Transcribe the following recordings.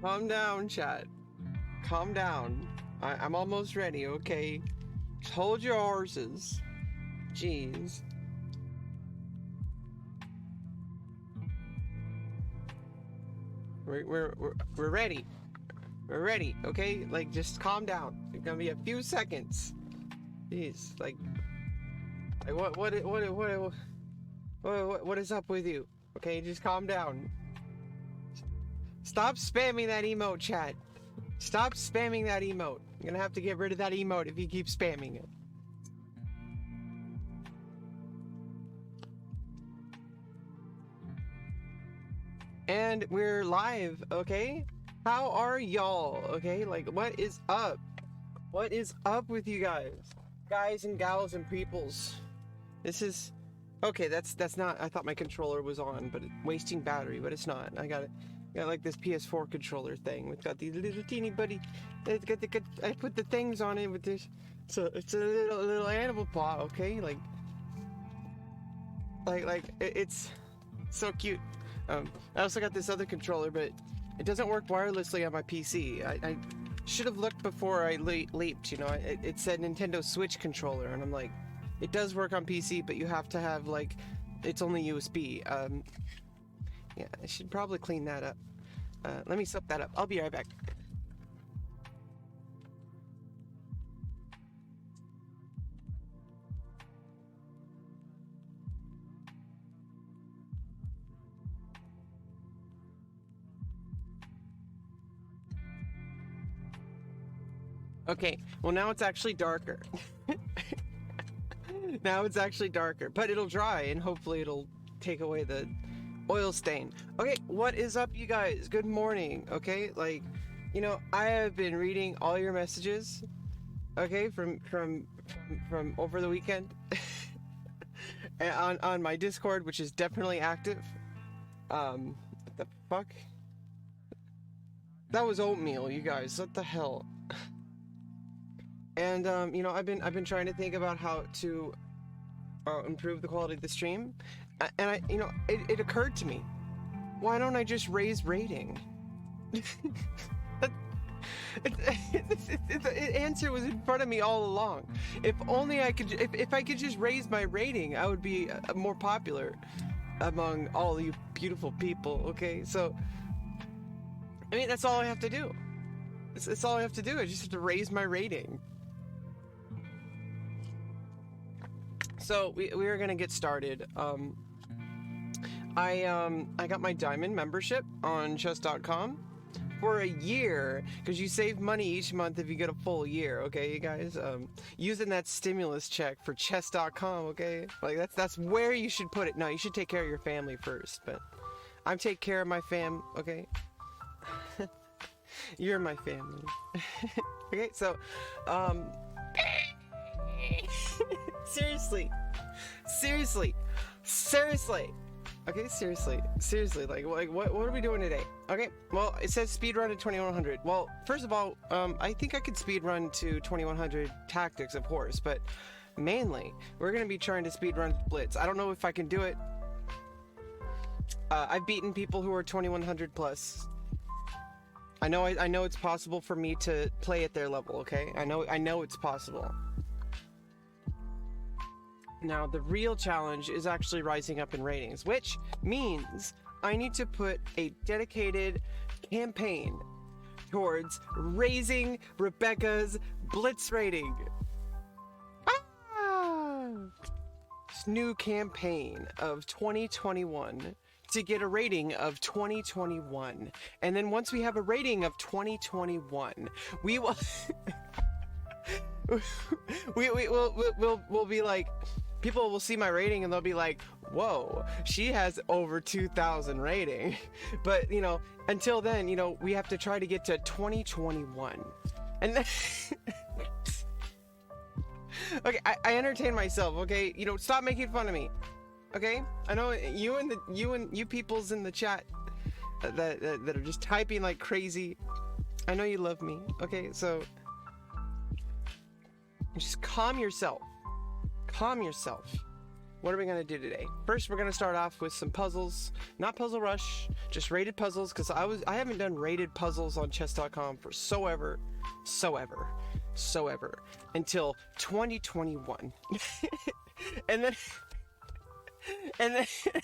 Calm down, chat. Calm down. I'm almost ready, okay? Just hold your horses. Jeez. We're ready. We're ready, okay? Like, just calm down. It's gonna be a few seconds. Jeez, like what is up with you? Okay, just calm down. Stop spamming that emote, chat. Stop spamming that emote. I'm gonna have to get rid of that emote if you keep spamming it. And we're live, okay? How are y'all? Okay, like, what is up? What is up with you guys? Guys and gals and peoples. This is... Okay, that's not... I thought my controller was on, but wasting battery, but it's not. I got like this PS4 controller thing. It's got these little teeny buddy... I put the things on it with this... So it's a little animal paw, okay? Like it's so cute. I also got this other controller, but it doesn't work wirelessly on my PC. I should have looked before I leaped, you know. It said Nintendo Switch controller, and I'm like, it does work on PC, but you have to have, like, it's only USB. Yeah, I should probably clean that up. Let me soak that up. I'll be right back. Okay, well now it's actually darker. Now it's actually darker, but it'll dry and hopefully it'll take away the oil stain. Okay, what is up, you guys? Good morning. Okay, like, you know, I have been reading all your messages, okay, from over the weekend. on my Discord, which is definitely active. What the fuck? That was oatmeal, you guys. What the hell? And you know, I've been trying to think about how to improve the quality of the stream, and you know, it occurred to me, why don't I just raise rating? The answer was in front of me all along. If only I could, if I could just raise my rating, I would be more popular among all you beautiful people. Okay, so I mean, that's all I have to do. It's all I have to do. I just have to raise my rating. So we are gonna get started. I got my diamond membership on chess.com for a year, because you save money each month if you get a full year. Okay, you guys, using that stimulus check for chess.com. Okay, like that's where you should put it. No, you should take care of your family first, but I'm taking care of my fam. Okay. You're my family. Okay, so seriously, okay, seriously, like what are we doing today? Okay, well, it says speedrun to 2100. Well, first of all, I think I could speedrun to 2100 tactics of horse, but mainly we're gonna be trying to speedrun blitz. I don't know if I can do it. I've beaten people who are 2100 plus. I know it's possible for me to play at their level. Okay, I know it's possible. Now, the real challenge is actually rising up in ratings, which means I need to put a dedicated campaign towards raising Rebecca's blitz rating. This new campaign of 2021 to get a rating of 2021. And then once we have a rating of 2021, we will we'll be like, people will see my rating and they'll be like, whoa, she has over 2,000 rating. But, you know, until then, you know, we have to try to get to 2021. And then okay, I entertain myself, okay? You know, stop making fun of me. Okay? I know you peoples in the chat that are just typing like crazy. I know you love me. Okay, so just calm yourself. Calm yourself. What are we gonna do today? First, we're gonna start off with some puzzles. Not Puzzle Rush, just rated puzzles, because I haven't done rated puzzles on chess.com for so ever until 2021. and then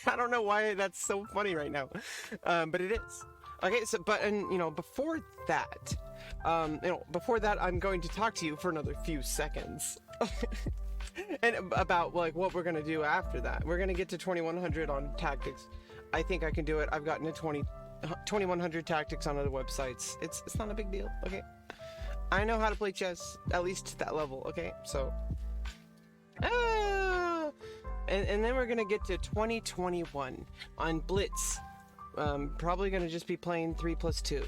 I don't know why that's so funny right now, but it is. Okay, so you know, before that, I'm going to talk to you for another few seconds. And about like what we're gonna do after that. We're gonna get to 2100 on tactics. I think I can do it. I've gotten to 2100 tactics on other websites. It's not a big deal. Okay, I know how to play chess, at least to that level. Okay, so and then we're gonna get to 2021 on blitz. Probably gonna just be playing 3+2.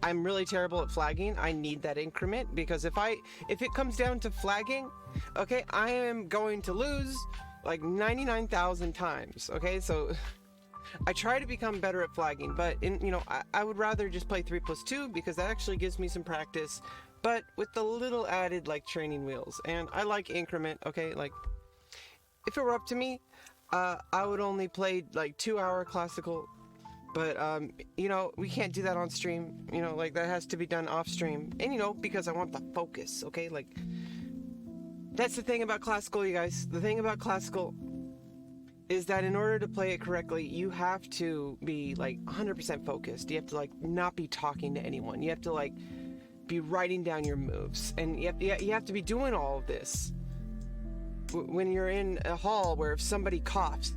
I'm really terrible at flagging. I need that increment, because if it comes down to flagging, okay, I am going to lose like 99,000 times. Okay, so I try to become better at flagging, but you know, I would rather just play 3+2, because that actually gives me some practice, but with the little added like training wheels. And I like increment. Okay, like if it were up to me, I would only play like 2-hour classical. But, you know, we can't do that on stream, you know, like that has to be done off stream. And, you know, because I want the focus, okay? Like, that's the thing about classical, you guys. The thing about classical is that in order to play it correctly, you have to be, like, 100% focused. You have to, like, not be talking to anyone. You have to, like, be writing down your moves. And you have to be doing all of this when you're in a hall where if somebody coughs,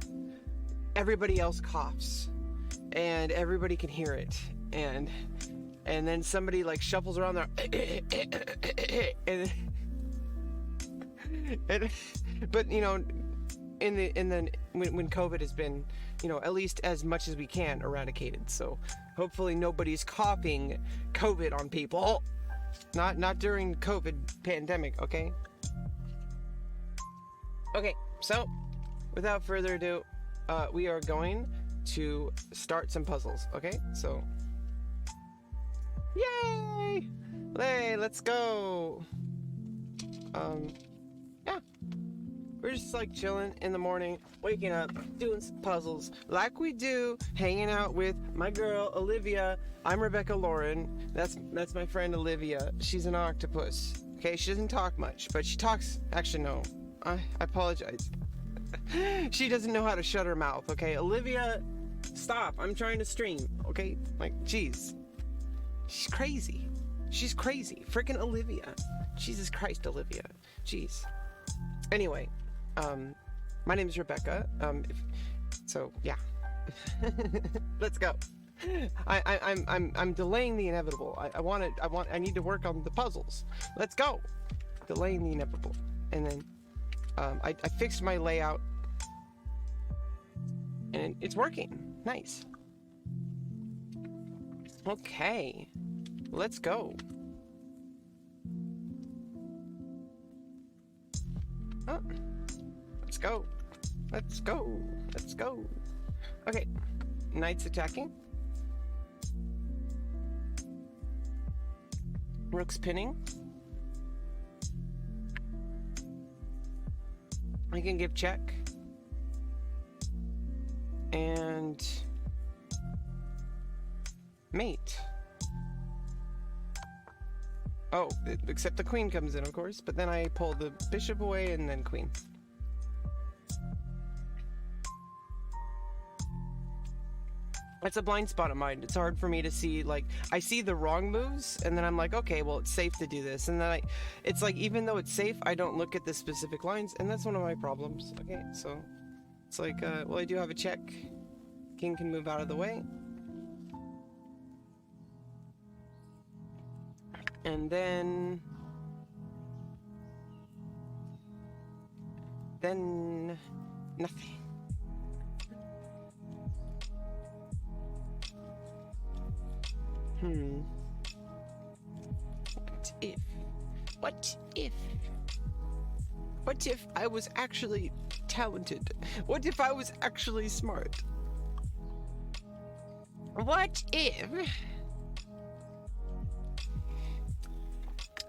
everybody else coughs. And everybody can hear it, and then somebody like shuffles around there, and but you know, when COVID has been, you know, at least as much as we can eradicated, so hopefully nobody's coughing COVID on people, not during COVID pandemic, okay? Okay, so without further ado, we are going to start some puzzles. Okay, so yay! Hey, let's go. Yeah, we're just like chilling in the morning, waking up, doing some puzzles like we do, hanging out with my girl Olivia. I'm Rebecca Lauren. That's my friend Olivia. She's an octopus. Okay, she doesn't talk much, but she talks. Actually, no. I apologize. She doesn't know how to shut her mouth. Okay, Olivia, stop. I'm trying to stream. Okay, like, jeez. She's crazy. She's crazy. Freaking Olivia. Jesus Christ, Olivia. Jeez. Anyway, my name is Rebecca. So yeah. Let's go. I'm delaying the inevitable. I need to work on the puzzles. Let's go. Delaying the inevitable. And then I fixed my layout and it's working. Nice. Okay. Let's go. Oh, let's go. Let's go. Let's go. Okay. Knight's attacking. Rook's pinning. I can give check. And mate. Oh, except the queen comes in, of course, but then I pull the bishop away and then queen. That's a blind spot of mine. It's hard for me to see, like, I see the wrong moves, and then I'm like, okay, well, it's safe to do this. And then it's like, even though it's safe, I don't look at the specific lines, and that's one of my problems. Okay, so it's like, well, I do have a check. King can move out of the way. And then nothing. What if I was actually talented? What if I was actually smart? What if?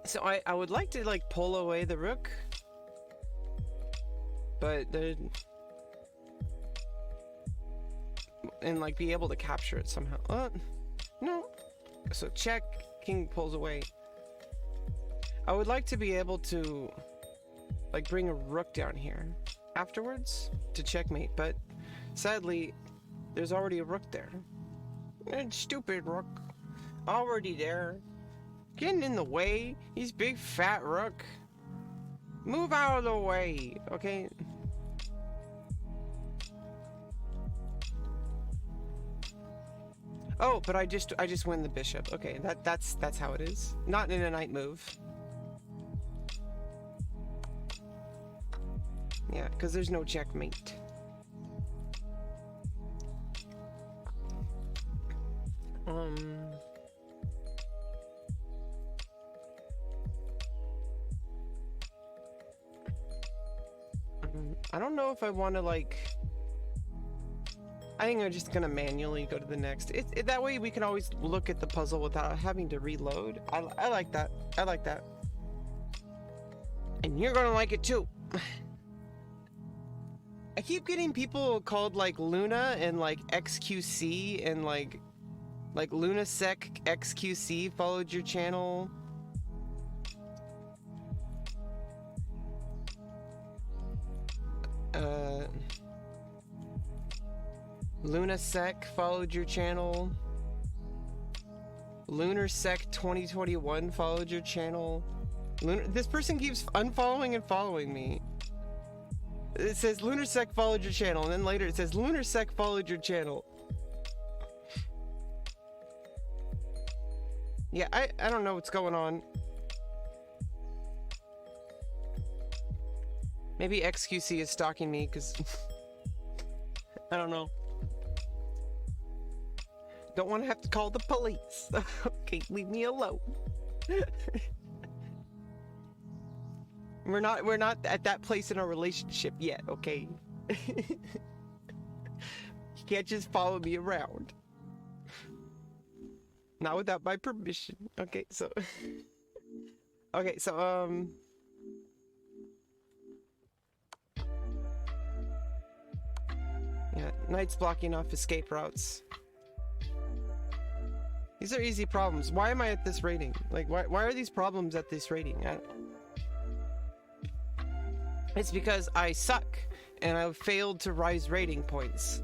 So I would like to like pull away the rook, but and like be able to capture it somehow. No. So check, king pulls away. I would like to be able to like bring a rook down here afterwards to checkmate, but sadly there's already a rook there. And stupid rook already there. Getting in the way. He's big fat rook. Move out of the way, okay? Oh, but I just win the bishop. Okay, that's how it is. Not in a knight move. Yeah, because there's no checkmate. I don't know if I want to like. I think I'm just gonna manually go to the next. That way we can always look at the puzzle without having to reload. I like that. I like that. And you're gonna like it too. I keep getting people called like Luna and like XQC and like Lunasec XQC followed your channel. Lunasec followed your channel. Lunarsec 2021 followed your channel. This person keeps unfollowing and following me. It says Lunarsec followed your channel, and then later it says Lunarsec followed your channel. Yeah, I don't know what's going on. Maybe XQC is stalking me because I don't know. Don't want to have to call the police. Okay, leave me alone. We're not at that place in our relationship yet, okay? You can't just follow me around. Not without my permission. Okay, so okay, so yeah, Knight's blocking off escape routes. These are easy problems. Why am I at this rating? Like, why are these problems at this rating? It's because I suck, and I've failed to rise rating points.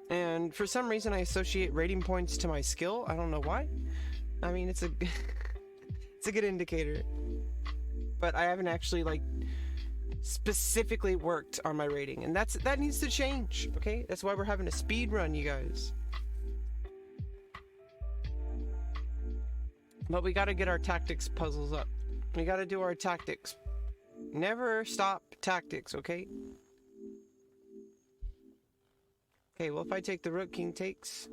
And for some reason I associate rating points to my skill. I don't know why. I mean, it's a it's a good indicator. But I haven't actually like specifically worked on my rating, and that needs to change, okay? That's why we're having a speed run, you guys. But we got to get our tactics puzzles up. We got to do our tactics. Never stop tactics, okay? Okay, well, if I take the rook, king takes.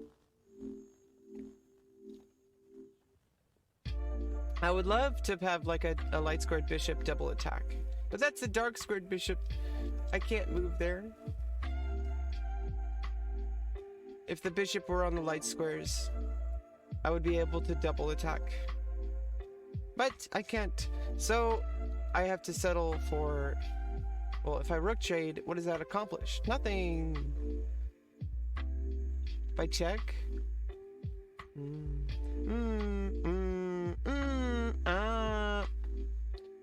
I would love to have like a light squared bishop double attack, but that's a dark squared bishop. I can't move there. If the bishop were on the light squares, I would be able to double attack. But I can't. So I have to settle for, well, if I rook trade, what does that accomplish? Nothing. If I check.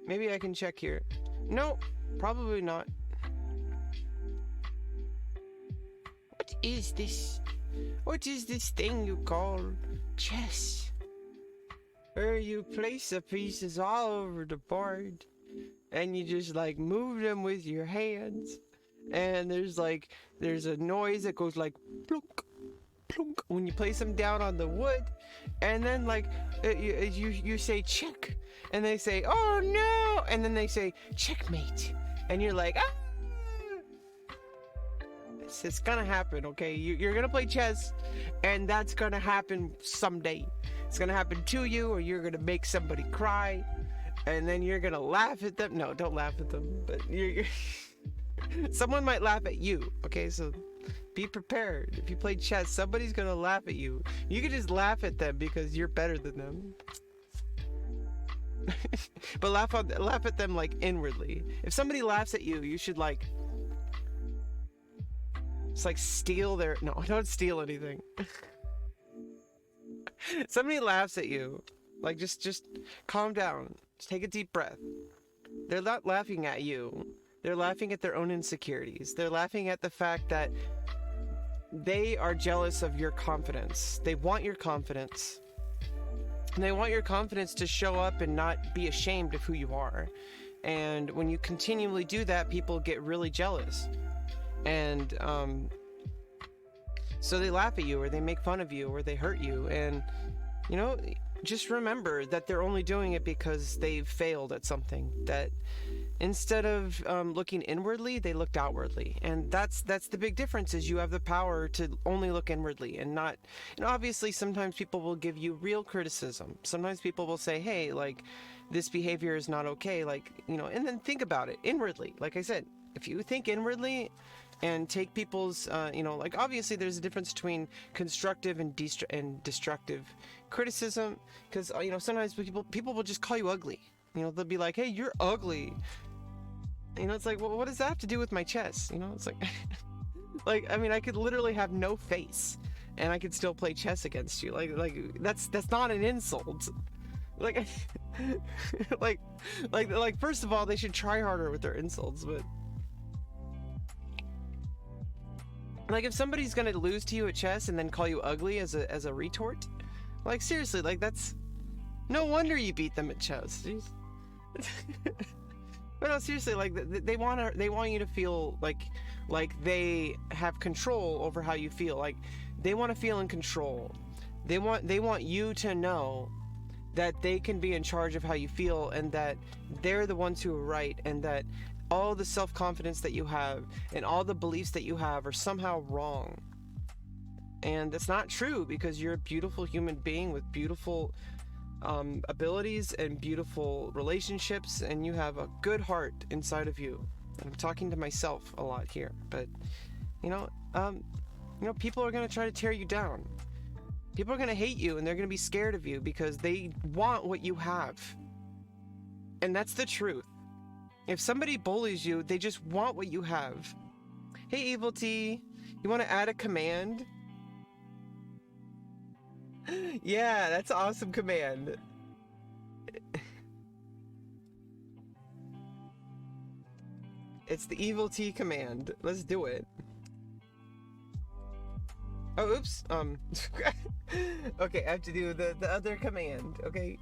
Maybe I can check here. No, probably not. What is this? What is this thing you call chess? Where you place the pieces all over the board and you just like move them with your hands, and there's a noise that goes like plunk plunk when you place them down on the wood, and then like you say check, and they say oh no, and then they say checkmate, and you're like ah. It's gonna happen, okay? You're gonna play chess, and that's gonna happen someday. It's gonna happen to you, or you're gonna make somebody cry, and then you're gonna laugh at them. No, don't laugh at them, but you're someone might laugh at you, okay? So be prepared. If you play chess, somebody's gonna laugh at you. You can just laugh at them because you're better than them. But laugh at them like inwardly. If somebody laughs at you, you should like it's like steal their... No, don't steal anything. Somebody laughs at you. Like, just calm down. Just take a deep breath. They're not laughing at you. They're laughing at their own insecurities. They're laughing at the fact that they are jealous of your confidence. They want your confidence. And they want your confidence to show up and not be ashamed of who you are. And when you continually do that, people get really jealous. And so they laugh at you, or they make fun of you, or they hurt you. And you know, just remember that they're only doing it because they've failed at something. That instead of looking inwardly, they looked outwardly. And that's the big difference, is you have the power to only look inwardly and not, and obviously sometimes people will give you real criticism. Sometimes people will say, hey, like, this behavior is not okay, like, you know, and then think about it inwardly. Like I said, if you think inwardly and take people's, you know, like, obviously there's a difference between constructive and destructive criticism, because, you know, sometimes people will just call you ugly. You know, they'll be like, hey, you're ugly. You know, it's like, well, what does that have to do with my chess? You know, it's like, like, I mean, I could literally have no face and I could still play chess against you. Like that's not an insult. Like, like, first of all, they should try harder with their insults, but like, if somebody's gonna lose to you at chess and then call you ugly as a retort, like, seriously, like, that's no wonder you beat them at chess. Jeez. But no, seriously, like, they want you to feel like they have control over how you feel. Like, they want to feel in control. They want you to know that they can be in charge of how you feel, and that they're the ones who are right, and that all the self-confidence that you have and all the beliefs that you have are somehow wrong. And it's not true, because you're a beautiful human being with beautiful abilities and beautiful relationships, and you have a good heart inside of you. And I'm talking to myself a lot here, but people are going to try to tear you down. People are going to hate you, and they're going to be scared of you because they want what you have. And that's the truth. If somebody bullies you, they just want what you have. Hey, Evil T, you want to add a command? Yeah, that's an awesome command. It's the Evil T command. Let's do it. Oh, oops. Okay, I have to do the other command, okay?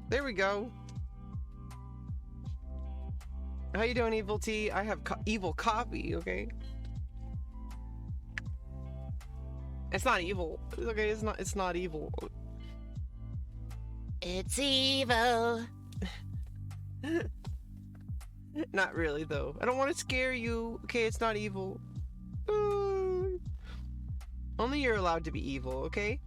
There we go. How you doing, Evil T? I have evil coffee, okay? It's not evil. Okay, it's not evil. It's evil. Not really, though. I don't want to scare you. Okay, it's not evil. Only you're allowed to be evil, okay?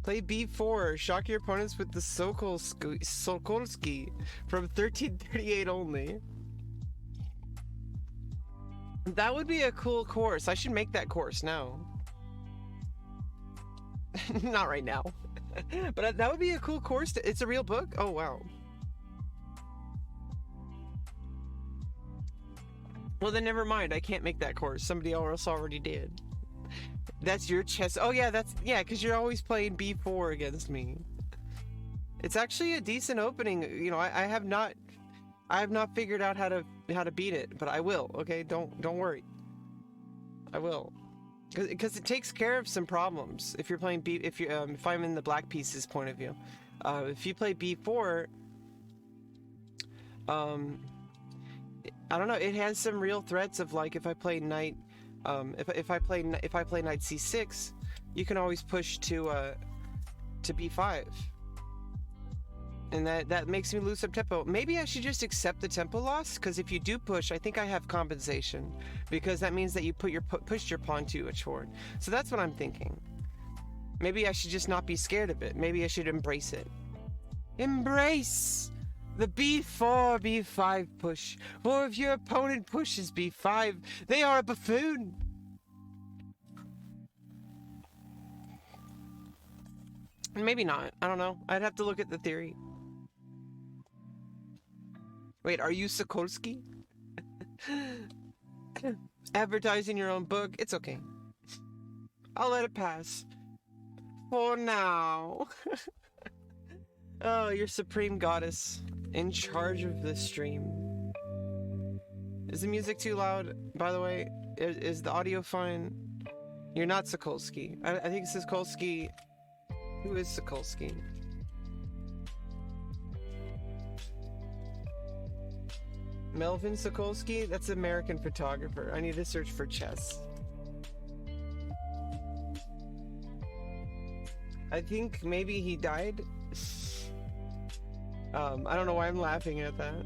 Play B4. Shock your opponents with the Sokolsky from 1338 only. That would be a cool course. I should make that course now. Not right now. But that would be a cool course. It's a real book? Oh, wow. Well, then never mind. I can't make that course. Somebody else already did. That's your chess. Oh, yeah, because you're always playing B4 against me. It's actually a decent opening. You know, I have not figured out how to beat it, but I will. Okay, don't worry. I will. Because it takes care of some problems if you're playing B. If I'm in the black pieces point of view, if you play B4, I don't know. It has some real threats of, like, if I play knight, if I play knight C6, you can always push to B5, and that makes me lose some tempo. Maybe I should just accept the tempo loss, because if you do push, I think I have compensation, because that means that you pushed your pawn too much forward. So that's what I'm thinking. Maybe I should just not be scared of it. Maybe I should embrace it. Embrace the B4, B5 push. For if your opponent pushes B5, they are a buffoon. Maybe not. I don't know. I'd have to look at the theory. Wait, are you Sokolsky? Advertising your own book? It's okay. I'll let it pass. For now. Oh, you're supreme goddess. In charge of the stream. Is the music too loud, by the way? Is the audio fine? You're not Sokolsky. I think it says Sokolsky. Who is Sokolsky? Melvin Sokolsky? That's an American photographer. I need to search for chess. I think maybe he died. I don't know why I'm laughing at that.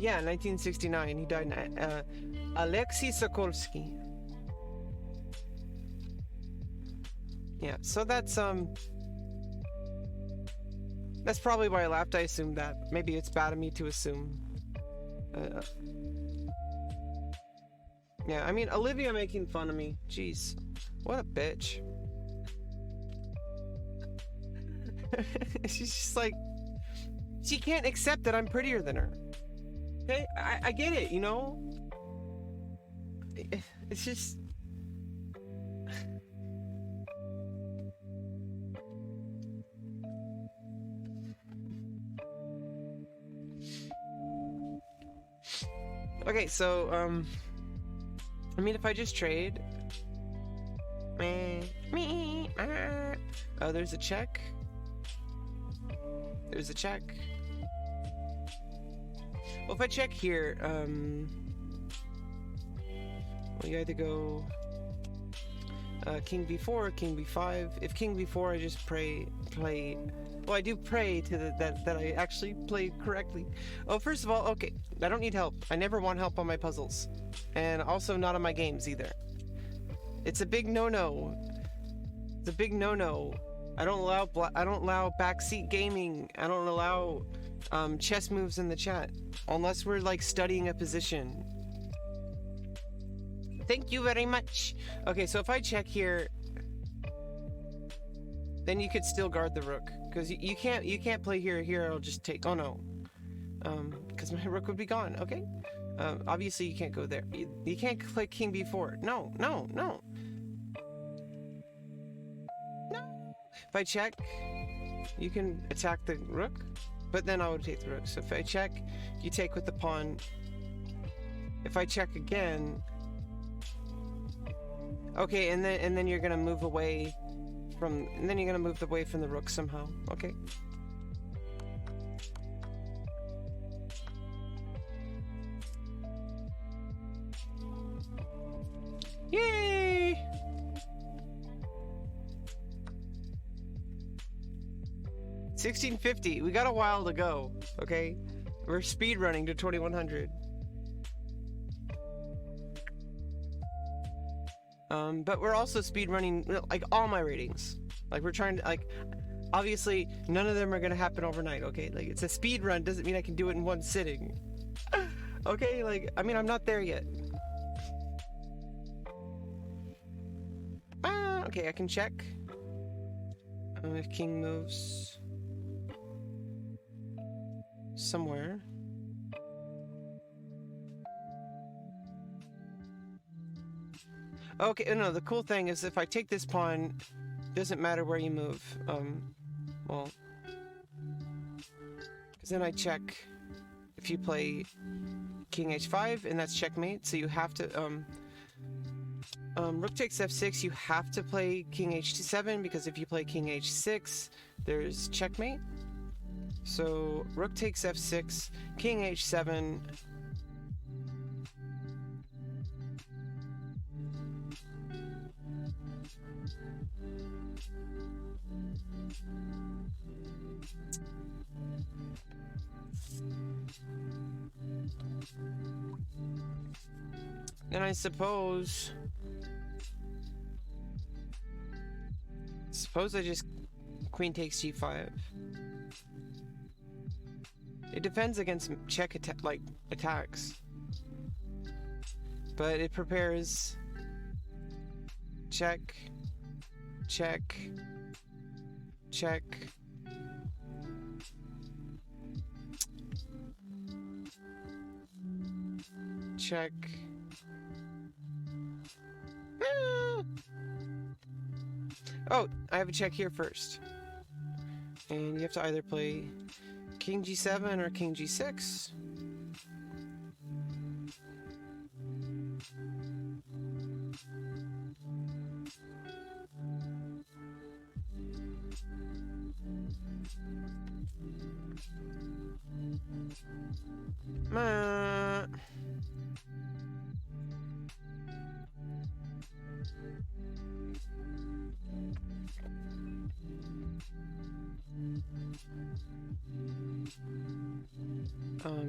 Yeah, 1969. He died in Alexei Sokolsky. Yeah, so that's probably why I laughed. I assumed that. Maybe it's bad of me to assume. Yeah, I mean, Olivia making fun of me. Jeez. What a bitch. She's just like... She can't accept that I'm prettier than her. Okay? I get it, you know? It's just... Okay, so, I mean, if I just trade... Oh, there's a check. There's a check. Well, if I check here, well, you either go... king b4, king b5. If king b4, I just play. Well, I do pray to that I actually play correctly. Oh, first of all, okay, I don't need help. I never want help on my puzzles, and also not on my games either. It's a big no-no. It's a big no-no. I don't allow backseat gaming. I don't allow chess moves in the chat unless we're like studying a position. Thank you very much. Okay, so if I check here, then you could still guard the rook because you can't play here. Here I'll just take. Oh no, because my rook would be gone. Okay, obviously you can't go there. You can't play king b4. No. If I check, you can attack the rook, but then I would take the rook. So if I check, you take with the pawn. If I check again, okay, and then you're gonna move away from, and then you're gonna move away from the rook somehow. Okay. Yay! $16.50. We got a while to go. Okay, we're speed running to 2100. But we're also speed running like all my ratings. Like we're trying to like, obviously none of them are gonna happen overnight. Okay, like it's a speed run doesn't mean I can do it in one sitting. Okay, like I mean I'm not there yet. Okay, I can check if king moves somewhere. Okay, no, the cool thing is if I take this pawn, doesn't matter where you move. Well, because then I check if you play king h5, and that's checkmate, so you have to, rook takes f6, you have to play king h7, because if you play king h6, there's checkmate. So, rook takes f6, king h7, then I suppose I just queen takes g5. It defends against check attacks, but it prepares check, check, check. Check. Oh, I have a check here first. And you have to either play king g7 or king g6.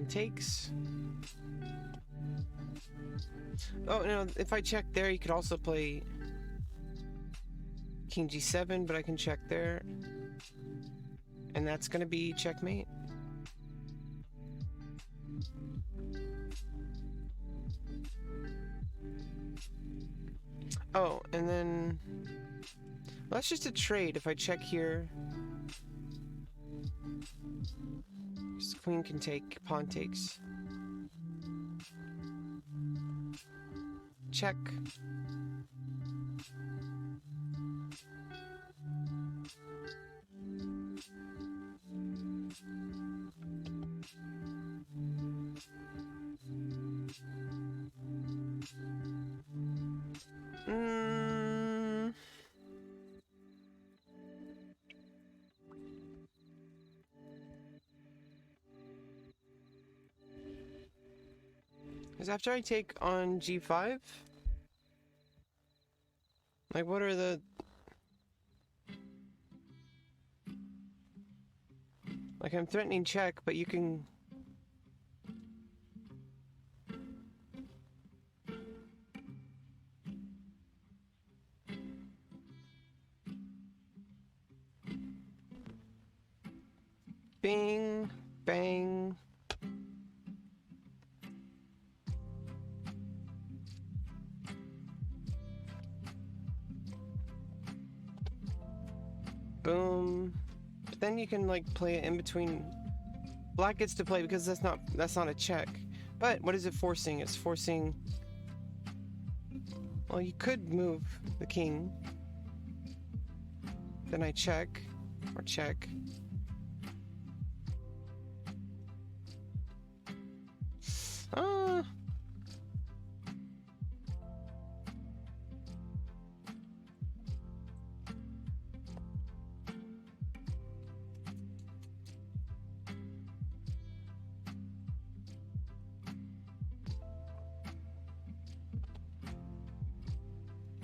Takes. Oh, no, if I check there, you could also play king g7, but I can check there. And that's gonna be checkmate. Oh, and then well, that's just a trade. If I check here, queen can take, pawn takes. Check. Because after I take on g5, Like, what are the... Like, I'm threatening check, but you can... Bing, bang. Boom. But then you can like play it in between. Black gets to play because that's not a check. But what is it forcing? It's forcing. Well, you could move the king. Then I check or check.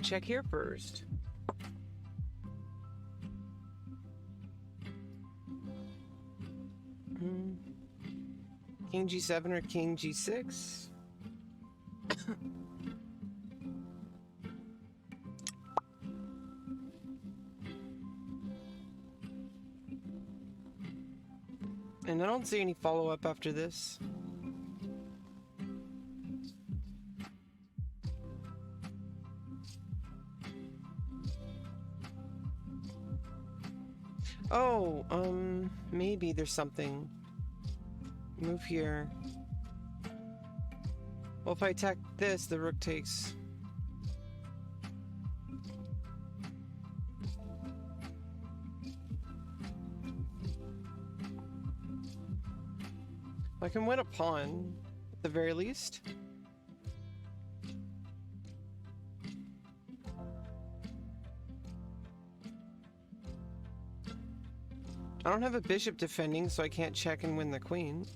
Check here first. King G7 or King G6? And I don't see any follow-up after this. Oh, maybe there's something. Move here. Well, if I attack this, the rook takes... I can win a pawn, at the very least. I don't have a bishop defending, so I can't check and win the queen.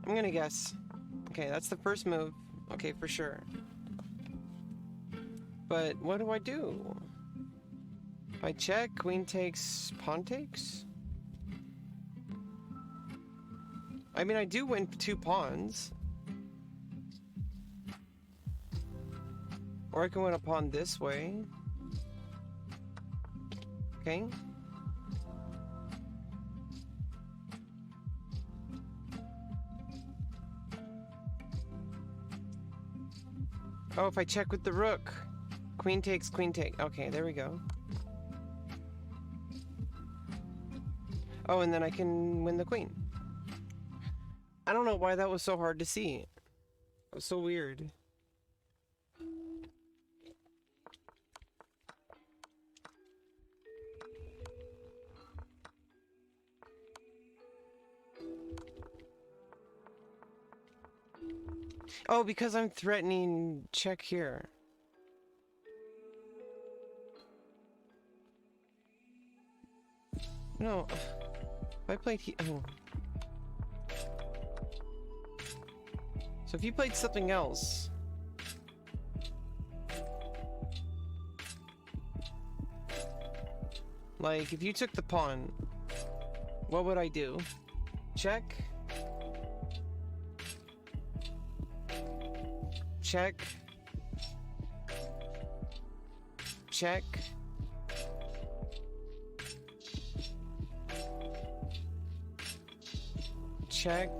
I'm gonna guess. Okay, that's the first move. Okay, for sure. But what do I do? If I check, queen takes, pawn takes? I mean, I do win 2 pawns. Or I can win a pawn this way. Okay. Oh, if I check with the rook. Queen takes, queen take. Okay, there we go. Oh, and then I can win the queen. I don't know why that was so hard to see. It was so weird. Oh, because I'm threatening check here. No. If I played he- oh. So if you played something else... Like, if you took the pawn, what would I do? Check. Check. Check. Check.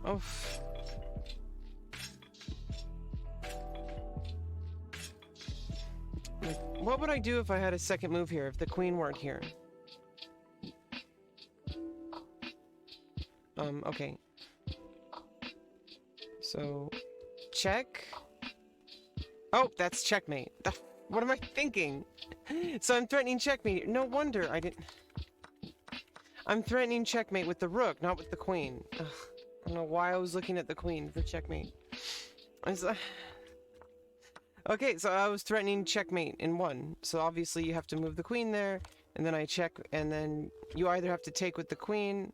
Oh. What would I do if I had a second move here, if the queen weren't here? Okay. So, check. Oh, that's checkmate. What am I thinking? So I'm threatening checkmate. No wonder I didn't... I'm threatening checkmate with the rook, not with the queen. Ugh. don't know why I was looking at the queen for checkmate. Okay, so I was threatening checkmate in 1. So obviously you have to move the queen there, and then I check, and then you either have to take with the queen,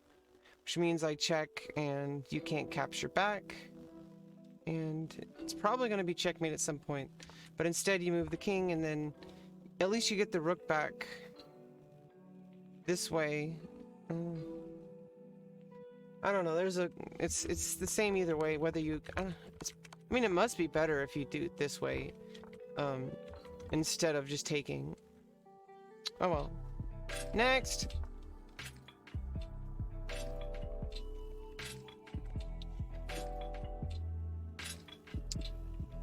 which means I check and you can't capture back. And it's probably going to be checkmate at some point. But instead you move the king, and then at least you get the rook back this way. I don't know, it's the same either way, whether you... I mean, it must be better if you do it this way, instead of just taking. Oh well. Next!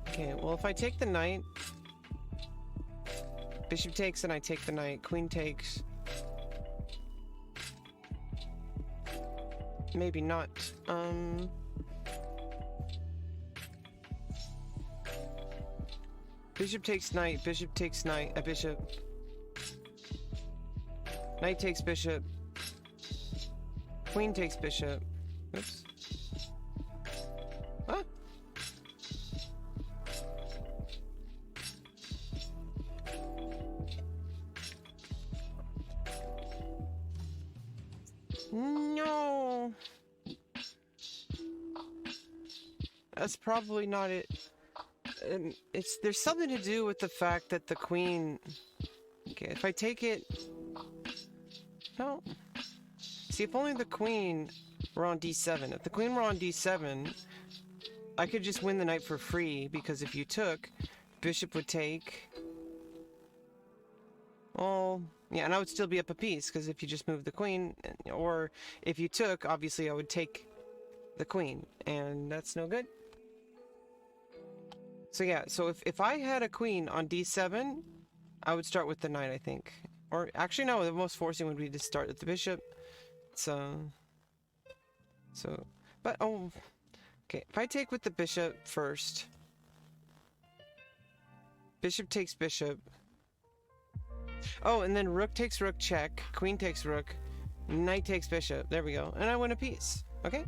Okay, well if I take the knight, bishop takes and I take the knight, queen takes. Maybe not. Bishop takes knight, bishop takes knight, a bishop. Knight takes bishop. Queen takes bishop. Oops. Huh? No. That's probably not it. There's something to do with the fact that the queen... Okay, if I take it... No. See, if only the queen were on d7. If the queen were on d7, I could just win the knight for free, because if you took, bishop would take... Well, yeah, and I would still be up a piece, because if you just moved the queen, or if you took, obviously I would take the queen, and that's no good. So yeah, so if I had a queen on d7, I would start with the knight, I think. Or actually no, the most forcing would be to start with the bishop. But oh, okay, if I take with the bishop first, bishop takes bishop. Oh, and then rook takes rook, check, queen takes rook, knight takes bishop, there we go, and I win a piece, okay?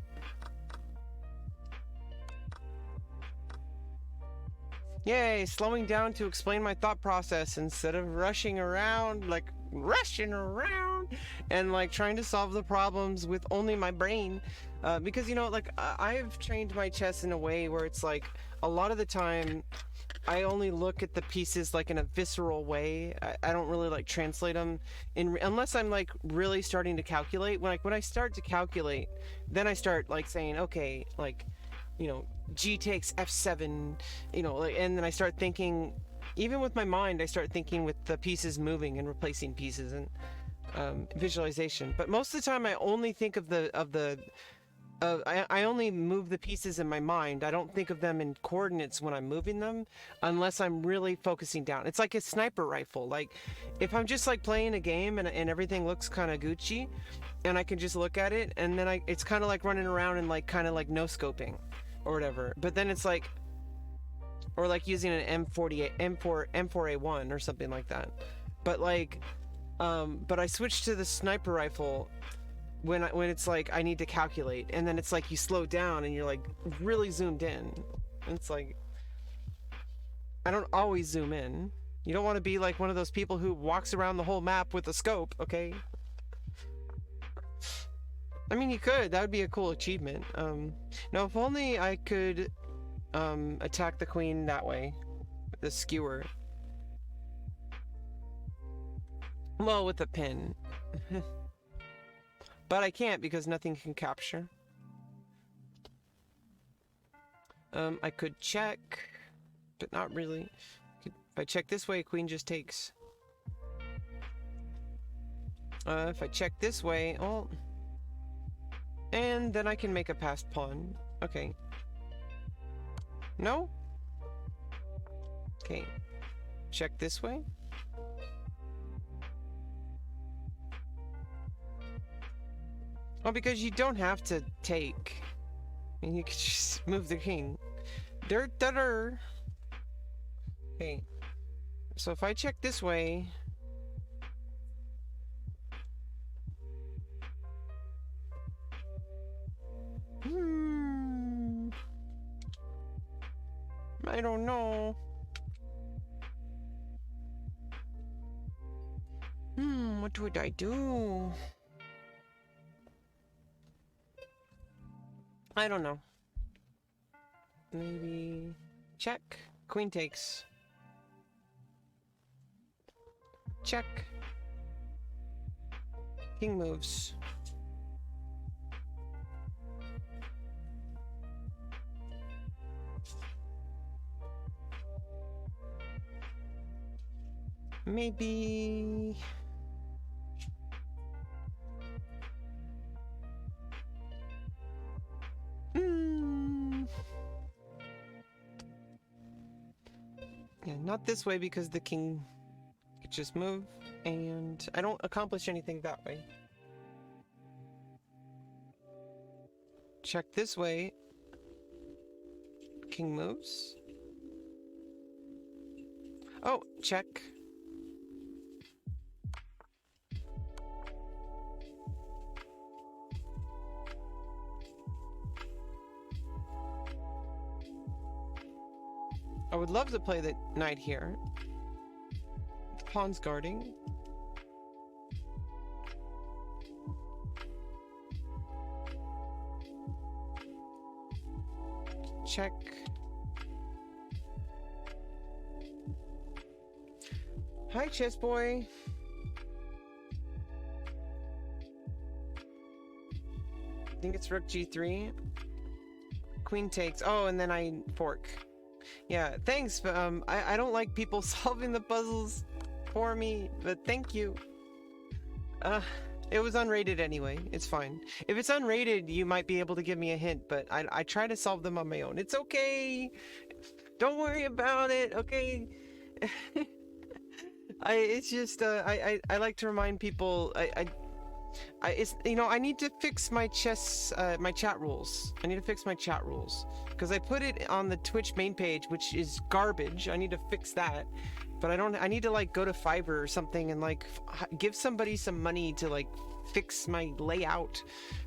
Yay, slowing down to explain my thought process instead of rushing around, and like trying to solve the problems with only my brain. Because, you know, like I've trained my chess in a way where it's like a lot of the time I only look at the pieces like in a visceral way. I don't really like translate them unless I'm like really starting to calculate. When I start to calculate, then I start like saying, okay, like, you know, G takes F7, you know, like, and then I start thinking, even with my mind, I start thinking with the pieces moving and replacing pieces and visualization. But most of the time, I only think I only move the pieces in my mind. I don't think of them in coordinates when I'm moving them, unless I'm really focusing down. It's like a sniper rifle. Like, if I'm just like playing a game and everything looks kind of Gucci, and I can just look at it, and then it's kind of like running around and like kind of like no scoping or whatever. But then it's like, or like using an M4A1 or something like that. But like, but I switched to the sniper rifle when it's like I need to calculate, and then it's like you slow down and you're like really zoomed in. And it's like, I don't always zoom in. You don't want to be like one of those people who walks around the whole map with a scope, okay? I mean, you could. That would be a cool achievement. Now, if only I could attack the queen that way, with the skewer. Well, with a pin. But I can't because nothing can capture. I could check, but not really. If I check this way, queen just takes. If I check this way, oh. And then I can make a passed pawn. Okay. No? Okay. Check this way. Oh, because you don't have to take. I mean, you could just move the king. Okay. So if I check this way... I don't know. What would I do? I don't know. Maybe check. Queen takes. Check. King moves. Maybe... Yeah, not this way because the king could just move, and I don't accomplish anything that way. Check this way. King moves. Oh, check. I would love to play the knight here. The pawn's guarding. Check. Hi, chess boy. I think it's rook g3. Queen takes. Oh, and then I fork. Yeah, thanks, but I don't like people solving the puzzles for me, but thank you. It was unrated anyway, it's fine. If it's unrated, you might be able to give me a hint, but I try to solve them on my own. It's okay! Don't worry about it, okay? It's just, I like to remind people, it's, you know, I need to fix my my chat rules. I need to fix my chat rules. Because I put it on the Twitch main page, which is garbage. I need to fix that. But I need to, like, go to Fiverr or something and, like, give somebody some money to, like, fix my layout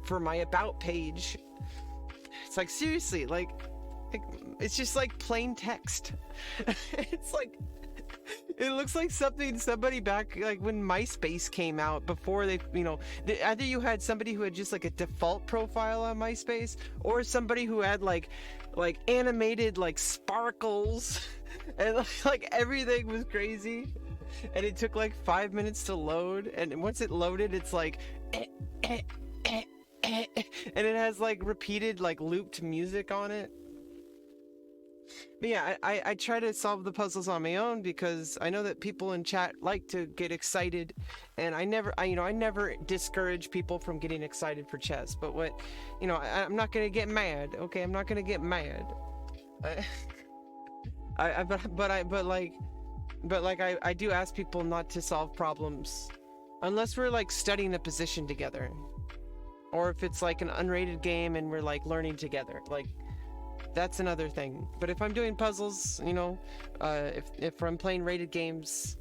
for my About page. It's like, seriously, like it's just, like, plain text. It's like... It looks like somebody back, like, when MySpace came out, before they, you know, either you had somebody who had just, like, a default profile on MySpace, or somebody who had, like animated, like, sparkles, and, like, everything was crazy, and it took, like, 5 minutes to load, and once it loaded, it's like, and it has, like, repeated, like, looped music on it. But yeah, I try to solve the puzzles on my own because I know that people in chat like to get excited, and I never discourage people from getting excited for chess. But I'm not gonna get mad, okay? I'm not gonna get mad. I do ask people not to solve problems unless we're, like, studying a position together, or if it's, like, an unrated game and we're, like, learning together, like. That's another thing. But if I'm doing puzzles, you know, if I'm playing rated games,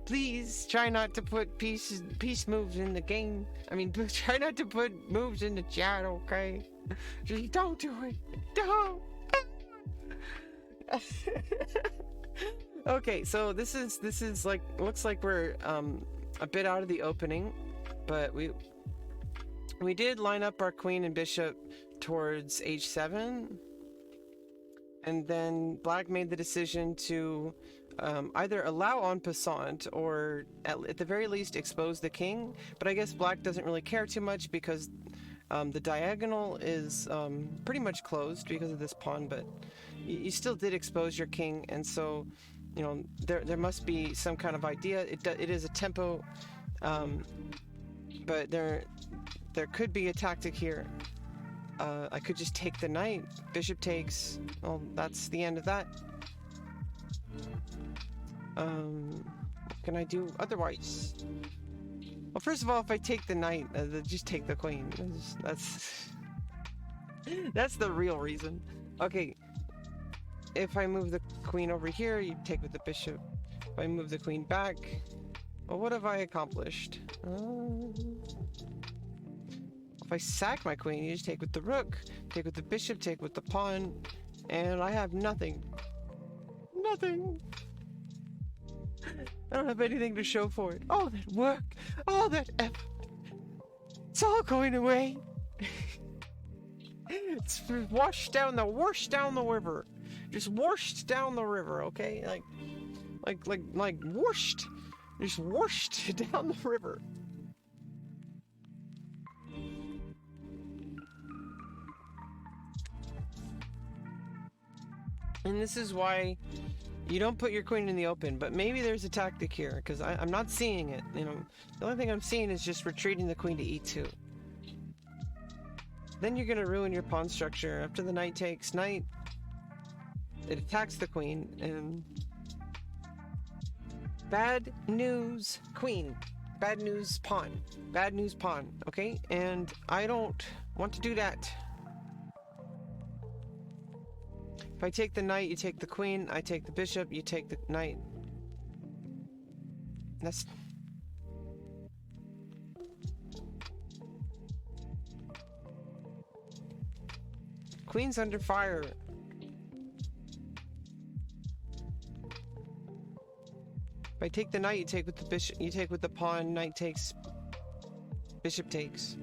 please try not to put piece moves in the game. I mean, try not to put moves in the chat, okay? Just don't do it. Don't. Okay, so this is like, looks like we're a bit out of the opening, but we did line up our queen and bishop towards h7. And then black made the decision to either allow en passant or at the very least expose the king. But I guess black doesn't really care too much because the diagonal is pretty much closed because of this pawn, but you still did expose your king, and so, you know, there must be some kind of idea. It is a tempo, but there could be a tactic here. I could just take the knight. Bishop takes. Well, that's the end of that. What can I do otherwise? Well, first of all, if I take the knight, just take the queen. That's the real reason. Okay. If I move the queen over here, you take with the bishop. If I move the queen back, well, what have I accomplished? If I sack my queen, you just take with the rook, take with the bishop, take with the pawn, and I have nothing. Nothing. I don't have anything to show for it. All that work, all that effort, it's all going away. It's washed down the river. Just washed down the river, okay? Like whooshed. Just whooshed down the river. And this is why you don't put your queen in the open, but maybe there's a tactic here, because I'm not seeing it, you know. The only thing I'm seeing is just retreating the queen to e2. Then you're gonna ruin your pawn structure. After the knight takes knight, it attacks the queen, and bad news queen, bad news pawn, bad news pawn, okay? And I don't want to do that. If I take the knight, you take the queen. I take the bishop, you take the knight. That's... Queen's under fire. If I take the knight, you take with the bishop, you take with the pawn, knight takes, bishop takes.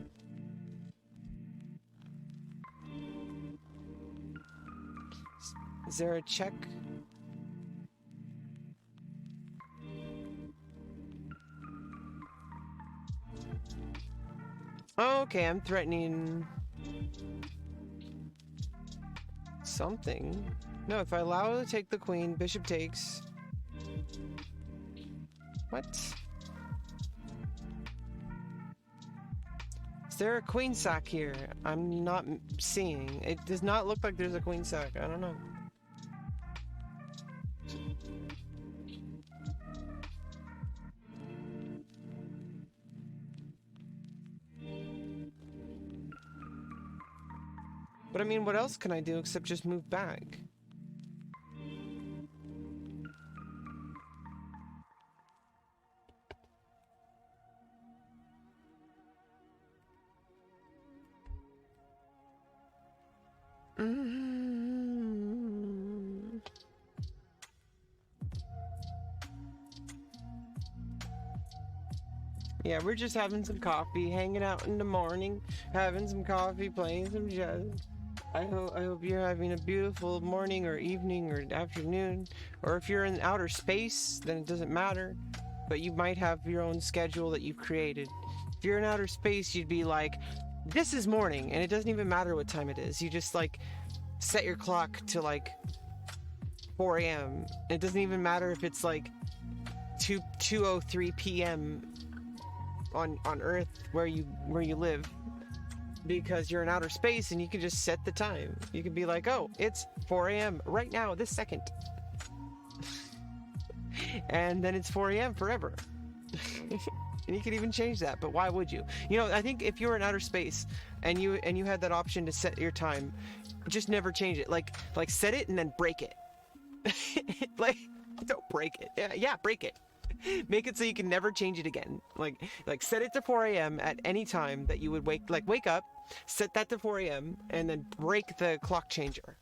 Is there a check? Okay, I'm threatening something. No, if I allow her to take the queen, bishop takes. What? Is there a queen sack here? I'm not seeing. It does not look like there's a queen sack. I don't know. But I mean, what else can I do except just move back? Yeah, we're just having some coffee, hanging out in the morning, having some coffee, playing some jazz. I hope you're having a beautiful morning or evening or afternoon. Or if you're in outer space, then it doesn't matter. But you might have your own schedule that you've created. If you're in outer space, you'd be like, this is morning, and it doesn't even matter what time it is. You just like set your clock to like 4 a.m. It doesn't even matter if it's like 2:03 p.m. on Earth where you live, because you're in outer space and you can just set the time. You can be like, oh, it's 4 a.m. right now, this second. And then it's 4 a.m. forever. And you can even change that, but why would you? You know, I think if you were in outer space and you had that option to set your time, just never change it. Like set it and then break it. Like, don't break it. Yeah, break it. Make it so you can never change it again. Like set it to 4 a.m. at any time that you would wake up, set that to 4 a.m. and then break the clock changer.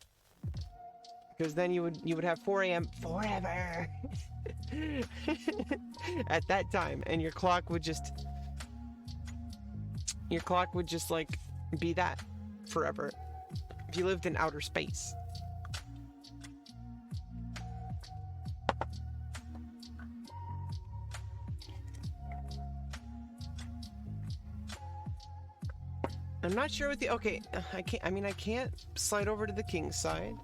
Because then you would have 4 a.m. forever. At that time, and your clock would just like be that forever if you lived in outer space. I'm not sure what the... Okay, I can't slide over to the king's side.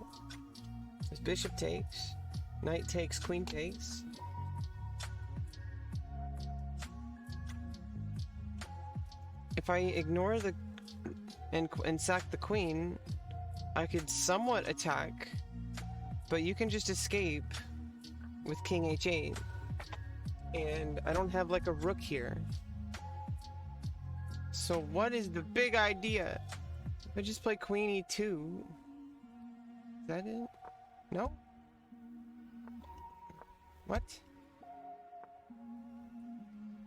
This bishop takes, knight takes, queen takes. If I ignore the... and sack the queen, I could somewhat attack, but you can just escape with king h8. And I don't have like a rook here. So what is the big idea? If I just play queen e2, is that it? No? What?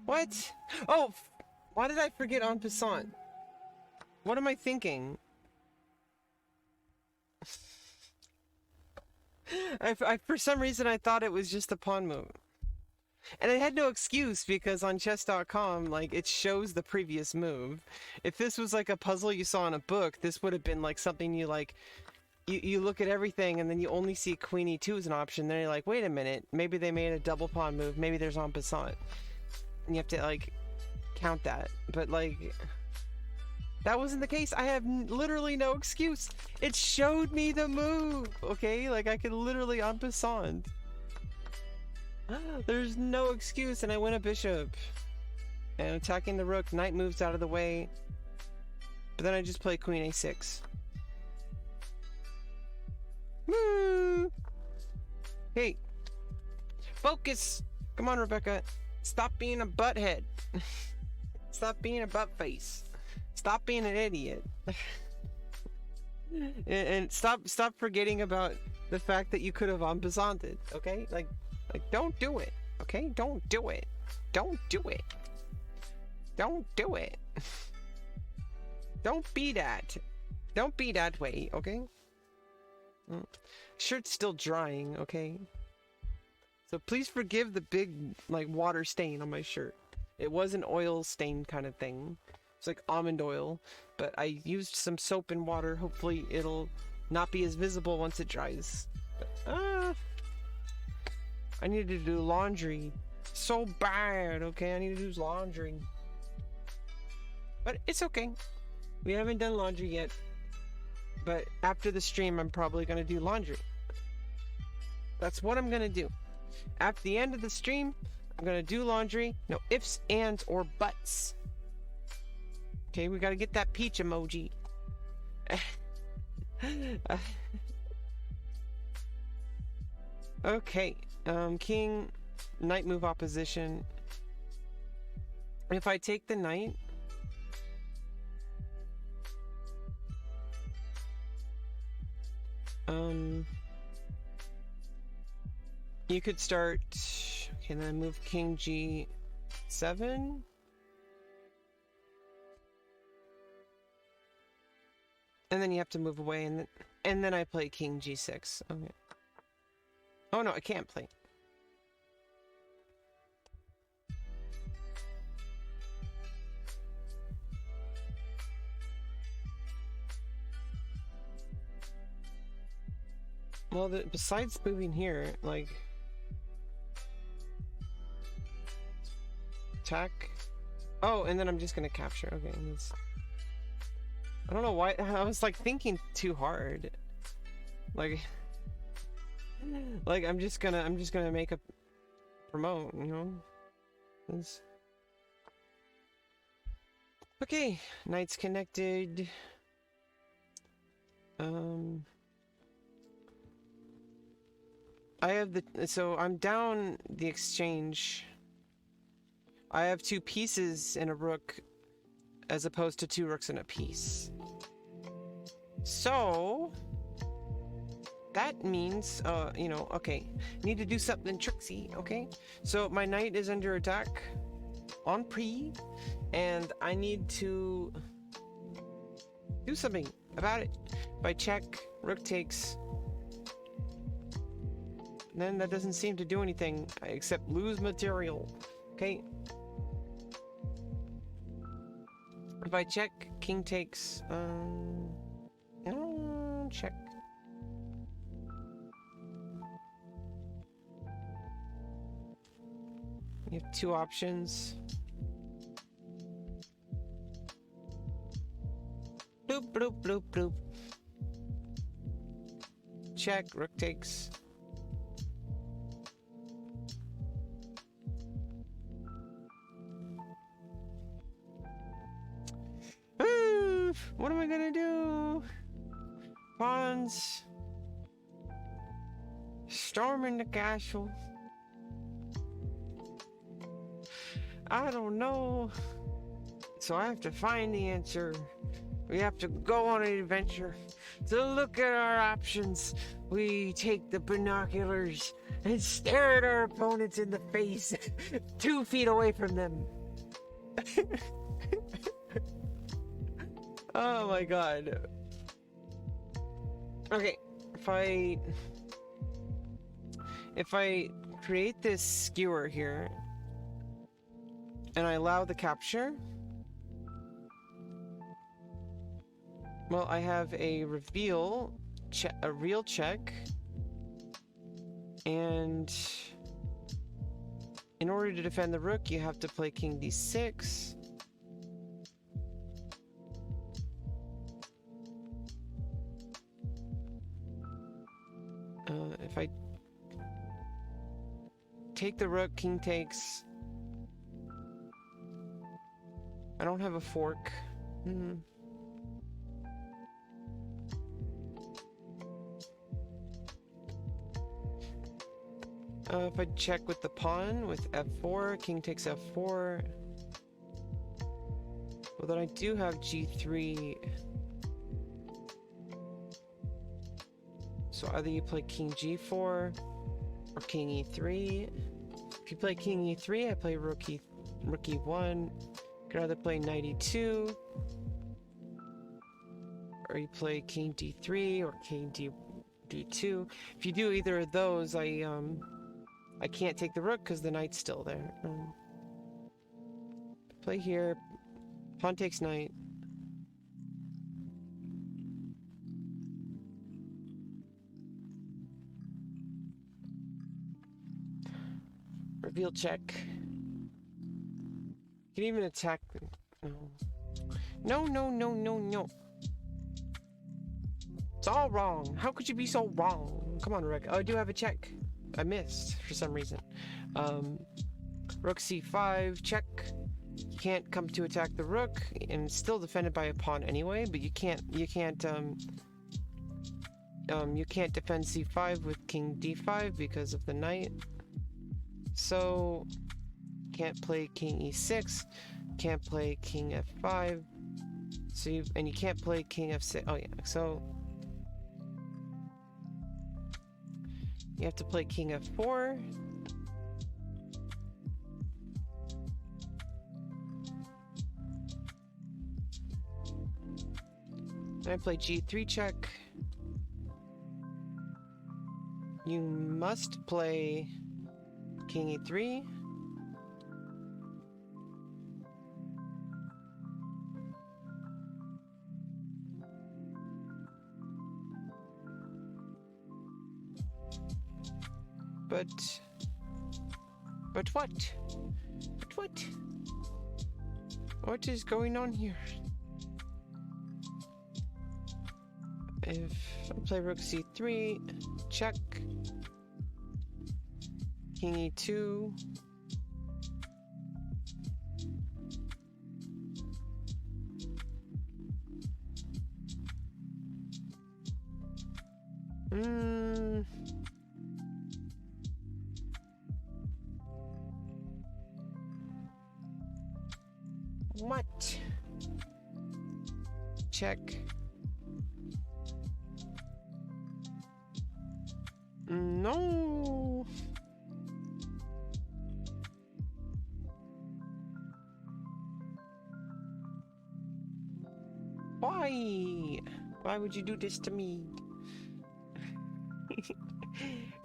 What? Oh, why did I forget en passant? What am I thinking? For some reason, I thought it was just a pawn move. And I had no excuse because on chess.com, like, it shows the previous move. If this was like a puzzle you saw in a book, this would have been like something you like, you look at everything and then you only see queen e2 as an option. Then you're like, wait a minute, maybe they made a double pawn move. Maybe there's en passant. And you have to like count that. But like, that wasn't the case. I have literally no excuse. It showed me the move, okay? Like, I could literally en passant. There's no excuse, and I win a bishop. And attacking the rook, knight moves out of the way. But then I just play queen a6. Woo! Hey. Focus! Come on, Rebecca. Stop being a butthead. Stop being a butt face. Stop being an idiot. and stop forgetting about the fact that you could have en passanted, okay? Like, don't do it, okay? Don't do it. Don't do it. Don't do it. Don't be that. Don't be that way, okay? Shirt's still drying, okay? So please forgive the big, like, water stain on my shirt. It was an oil stain kind of thing. It's like almond oil, but I used some soap and water. Hopefully it'll not be as visible once it dries. I need to do laundry so bad, okay? I need to do laundry. But it's okay. We haven't done laundry yet. But after the stream, I'm probably going to do laundry. That's what I'm going to do. After the end of the stream, I'm going to do laundry. No ifs, ands, or buts. Okay, we got to get that peach emoji. Okay. King, knight move opposition. If I take the knight, you could start, okay, then move king g7. And then you have to move away, and then I play king g6. Okay. Oh no, I can't play. Well, besides moving here, like, attack. Oh, and then I'm just gonna capture. Okay, I don't know why. I was like thinking too hard. Like I'm just gonna make a promote, you know? Okay, knights connected. I have so I'm down the exchange. I have 2 pieces and a rook as opposed to 2 rooks and a piece. So that means, you know, okay, need to do something tricksy, okay? So my knight is under attack on pre, and I need to do something about it. If I check, rook takes, then that doesn't seem to do anything except lose material, okay? If I check, king takes, check. You have 2 options. Bloop, bloop, bloop, bloop. Check, rook takes. What am I gonna do? Pawns. Storming the castle. I don't know. So I have to find the answer. We have to go on an adventure to look at our options. We take the binoculars and stare at our opponents in the face 2 feet away from them. Oh my god. Okay, fight. if I create this skewer here and I allow the capture, well, I have a reveal, a real check, and in order to defend the rook, you have to play king d6. If I take the rook, king takes. I don't have a fork. If I check with the pawn with f4, king takes f4. Well, then I do have g3. So either you play king g4 or king e3. If you play king e3, I play rook e1. You can either play knight e2, or you play king d3 or king d2. If you do either of those, I can't take the rook because the knight's still there. Play here. Pawn takes knight. Reveal check. You can even attack. No. It's all wrong. How could you be so wrong? Come on, Rick. Oh, I do have a check. I missed for some reason. Rook c5, check. You can't come to attack the rook, and it's still defended by a pawn anyway. But you can't defend c5 with king d5 because of the knight. So can't play king e6, can't play king f5. So you can't play king f6. Oh yeah, so you have to play king f4. Then I play g3 check. You must play king e3. But what? What is going on here? If I play rook c3, check. King e2. What? Check. No. Why? Why would you do this to me?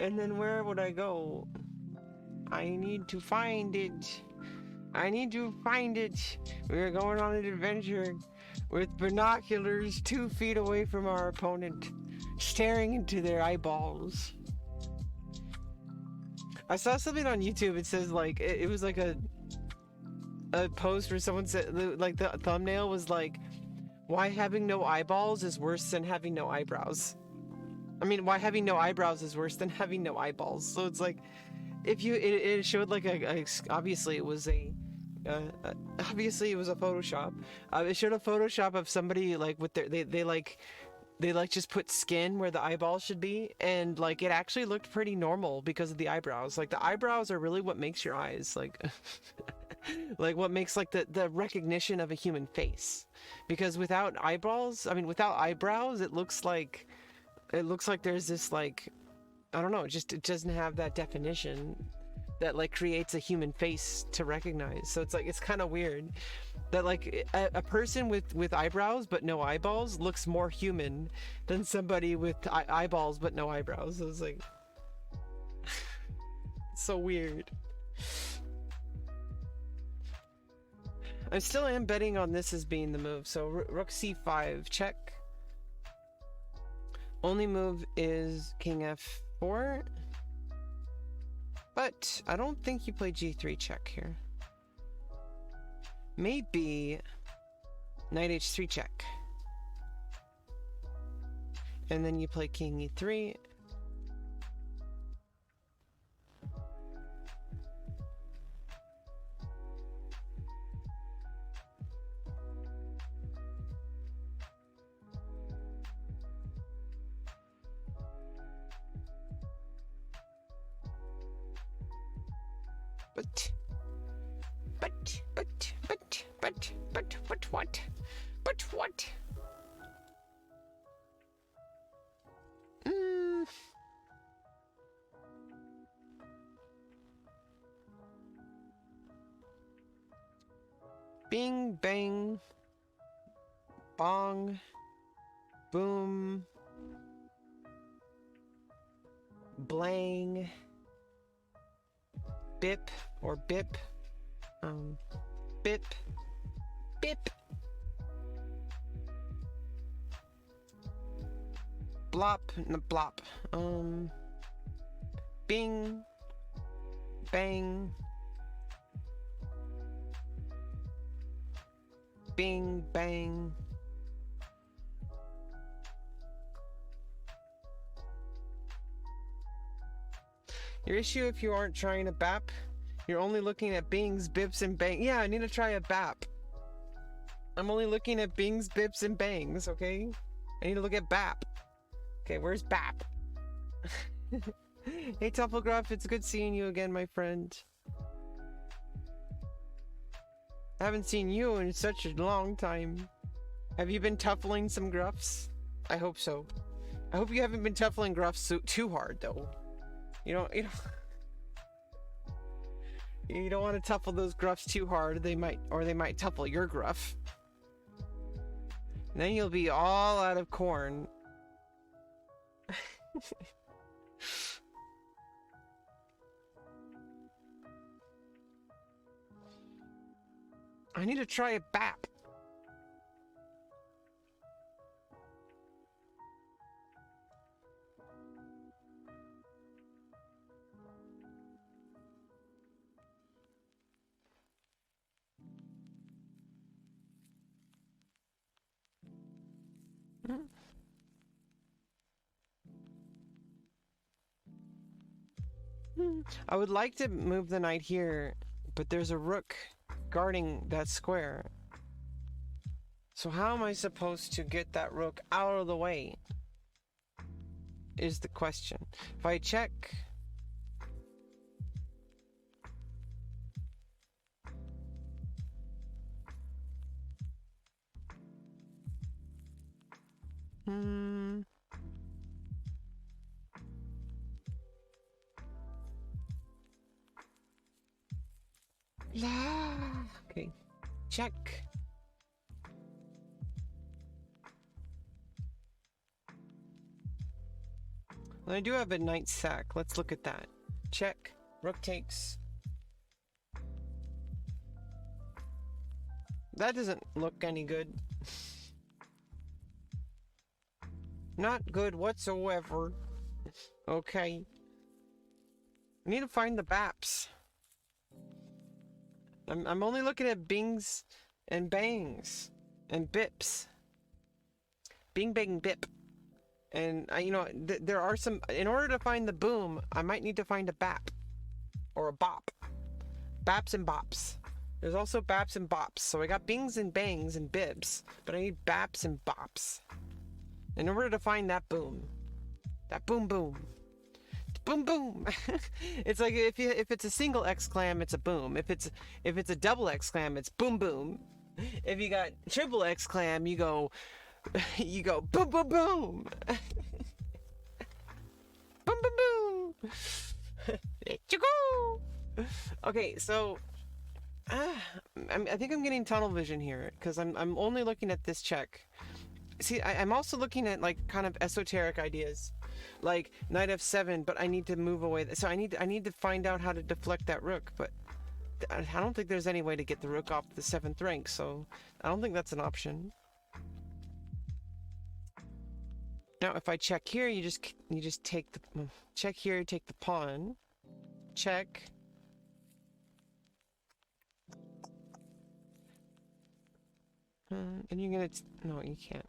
And then where would I go? I need to find it. We're going on an adventure with binoculars 2 feet away from our opponent, staring into their eyeballs. I saw something on YouTube. It says like it was like a post where someone said like the thumbnail was like, why having no eyeballs is worse than having no eyebrows. I mean, why having no eyebrows is worse than having no eyeballs. So it's like, if you it showed like obviously it was a Photoshop. It showed a Photoshop of somebody like with their they just put skin where the eyeballs should be, and like it actually looked pretty normal because of the eyebrows. Like the eyebrows are really what makes your eyes like like what makes like the recognition of a human face. Because without eyebrows, it looks like there's this like, I don't know, it doesn't have that definition that like creates a human face to recognize. So it's like, it's kind of weird that like a person with eyebrows but no eyeballs looks more human than somebody with eyeballs but no eyebrows. So it's like So weird. I still am betting on this as being the move. So rook c5, check. Only move is king f4. But I don't think you play g3 check here. Maybe knight h3 check. And then you play king e3. But what? But what? Bing, bang, bong, boom, blang, bip or bip, bip, bip, blop, no, blop, bing, bang, bing, bang. Your issue if you aren't trying a BAP, you're only looking at bings, bips, and bang. Yeah, I need to try a BAP. I'm only looking at bings, bips, and bangs, okay? I need to look at BAP. Okay, where's BAP? Hey, Tufflegruff, it's good seeing you again, my friend. I haven't seen you in such a long time. Have you been tuffling some gruffs? I hope so. I hope you haven't been tuffling gruffs too hard, though. You don't want to tuffle those gruffs too hard. They might tuffle your gruff. And then you'll be all out of corn. I need to try a BAP. I would like to move the knight here, but there's a rook guarding that square. So how am I supposed to get that rook out of the way? Is the question. If I check... Okay, check. Well, I do have a knight sack. Let's look at that. Check. Rook takes. That doesn't look any good. Not good whatsoever. Okay. I need to find the BAPs. I'm only looking at bings and bangs and bips. Bing, bang, bip. And there are some. In order to find the boom, I might need to find a BAP or a bop. BAPs and bops. There's also BAPs and bops. So I got bings and bangs and bibs, but I need BAPs and bops in order to find that boom. That boom boom. Boom boom. It's like if it's a single exclam, it's a boom. If it's a double exclam, it's boom boom. If you got triple exclam, you go boom boom boom. Boom boom boom. Let you go. Okay, so I think I'm getting tunnel vision here because I'm only looking at this check. See, I'm also looking at like kind of esoteric ideas. like knight f7, but I need to move away. So I need to find out how to deflect that rook, but I don't think there's any way to get the rook off the 7th rank, so I don't think that's an option. Now, if I check here, you just take the check here, take the pawn, check. And you're gonna no, you can't.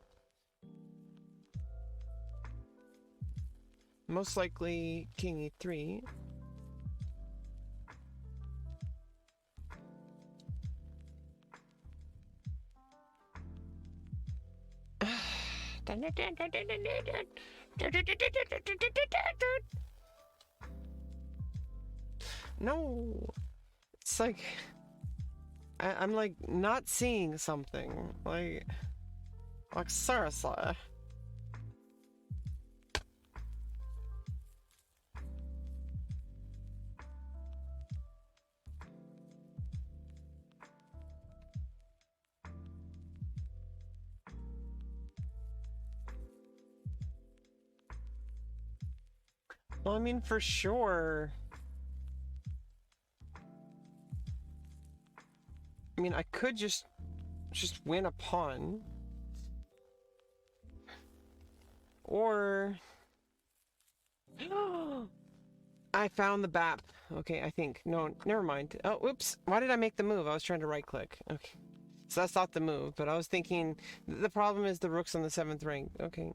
Most likely king e3. No, it's like I'm like not seeing something. Like seriously. Well, I mean, for sure. I mean, I could just win a pawn. Or I found the BAP. Okay, I think. No, never mind. Oh, whoops. Why did I make the move? I was trying to right click. Okay. So that's not the move, but I was thinking the problem is the rook's on the 7th rank. Okay.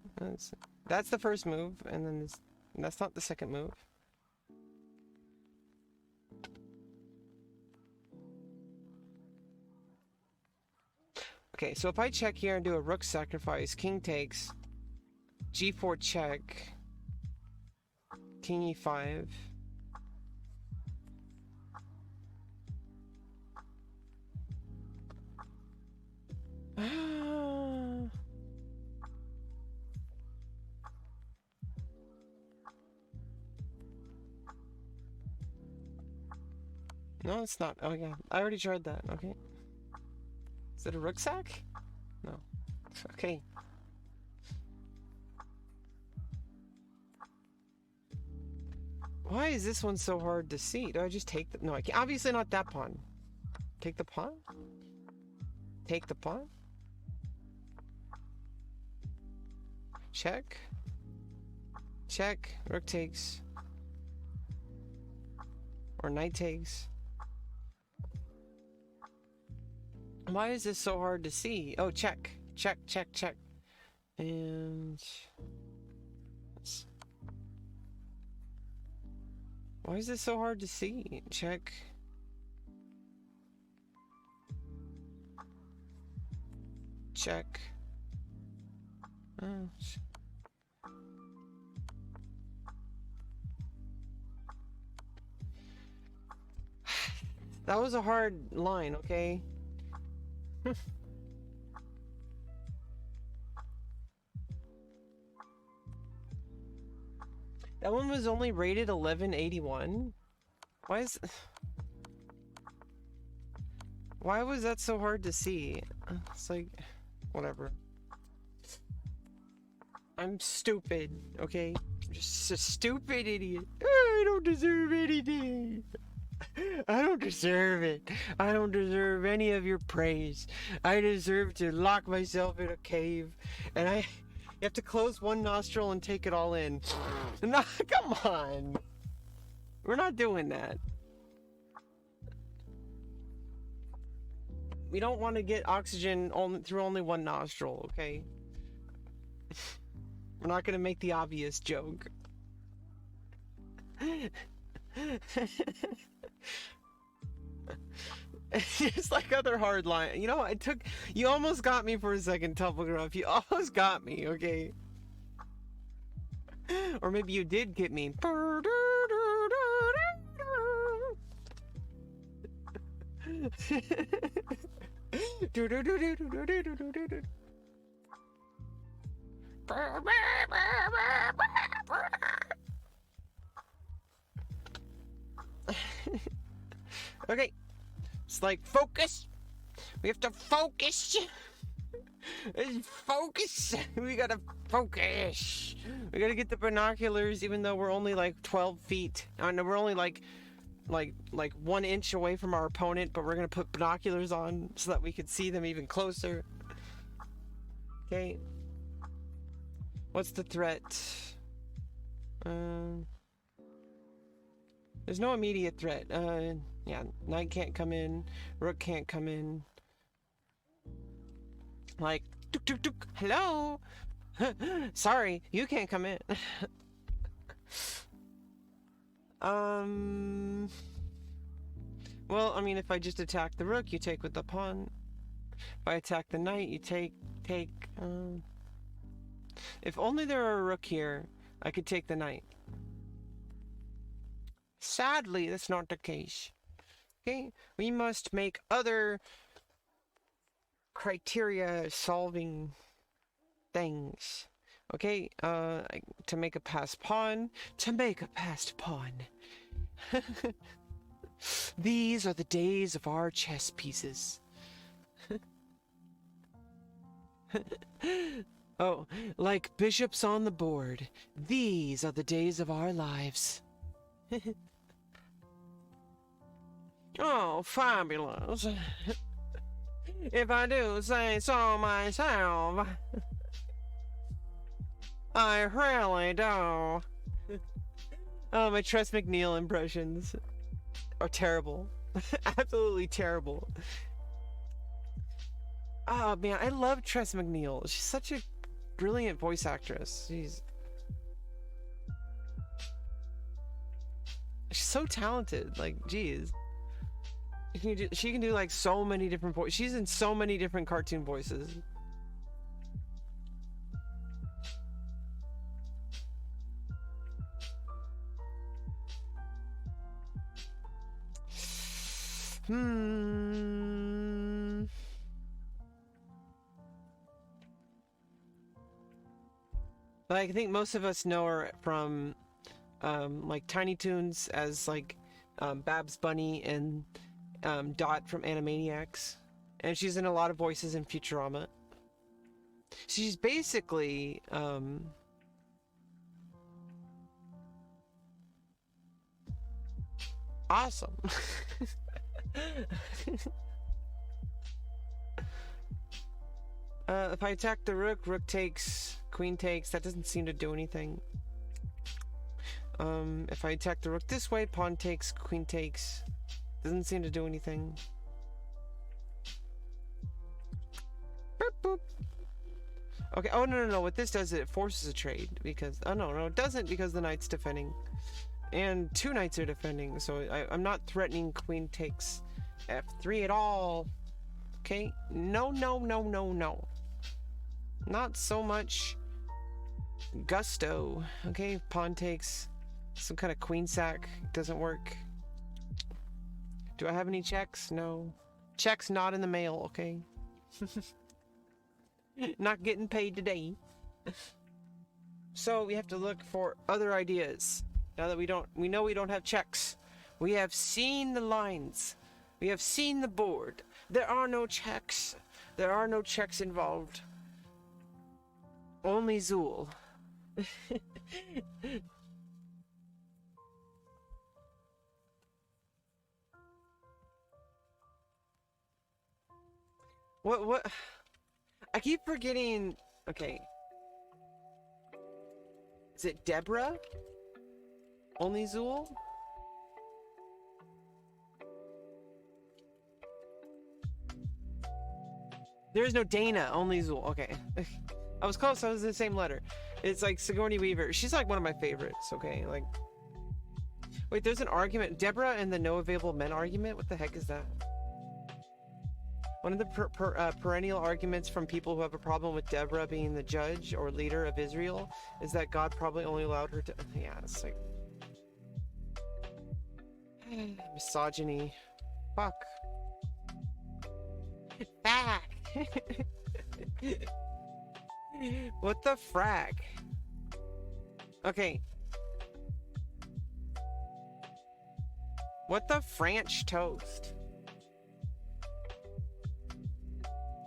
That's the first move, and then that's not the second move. Okay, so if I check here and do a rook sacrifice, king takes, g4 check, king e5. No, it's not. Oh yeah, I already tried that. Okay. Is it a rucksack? No. Okay. Why is this one so hard to see? Do I just take the... No, I can't. Obviously not that pawn. Take the pawn? Take the pawn? Check. Check. Rook takes. Or knight takes. Why is this so hard to see? Oh, check. Check, check, check. And... Why is this so hard to see? Check. Check. Oh, that was a hard line, okay? That one was only rated 1181? Why was that so hard to see? It's like, whatever. I'm stupid, okay? I'm just a stupid idiot. I don't deserve anything. I don't deserve it. I don't deserve any of your praise. I deserve to lock myself in a cave, and you have to close one nostril and take it all in. No, come on. We're not doing that. We don't want to get oxygen through only one nostril, okay? We're not going to make the obvious joke. It's just like other hard line. You know, you almost got me for a second, Tufflegruff. You almost got me, okay? Or maybe you did get me. Okay. It's like, focus. We have to focus. Focus! We gotta focus! We gotta get the binoculars even though we're only like 12 feet. I know we're only like 1 inch away from our opponent, but we're gonna put binoculars on so that we can see them even closer. Okay. What's the threat? There's no immediate threat. Yeah, knight can't come in, rook can't come in. Like, tuk tuk tuk, hello? Sorry, you can't come in. Well, I mean, if I just attack the rook, you take with the pawn. If I attack the knight, you take. If only there were a rook here, I could take the knight. Sadly, that's not the case. Okay, we must make other criteria solving things. Okay, to make a passed pawn. These are the days of our chess pieces. Oh, like bishops on the board. These are the days of our lives. Oh, fabulous. If I do say so myself. I really do. Oh, my Tress MacNeille impressions are terrible. Absolutely terrible. Oh man, I love Tress MacNeille. She's such a brilliant voice actress. She's so talented. Like, geez. She can do like so many different voices. She's in so many different cartoon voices. Like, I think most of us know her from like Tiny Toons as like Babs Bunny and Dot from Animaniacs, and she's in a lot of voices in Futurama. She's basically awesome. If I attack the rook, rook takes, queen takes. That doesn't seem to do anything. If I attack the rook this way, pawn takes, queen takes. Doesn't seem to do anything. Boop, boop. Okay, oh no, what this does is it forces a trade, because, oh no, it doesn't, because the knight's defending. And 2 knights are defending, so I'm not threatening queen takes f3 at all. Okay, no. Not so much gusto. Okay, pawn takes, some kind of queen sack, doesn't work. Do I have any checks? No. Checks not in the mail, okay? Not getting paid today. So we have to look for other ideas. Now that we know we don't have checks. We have seen the lines. We have seen the board. There are no checks. There are no checks involved. Only Zool. What? I keep forgetting. Okay. Is it Deborah? Only Zool? There is no Dana, only Zool. Okay. I was close, I was in the same letter. It's like Sigourney Weaver. She's like one of my favorites, okay? Like, wait, there's an argument. Deborah and the no available men argument? What the heck is that? One of the perennial arguments from people who have a problem with Deborah being the judge or leader of Israel is that God probably only allowed her to... Yeah, it's like... misogyny. Fuck. Back! What the frack? Okay. What the French toast?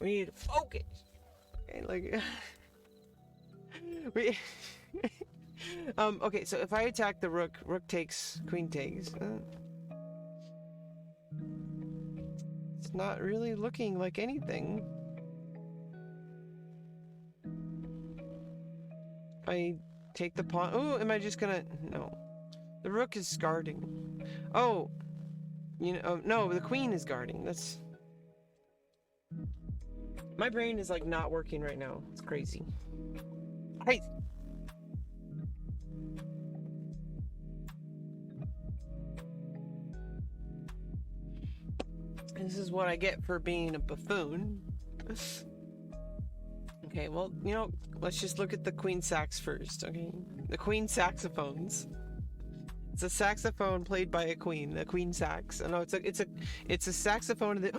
We need to focus. Okay, like we okay, so if I attack the rook, rook takes, queen takes. It's not really looking like anything. I take the pawn. Oh, am I just gonna? No. The rook is guarding. Oh, you know, no, the queen is guarding. That's. My brain is like not working right now. It's crazy. Crazy. This is what I get for being a buffoon. Okay, well, you know, let's just look at the queen sax first, okay? The queen saxophones. It's a saxophone played by a queen sax. I know it's a saxophone that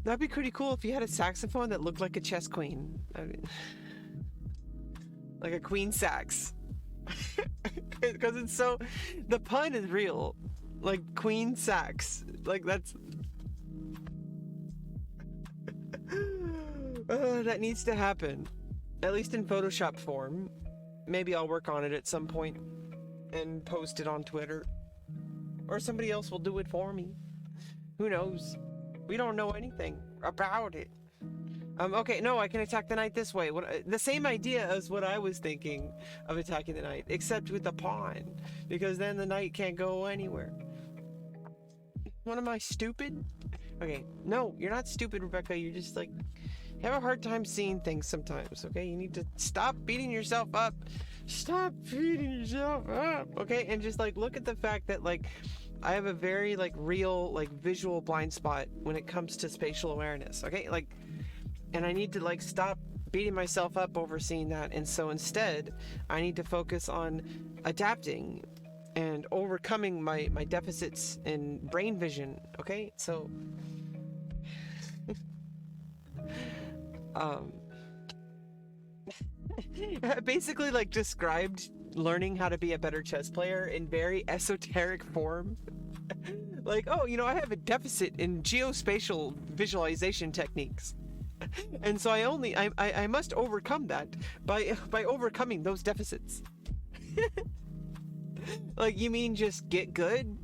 that'd be pretty cool if you had a saxophone that looked like a chess queen. I mean, like a queen sax. Because it's so, the pun is real. Like queen sax. Like that's that needs to happen. At least in Photoshop form. Maybe I'll work on it at some point and post it on Twitter. Or somebody else will do it for me. Who knows? We don't know anything about it. Okay, no, I can attack the knight this way. The same idea as what I was thinking of attacking the knight, except with the pawn. Because then the knight can't go anywhere. What, am I stupid? Okay, no, you're not stupid, Rebecca. You're just like, have a hard time seeing things sometimes, okay? You need to stop beating yourself up. Stop beating yourself up, okay? And just like look at the fact that like I have a very like real like visual blind spot when it comes to spatial awareness, okay? Like, and I need to like stop beating myself up over seeing that. And so instead, I need to focus on adapting and overcoming my deficits in brain vision, okay? So basically like described learning how to be a better chess player in very esoteric form. Like, oh, you know, I have a deficit in geospatial visualization techniques. And so I must overcome that by overcoming those deficits. Like, you mean just get good?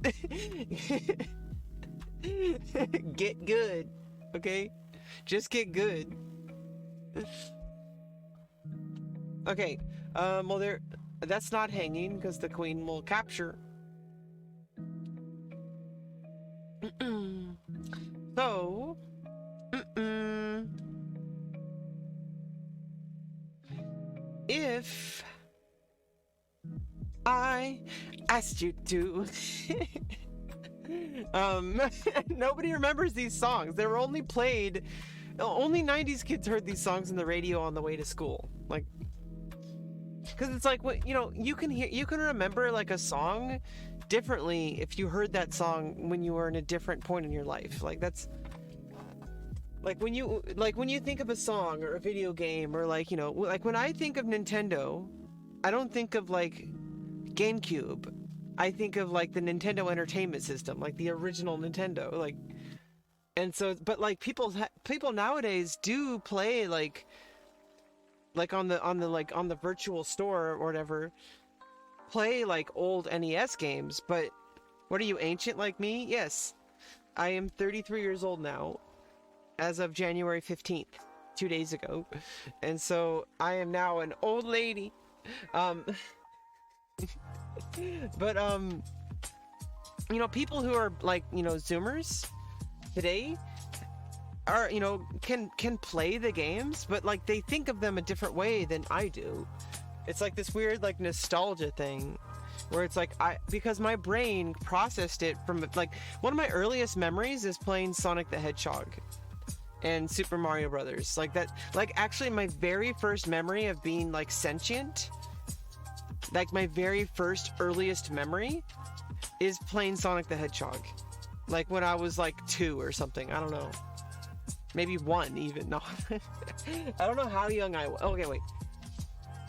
Get good, okay? Just get good. Okay, well that's not hanging because the queen will capture. So, if I asked you to, nobody remembers these songs. They were only played, only 90s kids heard these songs in the radio on the way to school. Like, because it's like, you know, you can remember like a song differently if you heard that song when you were in a different point in your life. Like, that's like when you think of a song or a video game, or like, you know, like when I think of Nintendo, I don't think of like GameCube. I think of like the Nintendo Entertainment System, like the original Nintendo, like. And so, but like people nowadays do play like on the virtual store or whatever, play like old NES games. But what are you, ancient like me? Yes, I am 33 years old now, as of January 15th, 2 days ago, and so I am now an old lady. But you know, people who are like, you know, Zoomers today are, you know, can play the games, but like they think of them a different way than I do. It's like this weird like nostalgia thing where it's like because my brain processed it from like one of my earliest memories is playing Sonic the Hedgehog and Super Mario Brothers. Like that, like actually my very first memory of being like sentient, like my very first earliest memory is playing Sonic the Hedgehog. Like when I was like 2 or something, I don't know. Maybe 1 even, no. I don't know how young I was. Okay, wait.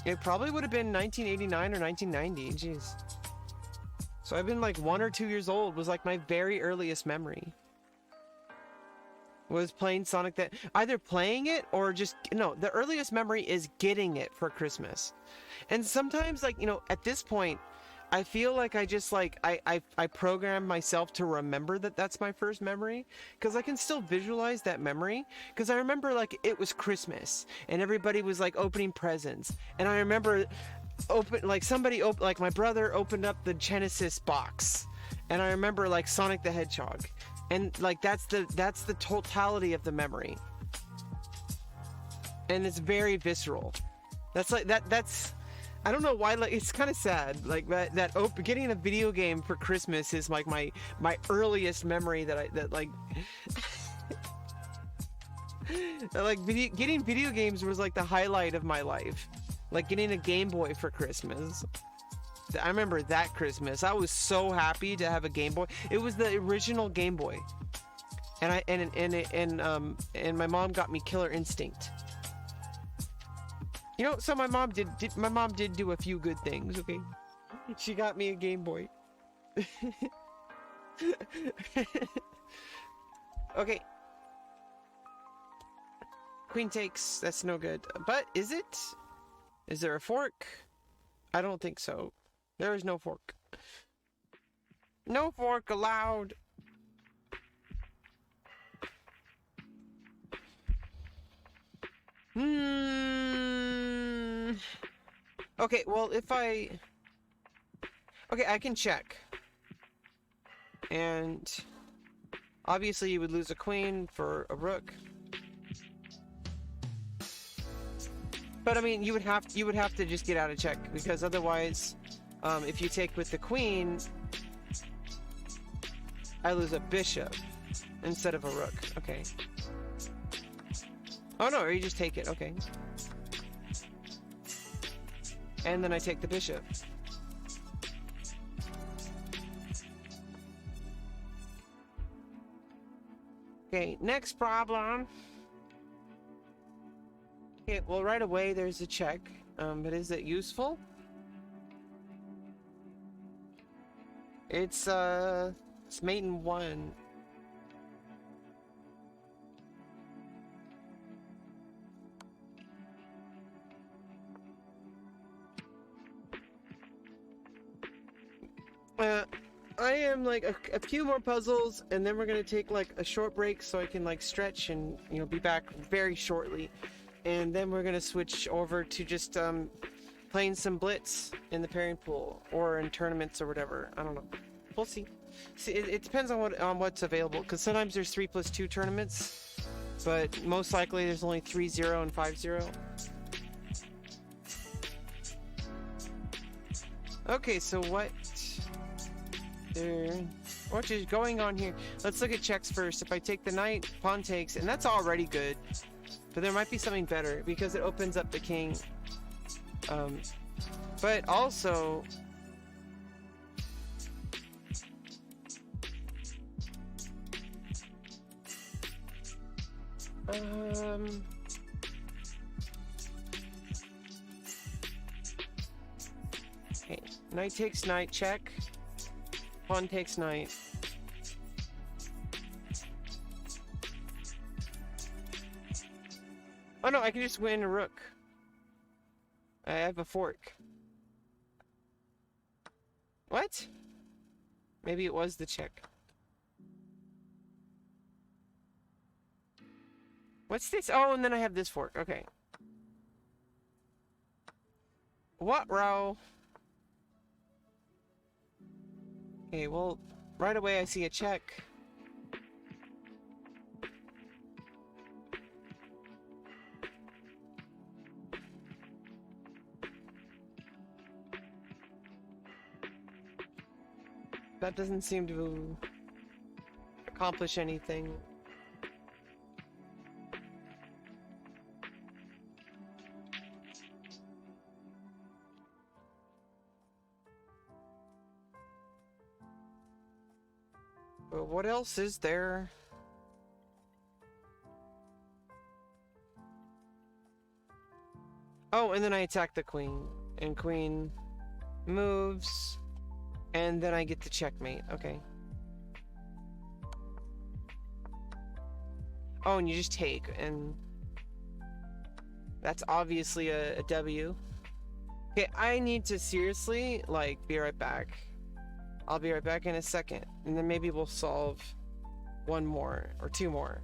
It probably would have been 1989 or 1990, jeez. So I've been like 1 or 2 years old was like my very earliest memory. was playing Sonic, that either playing it or just, no, the earliest memory is getting it for Christmas. And sometimes, like, you know, at this point, I feel like I just like I program myself to remember that that's my first memory, because I can still visualize that memory, because I remember like it was Christmas and everybody was like opening presents, and I remember like my brother opened up the Genesis box, and I remember like Sonic the Hedgehog, and like that's the totality of the memory, and it's very visceral. That's like that's I don't know why, like, it's kind of sad, like getting a video game for Christmas is like my earliest memory that like getting video games was like the highlight of my life. Like getting a Game Boy for Christmas. I remember that Christmas. I was so happy to have a Game Boy. It was the original Game Boy. And my mom got me Killer Instinct. You know, so my mom did do a few good things, okay? She got me a Game Boy. Okay. Queen takes, that's no good. But is it? Is there a fork? I don't think so. There is no fork. No fork allowed. Okay, well, okay, I can check. And obviously you would lose a queen for a rook. But I mean, you would have to just get out of check, because otherwise, if you take with the queen, I lose a bishop instead of a rook. Okay. Oh no, or you just take it. Okay. And then I take the bishop. Okay, next problem. Okay, well, right away there's a check. But is it useful? It's mate in 1. I am like a few more puzzles, and then we're gonna take like a short break so I can like stretch and, you know, be back very shortly. And then we're gonna switch over to just playing some blitz in the pairing pool or in tournaments or whatever. I don't know. We'll see. See, it depends on what's available, because sometimes there's 3+2 tournaments, but most likely there's only 3-0 and 5-0. Okay, so what is going on here? Let's look at checks first. If I take the knight, pawn takes, and that's already good. But there might be something better, because it opens up the king. But also, okay, knight takes knight, check. Pawn takes knight. Oh no, I can just win a rook. I have a fork. What? Maybe it was the check. What's this? Oh, and then I have this fork. Okay. What row? Okay, well, right away I see a check. That doesn't seem to accomplish anything. But what else is there? Oh, and then I attack the queen, and queen moves. And then I get the checkmate. Okay. Oh, and you just take, and that's obviously a W. Okay, I need to seriously, like, be right back. I'll be right back in a second, and then maybe we'll solve one more or two more.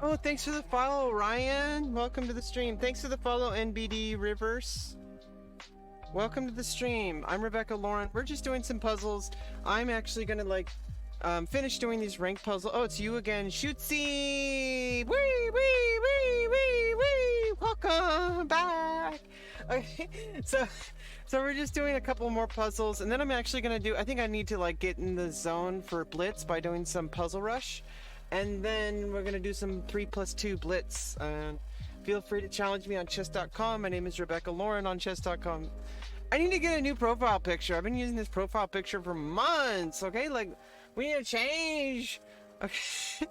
Oh, thanks for the follow, Ryan. Welcome to the stream. Thanks for the follow, NBD Rivers. Welcome to the stream. I'm Rebecca Lauren. We're just doing some puzzles. I'm actually gonna like finish doing these ranked puzzles. Oh, it's you again, Shootsy! Wee, wee, wee, wee, wee! Welcome back. Okay, so we're just doing a couple more puzzles, and then I'm actually gonna do. I think I need to like get in the zone for Blitz by doing some Puzzle Rush. And then we're gonna do some 3+2 Blitz. Feel free to challenge me on chess.com. My name is Rebecca Lauren on chess.com. I need to get a new profile picture. I've been using this profile picture for months, okay? Like, we need to change. Okay.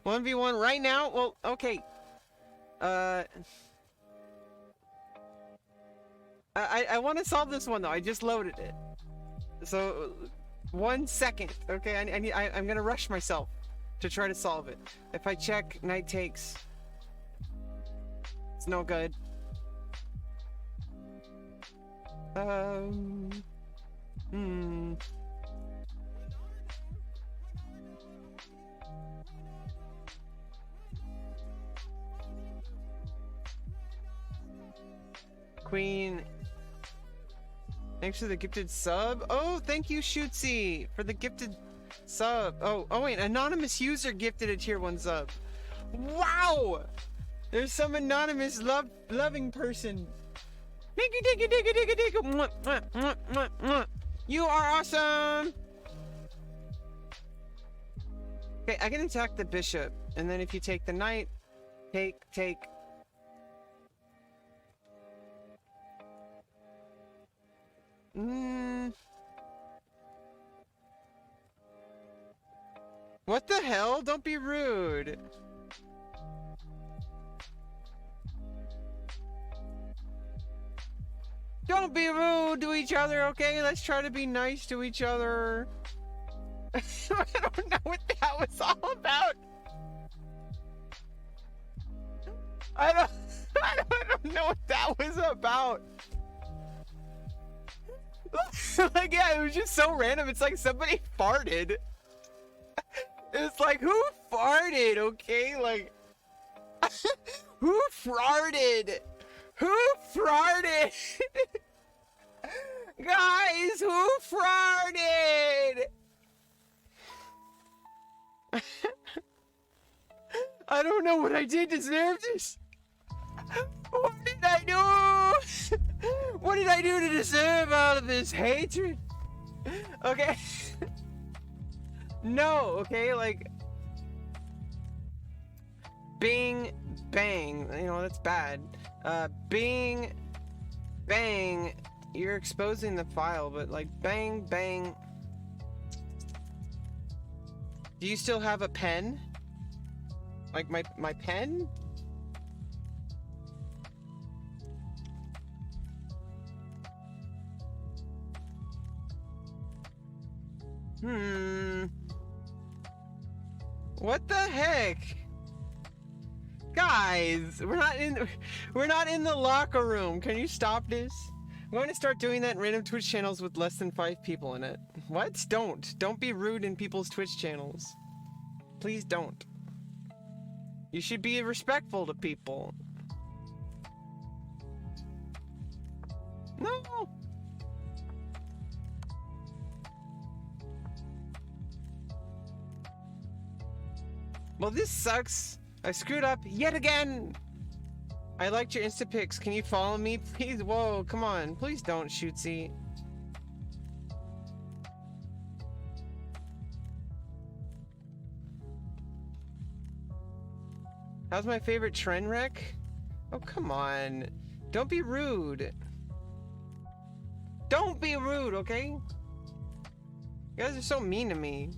1v1 right now? Well, okay. I want to solve this one, though. I just loaded it. So... 1 second, okay? I'm gonna rush myself to try to solve it. If I check, knight takes. It's no good. Queen. Thanks for the gifted sub. Oh, thank you, Shootsy, for the gifted sub. Oh, wait, anonymous user gifted a tier 1 sub. Wow! There's some anonymous loving person. Thank you. You are awesome! Okay, I can attack the bishop, and then if you take the knight, take. What the hell? Don't be rude. Don't be rude to each other, okay? Let's try to be nice to each other. I don't know what that was all about. I don't know what that was about. Like, yeah, it was just so random. It's like somebody farted. It's like, who farted, okay? Like, who farted? Who farted? Guys, who farted? I don't know what I did to deserve this. What did I do? What did I do to deserve all of this hatred? Okay. No, okay, like... Bing, bang. You know, that's bad. Bing, bang. You're exposing the file, but like, bang, bang. Do you still have a pen? Like, my pen? What the heck? Guys, we're not in the locker room. Can you stop this? I'm going to start doing that in random Twitch channels with less than 5 people in it. What? Don't be rude in people's Twitch channels. Please don't. You should be respectful to people. No. Well, this sucks. I screwed up yet again. I liked your Insta pics. Can you follow me, please? Whoa, come on. Please don't, Shootsy. How's my favorite trend wreck? Oh, come on. Don't be rude. Don't be rude, okay? You guys are so mean to me.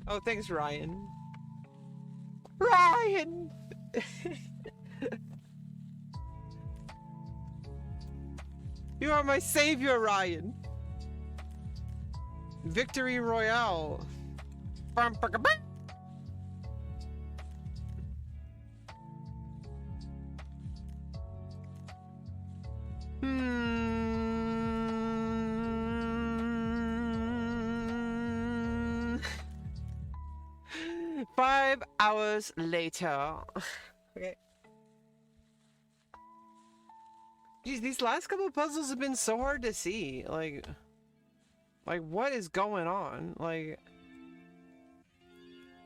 Oh, thanks, Ryan. Ryan! You are my savior, Ryan. Victory Royale. 5 hours later. Okay. Geez, these last couple of puzzles have been so hard to see. Like what is going on? Like,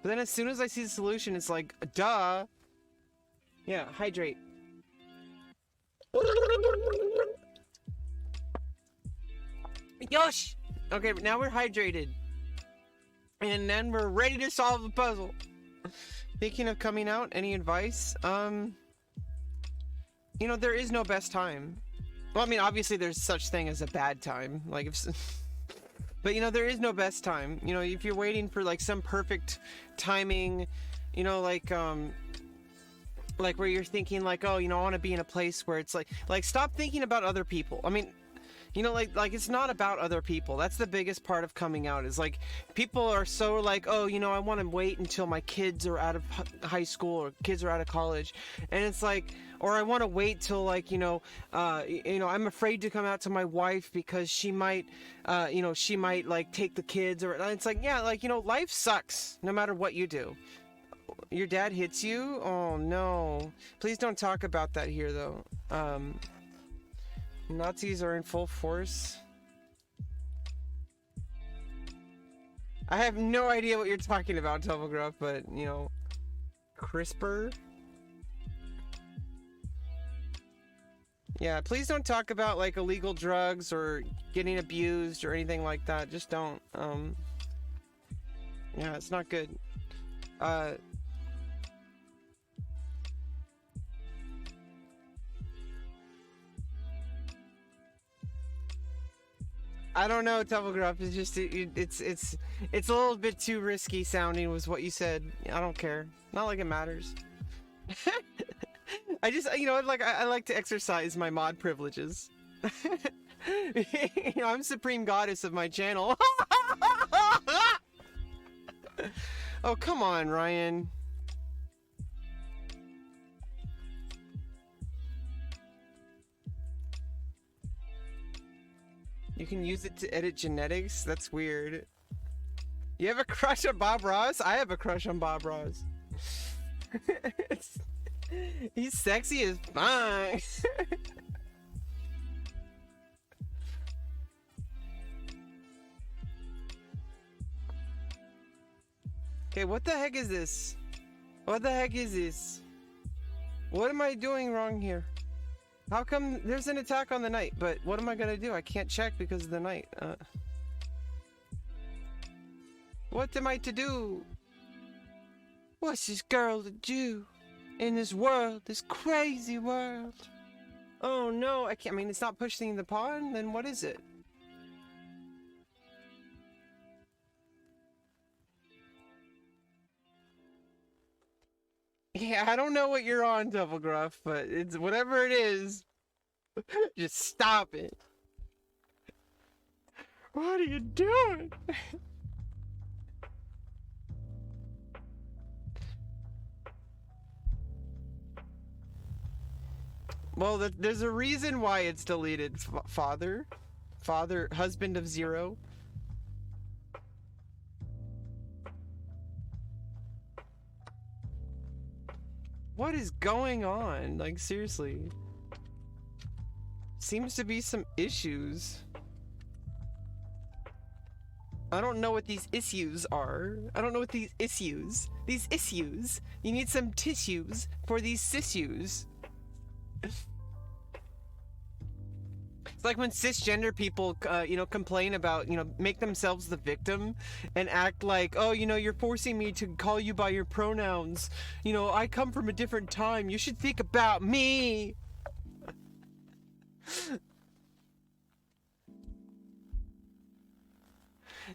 but then as soon as I see the solution, it's like, duh. Yeah, hydrate. Yosh! Okay, now we're hydrated. And then we're ready to solve the puzzle. Thinking of coming out, any advice? You know, there is no best time. Well, I mean, obviously there's such thing as a bad time. Like, if... But, you know, there is no best time. You know, if you're waiting for, like, some perfect timing, you know, like where you're thinking, like, oh, you know, I want to be in a place where it's like, stop thinking about other people. I mean, you know, like it's not about other people. That's the biggest part of coming out, is like people are so like, oh, you know, I want to wait until my kids are out of high school or kids are out of college, and it's like, or I want to wait till, like, you know, I'm afraid to come out to my wife because she might like take the kids, or it's like, yeah, like, you know, life sucks no matter what you do. Your dad hits you? Oh no, please don't talk about that here though. Nazis are in full force. I have no idea what you're talking about, Tumblegraph, but, you know, CRISPR? Yeah, please don't talk about, like, illegal drugs or getting abused or anything like that. Just don't. Yeah, it's not good. I don't know, Tumblegraph. It's just it's a little bit too risky sounding, was what you said. I don't care. Not like it matters. I just, you know, like I like to exercise my mod privileges. You know, I'm supreme goddess of my channel. Oh, come on, Ryan. You can use it to edit genetics? That's weird. You have a crush on Bob Ross? I have a crush on Bob Ross. He's sexy as fuck. Okay, what the heck is this? What the heck is this? What am I doing wrong here? How come there's an attack on the knight, but what am I gonna do? I can't check because of the knight. What am I to do? What's this girl to do in this world, this crazy world? Oh no, I can't. I mean, it's not pushing the pawn. Then what is it? Yeah, I don't know what you're on, Tumblegruff, but it's whatever it is. Just stop it. What are you doing? Well, there's a reason why it's deleted. Father, husband of Zero. What is going on? Like, seriously. Seems to be some issues. I don't know what these issues are. I don't know what these issues. These issues. You need some tissues for these sissues. It's like when cisgender people, you know, complain about, you know, make themselves the victim and act like, oh, you know, you're forcing me to call you by your pronouns. You know, I come from a different time. You should think about me.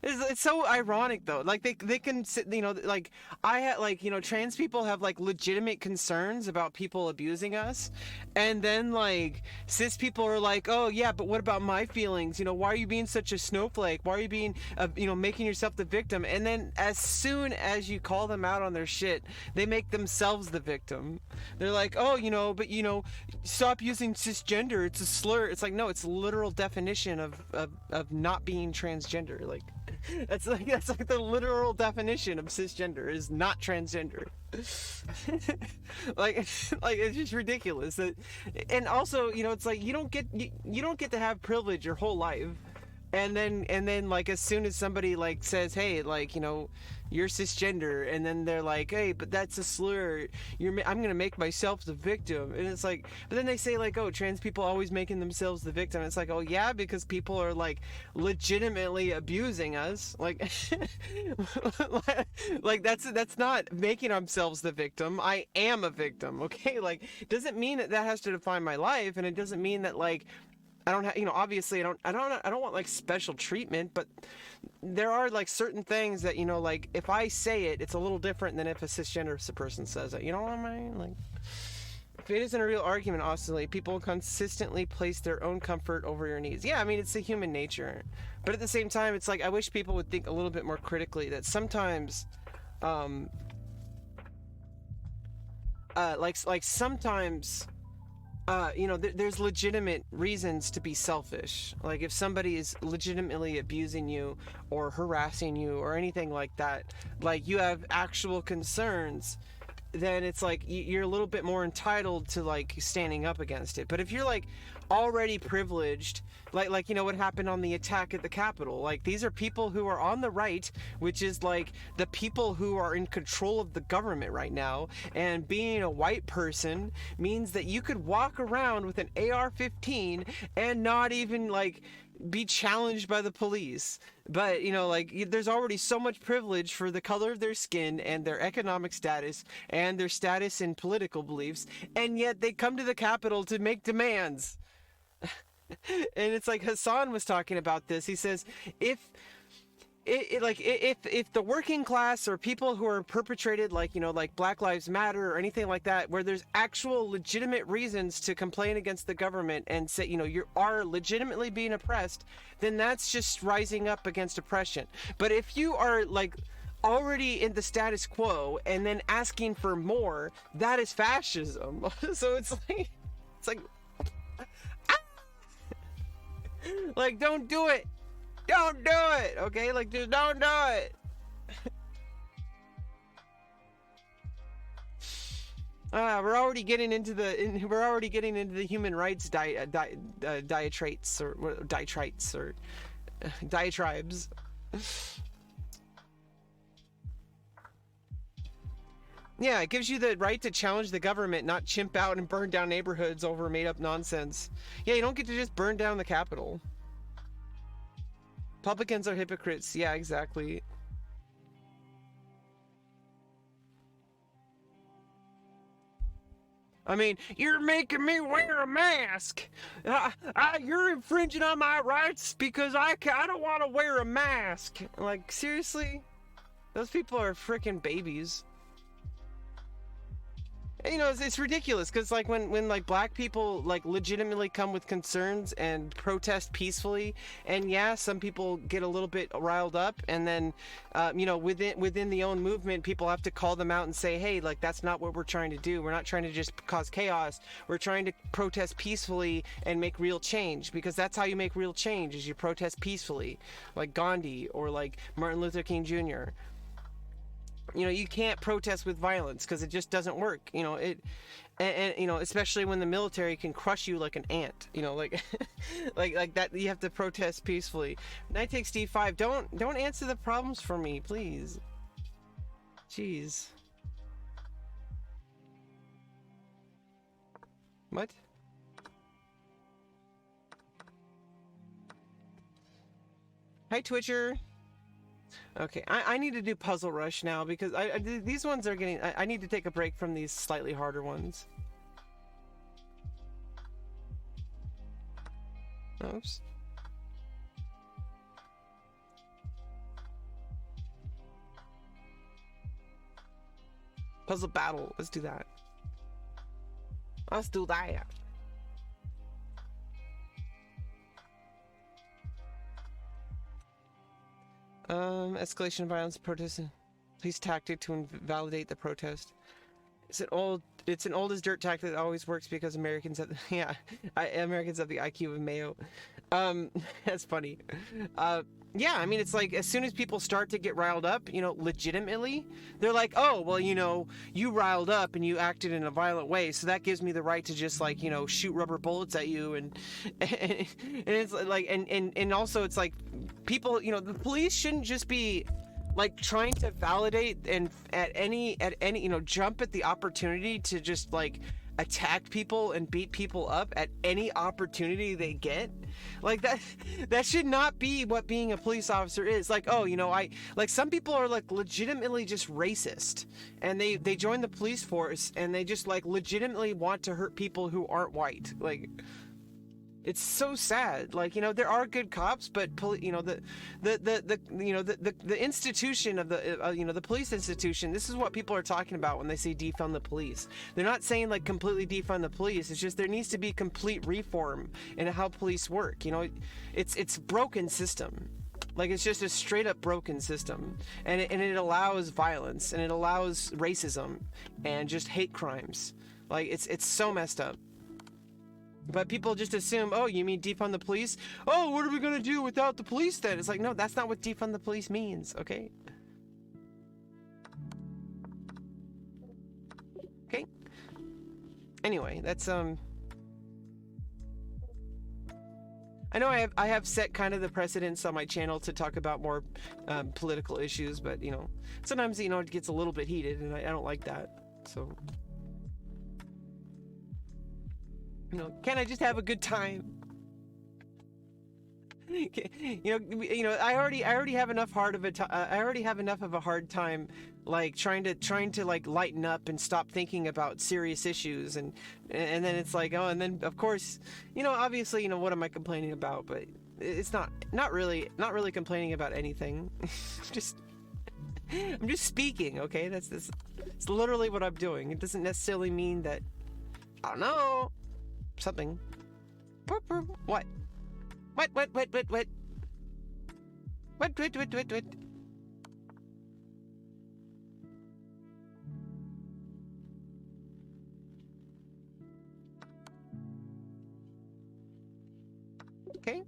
It's so ironic though. Like they can sit, you know, like I had, like, you know, trans people have like legitimate concerns about people abusing us, and then like cis people are like, oh yeah, but what about my feelings? You know, why are you being such a snowflake? Why are you being you know, making yourself the victim? And then as soon as you call them out on their shit, they make themselves the victim. They're like, oh, you know, but you know, stop using cisgender, it's a slur. It's like, no, it's literal definition of not being transgender. Like, That's like the literal definition of cisgender is not transgender. like like it's just ridiculous that, and also it's like you don't get to have privilege your whole life, and then like as soon as somebody like says, hey, like you're cisgender, and then they're like, hey, but that's a slur, I'm gonna make myself the victim, and it's like, but then they say like, oh, trans people always making themselves the victim. It's like, oh yeah, because people are like legitimately abusing us, like like that's not making themselves the victim. I am a victim, okay? Like, doesn't mean that has to define my life, and it doesn't mean that like I don't have, obviously I don't want like special treatment, but there are like certain things that, like if I say it, it's a little different than if a cisgender person says it. You know what I mean? Like, if it isn't a real argument, honestly, people consistently place their own comfort over your needs. Yeah, I mean, it's the human nature. But at the same time, it's like, I wish people would think a little bit more critically that sometimes, sometimes, there's legitimate reasons to be selfish. Like if somebody is legitimately abusing you or harassing you or anything like that, like you have actual concerns, then it's like you're a little bit more entitled to like standing up against it. But if you're like already privileged, like what happened on the attack at the Capitol, like these are people who are on the right, which is like the people who are in control of the government right now, and being a white person means that you could walk around with an AR-15 and not even like be challenged by the police. But there's already so much privilege for the color of their skin and their economic status and their status in political beliefs, and yet they come to the Capitol to make demands. And it's like Hassan was talking about this. He says if the working class or people who are perpetrated like Black Lives Matter or anything like that, where there's actual legitimate reasons to complain against the government and say you are legitimately being oppressed, then that's just rising up against oppression. But if you are like already in the status quo and then asking for more, that is fascism. So it's like like, don't do it. Don't do it, okay? Like, just don't do it. We're already getting into the human rights diatrites or diatribes. Yeah, it gives you the right to challenge the government, not chimp out and burn down neighborhoods over made-up nonsense. Yeah, you don't get to just burn down the Capitol. Republicans are hypocrites. Yeah, exactly. I mean, you're making me wear a mask. You're infringing on my rights because I don't want to wear a mask. Like, seriously? Those people are freaking babies. It's ridiculous because like when like Black people like legitimately come with concerns and protest peacefully, and yeah, some people get a little bit riled up, and then within the own movement, people have to call them out and say, hey, like that's not what we're trying to do. We're not trying to just cause chaos. We're trying to protest peacefully and make real change, because that's how you make real change, is you protest peacefully, like Gandhi or like Martin Luther King Jr. You can't protest with violence because it just doesn't work. Especially when the military can crush you like an ant. Like, like that. You have to protest peacefully. Knight takes D5. Don't answer the problems for me, please. Jeez. What? Hi, Twitcher. Okay, I need to do Puzzle Rush now because these ones are getting... I need to take a break from these slightly harder ones. Oops. Puzzle Battle. Let's do that. Let's do that. Escalation of violence, protest. Please tactic to invalidate the protest. It's an old as dirt tactic that always works because Americans have Americans have the IQ of Mayo. That's funny. Yeah, I mean, it's like as soon as people start to get riled up, you know, legitimately, they're like, oh, well, you know, you riled up and you acted in a violent way, so that gives me the right to just like, you know, shoot rubber bullets at you, and it's like, and also it's like, people, you know, the police shouldn't just be like trying to validate and at any, you know, jump at the opportunity to just like attack people and beat people up at any opportunity they get. Like that should not be what being a police officer is. Like, oh, you know, I like, some people are like legitimately just racist, and they join the police force and they just like legitimately want to hurt people who aren't white. Like, it's so sad. Like, you know, there are good cops, but you know, the you know, the institution of the you know, the police institution, this is what people are talking about when they say defund the police. They're not saying like completely defund the police. It's just there needs to be complete reform in how police work. You know, it's broken system. Like, it's just a straight up broken system, and it allows violence, and it allows racism and just hate crimes. Like, it's so messed up. But people just assume, oh, you mean defund the police? Oh, what are we gonna do without the police then? It's like, no, that's not what defund the police means, okay? Okay. Anyway, that's I know I have set kind of the precedence on my channel to talk about more political issues, but you know, sometimes, you know, it gets a little bit heated, and I don't like that. So, you know, can I just have a good time? You know, I already have enough I already have enough of a hard time, like trying to like lighten up and stop thinking about serious issues, and then it's like, oh, and then of course, you know, obviously, you know, what am I complaining about? But it's not really complaining about anything. I'm just speaking, okay? It's literally what I'm doing. It doesn't necessarily mean that, I don't know, something. What? What? Okay.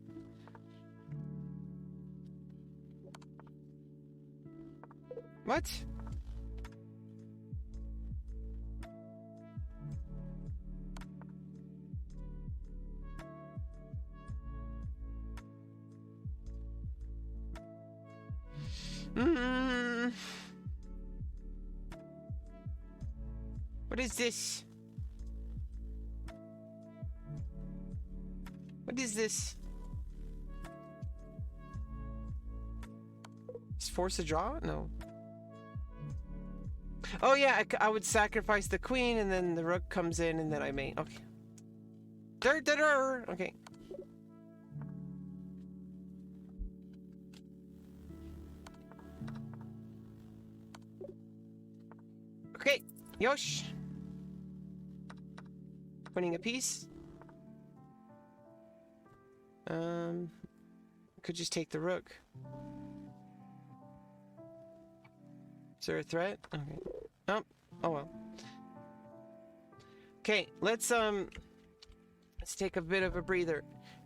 What? What is this? What is this? Is force a draw? No. Oh yeah, I would sacrifice the queen, and then the rook comes in, and then I may. Okay. Okay. Okay, yosh. Winning a piece. Could just take the rook. Is there a threat? Okay. Oh well. Okay, let's take a bit of a breather.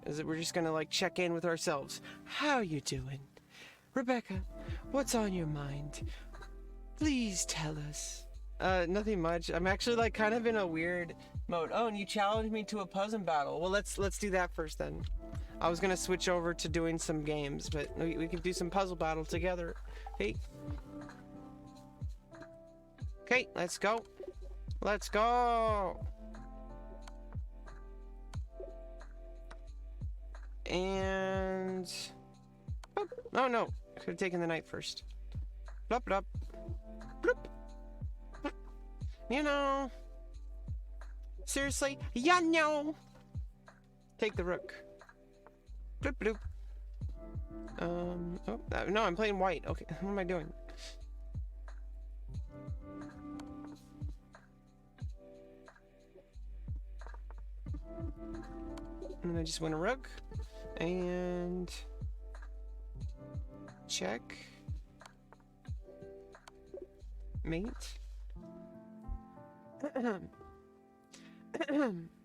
We're just gonna like check in with ourselves. How you doing? Rebecca, what's on your mind? Please tell us. Nothing much. I'm actually like kind of in a weird mode. Oh, and you challenged me to a puzzle battle. Well, let's do that first then. I was gonna switch over to doing some games, but we can do some puzzle battle together. Hey. Okay, let's go. Let's go. And oh no, I could have taken the knight first. Blup blup. Bloop. You know. Seriously? Yeah, no. Take the rook. Bloop bloop. Oh, no, I'm playing white. Okay, what am I doing? And I just win a rook. And check. Mate.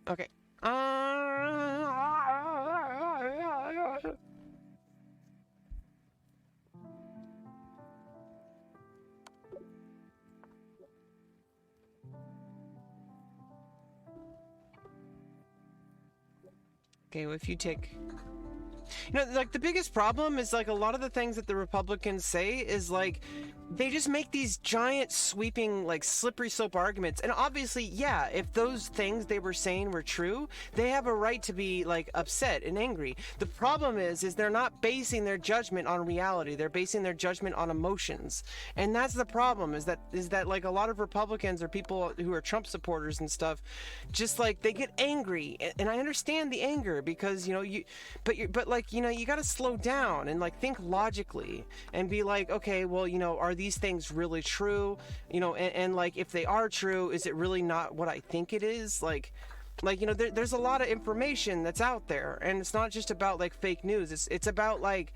Okay. Okay, well, if you take... like, the biggest problem is, like, a lot of the things that the Republicans say is, like, they just make these giant, sweeping, like, slippery slope arguments. And obviously, yeah, if those things they were saying were true, they have a right to be, like, upset and angry. The problem is they're not basing their judgment on reality. They're basing their judgment on emotions. And that's the problem, is that like, a lot of Republicans or people who are Trump supporters and stuff, just, like, they get angry. And I understand the anger because, you know, but like, you know, you got to slow down and, like, think logically and be like, okay, well, you know, are these things really true? You know, and like, if they are true, is it really not what I think it is? Like, you know, there's a lot of information that's out there, and it's not just about, like, fake news. It's about, like,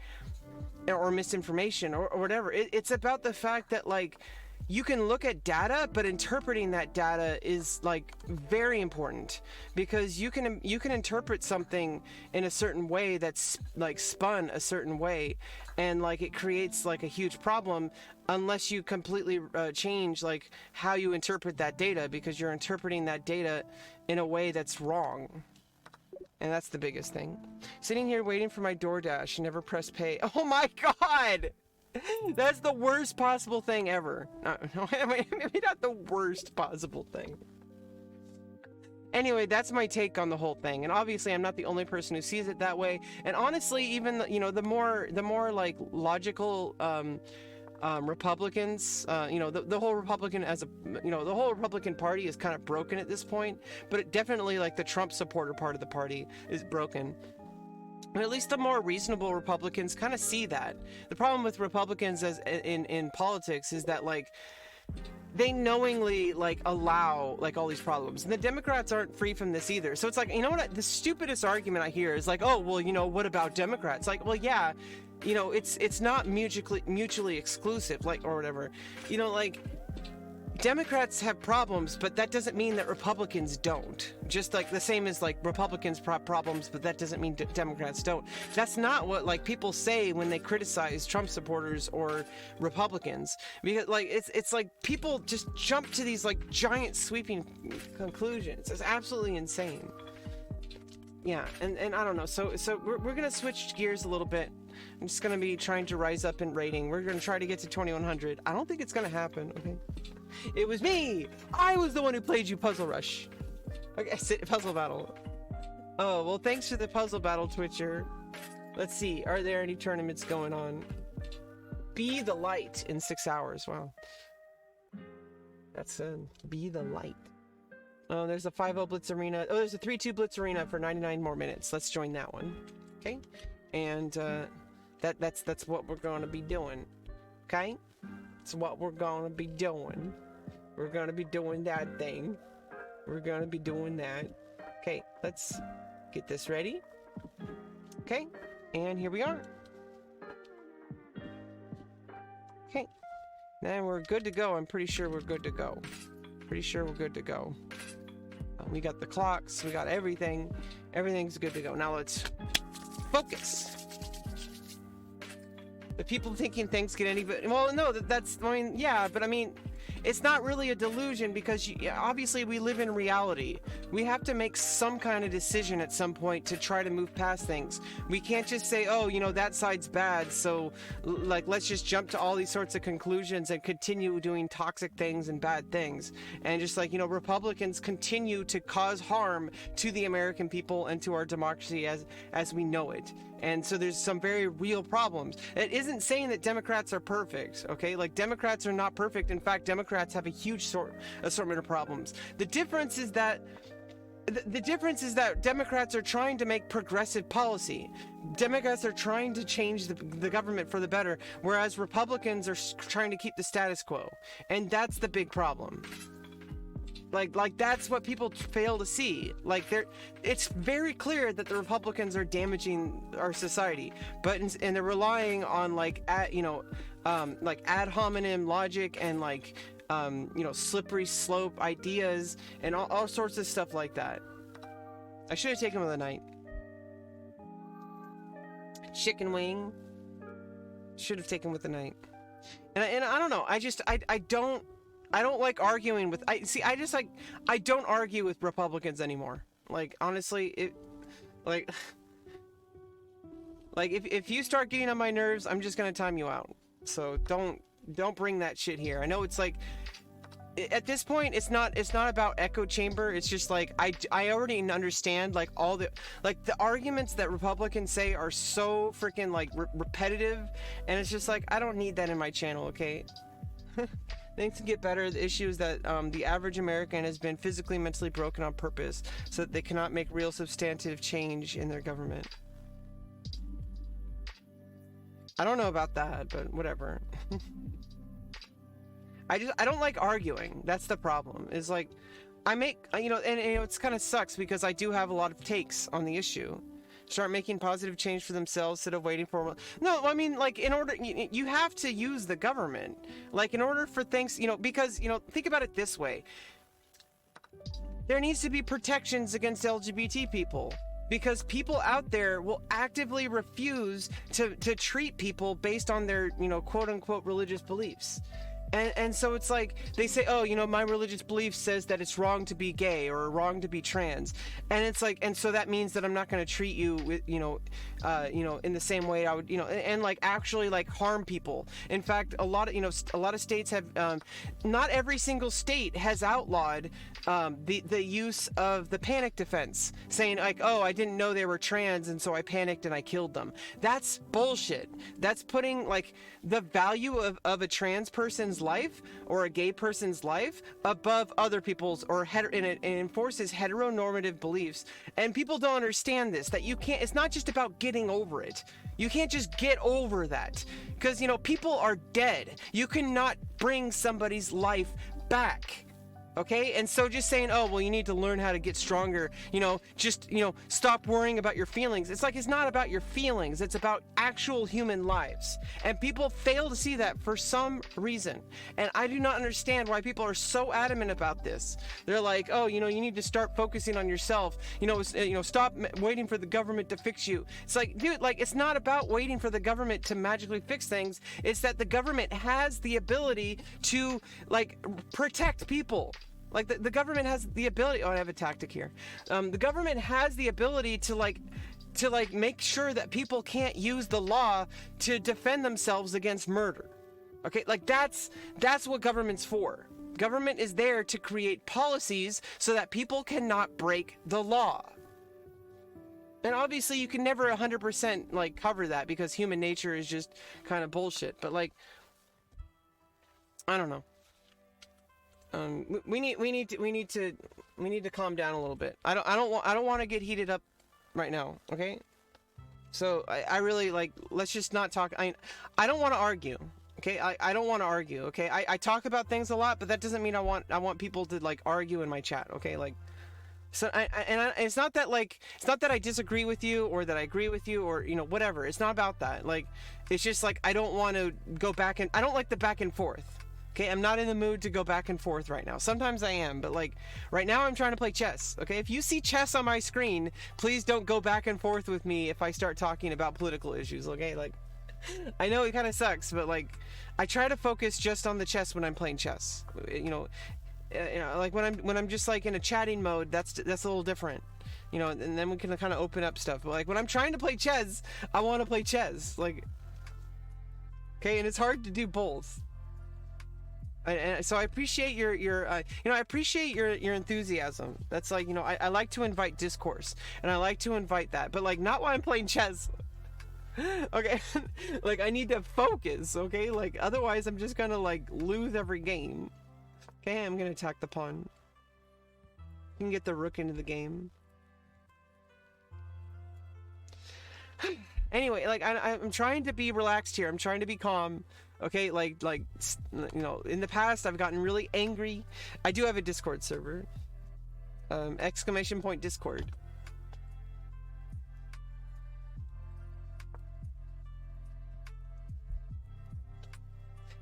or misinformation or whatever. It's about the fact that, like, you can look at data, but interpreting that data is, like, very important, because you can interpret something in a certain way that's, like, spun a certain way, and, like, it creates, like, a huge problem unless you completely change, like, how you interpret that data, because you're interpreting that data in a way that's wrong. And that's the biggest thing. Sitting here waiting for my DoorDash, never press pay. Oh my god! That's the worst possible thing ever. Maybe not the worst possible thing. Anyway, that's my take on the whole thing. And obviously, I'm not the only person who sees it that way. And honestly, even, you know, the more like, logical Republicans, you know, the whole Republican the whole Republican Party is kind of broken at this point. But it definitely, like, the Trump supporter part of the party is broken. But at least the more reasonable Republicans kind of see that. The problem with Republicans in politics is that, like, they knowingly, like, allow, like, all these problems. And the Democrats aren't free from this either. So it's like, you know what? The stupidest argument I hear is like, oh, well, you know, what about Democrats? Like, well, yeah, you know, it's not mutually exclusive, like, or whatever. You know, like, Democrats have problems, but that doesn't mean that Republicans don't. Just like the same as, like, Republicans have problems, but that doesn't mean Democrats don't. That's not what, like, people say when they criticize Trump supporters or Republicans. Because, like, it's like people just jump to these, like, giant sweeping conclusions. It's absolutely insane. Yeah, and I don't know. So we're gonna switch gears a little bit. I'm just gonna be trying to rise up in rating. We're gonna try to get to 2100. I don't think it's gonna happen. Okay. It was me! I was the one who played you Puzzle Rush. Okay, Puzzle Battle. Oh, well, thanks for the Puzzle Battle, Twitcher. Let's see, are there any tournaments going on? Be the Light in 6 hours, wow. That's Be the Light. Oh, there's a 5-0 Blitz Arena. Oh, there's a 3-2 Blitz Arena for 99 more minutes. Let's join that one. Okay? And, that's what we're gonna be doing. Okay? That's what we're gonna be doing. We're gonna be doing that thing. We're gonna be doing that. Okay, let's get this ready. Okay, and here we are. Okay, then we're good to go. I'm pretty sure we're good to go. Pretty sure we're good to go. We got the clocks, we got everything. Everything's good to go. Now let's focus. The people thinking things get any better. Well, no, that's, I mean, yeah, but I mean, it's not really a delusion, because obviously we live in reality. We have to make some kind of decision at some point to try to move past things. We can't just say, oh, you know, that side's bad, so, like, let's just jump to all these sorts of conclusions and continue doing toxic things and bad things. And just, like, you know, Republicans continue to cause harm to the American people and to our democracy as we know it. And so there's some very real problems. It isn't saying that Democrats are perfect, okay? Like, Democrats are not perfect. In fact, Democrats have a huge assortment of problems. The difference is that Democrats are trying to make progressive policy. Democrats are trying to change the government for the better, whereas Republicans are trying to keep the status quo. And that's the big problem. Like that's what people fail to see. Like, it's very clear that the Republicans are damaging our society, and they're relying on, like, like ad hominem logic and, like, you know, slippery slope ideas and all sorts of stuff like that. I should have taken with the night. Chicken wing. Should have taken with the night. And I don't know. I don't like arguing with, I don't argue with Republicans anymore. Like, honestly, Like, like if you start getting on my nerves, I'm just gonna time you out. So don't bring that shit here. I know it's like, at this point it's not about echo chamber. It's just like I already understand like all the arguments that Republicans say are so freaking like repetitive, and it's just like I don't need that in my channel. Okay. Things can get better. The issue is that the average American has been physically, mentally broken on purpose so that they cannot make real substantive change in their government. I don't know about that, but whatever. I don't like arguing. That's the problem. Is like, I make, you know, and it's kind of sucks because I do have a lot of takes on the issue. Start making positive change for themselves instead of waiting for... No, I mean, like, in order... You have to use the government. Like, in order for things, you know, because, you know, think about it this way. There needs to be protections against LGBT people. Because people out there will actively refuse to treat people based on their, you know, quote-unquote religious beliefs. And so it's like, they say, oh, you know, my religious belief says that it's wrong to be gay or wrong to be trans. And it's like, and so that means that I'm not going to treat you with, you know, in the same way I would, you know, and like actually like harm people. In fact, a lot of states have, not every single state has outlawed the use of the panic defense, saying like, oh, I didn't know they were trans and so I panicked and I killed them. That's bullshit. That's putting like the value of a trans person's life or a gay person's life above other people's, or and it enforces heteronormative beliefs. And people don't understand this, that you can't, it's not just about getting over it. You can't just get over that, because, you know, people are dead. You cannot bring somebody's life back. Okay, and so just saying, oh, well, you need to learn how to get stronger, you know, just, you know, stop worrying about your feelings. It's like, it's not about your feelings. It's about actual human lives. And people fail to see that for some reason. And I do not understand why people are so adamant about this. They're like, oh, you know, you need to start focusing on yourself. You know, stop waiting for the government to fix you. It's like, dude, like, it's not about waiting for the government to magically fix things. It's that the government has the ability to, like, protect people. Like, the government has the ability... Oh, I have a tactic here. The government has the ability to make sure that people can't use the law to defend themselves against murder. Okay, like, that's what government's for. Government is there to create policies so that people cannot break the law. And obviously, you can never 100%, like, cover that, because human nature is just kind of bullshit. But, like, I don't know. We need to calm down a little bit. I don't want to get heated up right now. Okay. So I really, like, let's just not talk. I don't want to argue. Okay. I don't want to argue. Okay. I talk about things a lot, but that doesn't mean I want people to, like, argue in my chat. Okay. Like, so it's not that, like, it's not that I disagree with you or that I agree with you or, you know, whatever. It's not about that. Like, it's just like, I don't want to go back and I don't like the back and forth. Okay, I'm not in the mood to go back and forth right now. Sometimes I am, but, like, right now I'm trying to play chess. Okay, if you see chess on my screen, please don't go back and forth with me if I start talking about political issues. Okay, like, I know it kind of sucks, but, like, I try to focus just on the chess when I'm playing chess. You know, like when I'm just, like, in a chatting mode, that's a little different. You know, and then we can kind of open up stuff. But, like, when I'm trying to play chess, I want to play chess. Like, okay, and it's hard to do both. And so I appreciate your I appreciate your enthusiasm. That's like, you know, I like to invite discourse, and I like to invite that, but, like, not while I'm playing chess. Okay, like, I need to focus. Okay, like, otherwise I'm just gonna, like, lose every game. Okay, I'm gonna attack the pawn. You can get the rook into the game. Anyway, like, I'm trying to be relaxed here. I'm trying to be calm. Okay, like, you know, in the past I've gotten really angry. I do have a Discord server. !Discord.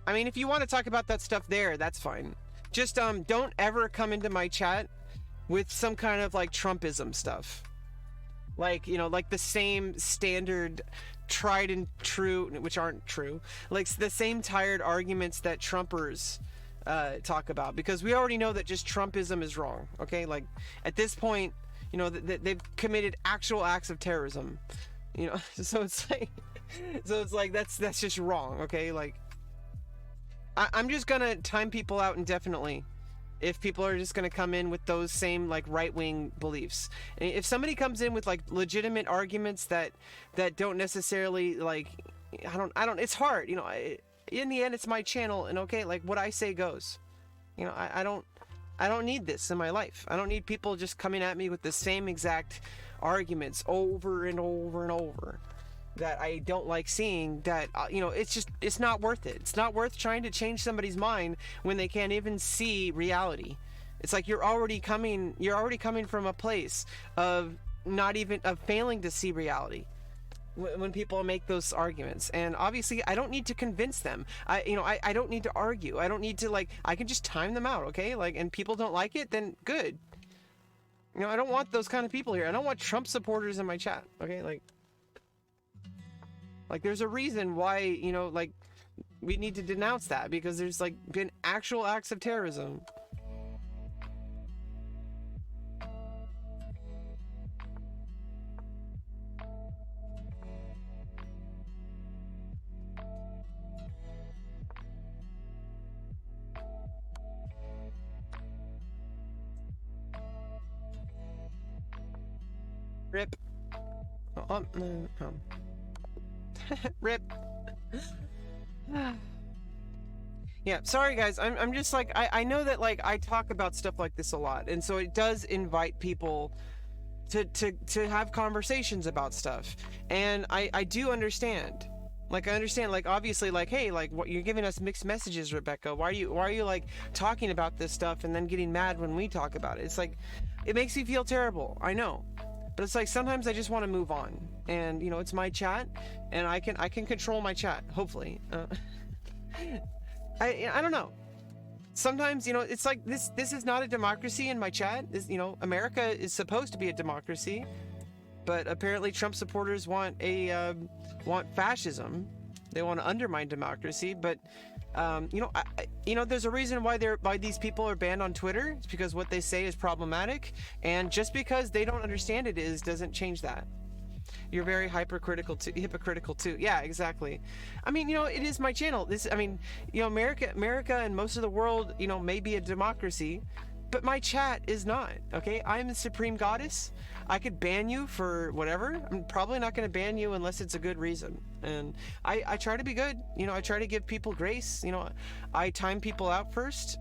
I mean, if you want to talk about that stuff there, that's fine. Just, don't ever come into my chat with some kind of, like, Trumpism stuff. Like, you know, like the same standard tried and true, which aren't true, like the same tired arguments that Trumpers talk about, because we already know that just Trumpism is wrong. Okay, like, at this point, you know, they've committed actual acts of terrorism, you know. So it's like that's just wrong, okay? Like I'm just gonna time people out indefinitely if people are just gonna come in with those same like right-wing beliefs. And if somebody comes in with like legitimate arguments that don't necessarily like, I don't, it's hard, you know. In the end, it's my channel, and okay, like what I say goes. You know, I don't need this in my life. I don't need people just coming at me with the same exact arguments over and over and over that I don't like seeing. That you know, it's not worth it. It's not worth trying to change somebody's mind when they can't even see reality. It's like you're already coming from a place of failing to see reality when people make those arguments. And obviously I don't need to convince them. I don't need to argue. I don't need to, like, I can just time them out, okay? Like, and people don't like it, then good. You know, I don't want those kind of people here. I don't want Trump supporters in my chat, okay? Like there's a reason why, you know, like we need to denounce that, because there's like been actual acts of terrorism. Rip. Rip. Yeah, sorry guys. I'm just like, I know that like I talk about stuff like this a lot, and so it does invite people to have conversations about stuff. And I do understand. Like I understand, like obviously, like, hey, like what you're giving us mixed messages, Rebecca. Why are you like talking about this stuff and then getting mad when we talk about it? It's like, it makes me feel terrible. I know. But it's like sometimes I just want to move on, and you know, it's my chat, and I can control my chat, hopefully. I don't know. Sometimes, you know, it's like this is not a democracy in my chat. This, you know, America is supposed to be a democracy, but apparently Trump supporters want fascism. They want to undermine democracy. But you know, there's a reason why these people are banned on Twitter. It's because what they say is problematic, and just because they don't understand it doesn't change that. You're very hypocritical too. Yeah, exactly. I mean, you know, it is my channel. I mean, you know, America and most of the world, you know, may be a democracy, but my chat is not. Okay, I'm the supreme goddess. I could ban you for whatever. I'm probably not going to ban you unless it's a good reason. And I try to be good. You know, I try to give people grace. You know, I time people out first.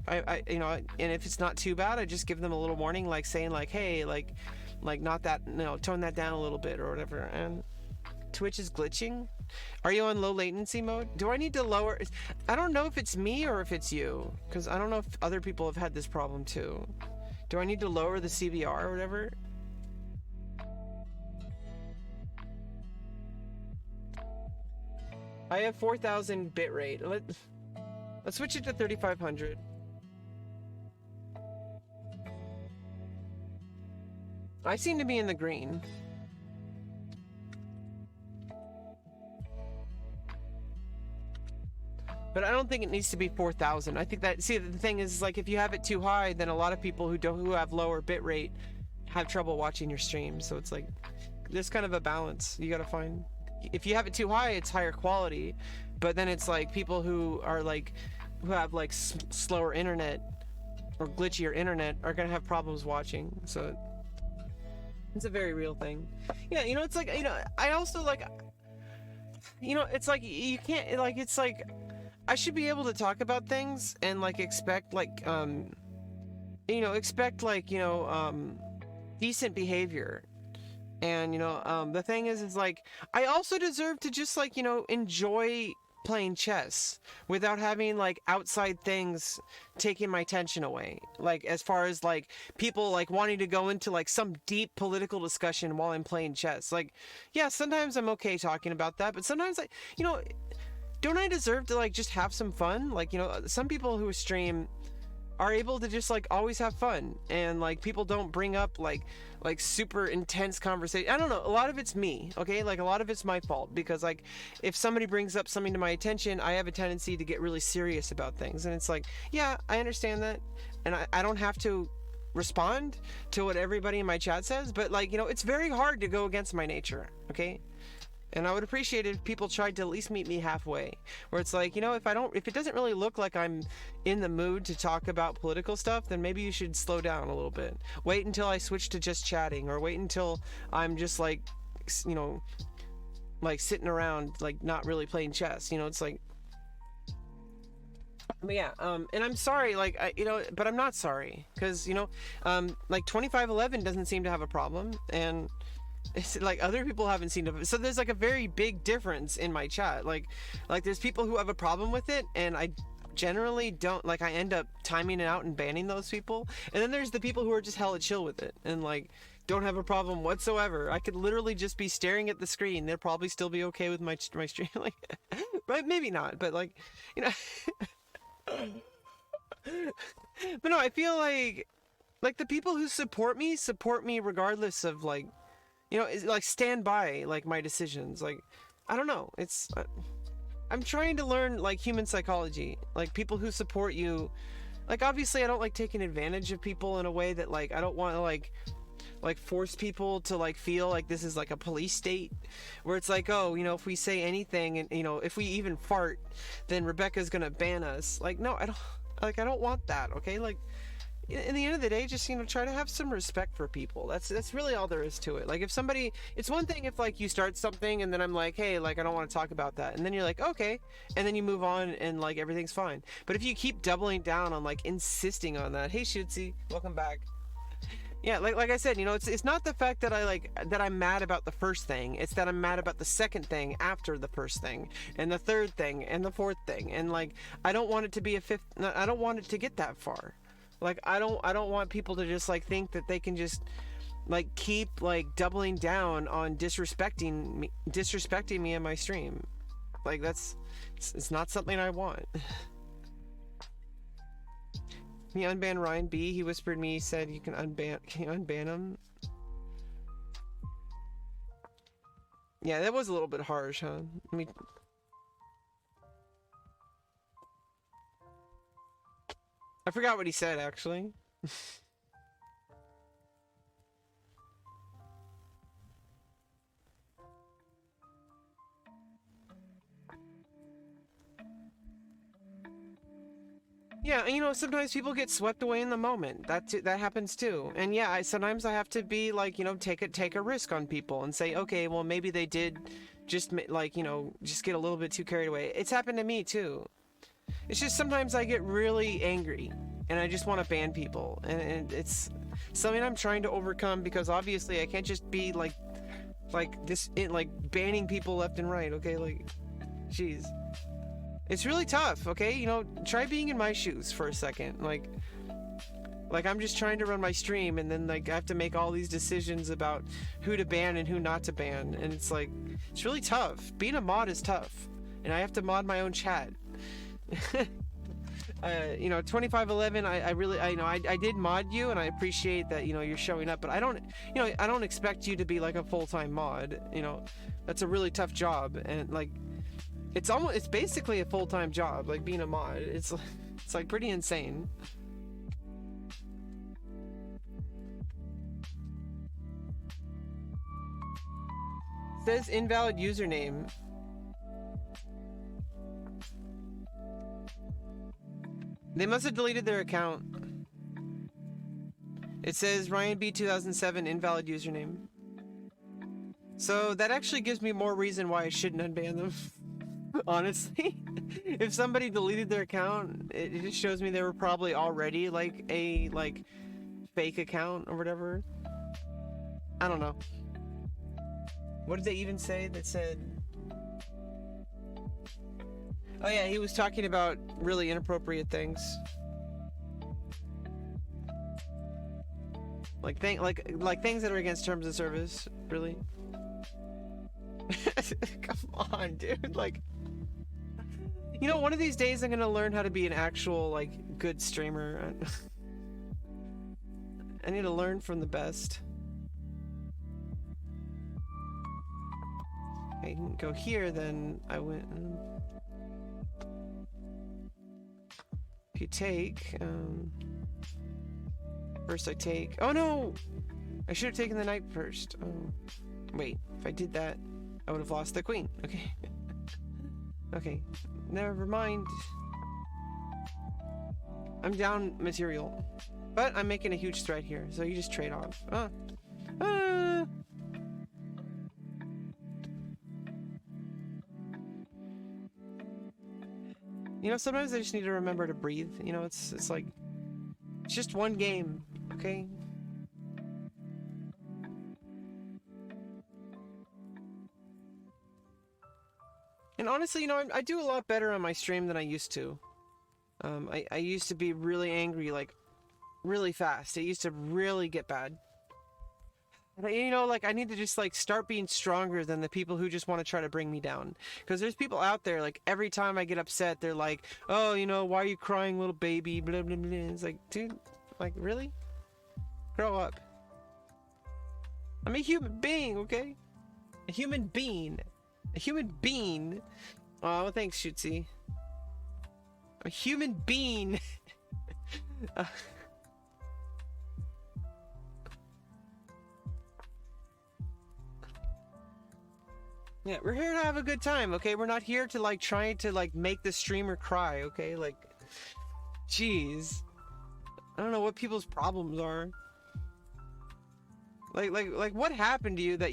You know, and if it's not too bad, I just give them a little warning, like saying like, hey, like not that, you know, tone that down a little bit or whatever. And Twitch is glitching. Are you on low latency mode? Do I need to lower? I don't know if it's me or if it's you, because I don't know if other people have had this problem too. Do I need to lower the CBR or whatever? I have 4,000 bitrate. Let's switch it to 3,500. I seem to be in the green. But I don't think it needs to be 4,000. I think that, see, the thing is, like, if you have it too high, then a lot of people who have lower bitrate have trouble watching your stream. So it's like, there's kind of a balance you gotta find. If you have it too high, it's higher quality, but then it's like people who have like slower internet or glitchier internet are gonna have problems watching. So it's a very real thing. Yeah, you know, it's like, you know, I also like, you know, it's like you can't, like, it's like I should be able to talk about things and like expect like decent behavior. And, you know, the thing is like, I also deserve to just, like, you know, enjoy playing chess without having, like, outside things taking my attention away. Like, as far as, like, people, like, wanting to go into, like, some deep political discussion while I'm playing chess. Like, yeah, sometimes I'm okay talking about that, but sometimes, like, you know, don't I deserve to, like, just have some fun? Like, you know, some people who stream are able to just, like, always have fun, and, like, people don't bring up, like super intense conversation. I don't know, a lot of it's me, okay? Like, a lot of it's my fault, because, like, if somebody brings up something to my attention, I have a tendency to get really serious about things, and it's like, yeah, I understand that, and I don't have to respond to what everybody in my chat says, but like, you know, it's very hard to go against my nature, okay? And I would appreciate it if people tried to at least meet me halfway, where it's like, you know, if it doesn't really look like I'm in the mood to talk about political stuff, then maybe you should slow down a little bit. Wait until I switch to just chatting, or wait until I'm just like, you know, like sitting around, like not really playing chess. You know, it's like, but yeah, and I'm sorry, like, you know, but I'm not sorry, because, you know, like 2511 doesn't seem to have a problem, and it's like other people haven't seen it. So there's like a very big difference in my chat. Like there's people who have a problem with it, and I generally don't, like, I end up timing it out and banning those people. And then there's the people who are just hella chill with it and like don't have a problem whatsoever. I could literally just be staring at the screen. They'll probably still be okay with my stream, like, but maybe not. But like, you know, but no, I feel like the people who support me regardless of, like, you know, it's like, stand by like my decisions. Like, I don't know, it's I'm trying to learn like human psychology. Like, people who support you, like, obviously I don't like taking advantage of people in a way that, like, I don't want to like force people to like feel like this is like a police state where it's like, oh, you know, if we say anything, and, you know, if we even fart, then Rebecca's gonna ban us. Like, no, I don't want that, okay? Like, in the end of the day, just, you know, try to have some respect for people. That's really all there is to it. Like, if somebody, it's one thing if like you start something and then I'm like, hey, like, I don't want to talk about that, and then you're like, okay, and then you move on and like everything's fine. But if you keep doubling down on like insisting on that, hey Shootsy, welcome back. Yeah, like I said, you know, it's not the fact that I'm mad about the first thing. It's that I'm mad about the second thing after the first thing, and the third thing, and the fourth thing, and like, I don't want it to be a fifth. I don't want it to get that far. Like, I don't want people to just like think that they can just like keep like doubling down on disrespecting me in my stream. Like, it's not something I want. Can you unban Ryan B? He whispered me, he said you can you unban him? Yeah, that was a little bit harsh, huh? Let me... I forgot what he said, actually. Yeah, and you know, sometimes people get swept away in the moment. That happens too. And yeah, sometimes I have to be like, you know, take a risk on people and say, okay, well, maybe they did just, like, you know, just get a little bit too carried away. It's happened to me too. It's just sometimes I get really angry and I just want to ban people, and it's something I'm trying to overcome, because obviously I can't just be like this, like banning people left and right, okay? Like, jeez. It's really tough, okay? You know, try being in my shoes for a second. Like I'm just trying to run my stream, and then like I have to make all these decisions about who to ban and who not to ban, and it's like, it's really tough. Being a mod is tough, and I have to mod my own chat. You know, 2511, I really, you know, I did mod you, and I appreciate that, you know, you're showing up, but I don't expect you to be like a full-time mod. You know, that's a really tough job, and like, it's basically a full-time job, like being a mod. It's like pretty insane. It says invalid username. They must have deleted their account. It says Ryan B 2007 invalid username. So that actually gives me more reason why I shouldn't unban them. Honestly, if somebody deleted their account, it just shows me they were probably already like a fake account or whatever. I don't know. What did they even say that said? Oh yeah, he was talking about really inappropriate things. Like things that are against terms of service, really. Come on, dude. Like, you know, one of these days I'm gonna learn how to be an actual, like, good streamer. I need to learn from the best. I can go here, then I went. If you take, First I take... Oh no! I should have taken the knight first. Oh. Wait, if I did that, I would have lost the queen. Okay. Okay. Never mind. I'm down material. But I'm making a huge threat here, so you just trade off. You know, sometimes I just need to remember to breathe. You know, it's like... It's just one game, okay? And honestly, you know, I do a lot better on my stream than I used to. I used to be really angry, like, really fast. It used to really get bad. And you know, like, I need to just, like, start being stronger than the people who just want to try to bring me down. Because there's people out there, like, every time I get upset, they're like, oh, you know, why are you crying, little baby, blah, blah, blah. It's like, dude, like, really? Grow up. I'm a human being, okay? A human being. A human being. Oh, thanks, Shootsie. A human being. Yeah, we're here to have a good time, okay? We're not here to, like, trying to, like, make the streamer cry, okay? Like, jeez. I don't know what people's problems are. Like, what happened to you that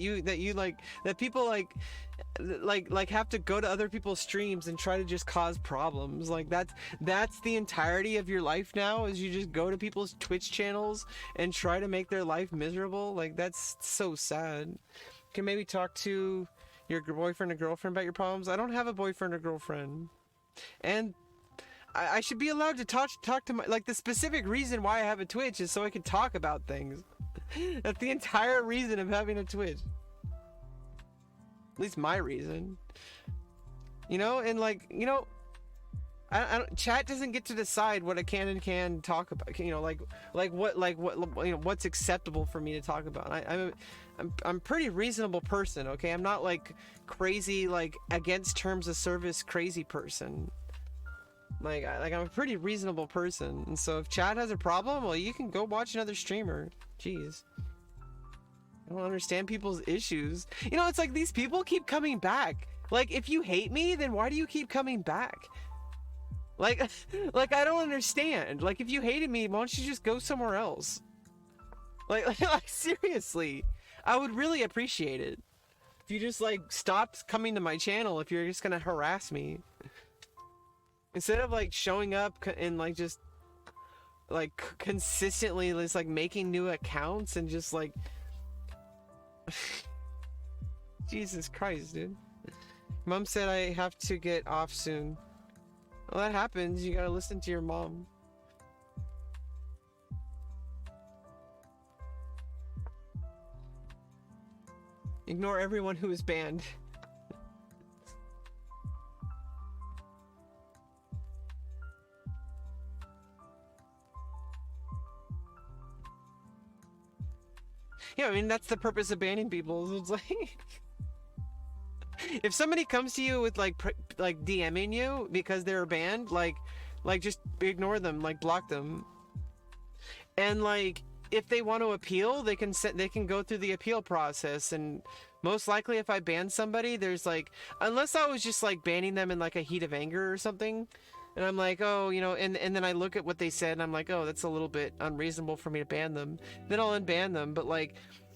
people have to go to other people's streams and try to just cause problems? Like, that's the entirety of your life now, is you just go to people's Twitch channels and try to make their life miserable? Like, that's so sad. You can maybe talk to your boyfriend or girlfriend about your problems. I don't have a boyfriend or girlfriend. And I should be allowed to talk to my, like, the specific reason why I have a Twitch is so I can talk about things. That's the entire reason of having a Twitch. At least my reason. You know, and like, you know, I don't, chat doesn't get to decide what a can talk about. You know, like what you know, what's acceptable for me to talk about. I'm a pretty reasonable person, okay? I'm not like crazy, like against terms of service crazy person. Like I'm a pretty reasonable person, and so if chat has a problem, well, you can go watch another streamer. Jeez. I don't understand people's issues. You know, it's like these people keep coming back. Like, if you hate me, then why do you keep coming back? Like, I don't understand. Like, if you hated me, why don't you just go somewhere else? Like seriously. I would really appreciate it if you just, like, stopped coming to my channel if you're just gonna harass me. Instead of, like, showing up and, like, just, like, consistently just, like, making new accounts and just, like... Jesus Christ, dude. Mom said I have to get off soon. Well, that happens. You gotta listen to your mom. Ignore everyone who is banned. Yeah, I mean, that's the purpose of banning people. It's like... if somebody comes to you with, like, DMing you because they're banned, like, just ignore them, like, block them. And, like, if they want to appeal, they can go through the appeal process, and most likely if I ban somebody, there's, like... Unless I was just, like, banning them in, like, a heat of anger or something, and I'm like, oh, you know, and then I look at what they said and I'm like, oh, that's a little bit unreasonable for me to ban them, then I'll unban them. But, like,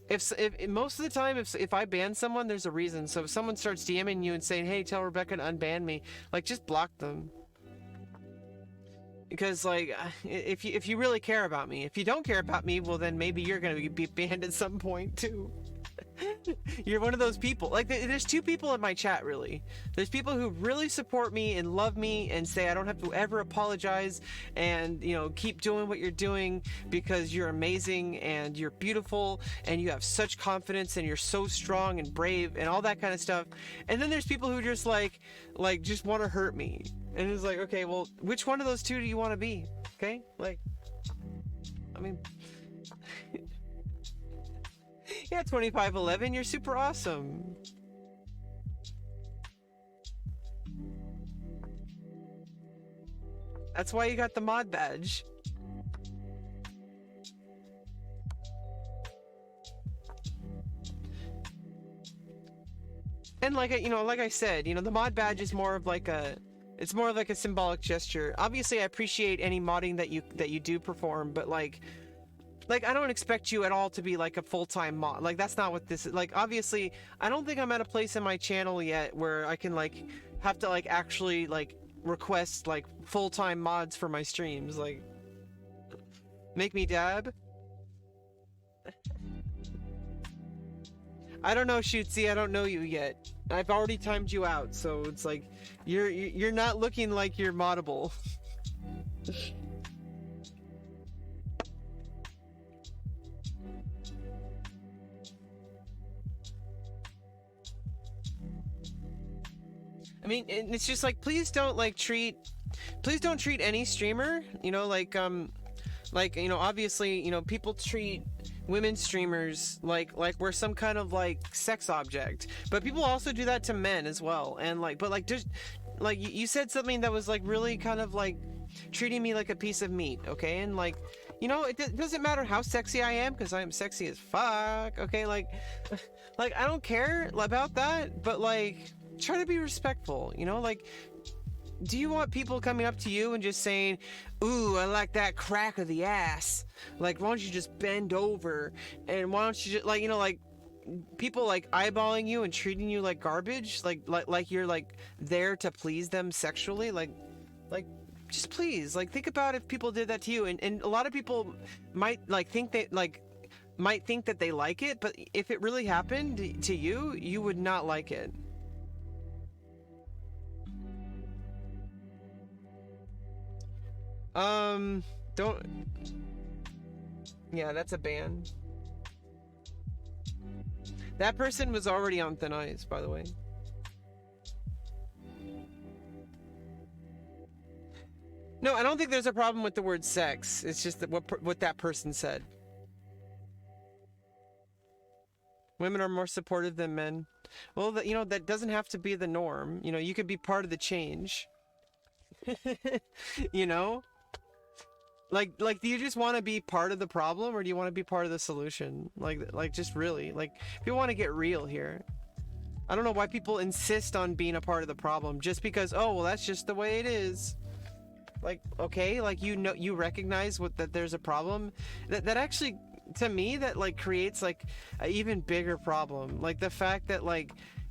if most of the time, if I ban someone, there's a reason. So if someone starts DMing you and saying, hey, tell Rebecca to unban me, like, just block them. Because, like, if you really care about me, if you don't care about me, well, then maybe you're gonna be banned at some point too. You're one of those people. Like, there's two people in my chat, really. There's people who really support me and love me and say I don't have to ever apologize, and, you know, keep doing what you're doing because you're amazing and you're beautiful and you have such confidence and you're so strong and brave and all that kind of stuff. And then there's people who just like just want to hurt me. And it's like, okay, well, which one of those two do you want to be? Okay? Like, I mean... Yeah, 2511, you're super awesome. That's why you got the mod badge. And like like I said, the mod badge is more of like it's more of like a symbolic gesture. Obviously, I appreciate any modding that you do perform, but like I don't expect you at all to be like a full-time mod. Like that's not what this is. Like obviously, I don't think I'm at a place in my channel yet where I can like have to like actually like request like full-time mods for my streams. Like make me dab. I don't know, Shootsy. I don't know you yet. I've already timed you out, so it's like you're not looking like you're moddable. I mean, it's just like please don't treat any streamer, obviously, people treat women streamers like we're some kind of like sex object, but people also do that to men as well. And just you said something that was like really kind of like treating me like a piece of meat, okay? And it doesn't matter how sexy I am, because I am sexy as fuck, okay? Like I don't care about that, but like try to be respectful, do you want people coming up to you and just saying, ooh, I like that crack of the ass, like why don't you just bend over, and why don't you just people like eyeballing you and treating you like garbage, like you're like there to please them sexually, like just please think about if people did that to you. And a lot of people might think that they like it, but if it really happened to you, you would not like it. Don't. Yeah, that's a ban. That person was already on thin ice, by the way. No, I don't think there's a problem with the word sex. It's just that what that person said. Women are more supportive than men. Well, that doesn't have to be the norm. You could be part of the change. Do you just want to be part of the problem, or do you want to be part of the solution? Just really, if you want to get real here. I don't know why people insist on being a part of the problem just because, oh, well, that's just the way it is. Okay, you recognize that there's a problem. That actually, to me, that creates an even bigger problem. The fact that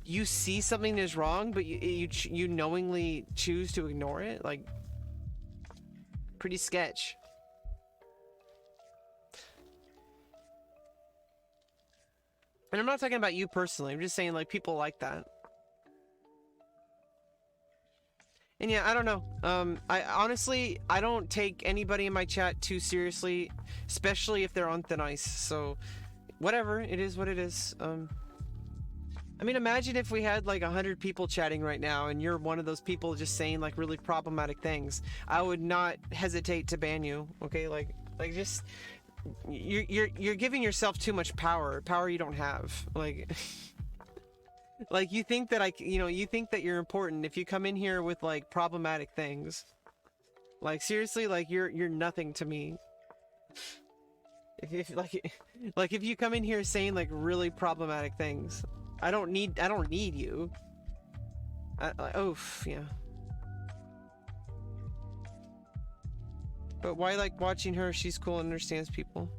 you see something is wrong, but you knowingly choose to ignore it. Pretty sketch. And I'm not talking about you personally. I'm just saying people like that. And yeah, I don't know. I honestly, I don't take anybody in my chat too seriously, especially if they're on thin ice. So whatever, it is what it is. I mean, imagine if we had 100 people chatting right now and you're one of those people just saying really problematic things. I would not hesitate to ban you, okay? Just you're giving yourself too much power you don't have. You think that you think that you're important if you come in here with problematic things. Seriously, you're nothing to me. If if you come in here saying really problematic things, I don't need you. Oof, yeah. But why watching her? She's cool and understands people.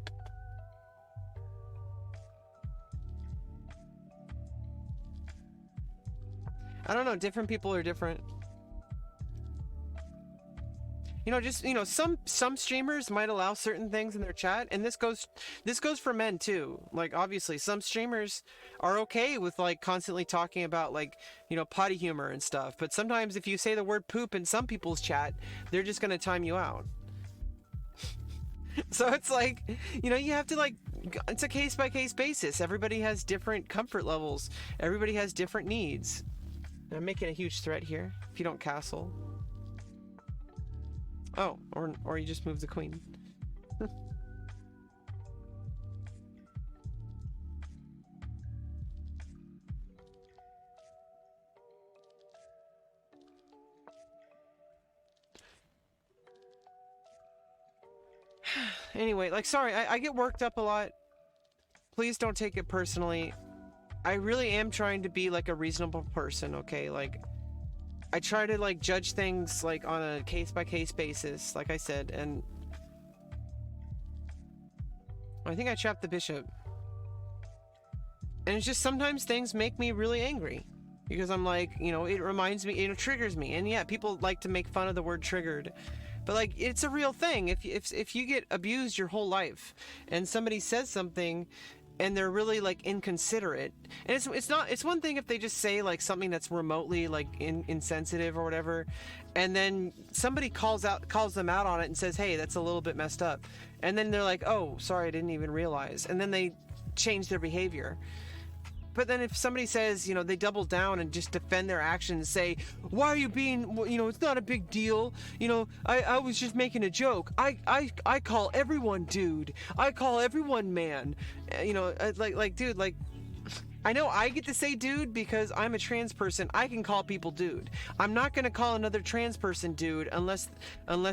I don't know, different people are different. Some streamers might allow certain things in their chat, and this goes for men too. Obviously some streamers are okay with constantly talking about potty humor and stuff, but sometimes if you say the word poop in some people's chat, they're just gonna time you out. So it's you have to it's a case-by-case basis. Everybody has different comfort levels. Everybody has different needs. I'm making a huge threat here if you don't castle. Oh, or you just move the queen. Anyway, sorry, I get worked up a lot. Please don't take it personally. I really am trying to be like a reasonable person, okay? Like, I try to like judge things like on a case-by-case basis, like I said, and I think I trapped the bishop. And it's just sometimes things make me really angry. Because I'm like, you know, it reminds me, it triggers me. And yeah, people like to make fun of the word triggered. But like, it's a real thing. If you get abused your whole life and somebody says something and they're really like inconsiderate, and it's one thing if they just say like something that's remotely like insensitive or whatever, and then somebody calls them out on it and says, hey, that's a little bit messed up. And then they're like, oh, sorry, I didn't even realize. And then they change their behavior. But then if somebody says, you know, they double down and just defend their actions, say, why are you being, you know, it's not a big deal. You know, I was just making a joke. I call everyone dude. I call everyone man. You know, like, dude, like, I know I get to say dude because I'm a trans person. I can call people dude. I'm not going to call another trans person dude unless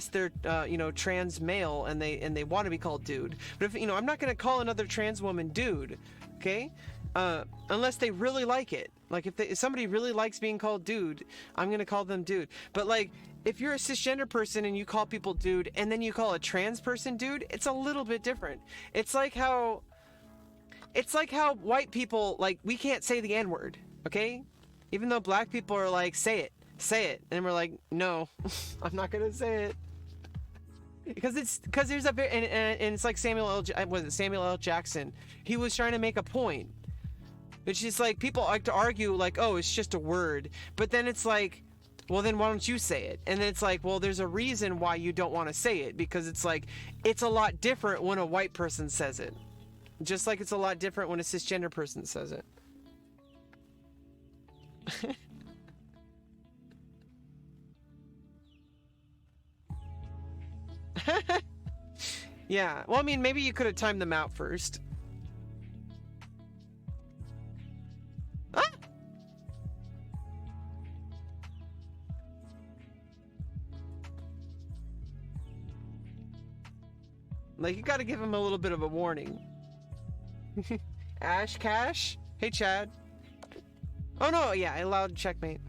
they're, you know, trans male and they want to be called dude. But if, you know, I'm not going to call another trans woman dude. Okay? Unless they really like it. Like if somebody really likes being called dude, I'm gonna call them dude. But like if you're a cisgender person and you call people dude and then you call a trans person dude, it's a little bit different. It's like how white people, like, we can't say the N-word, okay? Even though black people are like, say it, and we're like, no, I'm not gonna say it. Because there's a bit, and it's like Samuel L. Jackson. He was trying to make a point. It's just like people like to argue like, oh, it's just a word. But then it's like, well, then why don't you say it? And then it's like, well, there's a reason why you don't want to say it. Because it's like, it's a lot different when a white person says it. Just like it's a lot different when a cisgender person says it. Yeah. Well, I mean, maybe you could have timed them out first. Ah! Like, you gotta give him a little bit of a warning. Ash Cash? Hey, Chad. Oh, no, yeah, I allowed checkmate.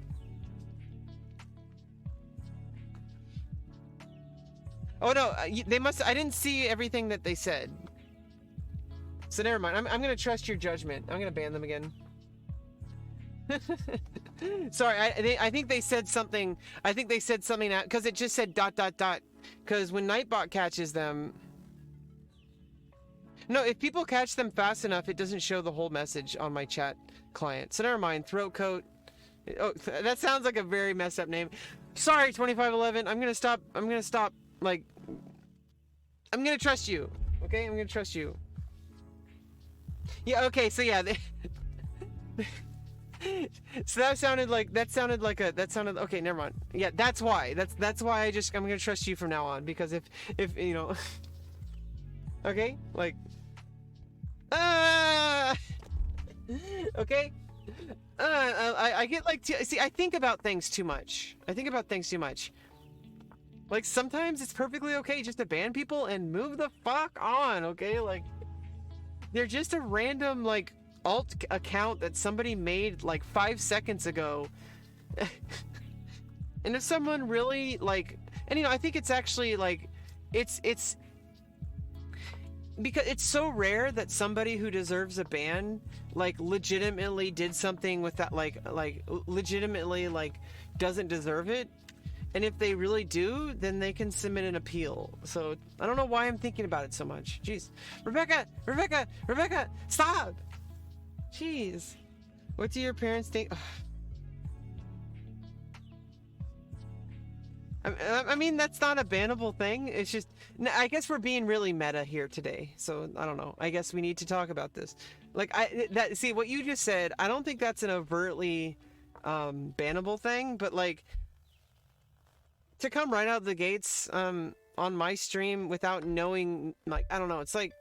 Oh, no, they must... I didn't see everything that they said. So never mind. I'm gonna trust your judgment. I'm gonna ban them again. Sorry, I think they said something... I think they said something... Because it just said ... Because when Nightbot catches them... No, if people catch them fast enough, it doesn't show the whole message on my chat client. So never mind. Throat coat. Oh, that sounds like a very messed up name. Sorry, 2511. I'm gonna stop. Like, I'm gonna trust you. Okay, I'm gonna trust you. Yeah. Okay. So yeah. So that sounded like okay. Never mind. Yeah. That's why. That's why I'm gonna trust you from now on, because if you know. Okay. Like. Okay. I get like see, I think about things too much. Like, sometimes it's perfectly okay just to ban people and move the fuck on, okay? Like, they're just a random like alt account that somebody made like 5 seconds ago. And if someone really like, and you know, I think it's actually like it's because it's so rare that somebody who deserves a ban like legitimately did something with that, like legitimately like doesn't deserve it. And if they really do, then they can submit an appeal. So I don't know why I'm thinking about it so much. Jeez. Rebecca, stop. Jeez. What do your parents think? I mean, that's not a bannable thing. It's just, I guess we're being really meta here today. So I don't know. I guess we need to talk about this. Like, see what you just said. I don't think that's an overtly bannable thing, but like to come right out of the gates on my stream without knowing, like, I don't know. It's like,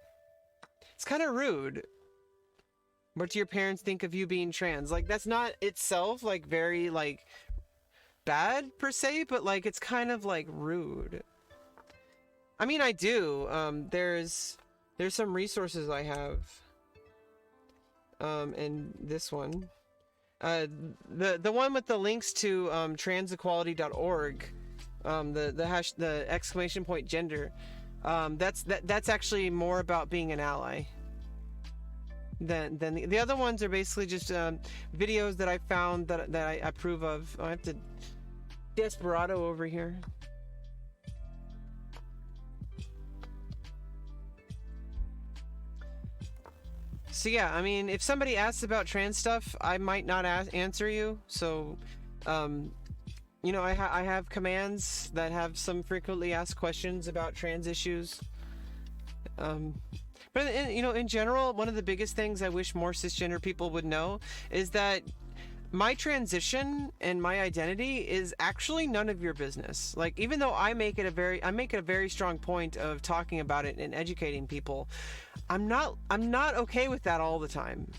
it's kind of rude. What do your parents think of you being trans? Like, that's not itself like very like bad per se, but like it's kind of like rude. I mean, I do. There's some resources I have. and this one. The one with the links to transequality.org, the exclamation point gender, that's actually more about being an ally than the other ones are basically just videos that I found that I approve of. I have to Desperado over here. So yeah, I mean, if somebody asks about trans stuff, I might not answer you. So, you know, I have commands that have some frequently asked questions about trans issues. But you know, in general, one of the biggest things I wish more cisgender people would know is that my transition and my identity is actually none of your business. Like, even though I make it a very strong point of talking about it and educating people, I'm not okay with that all the time.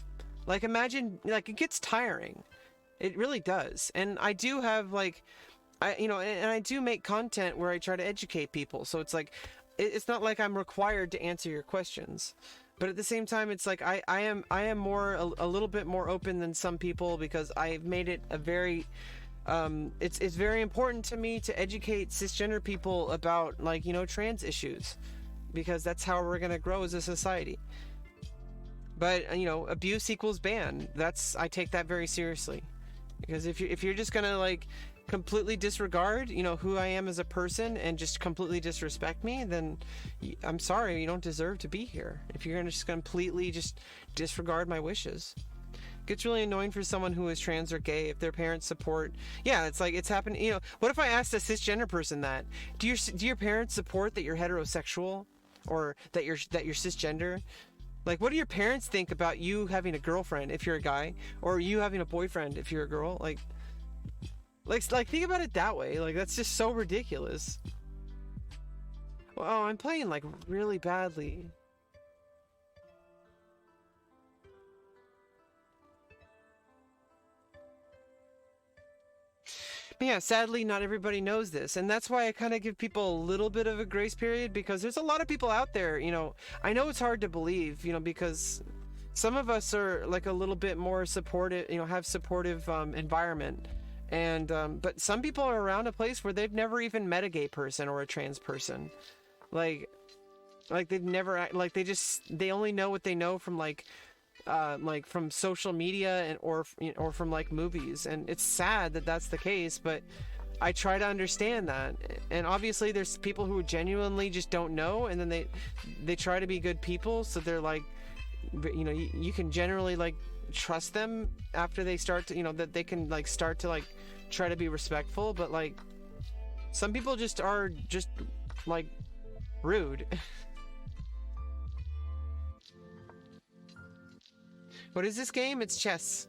Like, imagine, like, it gets tiring. It really does. And I do have, like, you know, and I do make content where I try to educate people. So it's like, it's not like I'm required to answer your questions. But at the same time, it's like I am more a little bit more open than some people, because I've made it a very it's very important to me to educate cisgender people about, like, you know, trans issues, because that's how we're gonna grow as a society. But you know, abuse equals ban. I take that very seriously, because if you're just gonna, like, completely disregard, you know, who I am as a person and just completely disrespect me, then I'm sorry, you don't deserve to be here. If you're gonna just completely just disregard my wishes. It gets really annoying for someone who is trans or gay if their parents support. Yeah, it's like, it's happened. You know, what if I asked a cisgender person that? Do your parents support that you're heterosexual, or that you're cisgender? Like, what do your parents think about you having a girlfriend if you're a guy, or you having a boyfriend if you're a girl? Like, think about it that way. Like, that's just so ridiculous. Oh, I'm playing, like, really badly. But yeah, sadly, not everybody knows this. And that's why I kind of give people a little bit of a grace period, because there's a lot of people out there, you know. I know it's hard to believe, you know, because some of us are, like, a little bit more supportive, you know, have supportive environment. And but some people are around a place where they've never even met a gay person or a trans person. Like they've never, like, they only know what they know from, like from social media and or from, like, movies. And it's sad that that's the case, but I try to understand that. And obviously there's people who genuinely just don't know, and then they try to be good people, so they're like, you know, you can generally, like, trust them after they start to, you know, that they can, like, start to, like, try to be respectful. But, like, some people just are just, like, rude. What is this game? It's chess.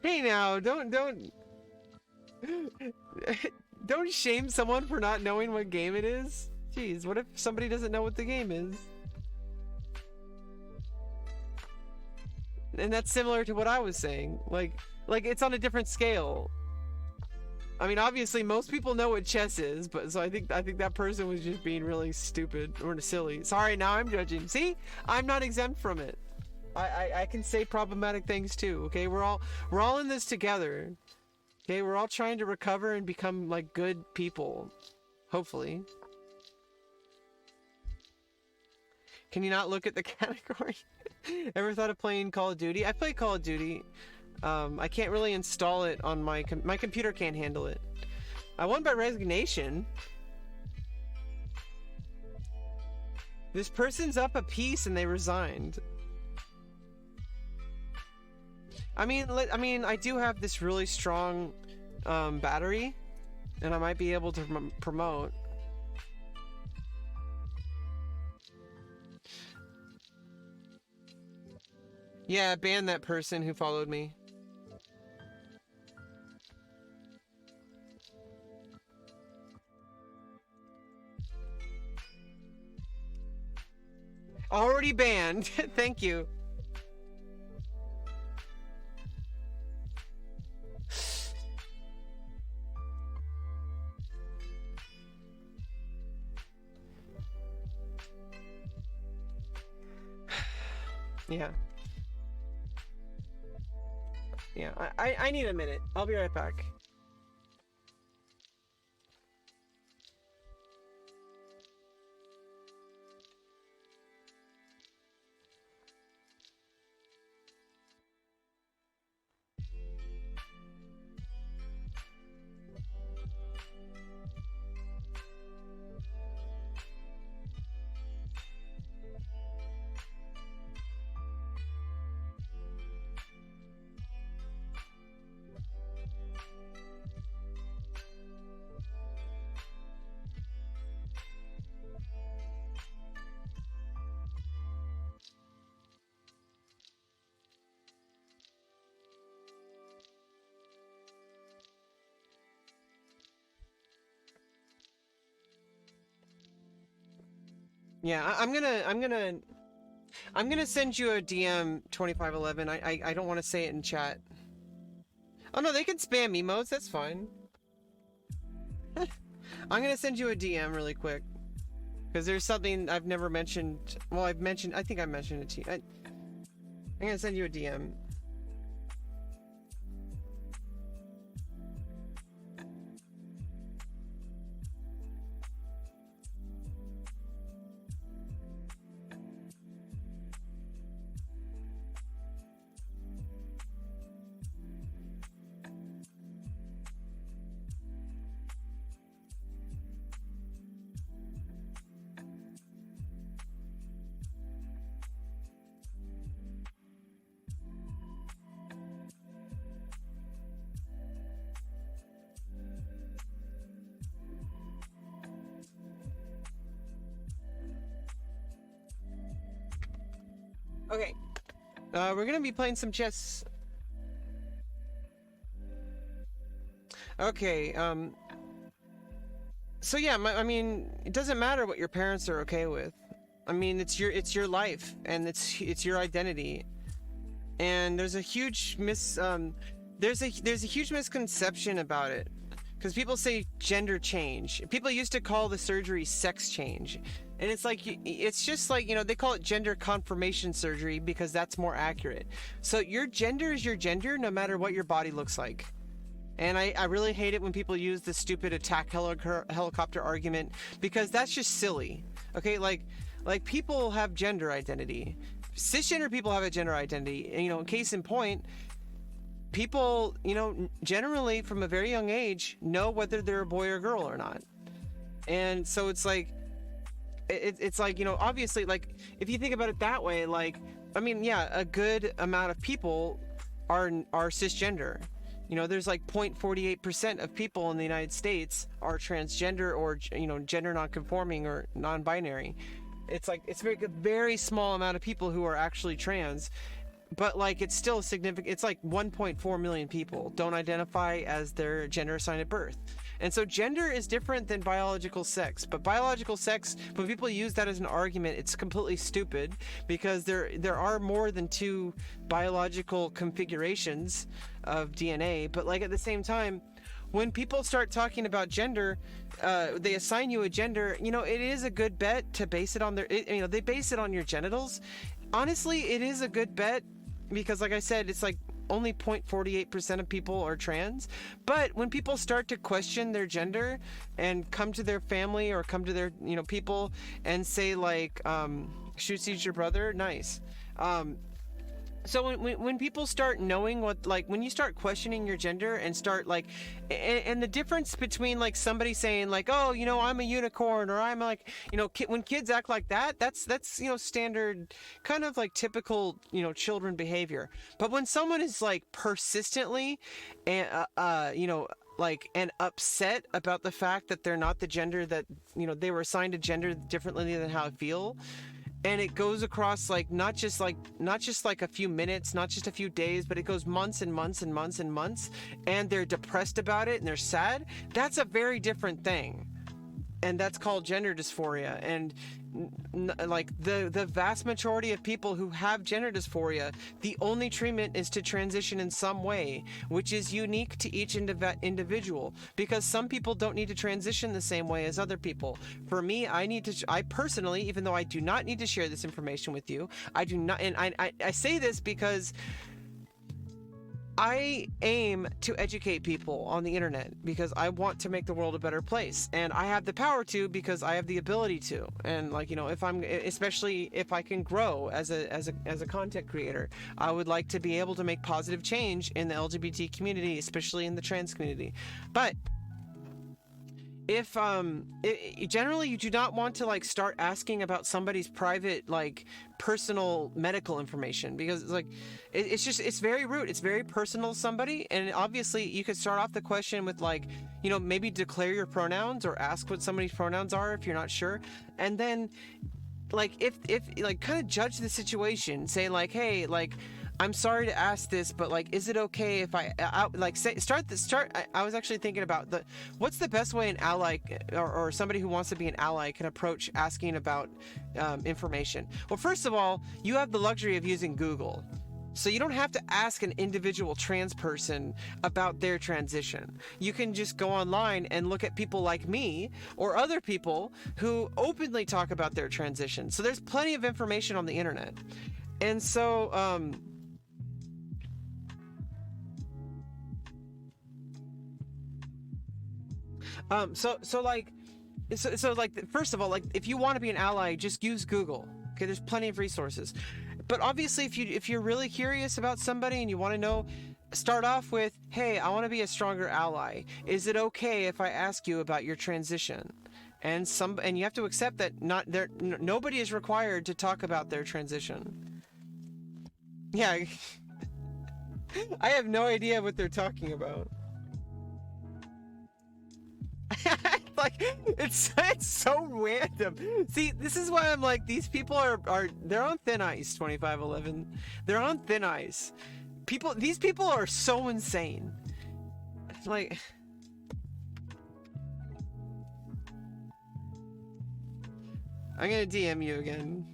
Hey, now, don't shame someone for not knowing what game it is. Jeez, what if somebody doesn't know what the game is? And that's similar to what I was saying. Like it's on a different scale. I mean, obviously most people know what chess is, but so I think that person was just being really stupid or silly. Sorry, now I'm judging. See? I'm not exempt from it. I can say problematic things too, okay? We're all in this together. Okay, we're all trying to recover and become, like, good people. Hopefully. Can you not look at the category? Ever thought of playing Call of Duty? I play Call of Duty. I can't really install it on my computer can't handle it. I won by resignation. This person's up a piece and they resigned. I mean, I do have this really strong battery, and I might be able to promote. Yeah, ban that person who followed me. Already banned. Thank you. Yeah. Yeah, I need a minute. I'll be right back. Yeah, I'm gonna send you a DM 2511. I don't want to say it in chat. Oh no, they can spam emotes. That's fine. I'm gonna send you a DM really quick because there's something I've never mentioned. Well, I think I mentioned it to you. I'm gonna send you a DM. Okay. We're gonna be playing some chess. Okay, so yeah, I mean, it doesn't matter what your parents are okay with. I mean, it's your life, and it's your identity. And there's a huge there's a huge misconception about it. Because people say gender change. People used to call the surgery sex change. And it's like, it's just like, you know, they call it gender confirmation surgery because that's more accurate. So your gender is your gender no matter what your body looks like. And I really hate it when people use the stupid attack helicopter argument because that's just silly. Okay, like people have gender identity. Cisgender people have a gender identity. And, you know, case in point, people, you know, generally from a very young age know whether they're a boy or girl or not. And so it's like, it's like, you know, obviously, like, if you think about it that way, like, I mean, yeah, a good amount of people are cisgender. You know, there's like 0.48% of people in the United States are transgender or, you know, gender non-conforming or non-binary. It's like, it's a very small amount of people who are actually trans. But like, it's still significant. It's like 1.4 million people don't identify as their gender assigned at birth. And so gender is different than biological sex. But biological sex, when people use that as an argument, it's completely stupid because there are more than two biological configurations of DNA. But like at the same time, when people start talking about gender, they assign you a gender, you know, it is a good bet to base it on you know, they base it on your genitals. Honestly, it is a good bet because, like I said, it's like only 0.48% of people are trans. But when people start to question their gender and come to their family or come to their, you know, people and say like, shoot sees your brother, nice. So when people start knowing what, like, when you start questioning your gender and start like, and the difference between like somebody saying like, oh, you know, I'm a unicorn, or I'm like, you know, when kids act like that, that's, you know, standard kind of like typical, you know, children behavior. But when someone is like persistently, you know, like, and upset about the fact that they're not the gender that, you know, they were assigned a gender differently than how I feel. And it goes across like not just like a few minutes, not just a few days, but it goes months and months and months and months, and they're depressed about it and they're sad. That's a very different thing. And that's called gender dysphoria. And like the vast majority of people who have gender dysphoria, the only treatment is to transition in some way, which is unique to each individual, because some people don't need to transition the same way as other people. For me, I personally, even though I do not need to share this information with you, I do not, and I say this because I aim to educate people on the internet because I want to make the world a better place, and I have the power to because I have the ability to. And like, you know, especially if I can grow as a content creator, I would like to be able to make positive change in the LGBT community, especially in the trans community. But if generally you do not want to like start asking about somebody's private, like, personal medical information, because it's like it's very rude, it's very personal to somebody. And obviously you could start off the question with, like, you know, maybe declare your pronouns or ask what somebody's pronouns are if you're not sure, and then like if like kind of judge the situation, say like, hey, like, I'm sorry to ask this, but like, is it okay if I like say start? I was actually thinking about what's the best way an ally or somebody who wants to be an ally can approach asking about information. Well, first of all, you have the luxury of using Google, so you don't have to ask an individual trans person about their transition. You can just go online and look at people like me or other people who openly talk about their transition. So there's plenty of information on the internet, and so so like, first of all, like, if you want to be an ally, just use Google. Okay, there's plenty of resources. But obviously, if you're really curious about somebody and you want to know, start off with, hey, I want to be a stronger ally. Is it okay if I ask you about your transition? And you have to accept that nobody is required to talk about their transition. Yeah. I have no idea what they're talking about. Like, it's so random. See, this is why I'm like, these people are they're on thin ice. 2511, they're on thin ice. These people are so insane. Like, I'm gonna DM you again.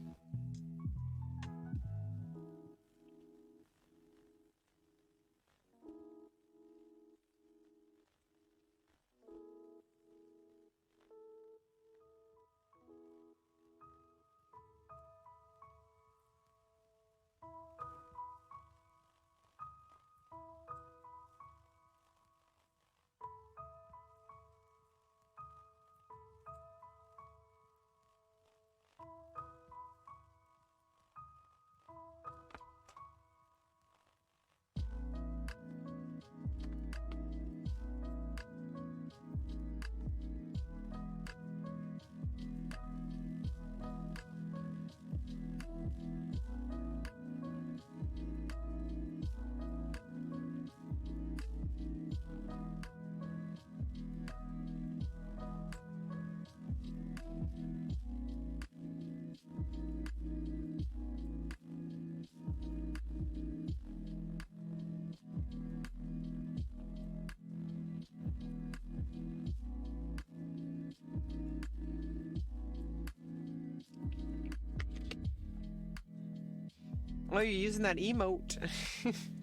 Oh, you're using that emote.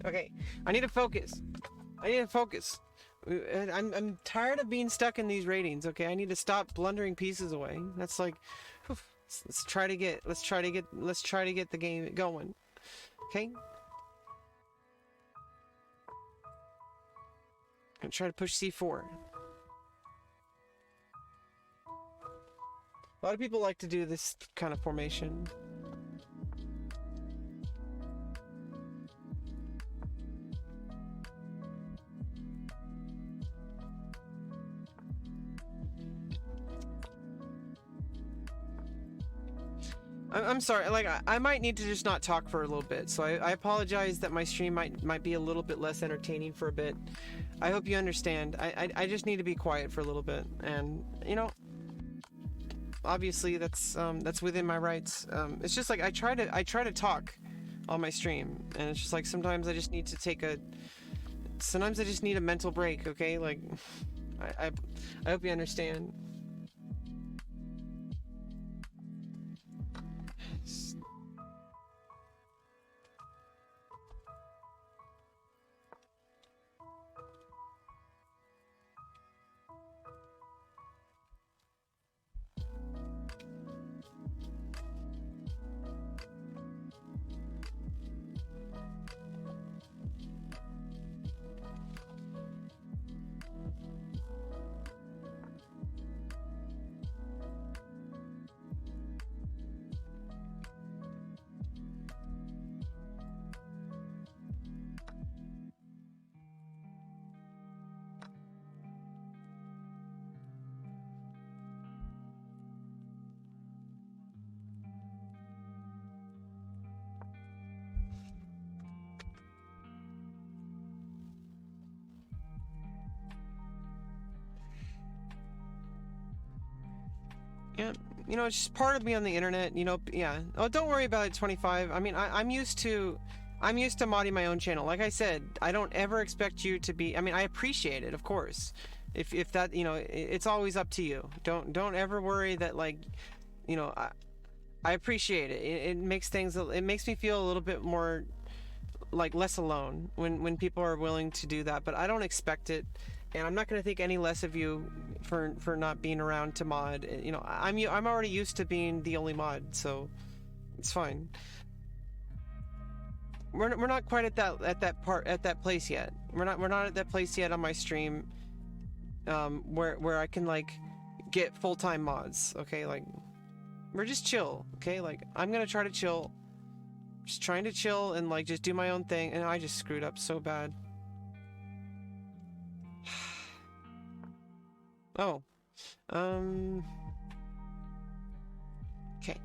Okay, I need to focus. I'm tired of being stuck in these ratings. Okay, I need to stop blundering pieces away. That's like, let's try to get the game going. Okay. I'm trying to push C4. A lot of people like to do this kind of formation. I'm sorry, like, I might need to just not talk for a little bit, so I apologize that my stream might be a little bit less entertaining for a bit. I hope you understand. I just need to be quiet for a little bit, and, you know, obviously that's within my rights. It's just like, I try to talk on my stream, and it's just like, sometimes I just need a mental break, okay? Like, I hope you understand. Yeah, you know, it's just part of me on the internet, you know. Yeah. Oh, don't worry about it, 25. I mean, I'm used to modding my own channel. Like I said, I don't ever expect you to be. I mean, I appreciate it, of course. If that, you know, it's always up to you. Don't ever worry that, like, you know, I appreciate it. It makes things. It makes me feel a little bit more like less alone when people are willing to do that. But I don't expect it, and I'm not going to think any less of you for not being around to mod. You know, I'm already used to being the only mod, so it's fine. We're not quite at that place yet. We're not at that place yet on my stream, where I can like get full-time mods. Okay, like we're just chill. Okay, like I'm gonna try to chill. Just trying to chill and like just do my own thing, and I just screwed up so bad. Oh, okay.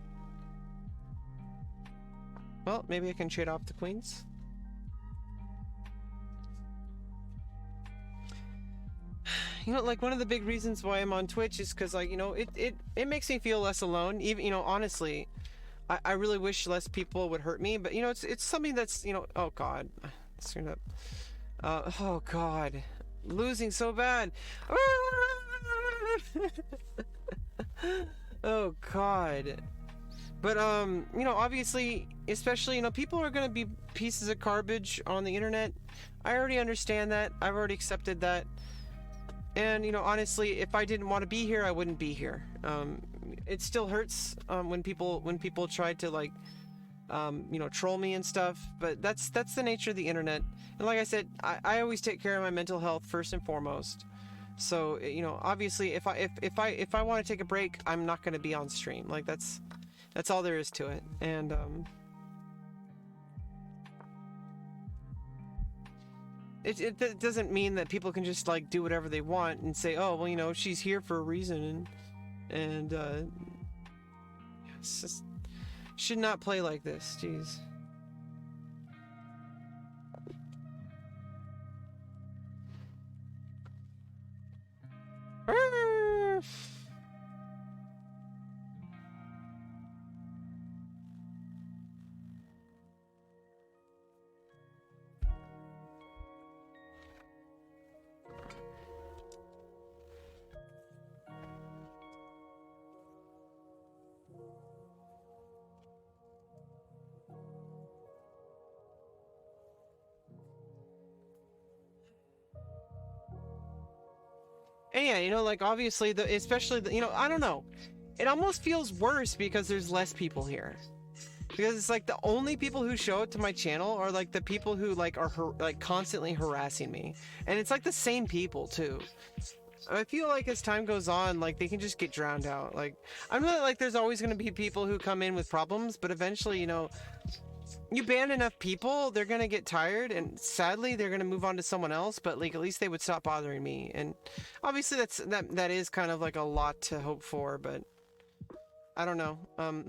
Well, maybe I can trade off the queens. You know, like one of the big reasons why I'm on Twitch is because, like, you know, it makes me feel less alone. Even, you know, honestly, I really wish less people would hurt me, but you know, it's something that's, you know, oh god, screwed up. Oh god, losing so bad. Oh god. But you know, obviously, especially, you know, people are gonna be pieces of garbage on the internet. I already understand that. I've already accepted that. And you know, honestly, if I didn't want to be here, I wouldn't be here. It still hurts when people try to, like, you know, troll me and stuff. But that's the nature of the internet. And like I said, I always take care of my mental health first and foremost. So you know, obviously, if I want to take a break, I'm not going to be on stream. Like that's all there is to it. And it doesn't mean that people can just like do whatever they want and say, oh well, you know, she's here for a reason, and it's just should not play like this. Jeez. And yeah, you know, like obviously especially you know, I don't know. It almost feels worse because there's less people here. Because it's like the only people who show up to my channel are like the people who like are like constantly harassing me. And it's like the same people too. I feel like as time goes on, like they can just get drowned out. Like I'm not like there's always going to be people who come in with problems, but eventually, you know, you ban enough people, they're gonna get tired, and sadly they're gonna move on to someone else, but like at least they would stop bothering me. And obviously that is kind of like a lot to hope for, but I don't know.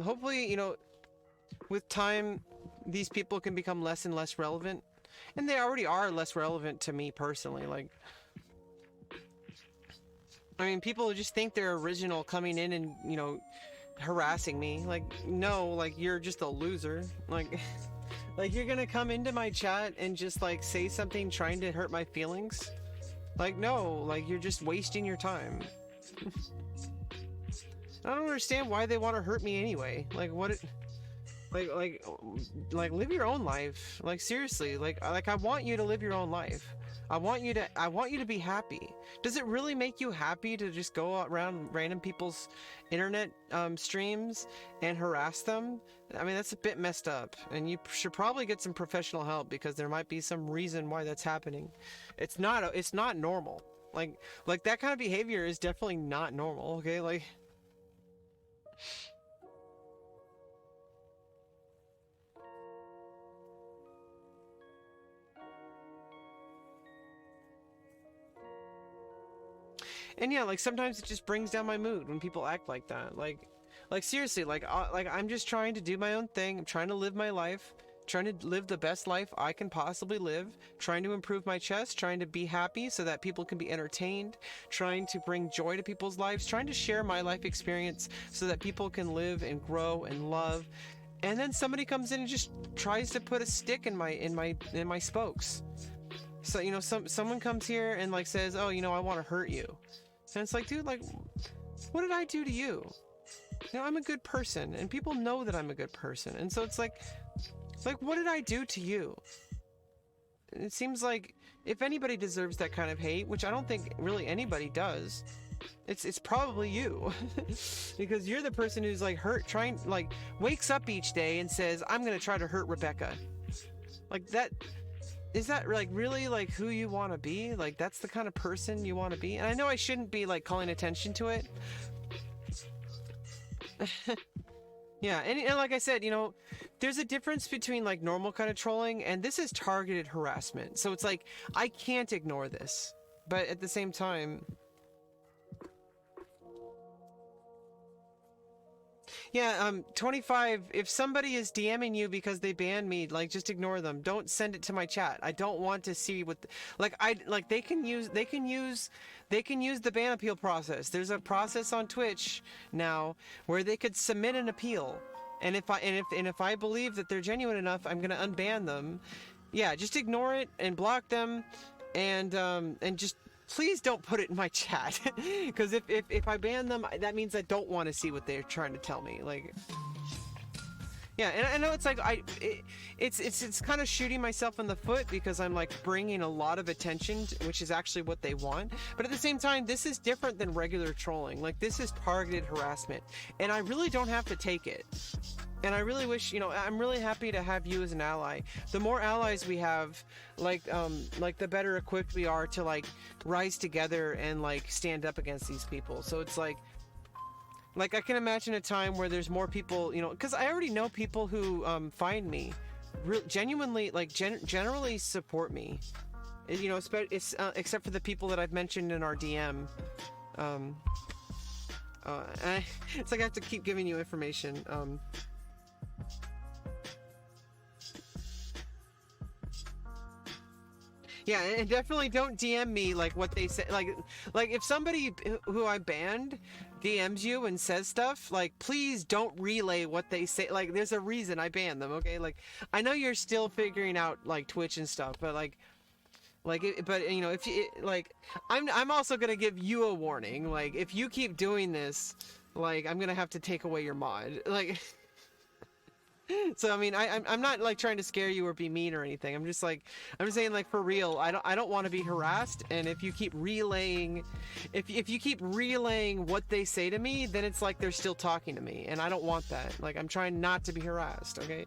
Hopefully, you know, with time these people can become less and less relevant, and they already are less relevant to me personally. Like, I mean, people just think they're original coming in and, you know, harassing me. Like, no, like you're just a loser. Like like you're gonna come into my chat and just like say something trying to hurt my feelings? Like, no, like you're just wasting your time. I don't understand why they want to hurt me anyway. Like what it like live your own life. Like seriously, like I want you to live your own life. I want you to be happy. Does it really make you happy to just go around random people's internet streams and harass them? I mean, that's a bit messed up, and you should probably get some professional help because there might be some reason why that's happening. It's not normal. Like that kind of behavior is definitely not normal, okay? Like and yeah, like sometimes it just brings down my mood when people act like that. Like seriously, like I'm just trying to do my own thing. I'm trying to live my life. trying to live the best life I can possibly live, trying to improve my chest, trying to be happy so that people can be entertained, trying to bring joy to people's lives, trying to share my life experience so that people can live and grow and love. And then somebody comes in and just tries to put a stick in my spokes. So, you know, someone comes here and like says, "Oh, you know, I want to hurt you." And it's like, dude, like, what did I do to you? You know, I'm a good person, and people know that I'm a good person. And so it's like, what did I do to you? It seems like if anybody deserves that kind of hate, which I don't think really anybody does, it's probably you. Because you're the person who's like wakes up each day and says, "I'm gonna try to hurt Rebecca." Like that, is that like really like who you want to be? Like that's the kind of person you want to be? And I know I shouldn't be like calling attention to it. Yeah, and like I said, you know, there's a difference between like normal kind of trolling and this is targeted harassment. So it's like, I can't ignore this. But at the same time... Yeah, 25, if somebody is DMing you because they banned me, like, just ignore them. Don't send it to my chat. I don't want to see what, they can use the ban appeal process. There's a process on Twitch now where they could submit an appeal. And if I believe that they're genuine enough, I'm going to unban them. Yeah, just ignore it and block them and just please don't put it in my chat, because if I ban them, that means I don't want to see what they're trying to tell me. Like, yeah, and I know it's like it's kind of shooting myself in the foot because I'm like bringing a lot of attention, which is actually what they want. But at the same time, this is different than regular trolling. Like, this is targeted harassment, and I really don't have to take it. And I really wish, you know, I'm really happy to have you as an ally. The more allies we have, like the better equipped we are to like rise together and like stand up against these people. So it's like I can imagine a time where there's more people, you know, because I already know people who find me, genuinely, like generally support me. You know, except for the people that I've mentioned in our DM. It's like I have to keep giving you information. Yeah, and definitely don't DM me like what they say. Like if somebody who I banned DMs you and says stuff, like, please don't relay what they say. Like, there's a reason I banned them, okay? Like, I know you're still figuring out like Twitch and stuff, but but you know, if you like, I'm also gonna give you a warning. Like, if you keep doing this, like, I'm gonna have to take away your mod. Like. So I mean, I'm not like trying to scare you or be mean or anything. I'm just saying, like, for real, I don't want to be harassed. And if you keep relaying, if you keep relaying what they say to me, then it's like they're still talking to me, and I don't want that. Like, I'm trying not to be harassed. Okay.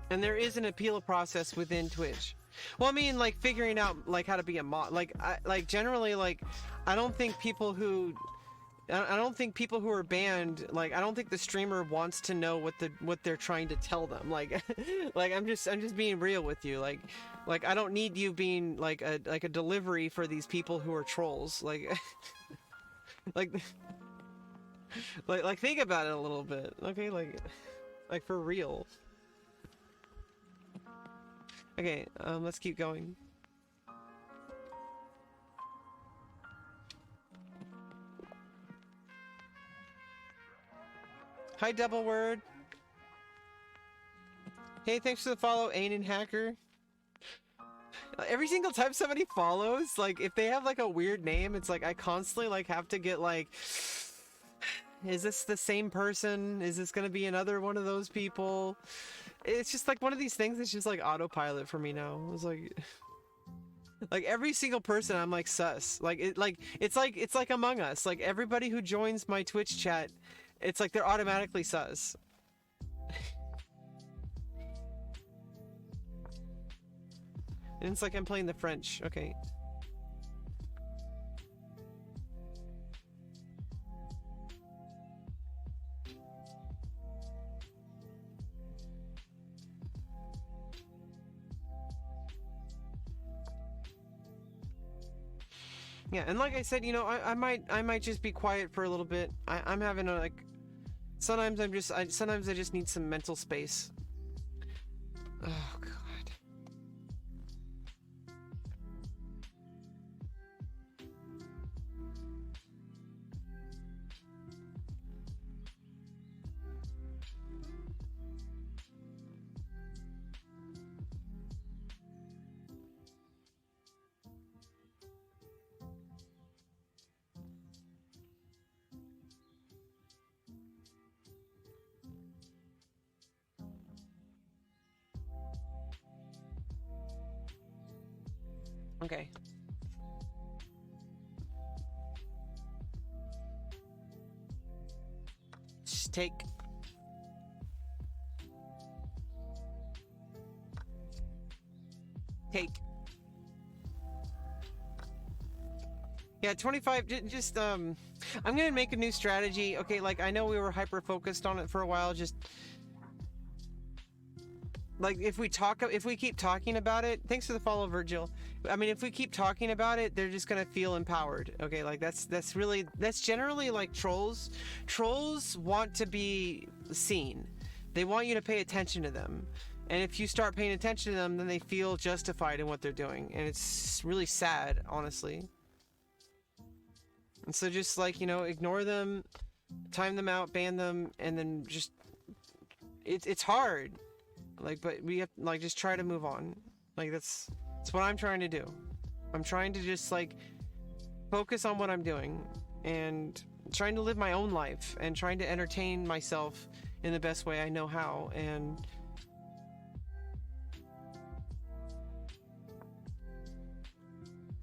And there is an appeal process within Twitch. Well, I mean, like, figuring out like how to be a mod. Like generally, like, I don't think people who are banned, like, I don't think the streamer wants to know what they're trying to tell them. Like, I'm just being real with you. Like I don't need you being like a delivery for these people who are trolls. Like, like think about it a little bit, okay? Like for real. Okay, let's keep going. Hi, Double Word. Hey, thanks for the follow, Aiden Hacker. Every single time somebody follows, like, if they have like a weird name, it's like I constantly like have to get like, is this the same person? Is this gonna be another one of those people? It's just like one of these things. It's just like autopilot for me now. It's like every single person I'm like sus. It's like Among Us. Like, everybody who joins my Twitch chat, it's like they're automatically sus. And it's like I'm playing the French. Okay. Yeah, and like I said, you know, I might just be quiet for a little bit. I'm having a like. Sometimes sometimes I just need some mental space. Oh God. Okay. Just take. Yeah, 25. Just I'm gonna make a new strategy. Okay, like I know we were hyper focused on it for a while. Just like if we keep talking about it. Thanks for the follow, Virgil. I mean, if we keep talking about it, they're just gonna feel empowered. Okay, like that's generally like trolls. Trolls want to be seen. They want you to pay attention to them. And if you start paying attention to them, then they feel justified in what they're doing. And it's really sad, honestly. And so just like, you know, ignore them, time them out, ban them, and then just it's hard. Like, but we have like just try to move on. Like that's what I'm trying to do. I'm trying to just like focus on what I'm doing and trying to live my own life and trying to entertain myself in the best way I know how and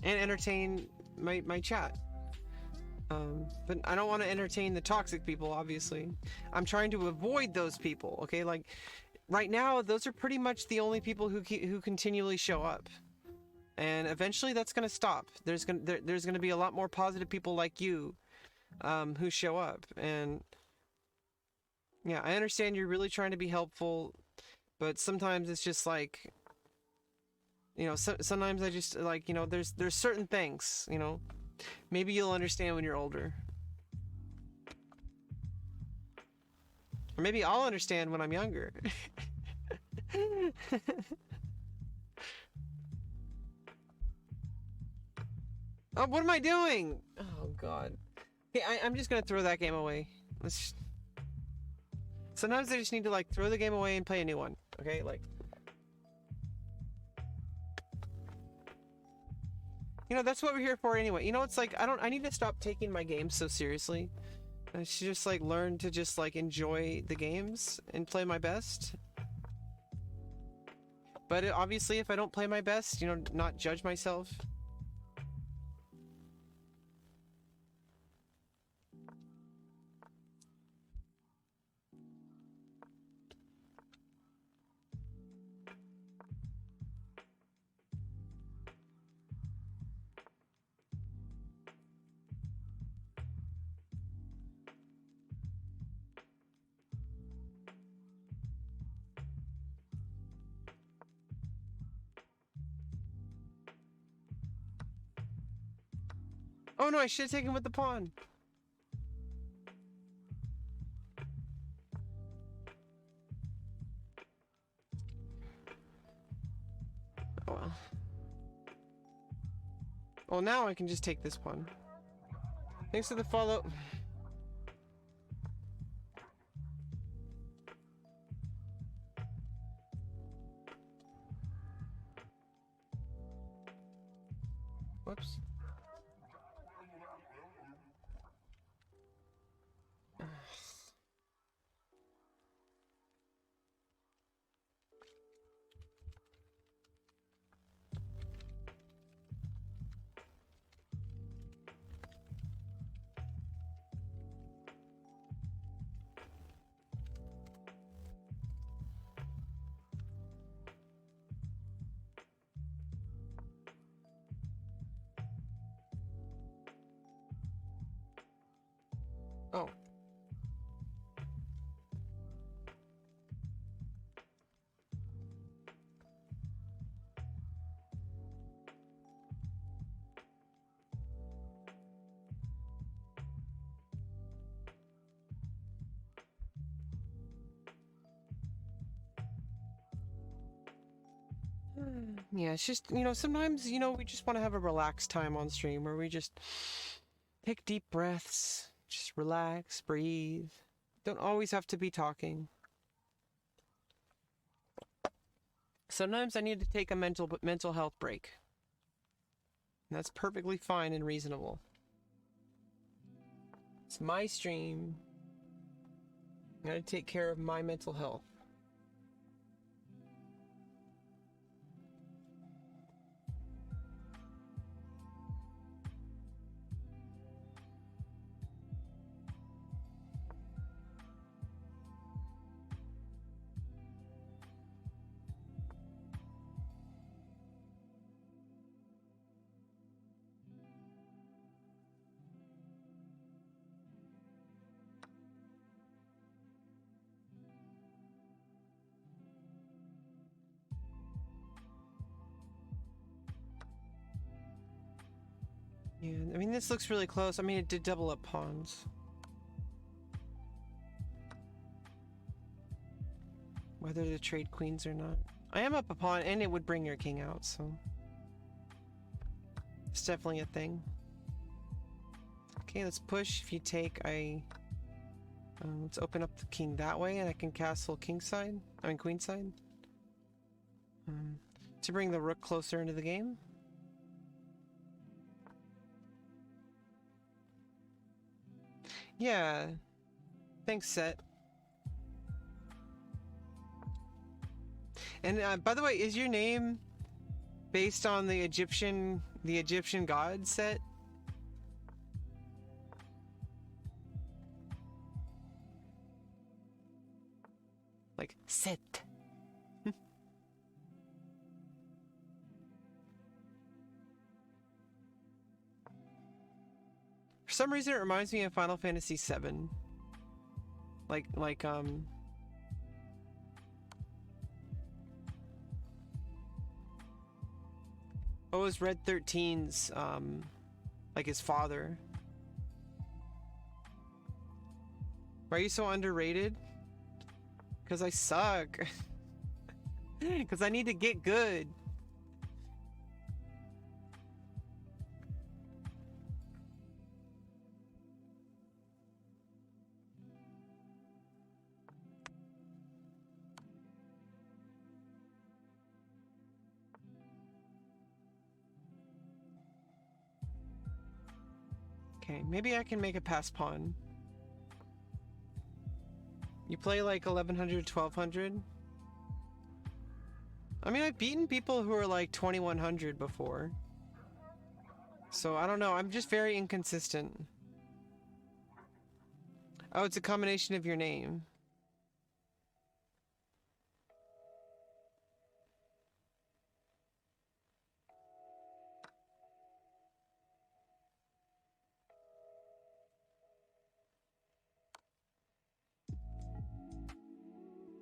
entertain my chat. But I don't want to entertain the toxic people, obviously. I'm trying to avoid those people, okay? Like, right now, those are pretty much the only people who continually show up. And eventually that's going to stop. There's going to be a lot more positive people like you who show up. And yeah, I understand you're really trying to be helpful, but sometimes it's just like, you know, sometimes I just like, you know, there's certain things, you know, maybe you'll understand when you're older. Or maybe I'll understand when I'm younger. Oh, what am I doing? Oh, God. Okay, I'm just gonna throw that game away. Sometimes I just need to, like, throw the game away and play a new one. Okay, like... You know, that's what we're here for anyway. You know, it's like, I need to stop taking my games so seriously. I should just, like, learn to just, like, enjoy the games and play my best. But obviously, if I don't play my best, you know, not judge myself. Oh no, I should have taken with the pawn. Oh well. Well, now I can just take this pawn. Thanks for the follow. Whoops. Yeah, it's just, sometimes, we just want to have a relaxed time on stream where we just take deep breaths, just relax, breathe. Don't always have to be talking. Sometimes I need to take a mental health break. And that's perfectly fine and reasonable. It's my stream. I gotta take care of my mental health. Yeah, I mean, this looks really close. I mean, it did double up pawns. Whether to trade queens or not. I am up a pawn, and it would bring your king out, so... It's definitely a thing. Okay, let's push. If you take, let's open up the king that way, and I can castle kingside. I mean, queenside. To bring the rook closer into the game. Yeah. Thanks, Set. And by the way, is your name based on the Egyptian god, Set? Like Set. For some reason, it reminds me of Final Fantasy VII. What was Red 13's, like his father? Why are you so underrated? Because I suck. Because I need to get good. Okay, maybe I can make a pass pawn. You play like 1100, 1200? I mean, I've beaten people who are like 2100 before. So I don't know, I'm just very inconsistent. Oh, it's a combination of your name.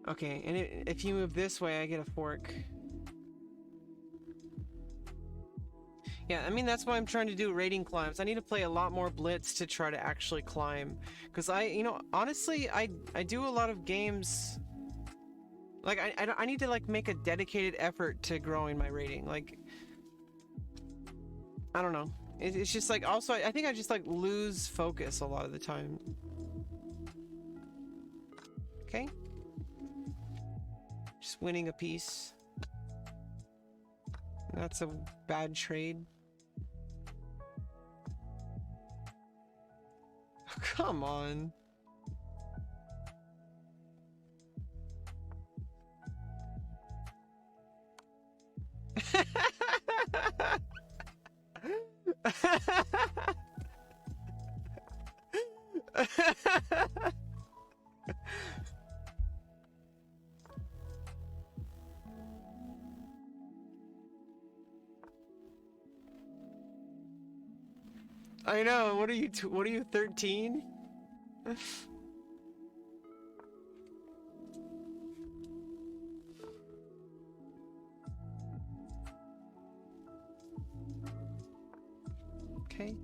Okay, and if you move this way, I get a fork. Yeah, I mean, that's why I'm trying to do rating climbs. I need to play a lot more Blitz to try to actually climb. Because honestly, I do a lot of games... Like, I need to, like, make a dedicated effort to growing my rating. Like, I don't know. It's just, like, also, I think I just, like, lose focus a lot of the time. Okay. Just winning a piece. That's a bad trade. Oh, come on. I know. What are you 13? Okay.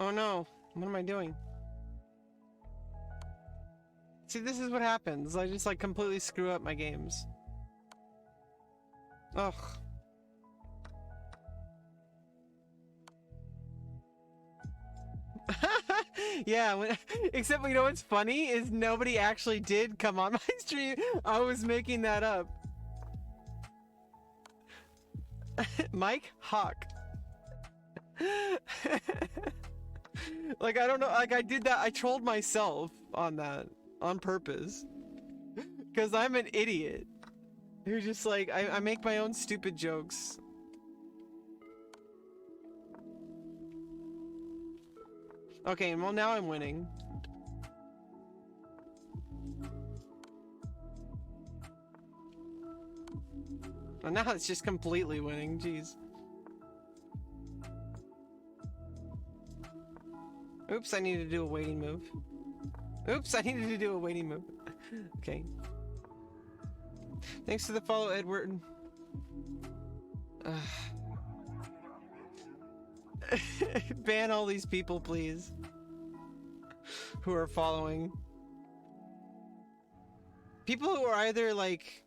Oh no, what am I doing? See, this is what happens. I just like completely screw up my games. Ugh. Yeah, except you know what's funny is nobody actually did come on my stream. I was making that up. Mike Hawk. Like I don't know, like I did that. I trolled myself on that on purpose because I'm an idiot who just like I make my own stupid jokes. Okay, well now I'm winning. And now it's just completely winning, jeez. Oops, I needed to do a waiting move. Oops, I needed to do a waiting move. Okay. Thanks for the follow, Edward. Ban all these people, please. Who are following. People who are either like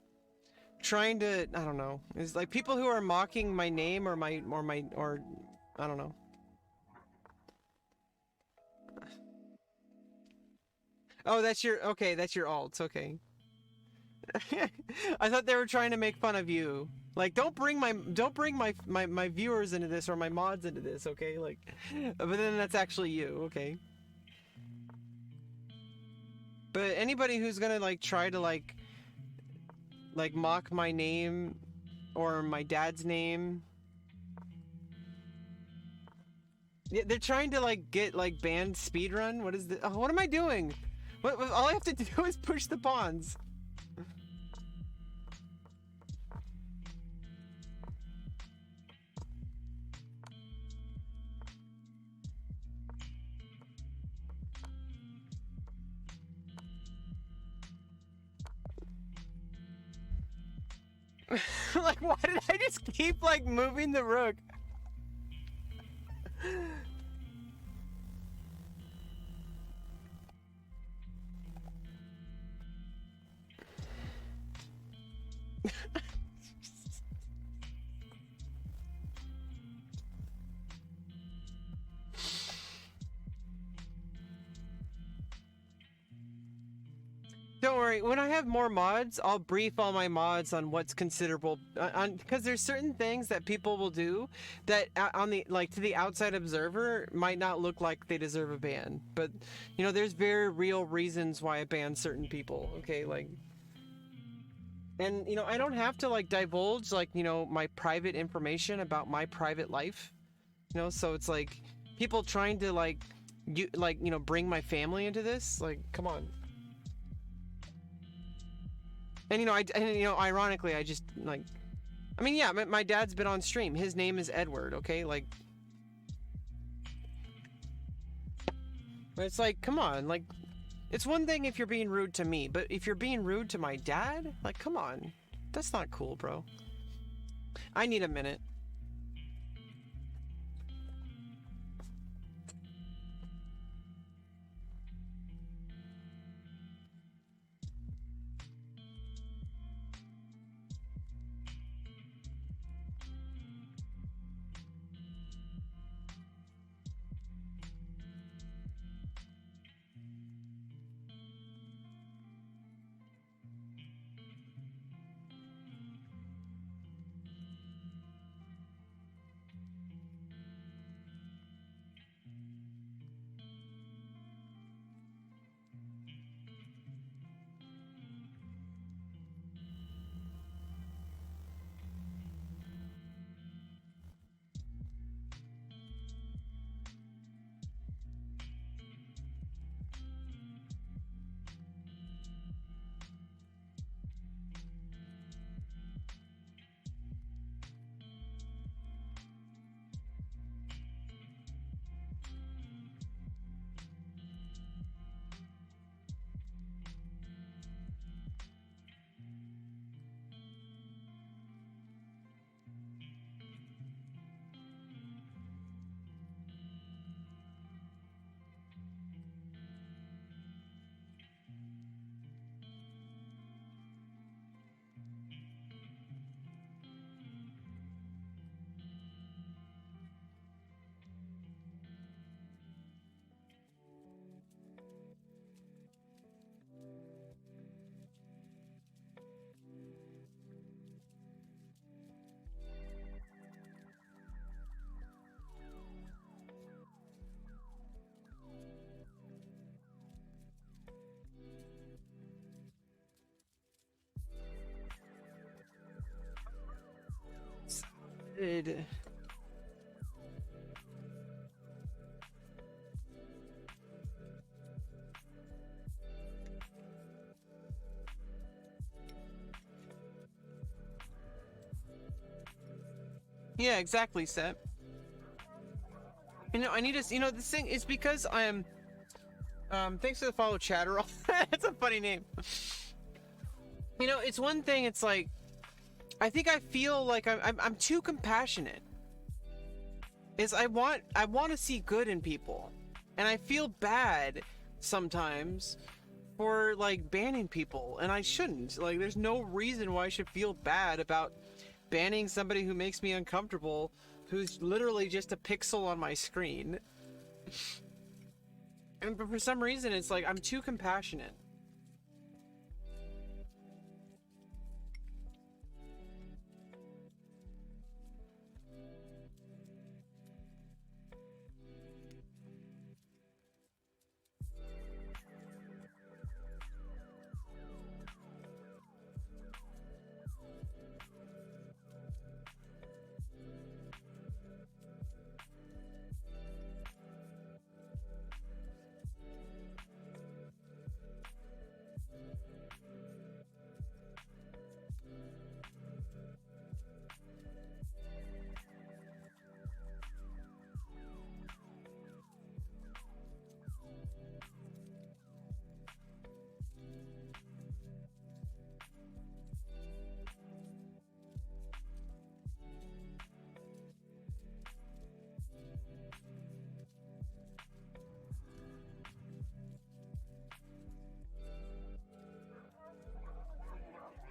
trying to, I don't know. It's like people who are mocking my name or I don't know. Oh, that's your alt. Okay. I thought they were trying to make fun of you. Like, don't bring my viewers into this or my mods into this, okay? Like, but then that's actually you, okay? But anybody who's gonna like try to like mock my name or my dad's name, yeah, they're trying to like get like banned speedrun. What is the? Oh, what am I doing? What? All I have to do is push the pawns. Like, why did I just keep like moving the rook? Don't worry, when I have more mods, I'll brief all my mods on what's considerable, because there's certain things that people will do that on the, like, to the outside observer might not look like they deserve a ban. But, you know, there's very real reasons why I ban certain people, okay, like, and, you know, I don't have to, like, divulge, like, you know, my private information about my private life, you know, so it's like, people trying to, like, you know, bring my family into this, like, come on. And you know, ironically, I just like, I mean, yeah, my dad's been on stream. His name is Edward, okay? Like, but it's like, come on, like, it's one thing if you're being rude to me, but if you're being rude to my dad, like, come on, that's not cool, bro. I need a minute. Good. Yeah, exactly, Seth. You know, I need to. You know, this thing is because I'm. Thanks for the follow, Chatterall. That's a funny name. You know, it's one thing. It's like, I think I feel like I'm too compassionate. Is I want to see good in people, and I feel bad sometimes for like banning people, and I shouldn't. Like, there's no reason why I should feel bad about banning somebody who makes me uncomfortable, who's literally just a pixel on my screen. And for some reason, it's like I'm too compassionate.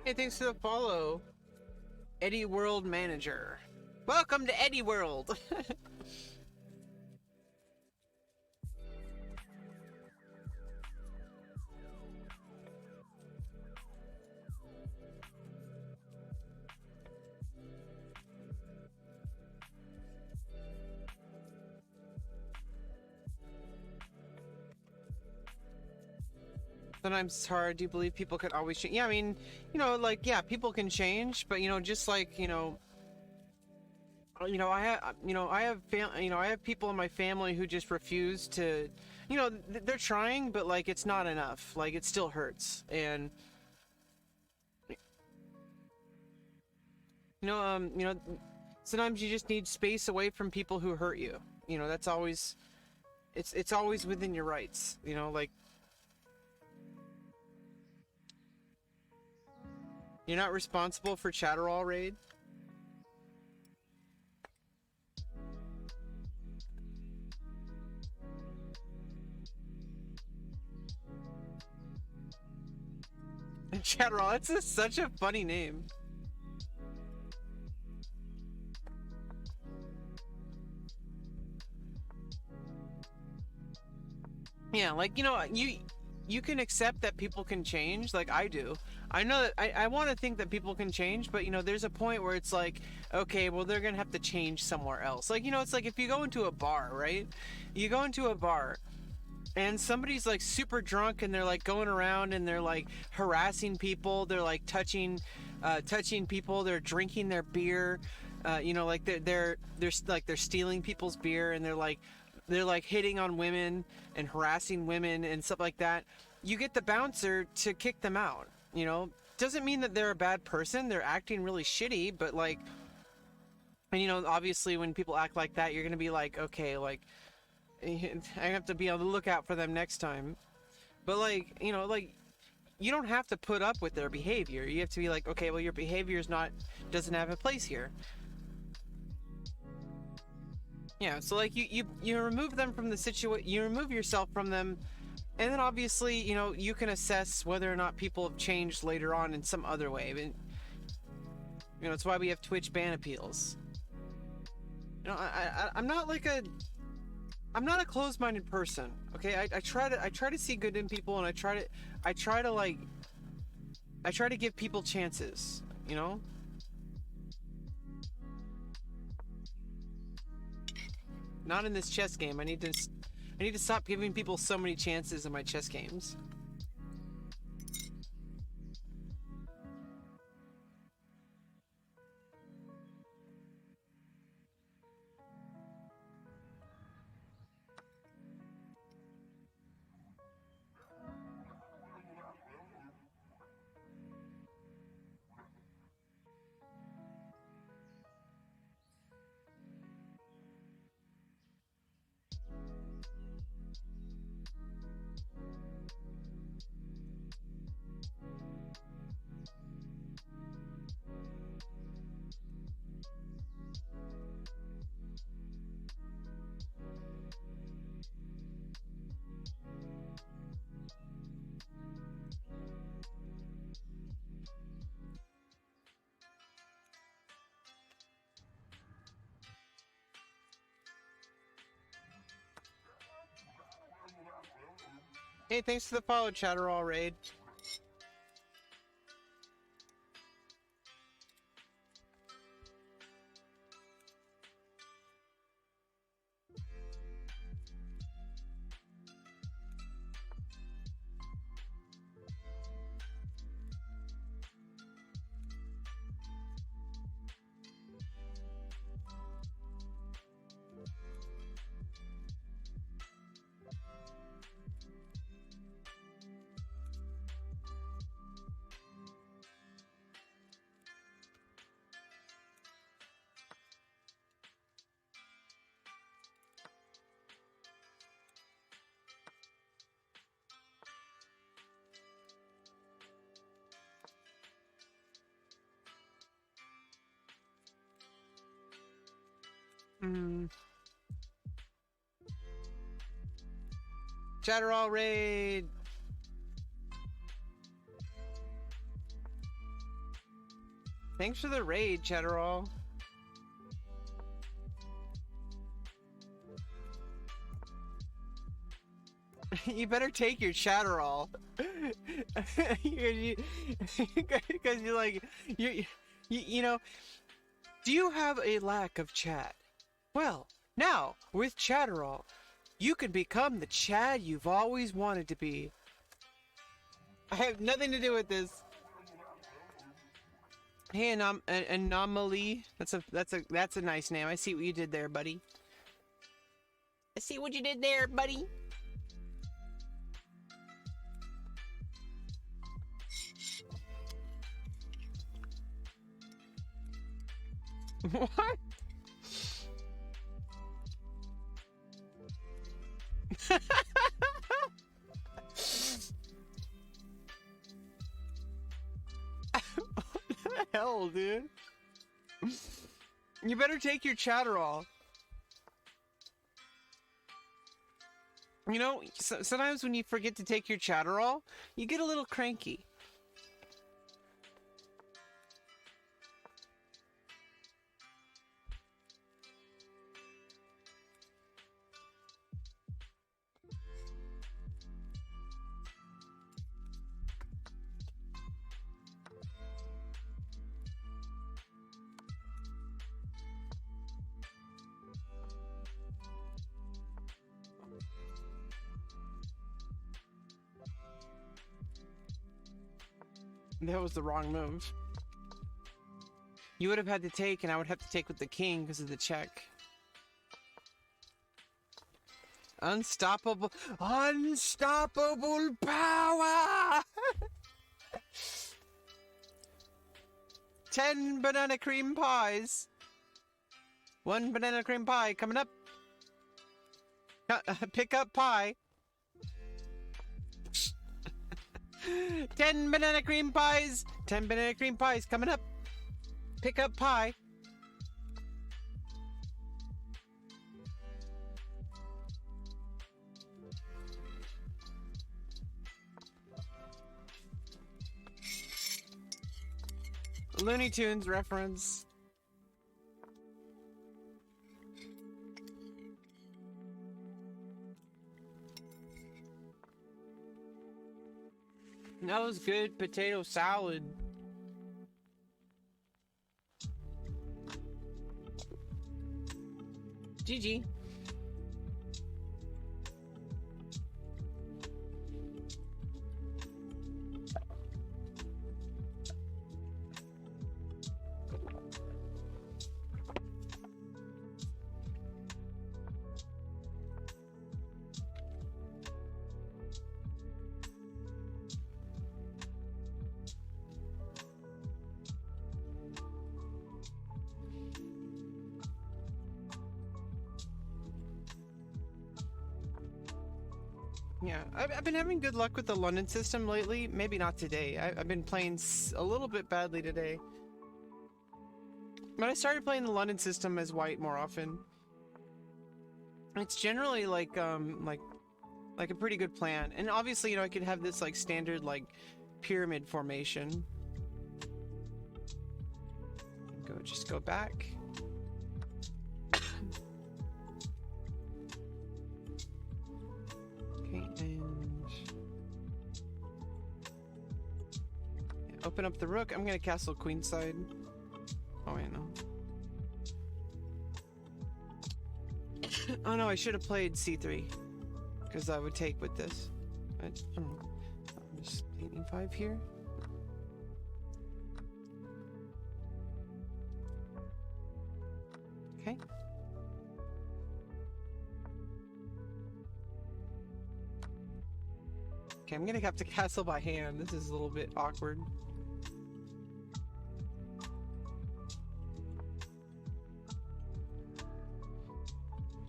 Hey, thanks for the follow, Eddie World Manager. Welcome to Eddie World. Sometimes it's hard. Do you believe people can always change? Yeah, I mean, you know, like, yeah, people can change, but you know, just like, I have, I have people in my family who just refuse to, they're trying, but like, it's not enough. Like, it still hurts, and sometimes you just need space away from people who hurt you. You know, that's always, it's always within your rights. You know, like. You're not responsible for Chatterall raid? Chatterall, that's such a funny name. Yeah, like, you can accept that people can change, like I do. I know that I want to think that people can change, but there's a point where it's like, okay, well, they're gonna have to change somewhere else. Like, it's like if you go into a bar, right? You go into a bar and somebody's like super drunk and they're like going around and they're like harassing people, they're like touching people, they're drinking their beer, like they're stealing people's beer, and they're like hitting on women and harassing women and stuff like that. You get the bouncer to kick them out. Doesn't mean that they're a bad person. They're acting really shitty, but like, and obviously when people act like that, you're gonna be like, okay, like, I have to be on the lookout for them next time. But like, like, you don't have to put up with their behavior. You have to be like, okay, well, your behavior doesn't have a place here. Yeah, so like you remove them from the situation, you remove yourself from them, and then obviously, you can assess whether or not people have changed later on in some other way. But, it's why we have Twitch ban appeals. I'm not a closed-minded person. Okay, I try to see good in people, and I try to give people chances. Not in this chess game. I need to stop giving people so many chances in my chess games. Hey, thanks for the follow, Chatterall Raid. Chatterall Raid. Thanks for the raid, Chatterall. You better take your Chatterall. Because you're like, you know, do you have a lack of chat? Well, now, with Chatterall, you can become the Chad you've always wanted to be. I have nothing to do with this. Hey, Anomaly. That's a nice name. I see what you did there, buddy. I see what you did there, buddy. What? What the hell, dude? You better take your Chatterall. You know, sometimes when you forget to take your Chatterall, you get a little cranky. That was the wrong move. You would have had to take, and I would have to take with the king because of the check. Unstoppable power! 10 banana cream pies. 1 banana cream pie coming up. Pick up pie. 10 banana cream pies. 10 banana cream pies coming up. Pick up pie. Looney Tunes reference. That was good potato salad. GG. Yeah, I've been having good luck with the London system lately. Maybe not today. I've been playing a little bit badly today. But I started playing the London system as white more often. It's generally like a pretty good plan. And obviously, you know, I could have this like standard like pyramid formation. Just go back. Okay, and Open up the rook. I'm gonna castle queenside. Oh wait, no. Oh no, I should have played c3 because I would take with this. I don't know. I'm just painting 5 here. Okay. Okay, I'm gonna have to castle by hand. This is a little bit awkward.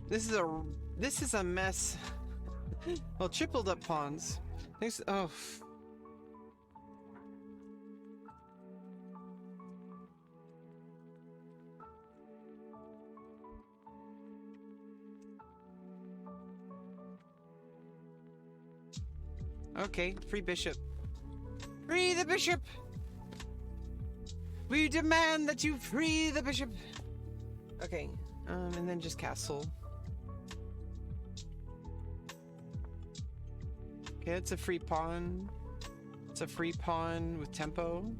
This is a mess. Well, tripled up pawns. Thanks. Oh. Okay, free bishop. Free the bishop! We demand that you free the bishop! Okay, and then just castle. Okay, it's a free pawn. It's a free pawn with tempo.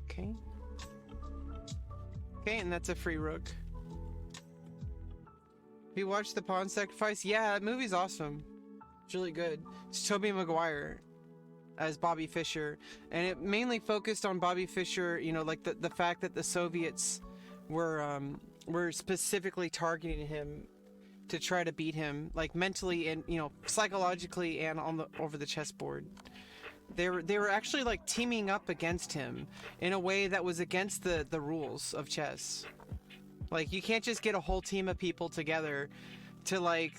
Okay. Okay, and that's a free rook. Have you watched The Pawn Sacrifice? Yeah, that movie's awesome. It's really good. It's Tobey Maguire as Bobby Fischer. And it mainly focused on Bobby Fischer, you know, like the fact that the Soviets were specifically targeting him to try to beat him, like mentally and, you know, psychologically and over the chessboard. They were actually like teaming up against him in a way that was against the rules of chess. Like, you can't just get a whole team of people together to, like,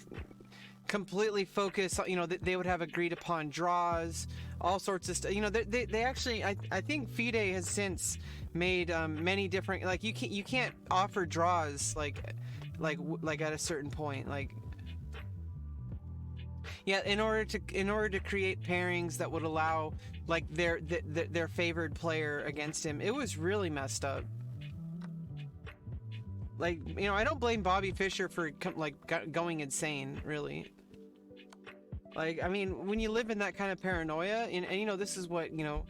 completely focus, you know, they would have agreed upon draws, all sorts of stuff. You know, they actually, I think FIDE has since made many different, like, you can't offer draws, like at a certain point, like, yeah, in order to create pairings that would allow, like, their favored player against him. It was really messed up. Like, you know, I don't blame Bobby Fischer for going insane, really. Like, I mean, when you live in that kind of paranoia, and you know, this is what, you know,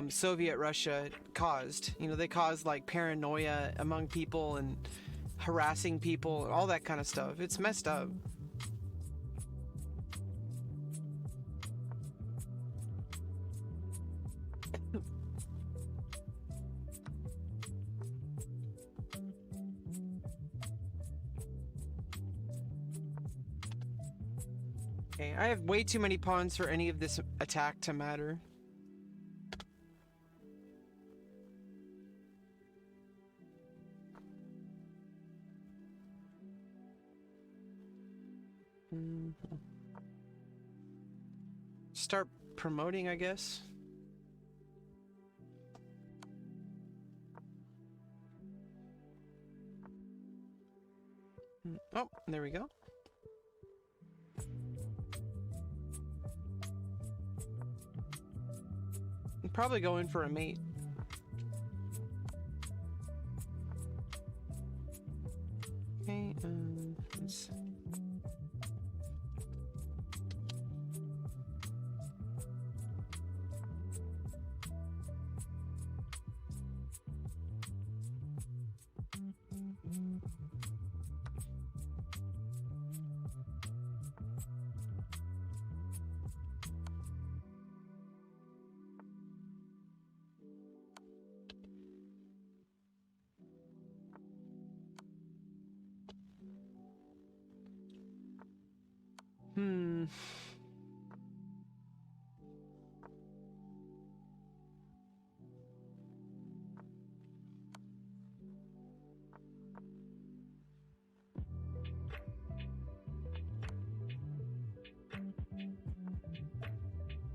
Soviet Russia caused. You know, they caused like paranoia among people and harassing people, all that kind of stuff. It's messed up. Okay, I have way too many pawns for any of this attack to matter. Start promoting, I guess. Oh, there we go. I'm probably going for a mate. Okay, let's...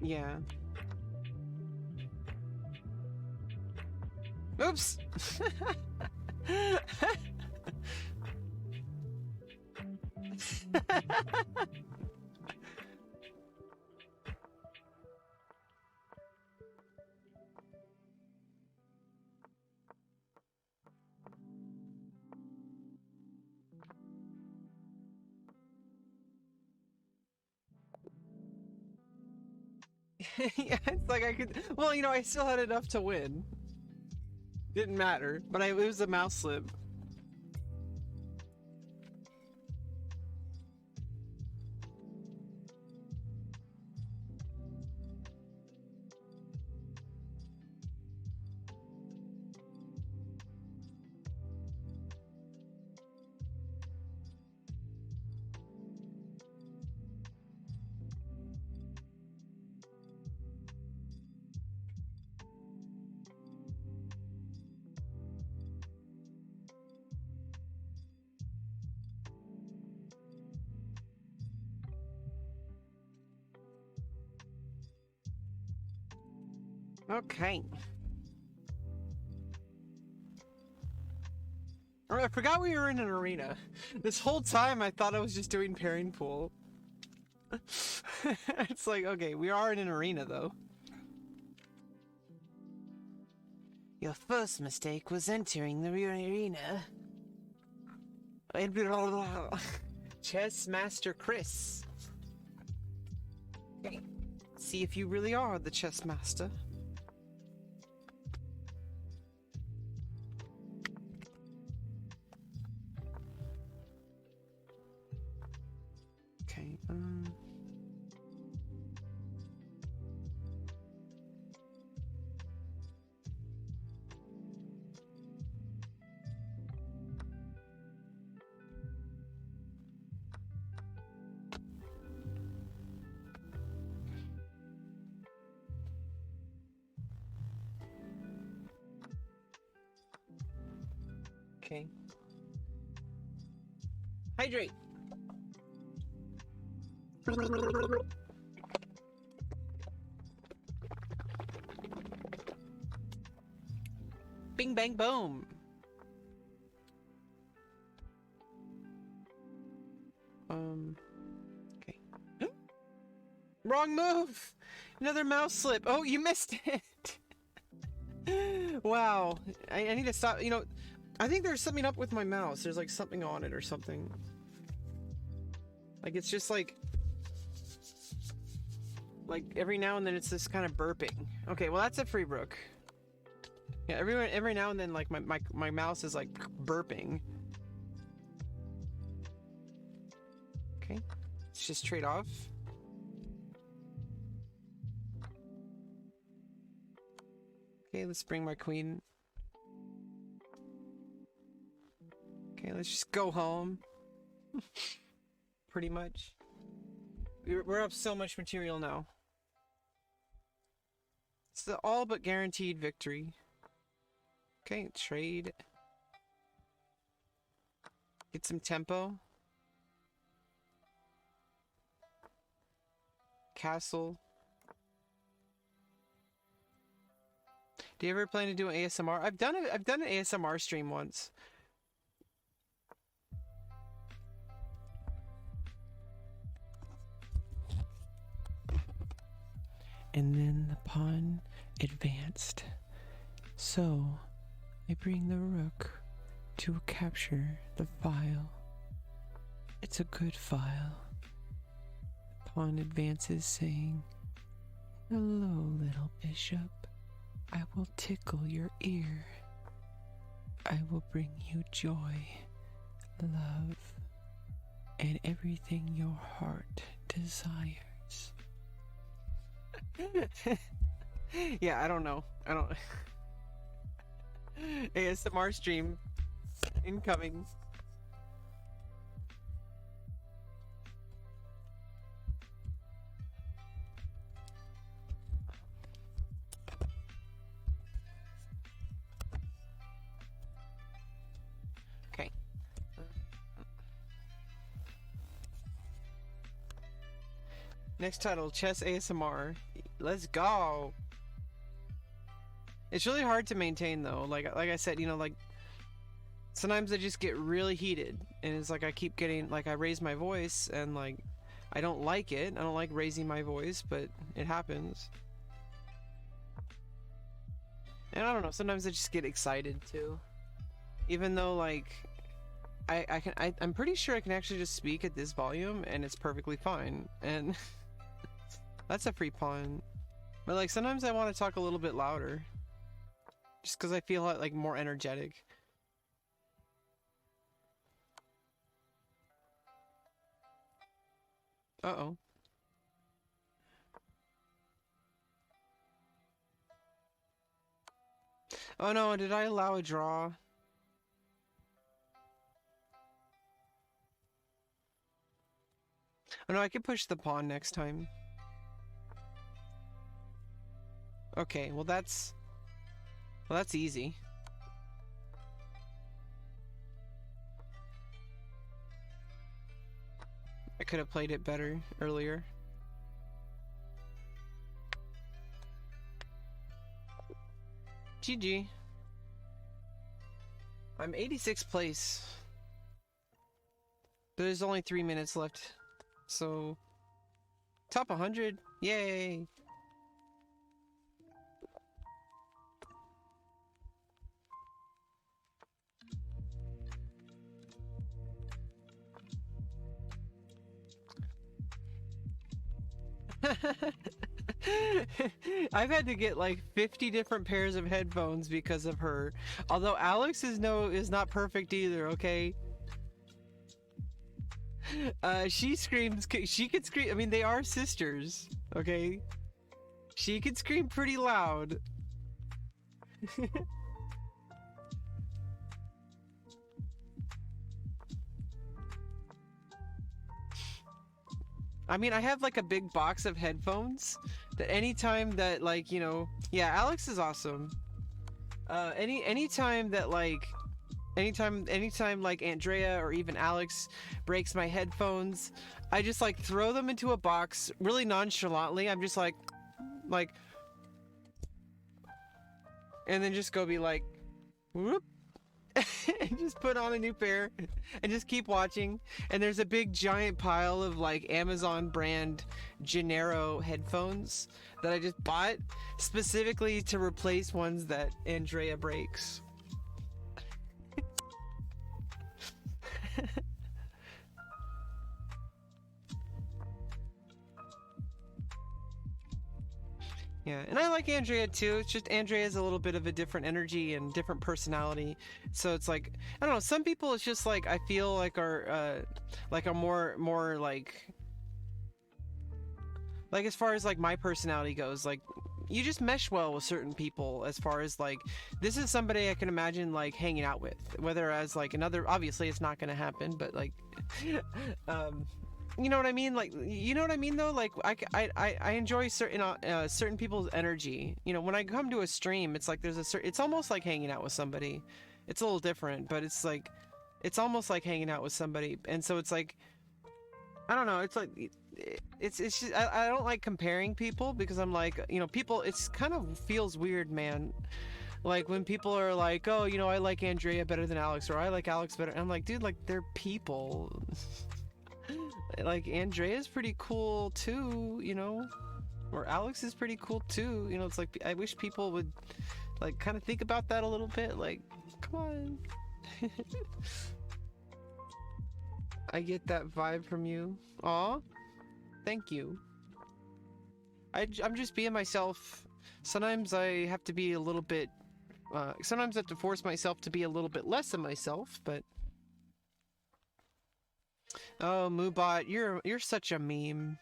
Yeah. Oops! Yeah, it's like I could. Well, you know, I still had enough to win. Didn't matter, but it was a mouse slip. Okay. Oh, I forgot we were in an arena. This whole time I thought I was just doing pairing pool. It's like, okay, we are in an arena though. Your first mistake was entering the arena. Chess Master Chris. Okay. See if you really are the chess master. Okay, okay. Hydrate. Bing bang boom. Okay. Wrong move. Another mouse slip. Oh, you missed it. Wow. I need to stop. You know, I think there's something up with my mouse. There's like something on it or something. Like it's just like every now and then it's this kind of burping. Okay, well that's a free brook. Yeah, every now and then like my mouse is like burping. Okay, let's just trade off. Okay, let's bring my queen. Okay, let's just go home. Pretty much. We're up so much material now. It's the all but guaranteed victory. Okay, trade. Get some tempo. Castle. Do you ever plan to do an ASMR? I've done an ASMR stream once. And then the pawn advanced. So I bring the rook to capture the file. It's a good file. The pawn advances, saying, "Hello, little bishop. I will tickle your ear. I will bring you joy, love, and everything your heart desires." Yeah, I don't know. I don't. ASMR stream incoming. Okay. Next title, Chess ASMR. Let's go. It's really hard to maintain though. Like I said, you know, like sometimes I just get really heated and it's like I keep getting like I raise my voice and like I don't like it. I don't like raising my voice, but it happens. And I don't know, sometimes I just get excited too. Even though like I'm pretty sure I can actually just speak at this volume and it's perfectly fine. And that's a free pawn. But like sometimes I want to talk a little bit louder. Just because I feel like more energetic. Uh-oh. Oh no, did I allow a draw? Oh no, I could push the pawn next time. Okay, well that's easy. I could have played it better earlier. GG. I'm 86th place. There's only 3 minutes left. So top 100. Yay. I've had to get like 50 different pairs of headphones because of her. Although Alex is not perfect either, okay? She screams, she could scream, I mean they are sisters, okay? She could scream pretty loud. I mean, I have like a big box of headphones that anytime that like, you know, yeah, Alex is awesome. Anytime that like, anytime like Andrea or even Alex breaks my headphones, I just like throw them into a box really nonchalantly. I'm just like, and then just go be like, whoop. And just put on a new pair and just keep watching. And there's a big giant pile of like Amazon brand Gennaro headphones that I just bought specifically to replace ones that Andrea breaks. Yeah, and I like Andrea too. It's just Andrea's a little bit of a different energy and different personality. So it's like, I don't know, some people it's just like I feel like are more like as far as like my personality goes, like you just mesh well with certain people as far as like this is somebody I can imagine like hanging out with. Whether as like another, obviously it's not gonna happen, but like you know what I mean? Like, you know what I mean though? Like, I enjoy certain people's energy. You know, when I come to a stream, it's like there's a certain, it's almost like hanging out with somebody. It's a little different, but it's like, it's almost like hanging out with somebody. And so it's like, I don't know. It's like, it's just, I don't like comparing people because I'm like, you know, people, it's kind of feels weird, man. Like when people are like, oh, you know, I like Andrea better than Alex, or I like Alex better. I'm like, dude, like they're people. Like Andrea's pretty cool too, you know, or Alex is pretty cool too, you know. It's like I wish people would like kind of think about that a little bit. Like, come on. I get that vibe from you. Aw, thank you. I'm just being myself. Sometimes I have to be a little bit sometimes I have to force myself to be a little bit less of myself, but oh, Moobot, you're such a meme.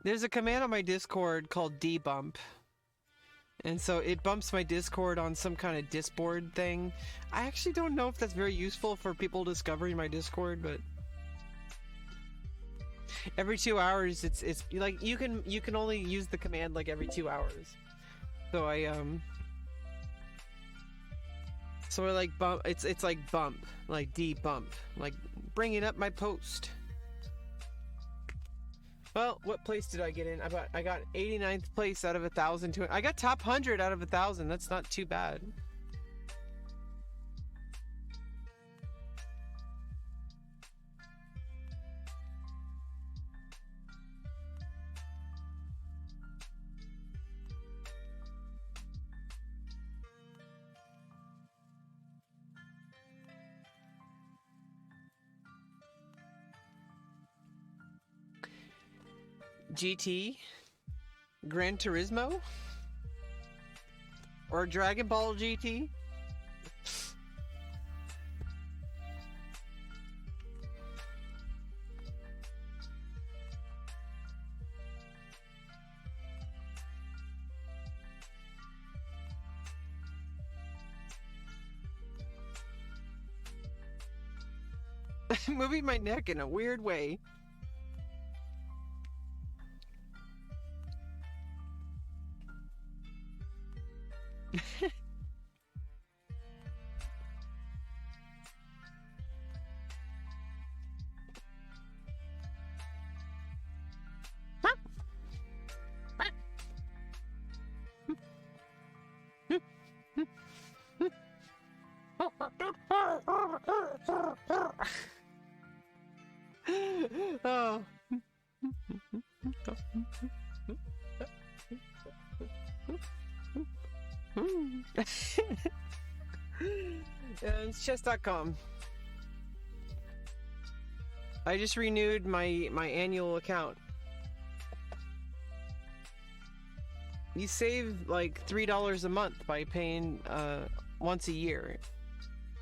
There's a command on my Discord called debump. And so it bumps my Discord on some kind of Disboard thing. I actually don't know if that's very useful for people discovering my Discord, but every 2 hours it's like you can only use the command like every 2 hours. So I like bump, it's like bump, like debump, like bringing up my post. Well, what place did I get in? I got 89th place out of 1,000. I got top 100 out of 1,000. That's not too bad. GT, Gran Turismo, or Dragon Ball GT. Moving my neck in a weird way. Oh. It's chess.com. I just renewed my annual account. You save like $3 a month by paying once a year.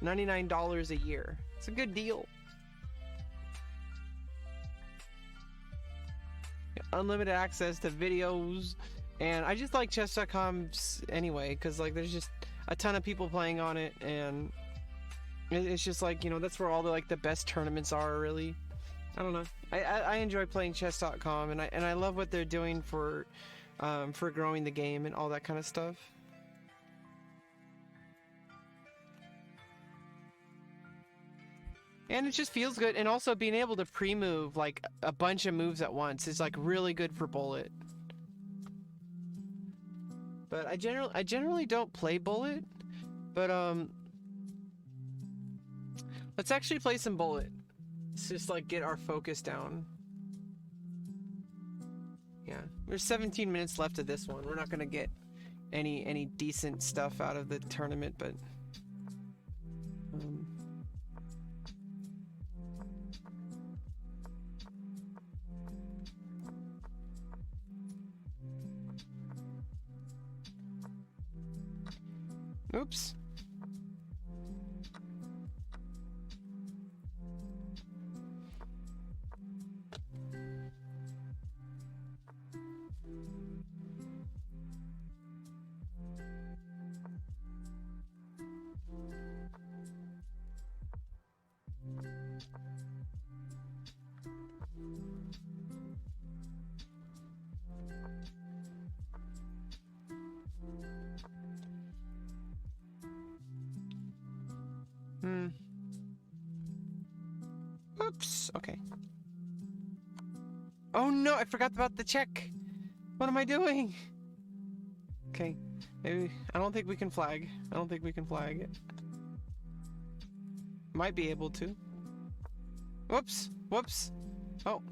$99 a year. It's a good deal. Unlimited access to videos, and I just like chess.com anyway, because like there's just a ton of people playing on it, and it's just like, you know, that's where all the like the best tournaments are, really. I don't know. I enjoy playing chess.com, and I love what they're doing for growing the game and all that kind of stuff. And it just feels good, and also being able to pre-move like a bunch of moves at once is like really good for Bullet. But I generally don't play Bullet, but let's actually play some Bullet. Let's just like get our focus down. Yeah, there's 17 minutes left of this one. We're not gonna get any decent stuff out of the tournament, but oops. Oops, okay. Oh no, I forgot about the check. What am I doing? Okay, maybe, I don't think we can flag. I don't think we can flag it. Might be able to. Whoops, whoops. Oh.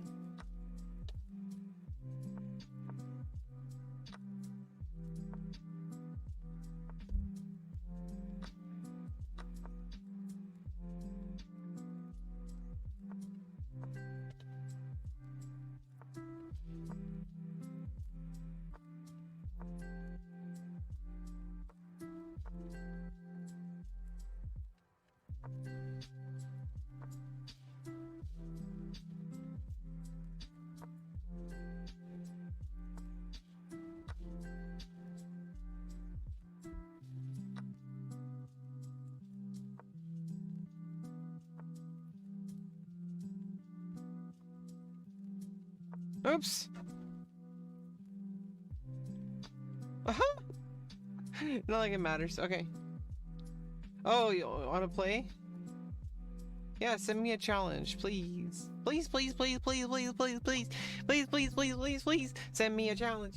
Oops. Not like it matters. Okay. Oh, you want to play? Yeah, send me a challenge, please. Please, please, please, please, please, please, please, please, please, please, please, please, send me a challenge.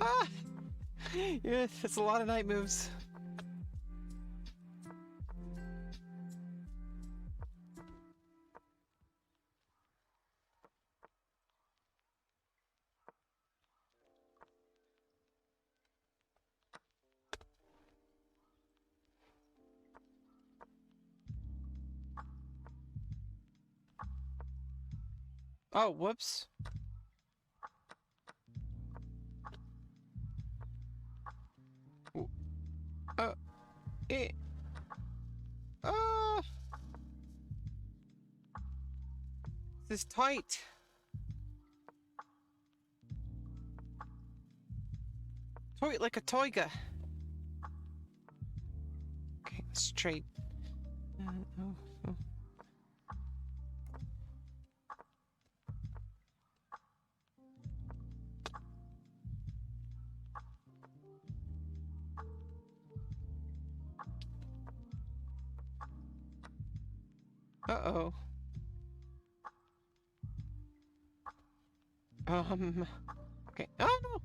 Ah! Yeah, it's a lot of night moves. Oh, whoops. Uh, it. Uh. This is tight. Toy like a toiga. Okay, straight. Oh, oh. Uh-oh. Okay. Oh no.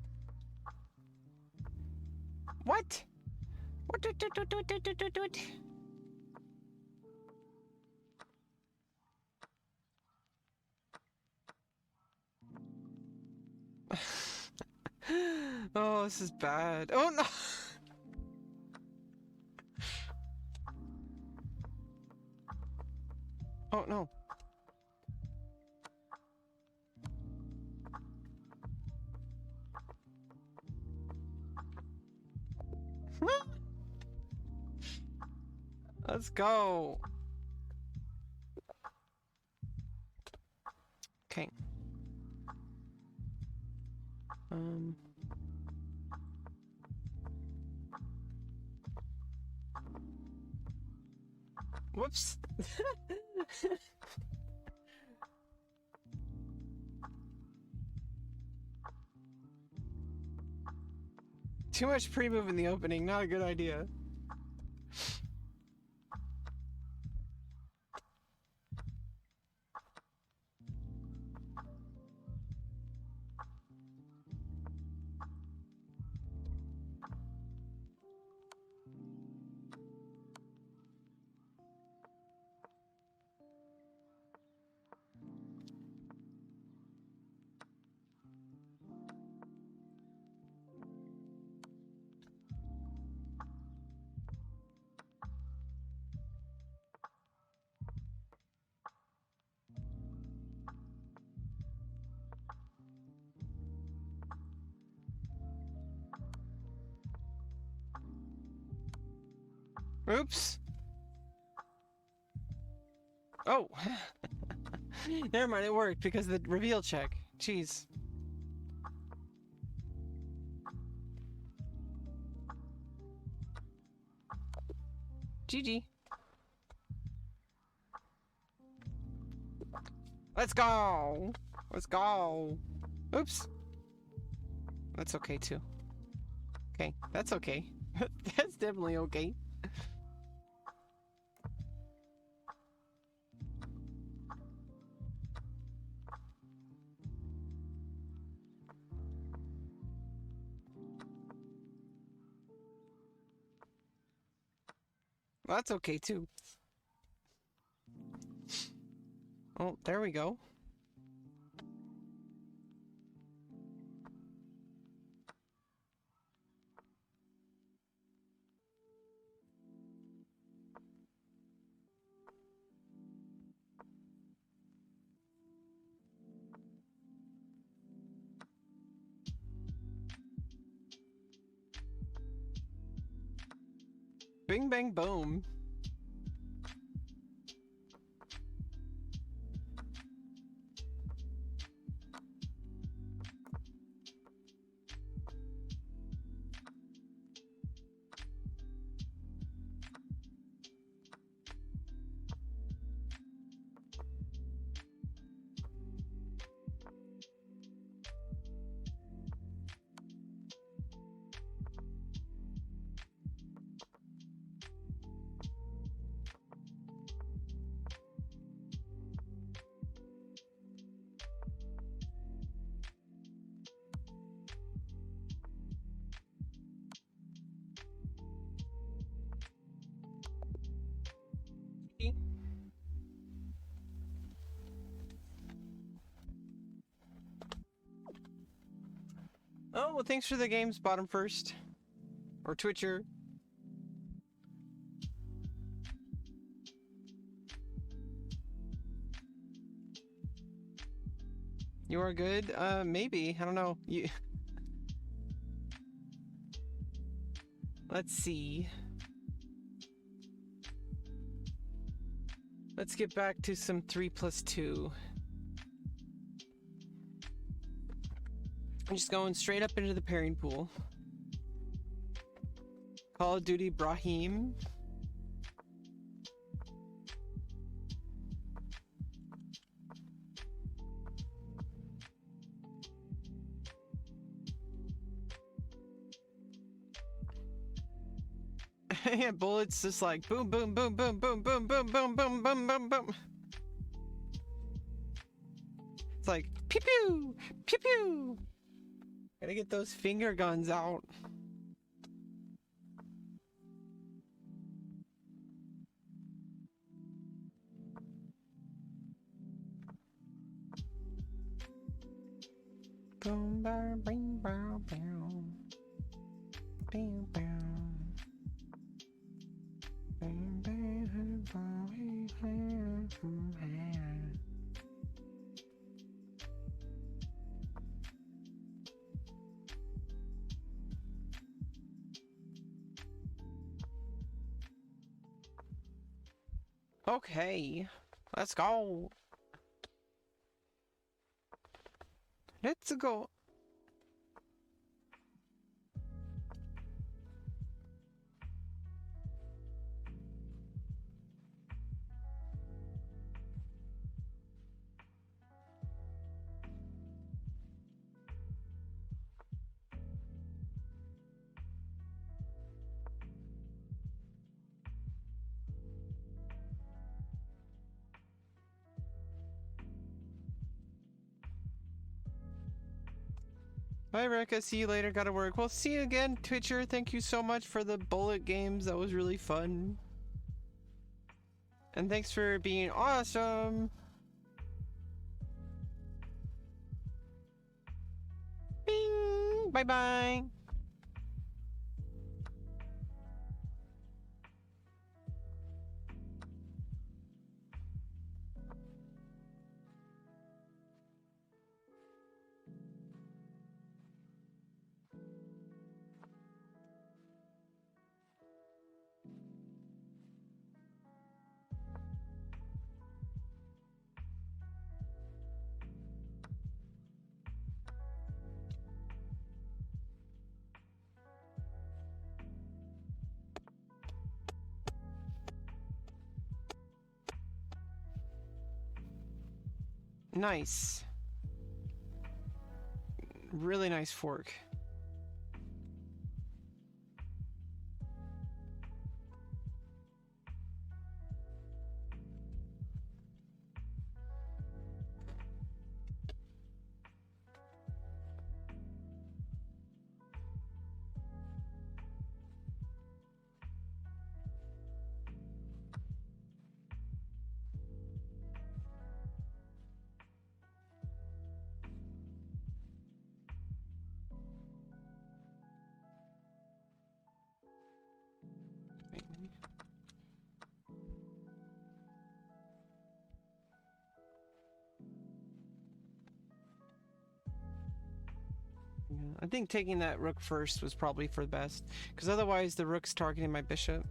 What? What? Oh, this is bad. Oh no. Oh no. Let's go. Okay. Whoops. Too much pre-move in the opening, not a good idea. Oops. Oh. Never mind, it worked because of the reveal check. Jeez. GG. Let's go. Let's go. Oops. That's okay too. Okay, that's okay. That's definitely okay. That's okay too. Oh, there we go. Bing bang boom. Oh, well, thanks for the games, bottom first. Or Twitcher. You are good? Maybe. I don't know. You... Let's see. Let's get back to some 3+2. I'm just going straight up into the pairing pool. Call of Duty Brahim. Yeah, bullets just like boom, boom, boom, boom, boom, boom, boom, boom, boom, boom, boom, boom. It's like pew pew, pew pew. Gotta get those finger guns out. Boom, bow, bing, bow, bow. Bing, bow. Bing, bing, bow, bing, bing. Okay, let's go. Let's go. Bye, Rekka. See you later. Gotta work. Well, see you again, Twitcher. Thank you so much for the bullet games. That was really fun. And thanks for being awesome. Bing. Bye-bye. Nice. Really nice fork. I think taking that rook first was probably for the best, because otherwise the rook's targeting my bishop.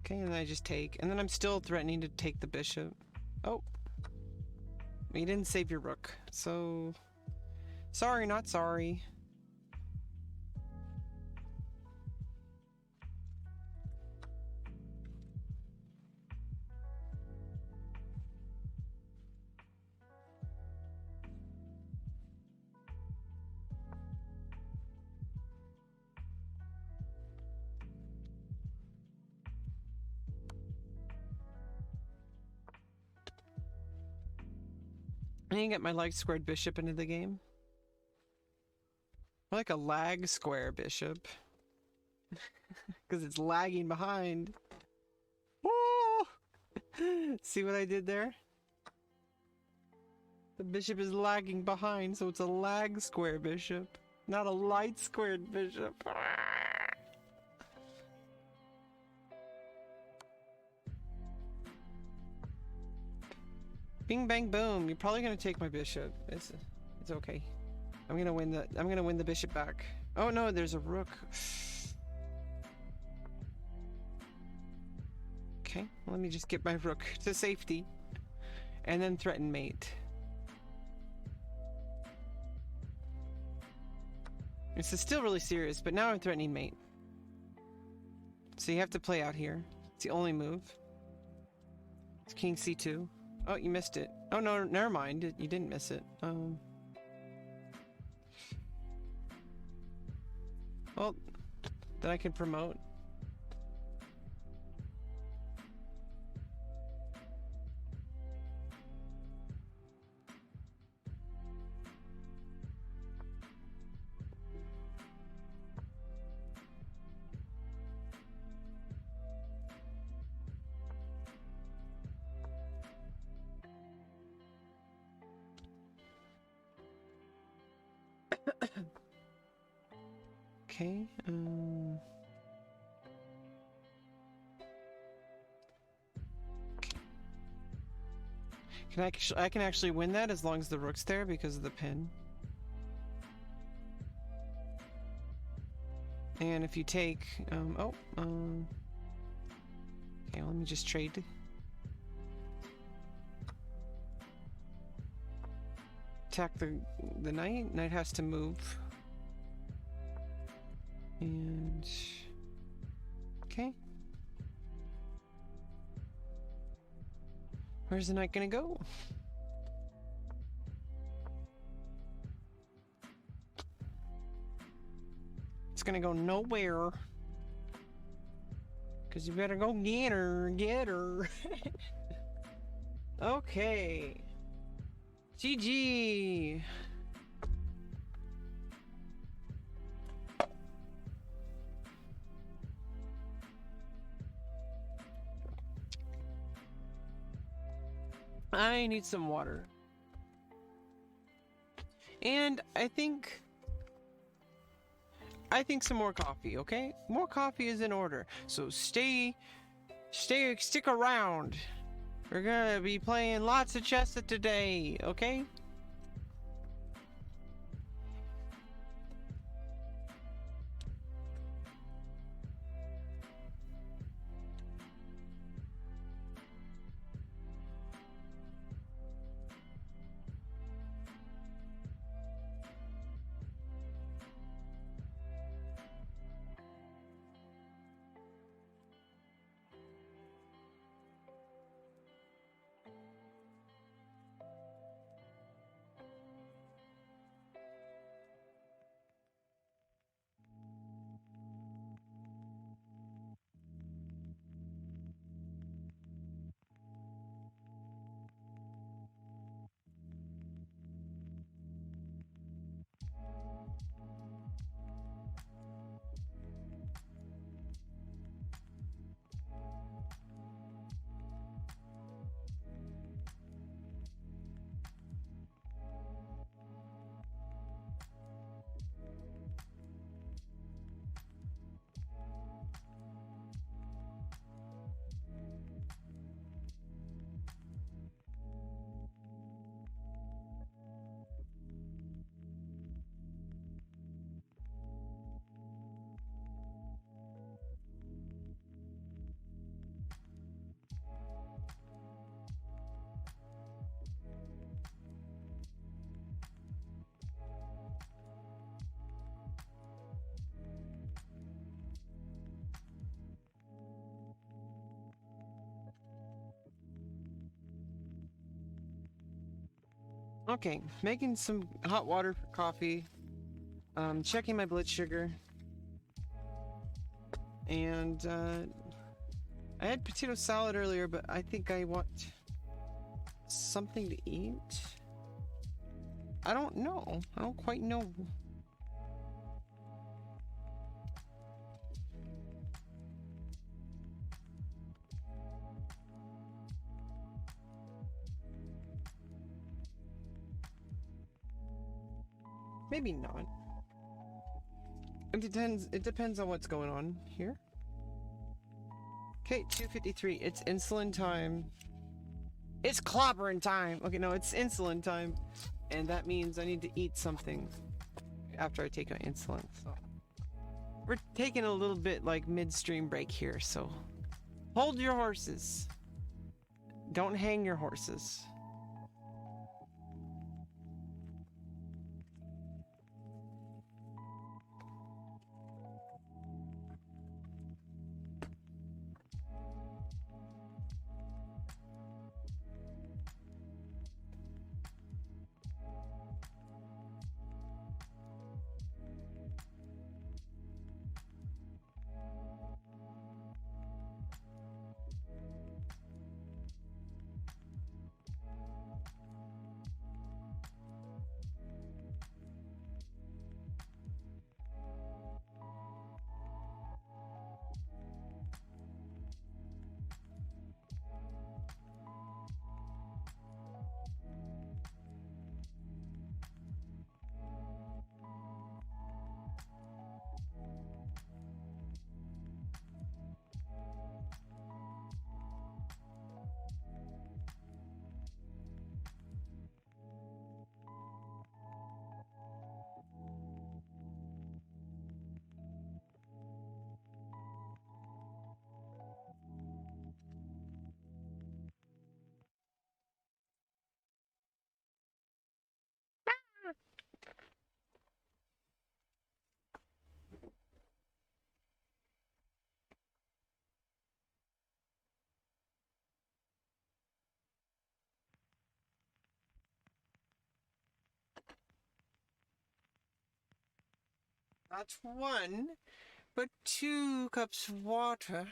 Okay, and then I just take, and then I'm still threatening to take the bishop. Oh. You didn't save your rook, so... Sorry, not sorry. I need to get my light squared bishop into the game. I like a lag square bishop. Because it's lagging behind. Oh! See what I did there? The bishop is lagging behind, so it's a lag square bishop, not a light squared bishop. Bing bang boom. You're probably gonna take my bishop. It's okay. I'm gonna win the bishop back. Oh no, there's a rook. Okay, let me just get my rook to safety. And then threaten mate. This is still really serious, but now I'm threatening mate. So you have to play out here. It's the only move. It's king c2. Oh, you missed it. Oh no, never mind. You didn't miss it. Well, then I can promote. Okay, I can actually win that as long as the rook's there because of the pin. And if you take, okay, let me just trade. Attack the knight. Knight has to move. And okay. Where's the knight gonna go? It's gonna go nowhere. Cause you better go get her. Okay. GG. I need some water. And I think some more coffee, okay? More coffee is in order. So stick around. We're gonna be playing lots of chess today, okay? Okay, making some hot water for coffee. Checking my blood sugar. And I had potato salad earlier, but I think I want something to eat. I don't know. I don't quite know. Maybe not. It depends on what's going on here. Okay, 2:53. It's insulin time. It's clobbering time. Okay, no, it's insulin time. And that means I need to eat something after I take my insulin. So we're taking a little bit like midstream break here, so hold your horses. Don't hang your horses. Not one, but 2 cups of water.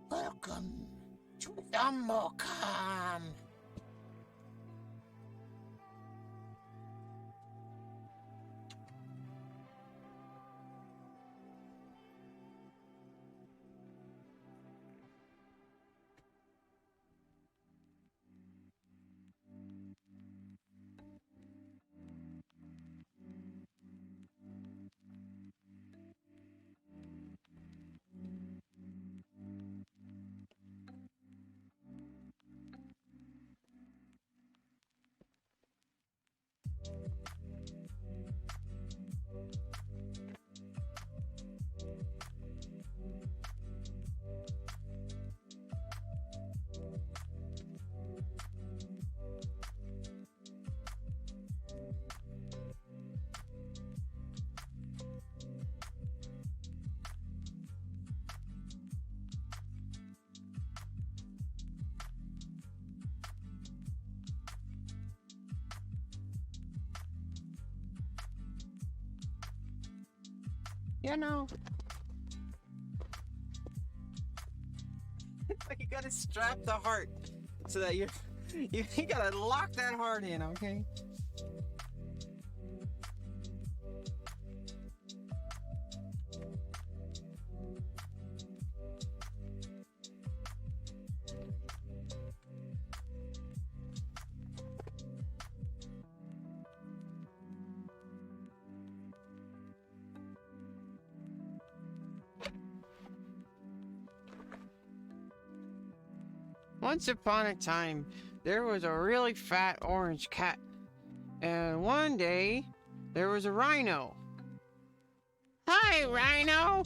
Welcome to Dumblecom. You know. Like you gotta strap the heart so that you gotta lock that heart in, okay? Once upon a time, there was a really fat orange cat. And one day, there was a rhino. Hi, Rhino!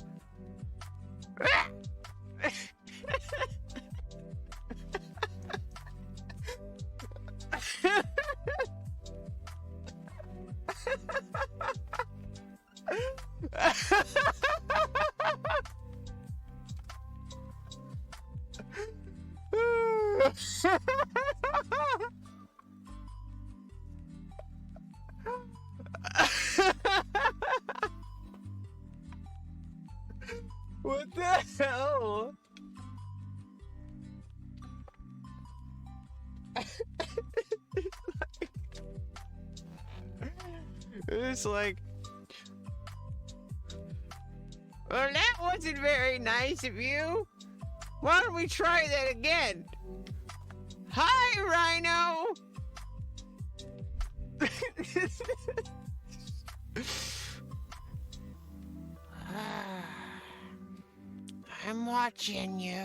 What the hell? It's like, well, that wasn't very nice of you. Why don't we try that again? Hi, Rhino! I'm watching you.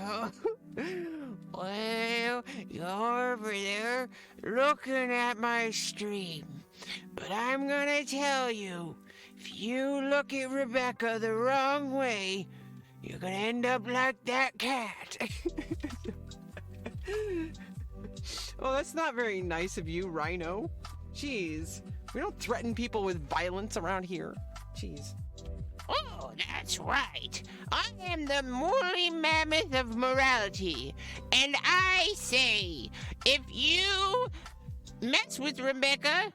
Well, you're over there looking at my stream. But I'm gonna tell you, if you look at Rebecca the wrong way, you're gonna end up like that cat. Oh, that's not very nice of you, Rhino. Jeez. We don't threaten people with violence around here. Jeez. Oh, that's right. I am the woolly mammoth of morality. And I say, if you mess with Rebecca,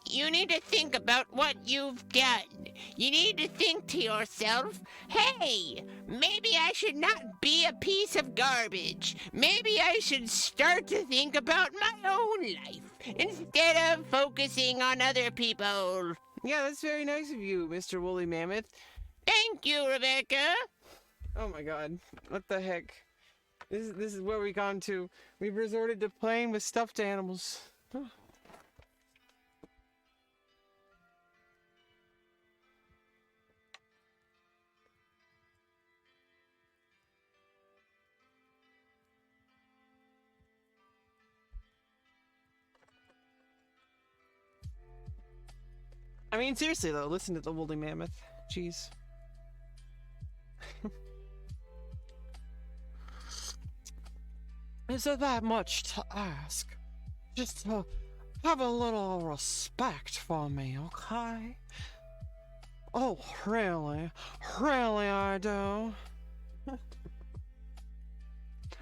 you need to think about what you've done. You need to think to yourself, hey, maybe I should not be a piece of garbage. Maybe I should start to think about my own life instead of focusing on other people. Yeah, that's very nice of you, Mr. Woolly Mammoth. Thank you, Rebecca. Oh my god. What the heck? This is where we've gone to. We've resorted to playing with stuffed animals. I mean, seriously though, listen to the woolly mammoth. Jeez. Is it that much to ask? Just to have a little respect for me, okay? Oh, really? Really I do.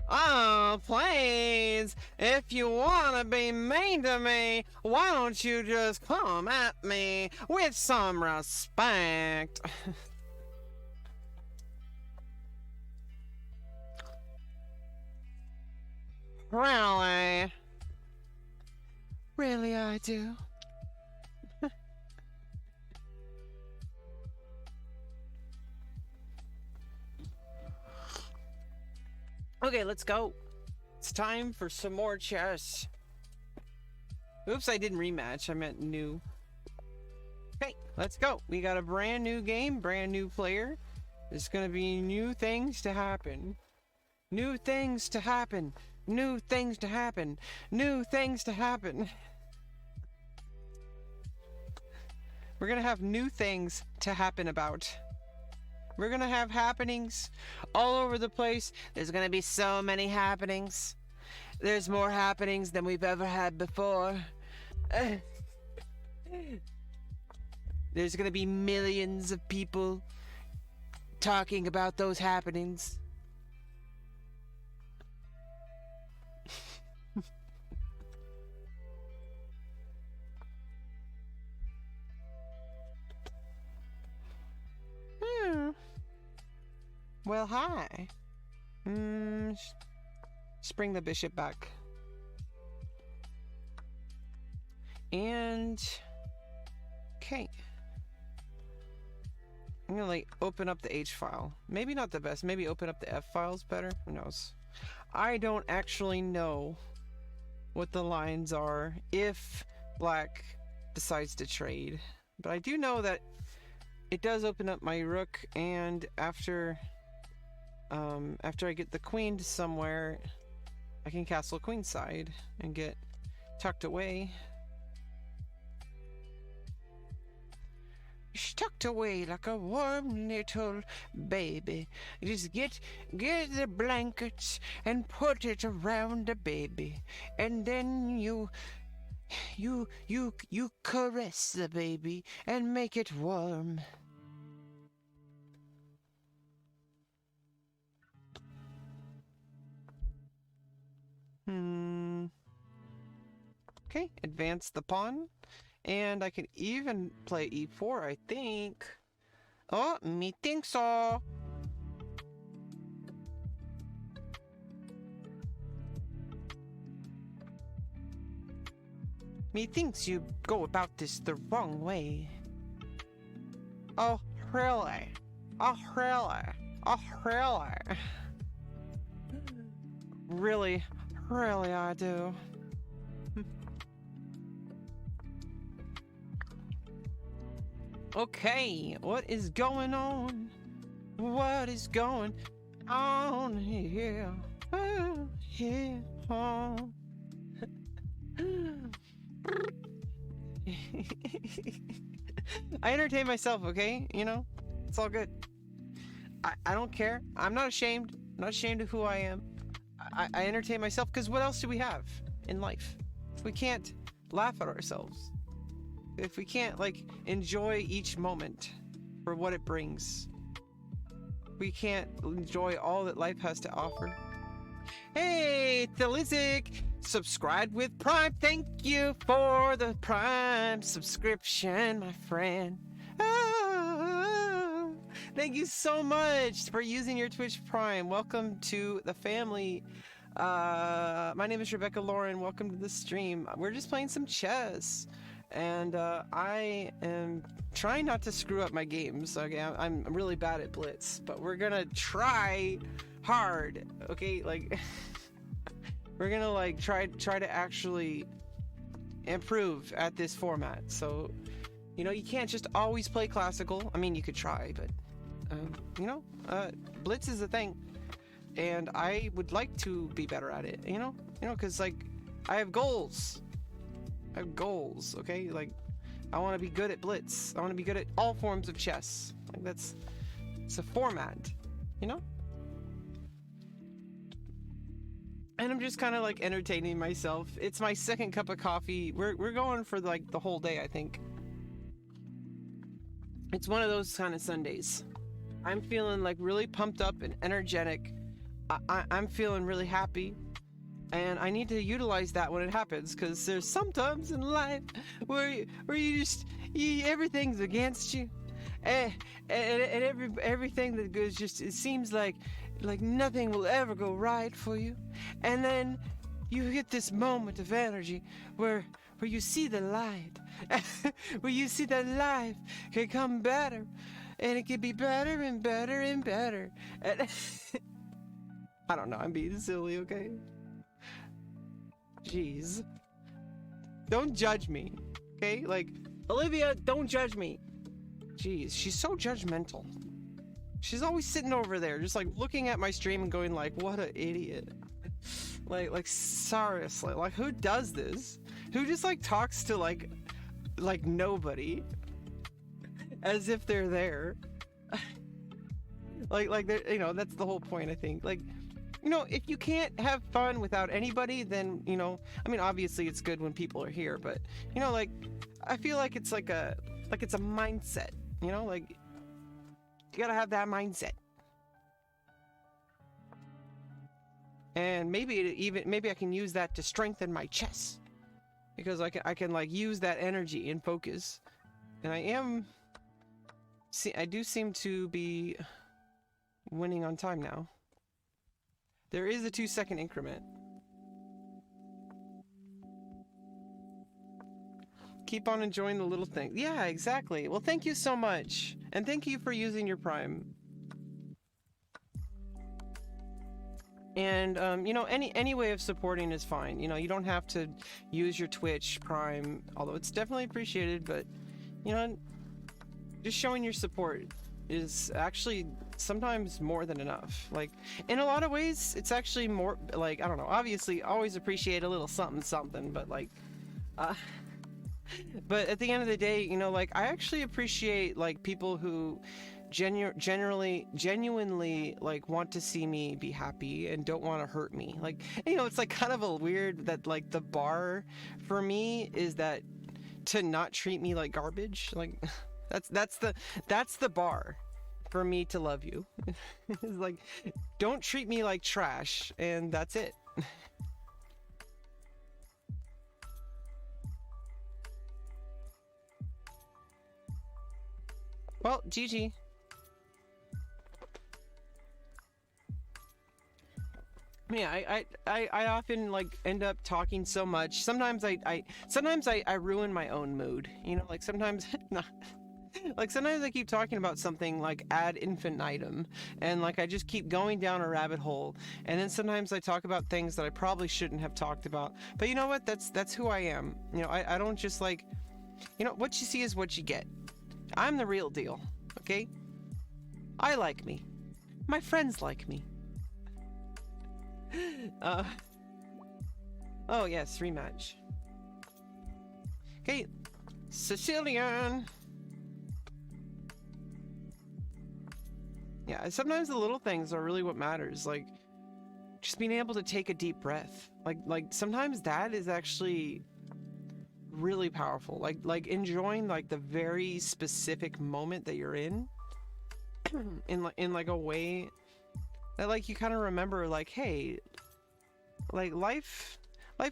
Oh, please, if you want to be mean to me, why don't you just come at me with some respect? Really? Really I do. Okay, let's go. It's time for some more chess. Oops, I didn't rematch. I meant new. Okay, let's go. We got a brand new game, brand new player. There's gonna be new things to happen. New things to happen. New things to happen. New things to happen. We're gonna have new things to happen about. We're gonna have happenings all over the place. There's gonna be so many happenings. There's more happenings than we've ever had before. There's gonna be millions of people talking about those happenings. Well, hi. Bring the bishop back. And... okay. I'm gonna, like, open up the H file. Maybe not the best. Maybe open up the F files better. Who knows? I don't actually know what the lines are if Black decides to trade. But I do know that it does open up my rook, and after I get the queen to somewhere, I can castle queenside and get tucked away. She's tucked away like a warm little baby. Just get the blankets and put it around the baby, and then you caress the baby and make it warm. Okay, advance the pawn. And I can even play e4, I think. Oh, me think so. Methinks you go about this the wrong way. Oh, really? Oh, really? Oh, really? Really I do. Okay, what is going on? What is going on here? Oh, here. Oh. I entertain myself, okay? You know, it's all good. I don't care. I'm not ashamed. I'm not ashamed of who I am. I entertain myself because what else do we have? in life, if we can't laugh at ourselves, if we can't like enjoy each moment for what it brings, we can't enjoy all that life has to offer. Hey, Thelizic, subscribed with Prime. Thank you for the Prime subscription, my friend. Oh, thank you so much for using your Twitch Prime. Welcome to the family. My name is Rebecca Lauren. Welcome to the stream. We're just playing some chess, and I am trying not to screw up my games. Okay, I'm really bad at Blitz, but we're gonna try hard. Okay, like we're gonna like try to actually improve at this format. So, you know, you can't just always play classical. I mean, you could try, but you know, Blitz is a thing. And I would like to be better at it, you know, because like I have goals. Okay, like I want to be good at Blitz. I want to be good at all forms of chess. Like it's a format, you know. And I'm just kind of like entertaining myself. It's my second cup of coffee. We're going for like the whole day, I think. It's one of those kind of Sundays. I'm feeling like really pumped up and energetic. I'm feeling really happy, and I need to utilize that when it happens, because there's sometimes in life where you just everything's against you, and everything that goes, just it seems like nothing will ever go right for you, and then you get this moment of energy where you see the light, where you see that life can come better, and it can be better and better and better. And I don't know, I'm being silly, okay? Jeez. Don't judge me, okay? Like, Olivia, don't judge me. Jeez, she's so judgmental. She's always sitting over there, just like looking at my stream and going like, what an idiot. Like seriously, like who does this? Who just like talks to like nobody? As if they're there. like they're, you know, that's the whole point, I think. Like, you know, if you can't have fun without anybody, then, you know, I mean, obviously it's good when people are here, but, you know, like, I feel like it's like it's a mindset, you know, like, you gotta have that mindset. And maybe I can use that to strengthen my chess, because I can like use that energy and focus. And I do seem to be winning on time now. There is a 2-second increment. Keep on enjoying the little things. Yeah, exactly. Well, thank you so much. And thank you for using your Prime. And, you know, any way of supporting is fine. You know, you don't have to use your Twitch Prime, although it's definitely appreciated, but, you know, just showing your support is actually sometimes more than enough. Like, in a lot of ways, it's actually more, like, I don't know, obviously always appreciate a little something, but like, but at the end of the day, you know, like, I actually appreciate like people who genuinely like want to see me be happy and don't want to hurt me. Like, you know, it's like kind of a weird that like the bar for me is that to not treat me like garbage. Like, that's the bar for me to love you. It's like, don't treat me like trash, and that's it. Well, GG. Yeah, I often like end up talking so much. Sometimes I ruin my own mood. You know, like sometimes not. Like sometimes I keep talking about something like ad infinitum, and like I just keep going down a rabbit hole, and then sometimes I talk about things that I probably shouldn't have talked about. But you know what? That's who I am. You know, I don't just like, you know, what you see is what you get. I'm the real deal, okay? I like me. My friends like me. Oh yes, rematch. Okay, Sicilian. Yeah, sometimes the little things are really what matters. Like, just being able to take a deep breath. Like sometimes that is actually really powerful. Like enjoying like the very specific moment that you're in in like a way that like you kind of remember like, hey, like life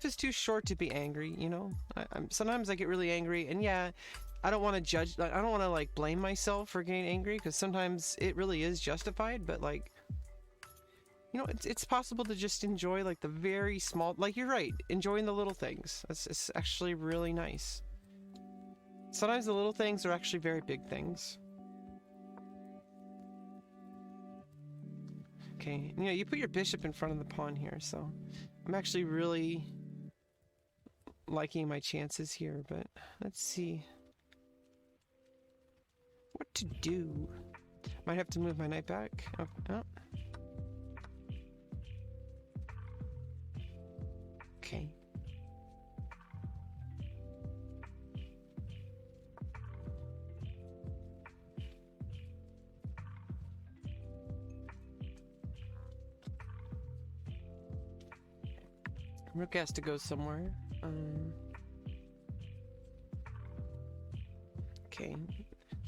is too short to be angry, you know? Sometimes I get really angry, and yeah, I don't want to judge, I don't want to like blame myself for getting angry, because sometimes it really is justified, but like, you know, it's possible to just enjoy like the very small, like you're right, enjoying the little things. It's actually really nice. Sometimes the little things are actually very big things. Okay, you know, you put your bishop in front of the pawn here, so I'm actually really liking my chances here, but let's see what to do. Might have to move my knight back. Oh, oh. Okay. Rook has to go somewhere. Okay.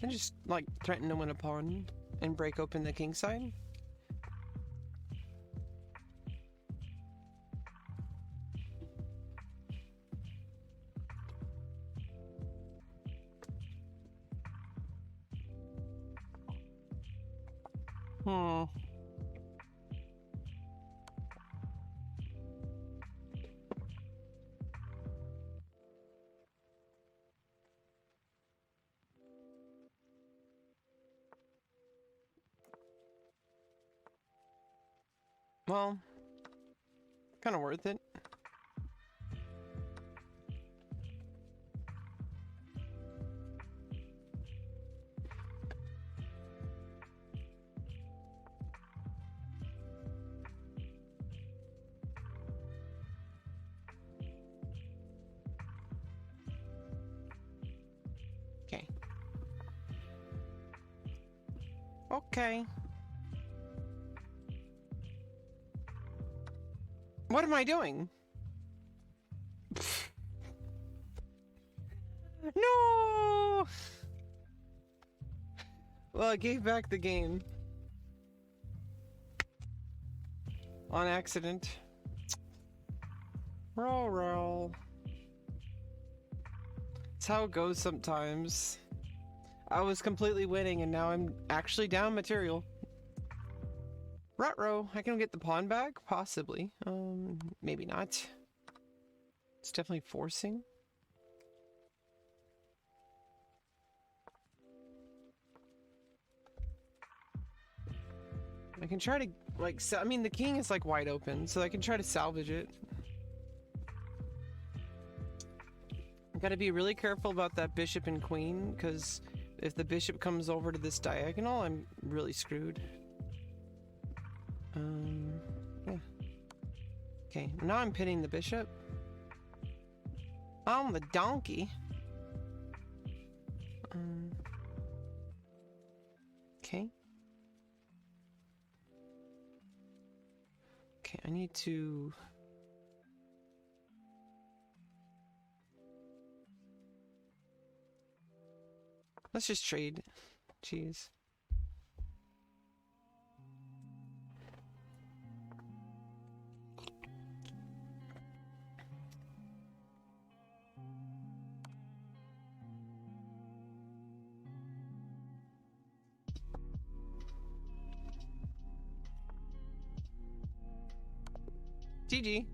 Then just like threaten to win a pawn and break open the king side. Hmm. Well, kind of worth it. Okay. Okay. What am I doing? No! Well, I gave back the game. On accident. Roll. It's how it goes sometimes. I was completely winning and now I'm actually down material. Ruh-roh, I can get the pawn back? Possibly. Maybe not. It's definitely forcing. I can try to, like, I mean, the king is, like, wide open, so I can try to salvage it. I gotta be really careful about that bishop and queen, because if the bishop comes over to this diagonal, I'm really screwed. Yeah. Okay, now I'm pinning the bishop. On the donkey. Okay. Okay, I need to... Let's just trade. Jeez. GG.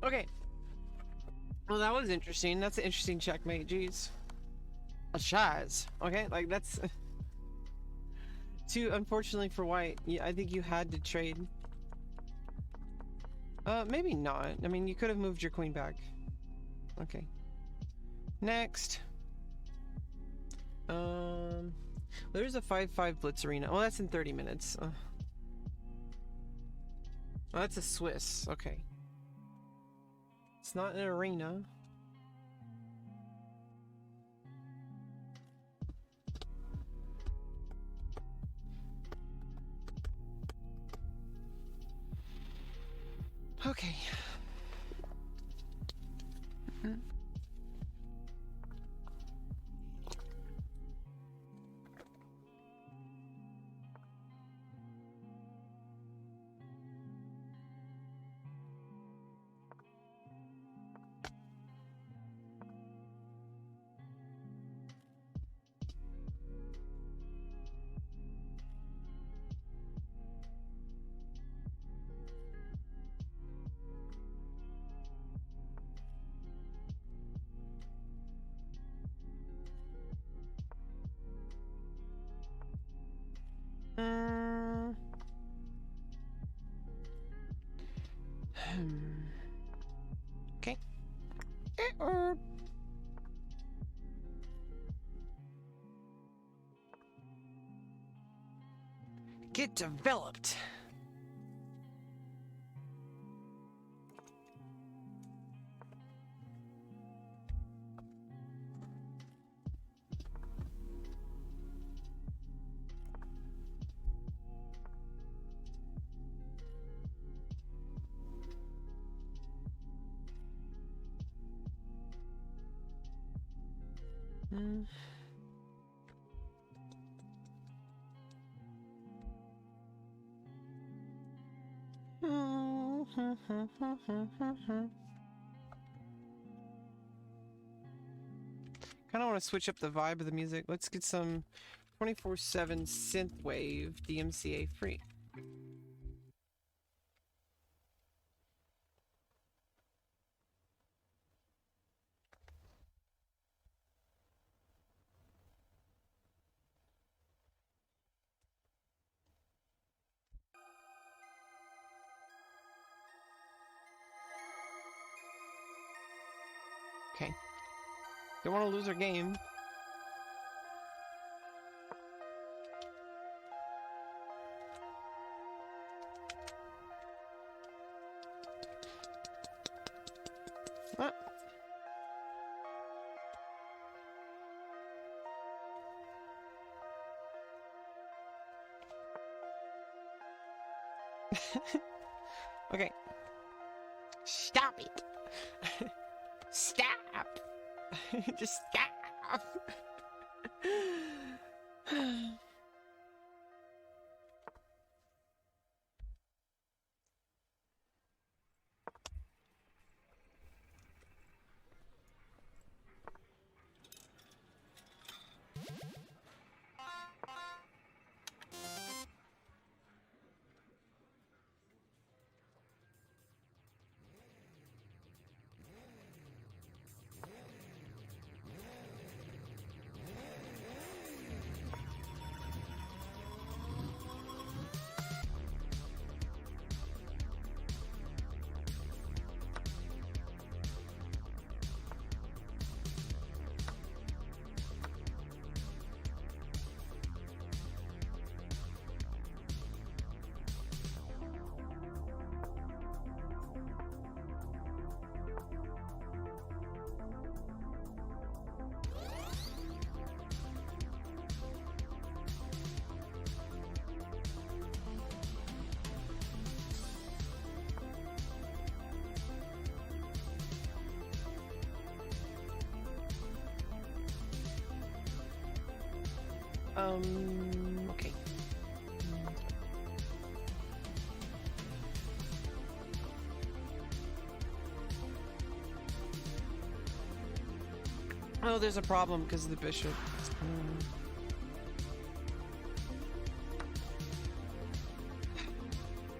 Okay. Well, that was interesting. That's an interesting checkmate. Jeez. A Shaz. Okay, like that's too unfortunately for white. Yeah, I think you had to trade. Maybe not. I mean, you could have moved your queen back. Okay. Next. There's a 5-5 blitz arena. Oh, that's in 30 minutes. Oh, that's a Swiss. Okay. It's not an arena. Okay. Okay. Get developed. Kind of want to switch up the vibe of the music. Let's get some 24/7 synthwave DMCA free. Okay. Don't want to lose our game. What? Okay. Stop it. Stop. Just stop. Okay. Oh, there's a problem because of the bishop.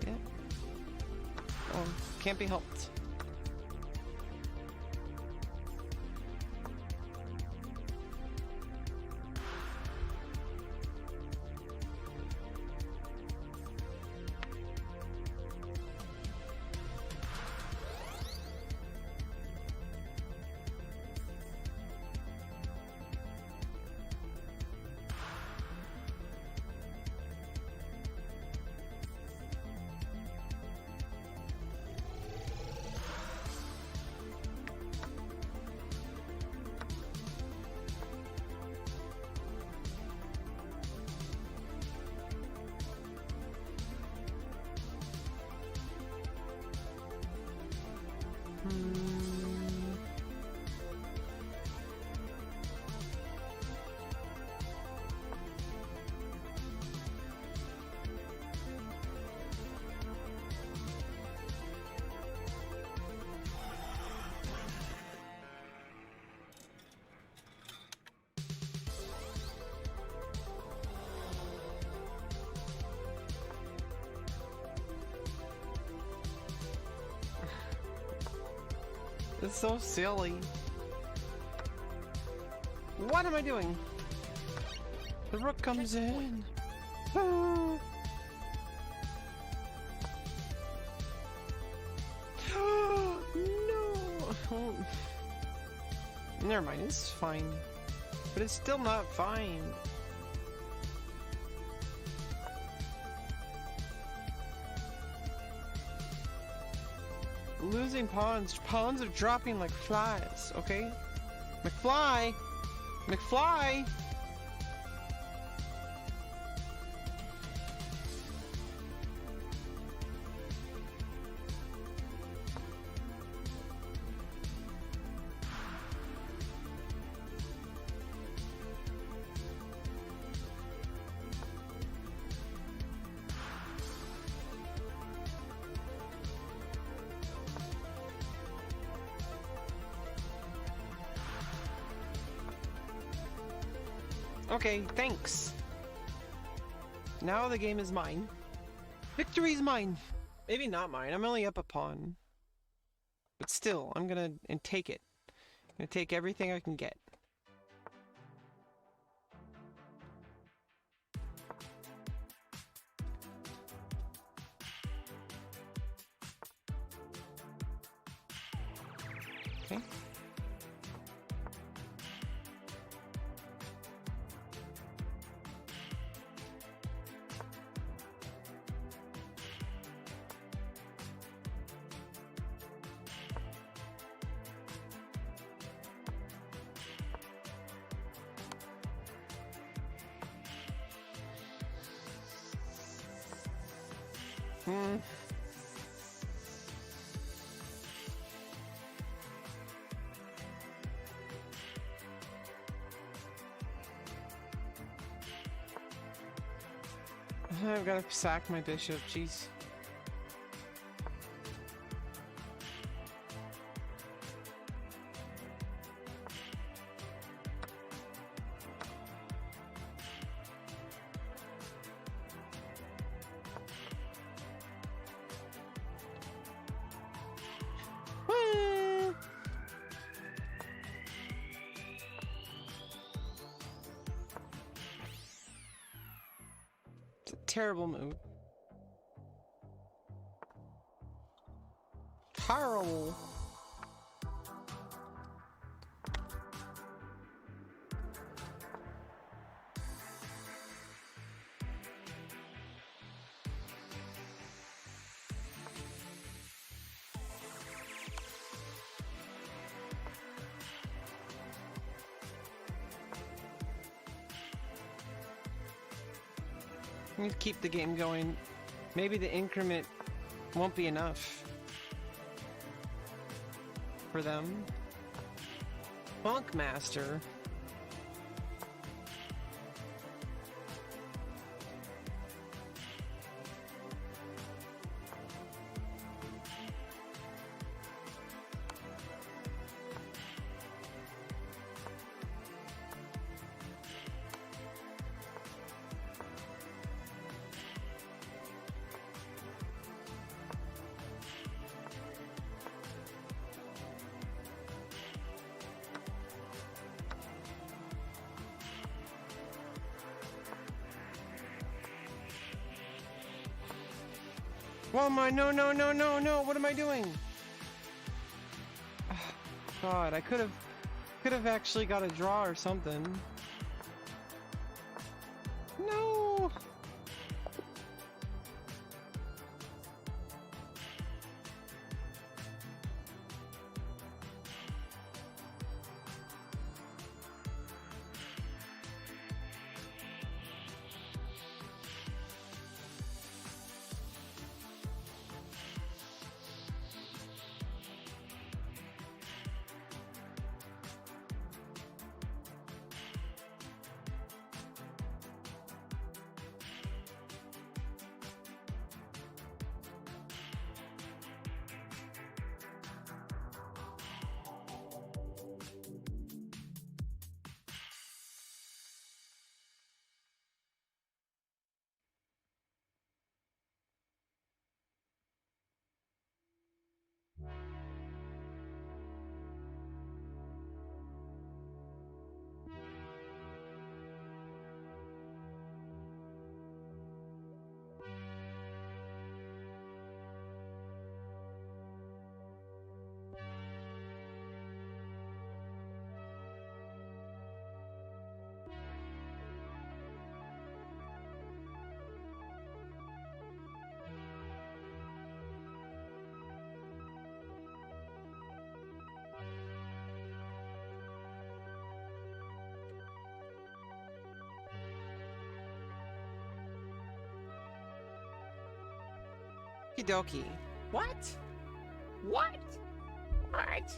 Yeah. Oh, can't be helped. It's so silly. What am I doing? The rook comes in. Ah. No. Never mind, it's fine. But it's still not fine. Losing pawns. Pawns are dropping like flies, okay? McFly! McFly! Okay, thanks. Now the game is mine. Victory's mine. Maybe not mine. I'm only up a pawn. But still, I'm gonna take it. I'm gonna take everything I can get. Okay. I've got to sack my bishop, jeez. Terrible move. Terrible. I'm gonna keep the game going. Maybe the increment won't be enough for them. Bunkmaster. What am I? No, no, no, no, no! What am I doing? God, I could have actually got a draw or something. No. Okie dokie. What? What? What?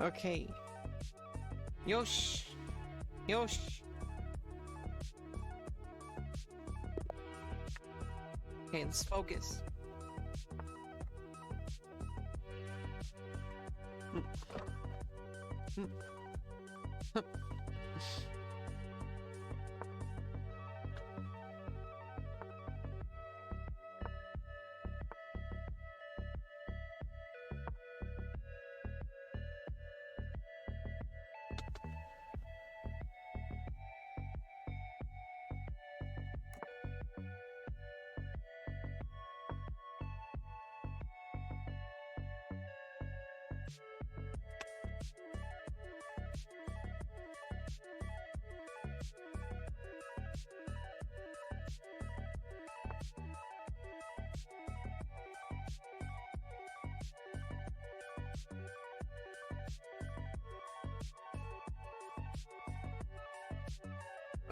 Okay. Yosh. Yosh. Okay, let's focus.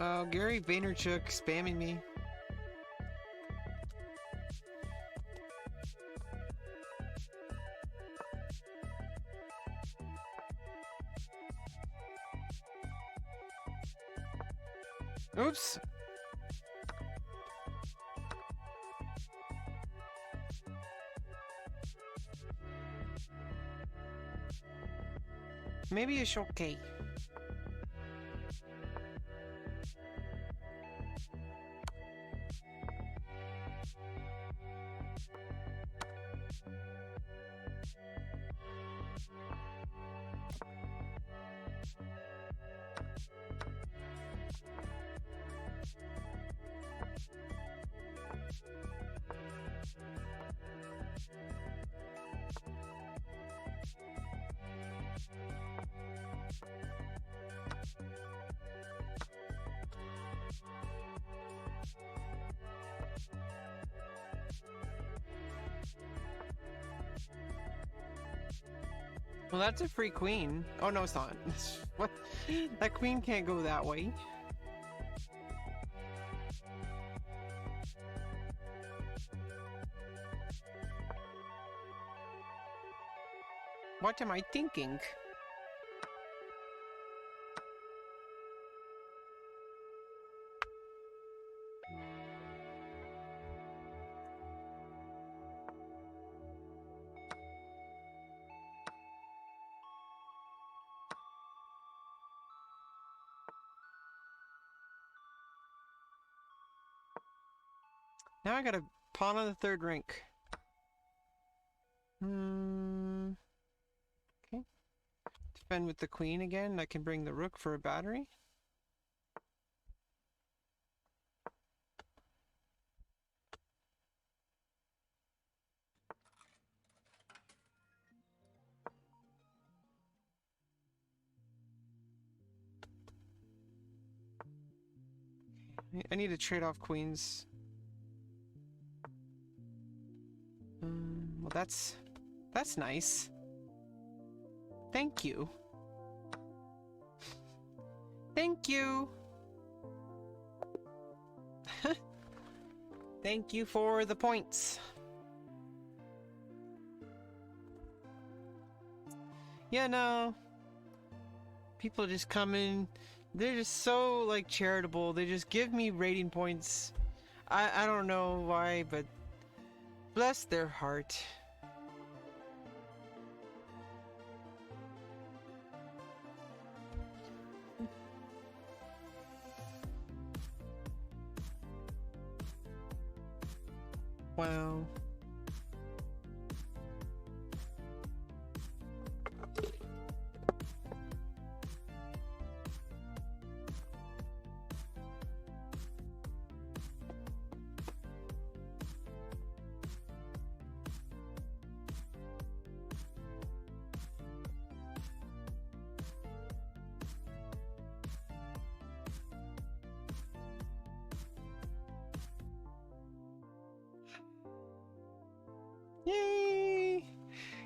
Oh, Gary Vaynerchuk spamming me. Oops. Maybe it's okay. Well, that's a free queen. Oh, no, it's not. What? That queen can't go that way. What am I thinking? Now I got a pawn on the third rank. Okay. Defend with the queen again. I can bring the rook for a battery. I need to trade off queens. Well, that's nice. Thank you. Thank you. Thank you for the points. Yeah, no. People just come in. They're just so, like, charitable. They just give me rating points. I don't know why, but bless their heart. Wow.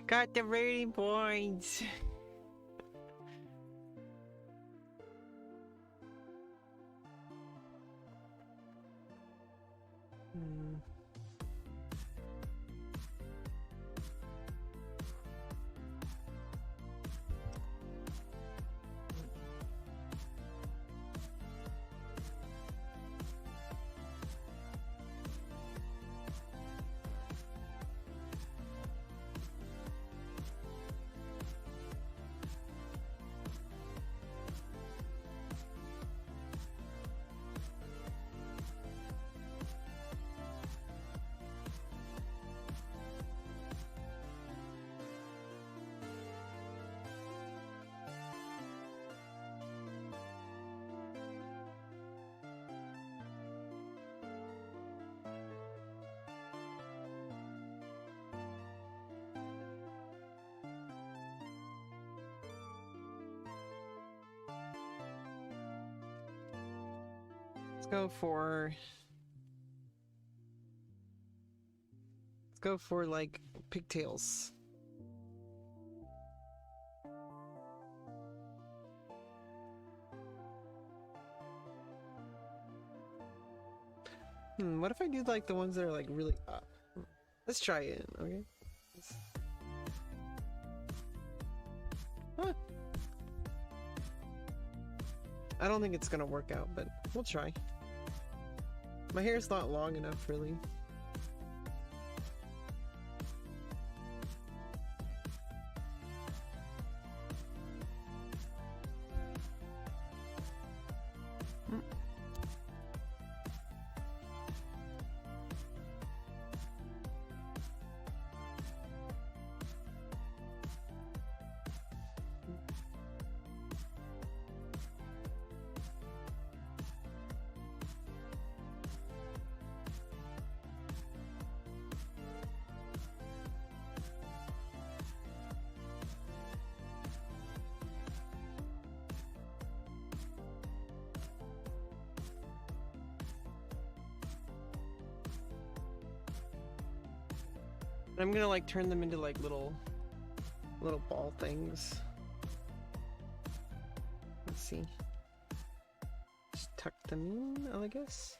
Got the rating points. Hmm. Let's go for like pigtails. What if I do like the ones that are like really up? Let's try it, okay? Huh. I don't think it's gonna work out, but we'll try. My hair's not long enough, really. I'm gonna like turn them into like little ball things. Let's see. Just tuck them in, I guess.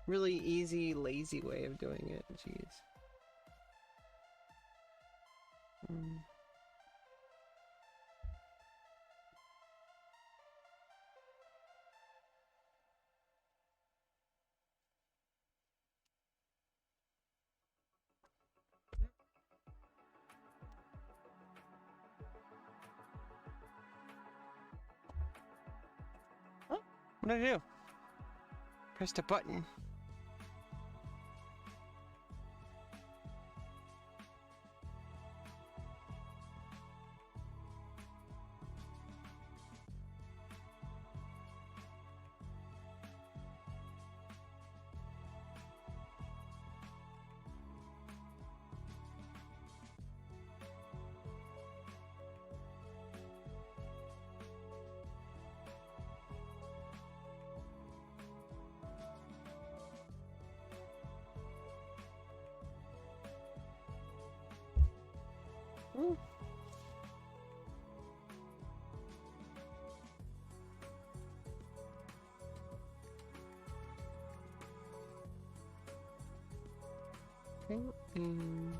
Really easy, lazy way of doing it. Jeez. Oh, what did I do? Pressed a button. Ooh. Okay, and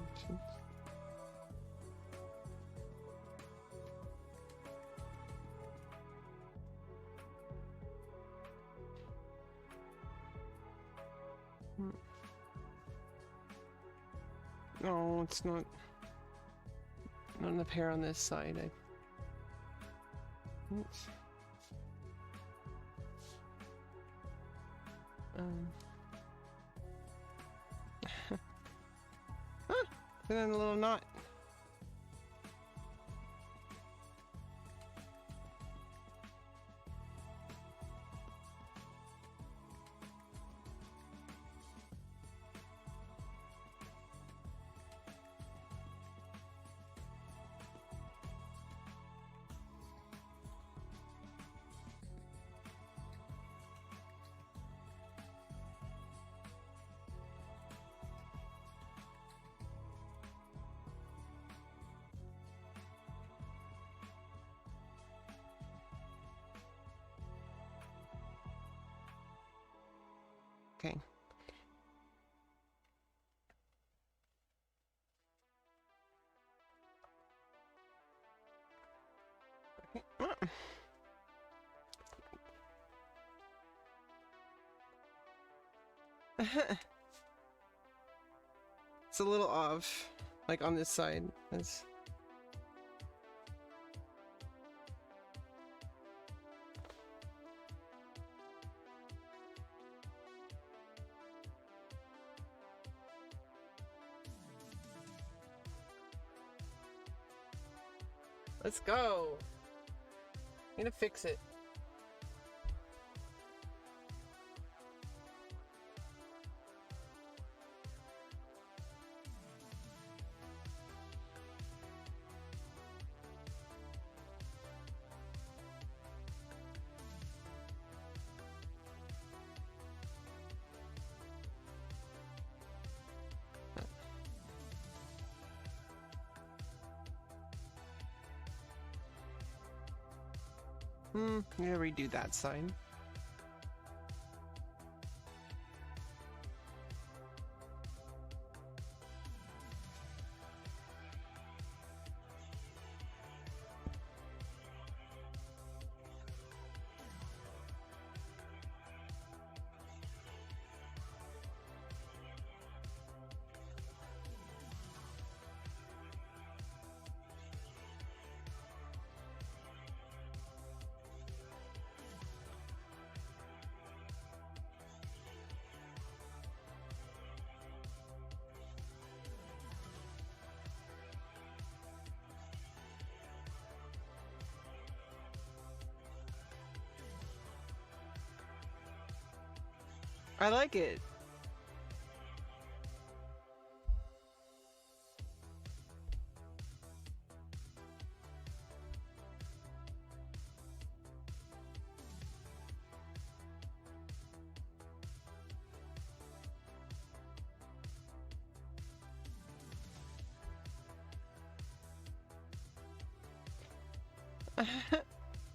no, it's not enough hair on this side. Oops. Put in a little knot. Okay. It's a little off, like on this side. Let's go. I'm gonna fix it. I'm gonna redo that side. I like it.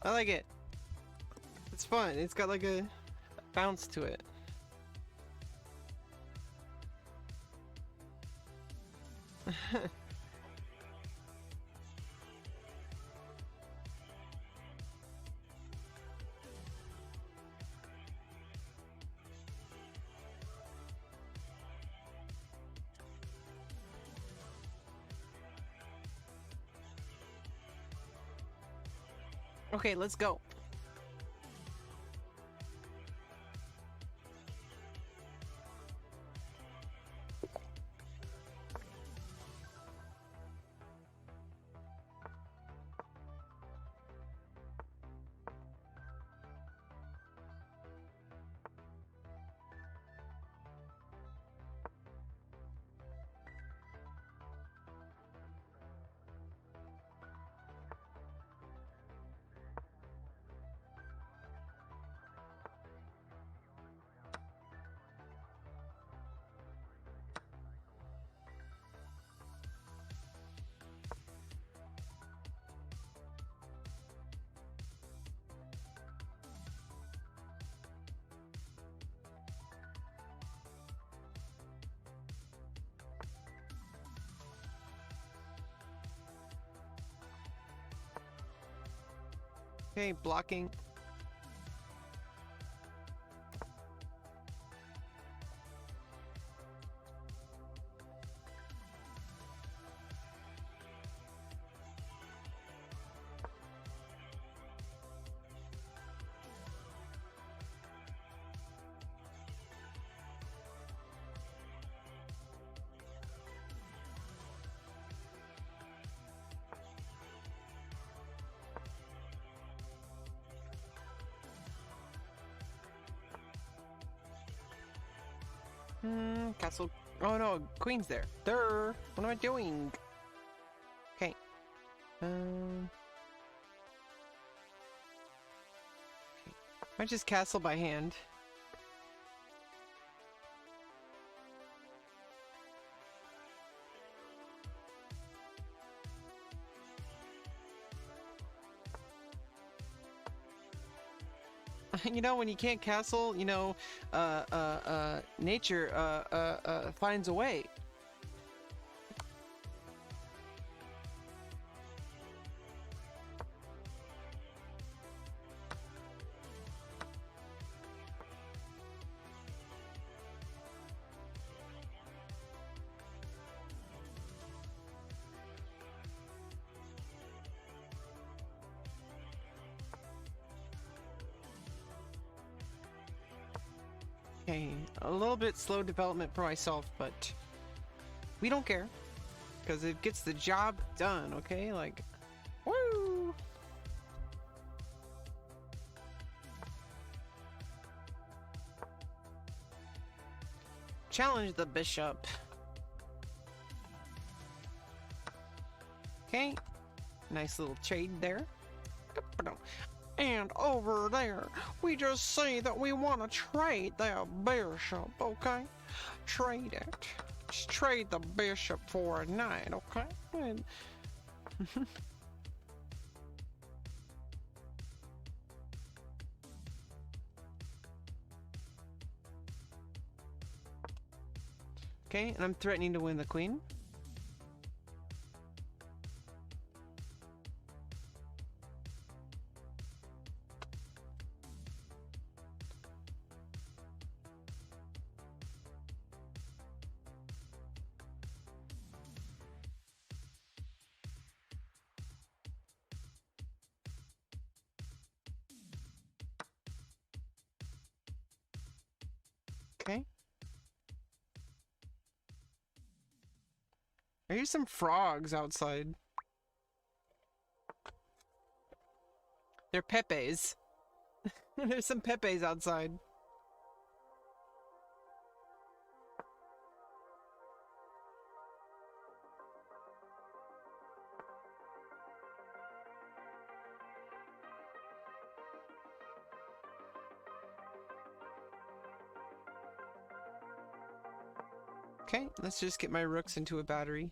I like it. It's fun. It's got like a bounce to it. Okay, let's go. Okay, blocking. Castle. Oh no, Queen's there. Durr. What am I doing? Okay. I just castle by hand. You know, when you can't castle, you know, nature finds a way. Okay, a little bit slow development for myself, but we don't care because it gets the job done, okay? Like, woo! Challenge the bishop. Okay, nice little trade there. And over there, we just say that we want to trade that bishop, okay? Trade it. Just trade the bishop for a knight, okay? And okay, and I'm threatening to win the queen. Okay. I hear some frogs outside. They're Pepes. There's some Pepes outside. Okay, let's just get my rooks into a battery.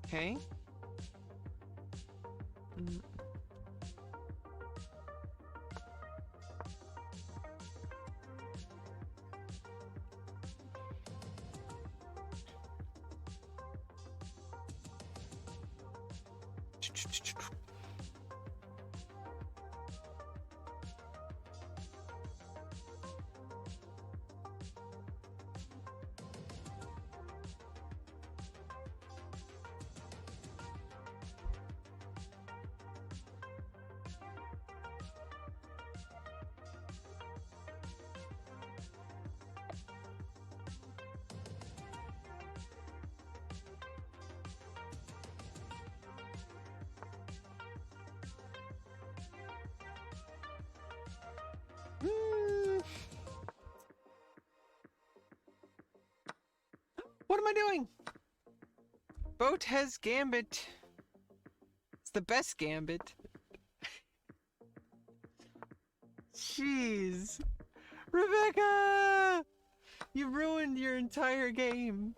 Okay. What am I doing? Botez Gambit. It's the best gambit. Jeez. Rebecca! You ruined your entire game.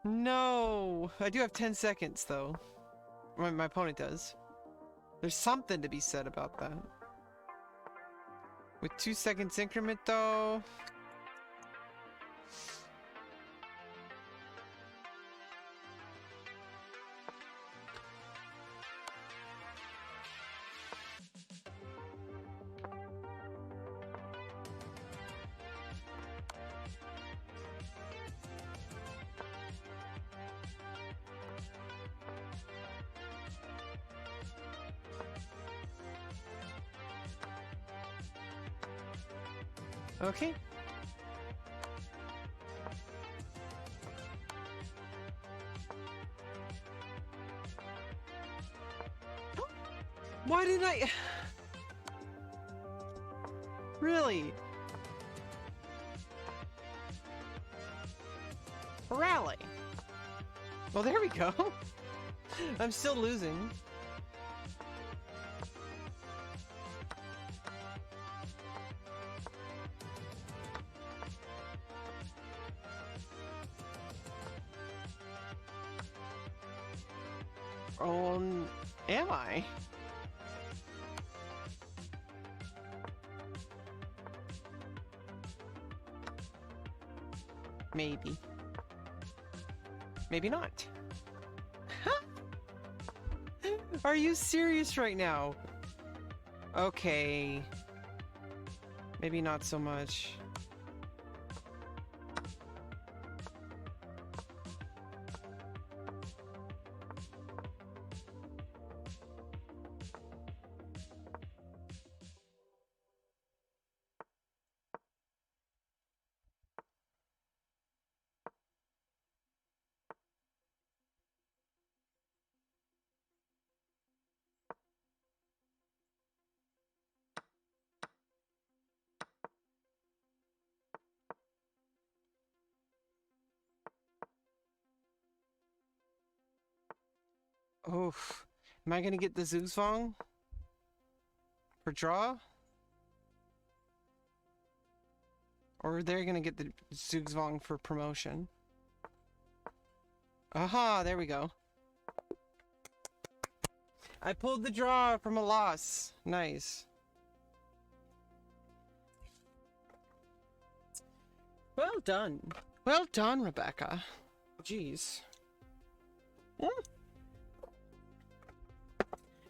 No. I do have 10 seconds though. My opponent does. There's something to be said about that. With 2 seconds increment though. Okay. Why didn't I? Really? Rally. Well, there we go. I'm still losing. Oh, am I? Maybe. Maybe not. Are you serious right now? Okay. Maybe not so much. Oof. Am I gonna get the Zugzwang for draw? Or they're gonna get the Zugzwang for promotion? Aha, there we go. I pulled the draw from a loss. Nice. Well done. Well done, Rebecca. Jeez.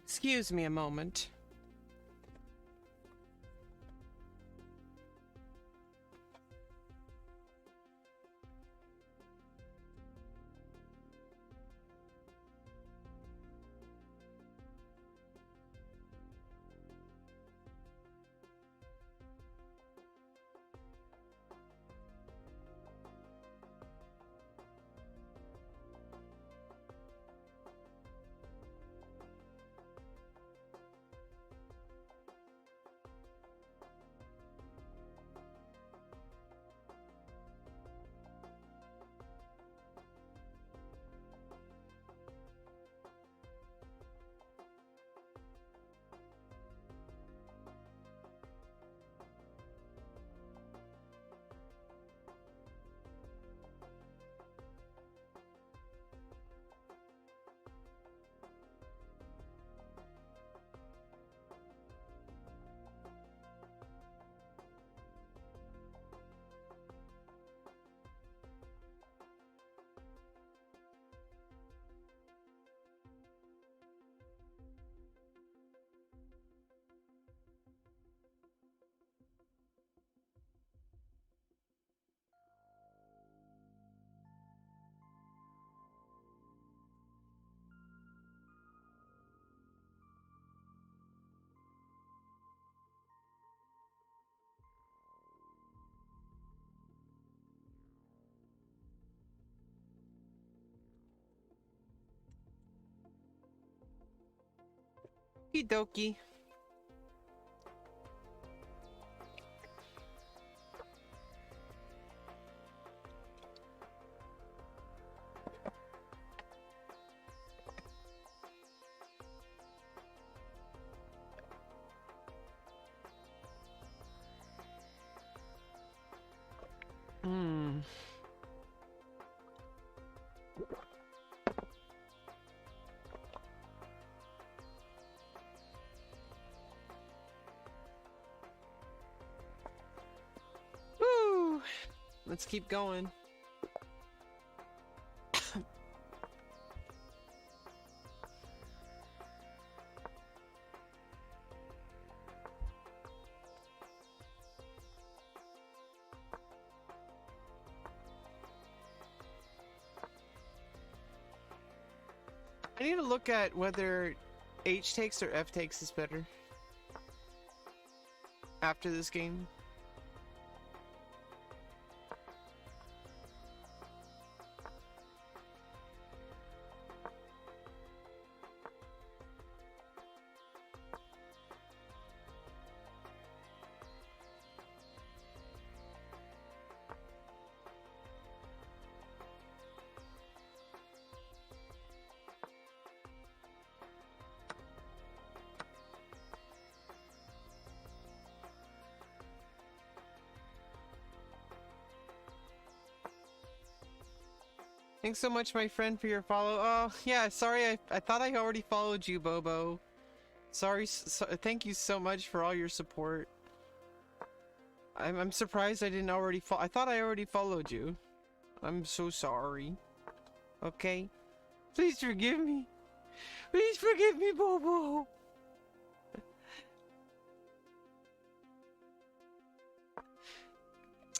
Excuse me a moment. Okie dokie. Woo! Let's keep going. I need to look at whether H takes or F takes is better after this game. Thanks so much, my friend, for your follow. Oh, yeah, sorry, I thought I already followed you, Bobo. Sorry, thank you so much for all your support. I'm surprised I didn't already I thought I already followed you. I'm so sorry. Okay? Please forgive me. Please forgive me, Bobo.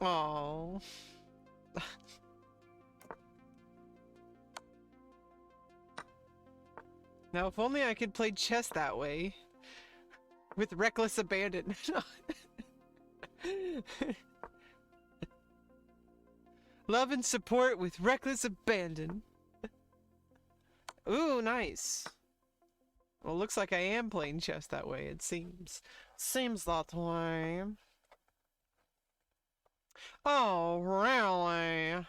Oh. Now, if only I could play chess that way. With reckless abandon. Love and support with reckless abandon. Ooh, nice. Well, looks like I am playing chess that way, it seems. Seems that way. Oh, really?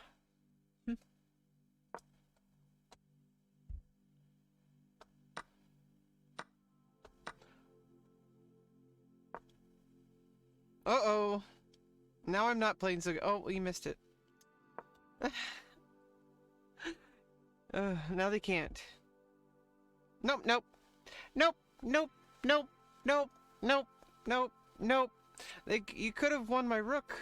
Uh-oh. Now I'm not playing so good. Oh, you missed it. Now they can't. Nope, nope. Nope, nope, nope, nope, nope, nope, nope. You could have won my rook.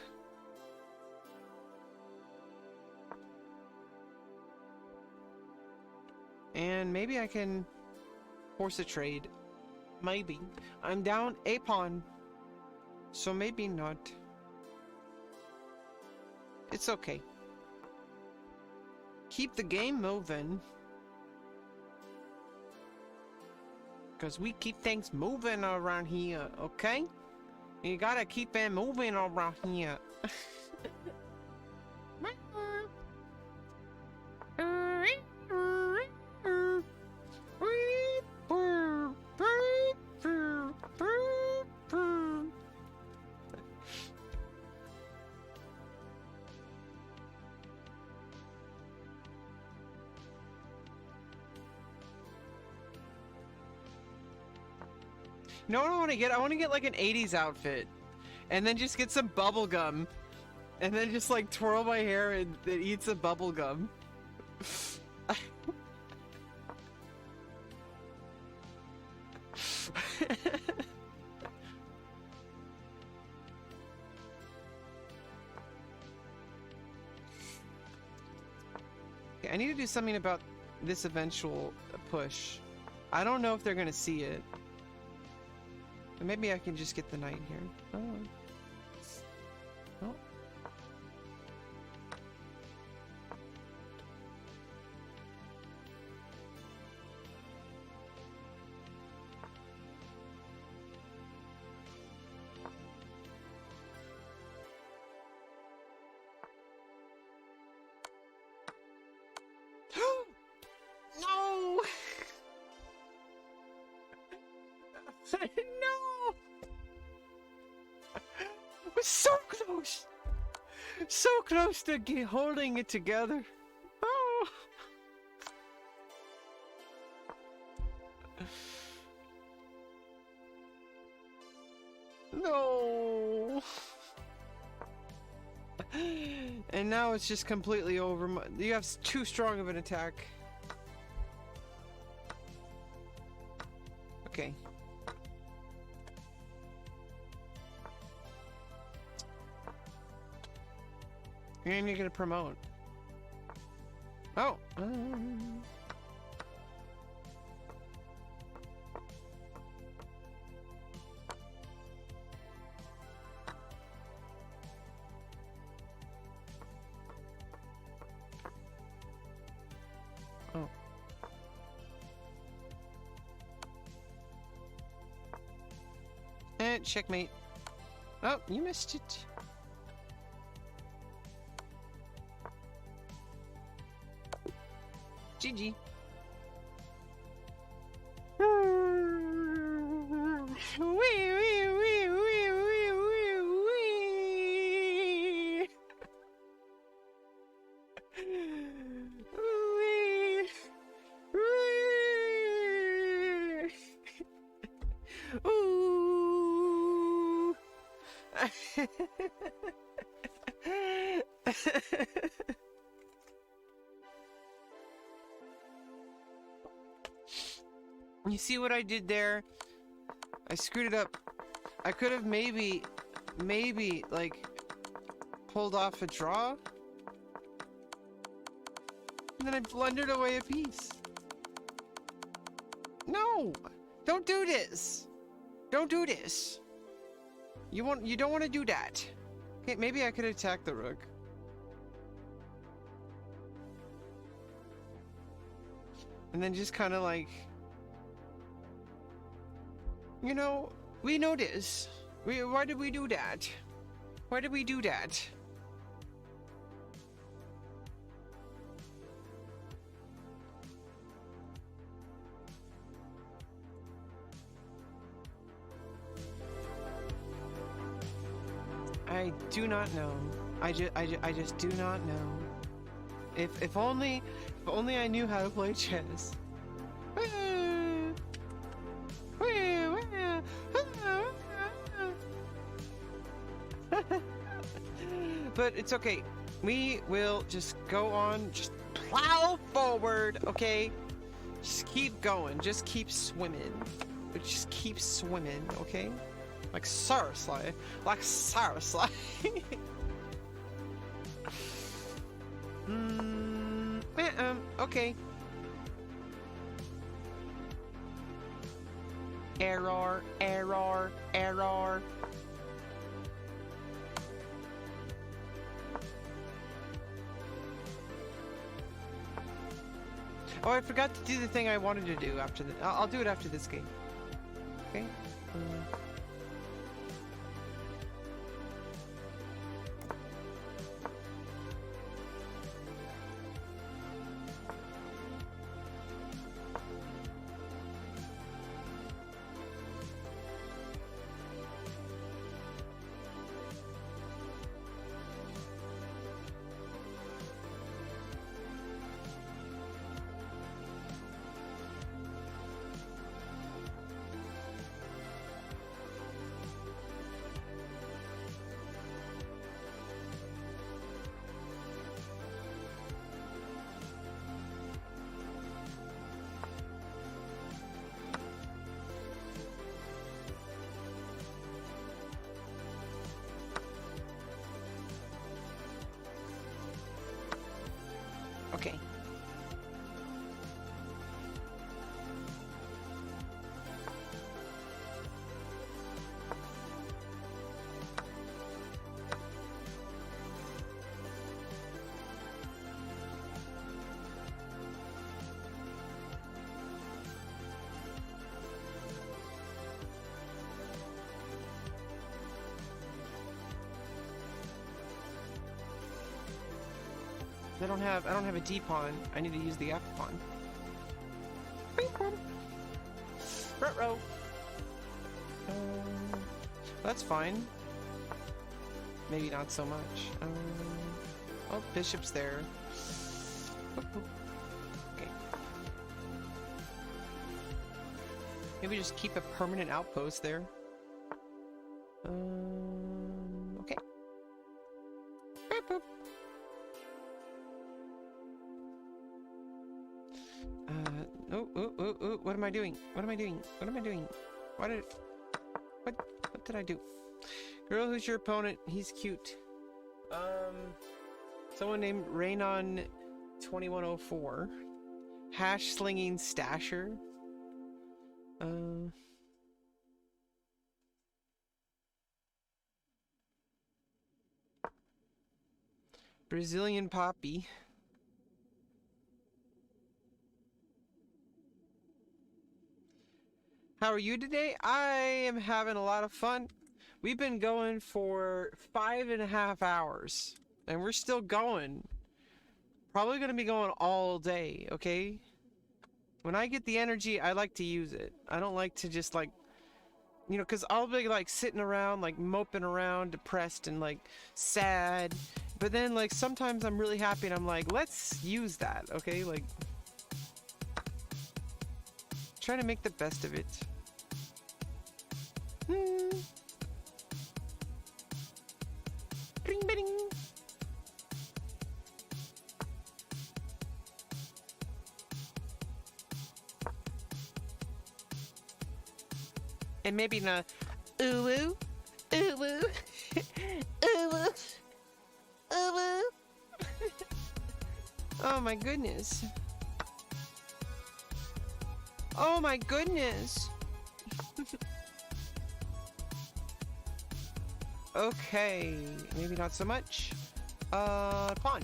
And maybe I can force a trade. Maybe. I'm down a pawn. So maybe not. It's okay. Keep the game moving. Because we keep things moving around here, okay? You gotta keep it moving around here. You know what I want to get? I want to get like an 80s outfit. And then just get some bubble gum. And then just like twirl my hair and eat some bubble gum. I need to do something about this eventual push. I don't know if they're gonna see it. But maybe I can just get the knight here. Oh. Oh. No! No! We're so close! So close to holding it together. Oh! No! And now it's just completely over. You have too strong of an attack. Okay. And you're gonna promote. Oh. Oh. And checkmate. Oh, you missed it. GG. Ooh. You see what I did there? I screwed it up. I could have maybe, like, pulled off a draw. And then I blundered away a piece. No! Don't do this! Don't do this! You don't want to do that. Okay, maybe I could attack the rook. And then just kind of like... You know, we know this. Why did we do that? Why did we do that? I do not know. I just do not know. If only I knew how to play chess. But it's okay. We will just go on, just plow forward, okay? Just keep going, just keep swimming. But just keep swimming, okay? Like seriously. Like seriously. Okay. Error, error, error. Oh, I forgot to do the thing I wanted to do after the... I'll do it after this game. Okay? Okay. I don't have a D pawn. I need to use the F pawn. Ruh-roh. That's fine. Maybe not so much. Oh, bishop's there. Okay. Maybe just keep a permanent outpost there. Okay. Boop. Oh, what am I doing? What am I doing? What did I do? Girl, who's your opponent? He's cute. Someone named Raynon 2104. Hash slinging stasher. Brazilian poppy. How are you today? I am having a lot of fun. We've been going for 5.5 hours, and we're still going. Probably gonna be going all day, okay? When I get the energy, I like to use it. I don't like to just like, you know, cause I'll be like sitting around, like moping around, depressed and like sad. But then like sometimes I'm really happy and I'm like, let's use that, okay? Like, try to make the best of it. Bing, bing. And maybe not ooh woo, ooh woo, ooh woo, ooh woo. Oh my goodness. Oh my goodness. Okay, maybe not so much. Pawn.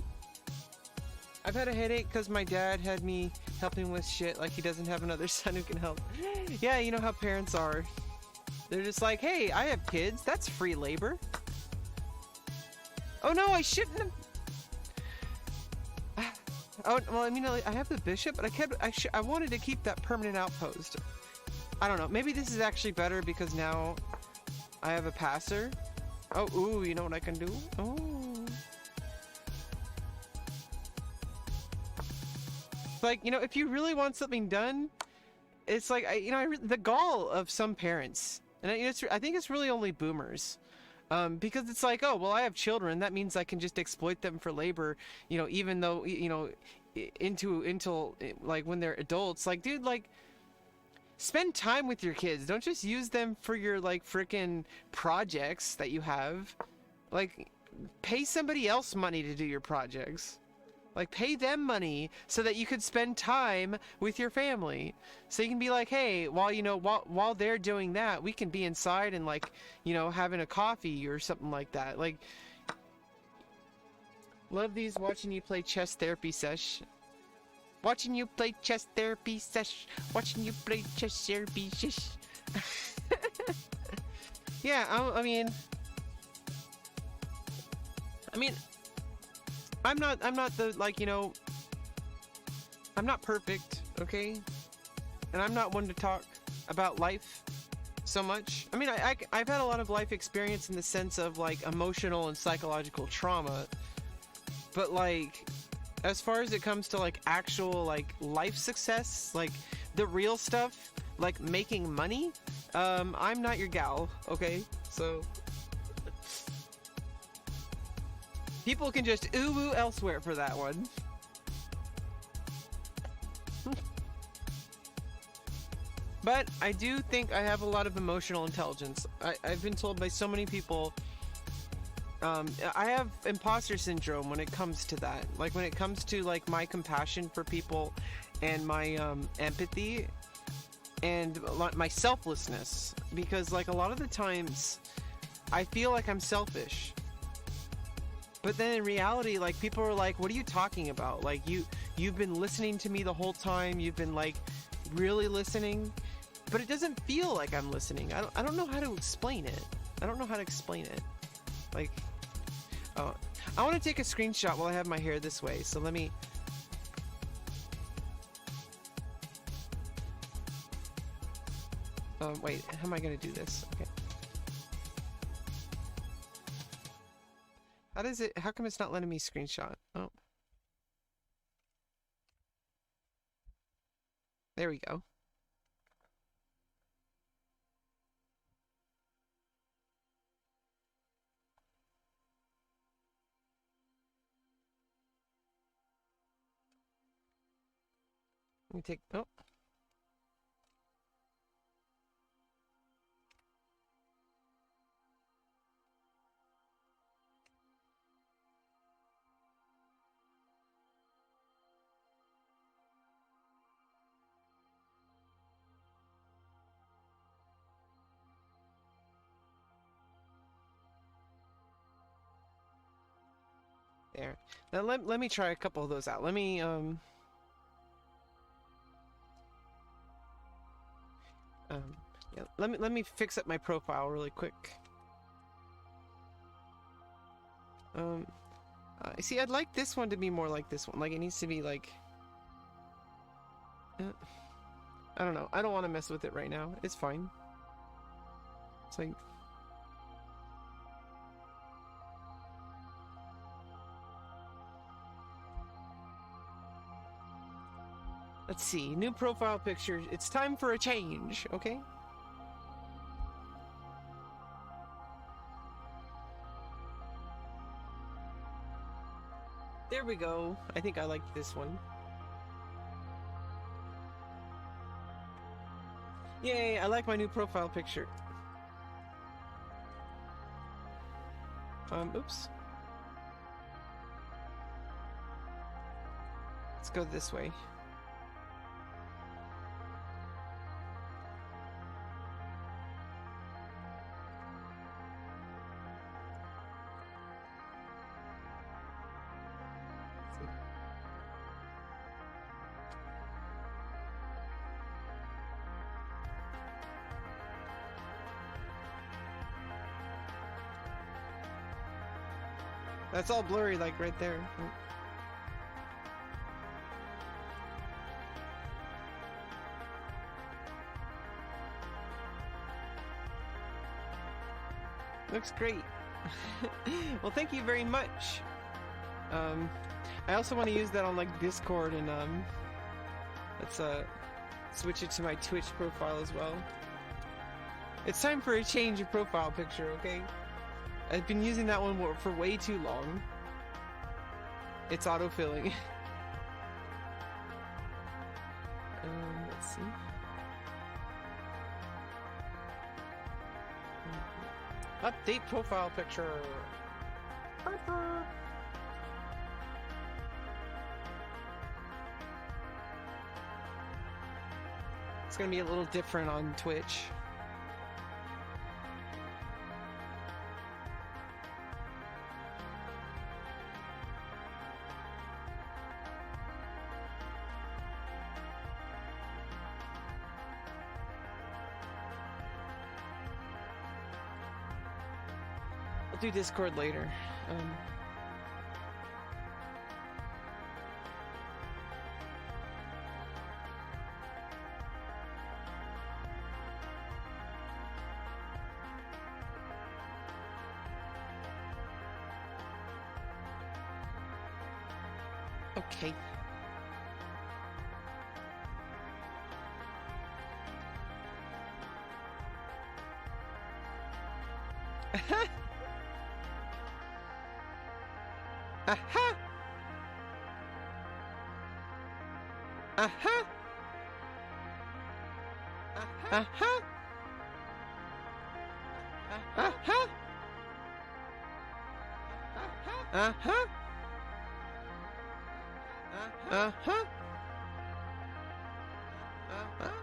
I've had a headache because my dad had me helping with shit like he doesn't have another son who can help. Yeah, you know how parents are. They're just like, hey, I have kids. That's free labor. Oh no, I shouldn't have... Oh, well, I mean, I have the bishop, but I wanted to keep that permanent outpost. I don't know. Maybe this is actually better because now I have a passer. Oh, ooh, you know what I can do? Oh. Like, you know, if you really want something done, it's like, the gall of some parents, and I think it's really only boomers, because it's like, oh, well, I have children, that means I can just exploit them for labor, you know, even though, you know, until like when they're adults. Like, dude, like, spend time with your kids. Don't just use them for your like freaking projects that you have. Like, pay somebody else money to do your projects. Like, pay them money so that you could spend time with your family. So you can be like, hey, while they're doing that, we can be inside and like, you know, having a coffee or something like that. Like, love these watching you play chess therapy sesh. Watching you play chess therapy sesh. Watching you play chess therapy sesh. Yeah, I mean, I'm not the, like, you know, I'm not perfect, okay? And I'm not one to talk about life so much. I mean, I've had a lot of life experience in the sense of, like, emotional and psychological trauma. But, like, as far as it comes to, like, actual, like, life success, like, the real stuff, like, making money, I'm not your gal, okay? So... people can just ooh-woo elsewhere for that one. But I do think I have a lot of emotional intelligence. I've been told by so many people, I have imposter syndrome when it comes to that. Like, when it comes to, like, my compassion for people and my empathy and my selflessness. Because, like, a lot of the times I feel like I'm selfish. But then in reality, like, people are like, what are you talking about? Like, you've been listening to me the whole time. You've been, like, really listening. But it doesn't feel like I'm listening. I don't know how to explain it. I don't know how to explain it. Like, oh, I want to take a screenshot while I have my hair this way. So let me... wait, how am I going to do this? Okay. How come it's not letting me screenshot? Oh. There we go. Let me take, oh. There. Now let me try a couple of those out. Let me yeah, let me fix up my profile really quick. See, I'd like this one to be more like this one. Like, it needs to be like, I don't know. I don't want to mess with it right now. It's fine. It's like, let's see. New profile picture. It's time for a change, okay? There we go. I think I like this one. Yay, I like my new profile picture. Oops. Let's go this way. That's all blurry, like right there. Looks great. Well, thank you very much. I also want to use that on like Discord and let's switch it to my Twitch profile as well. It's time for a change of profile picture, okay? I've been using that one for way too long. It's autofilling. Let's see. Update profile picture. It's gonna be a little different on Twitch. I'll do Discord later. Okay. Aha! Aha! Aha! Aha! Aha! Uh-huh.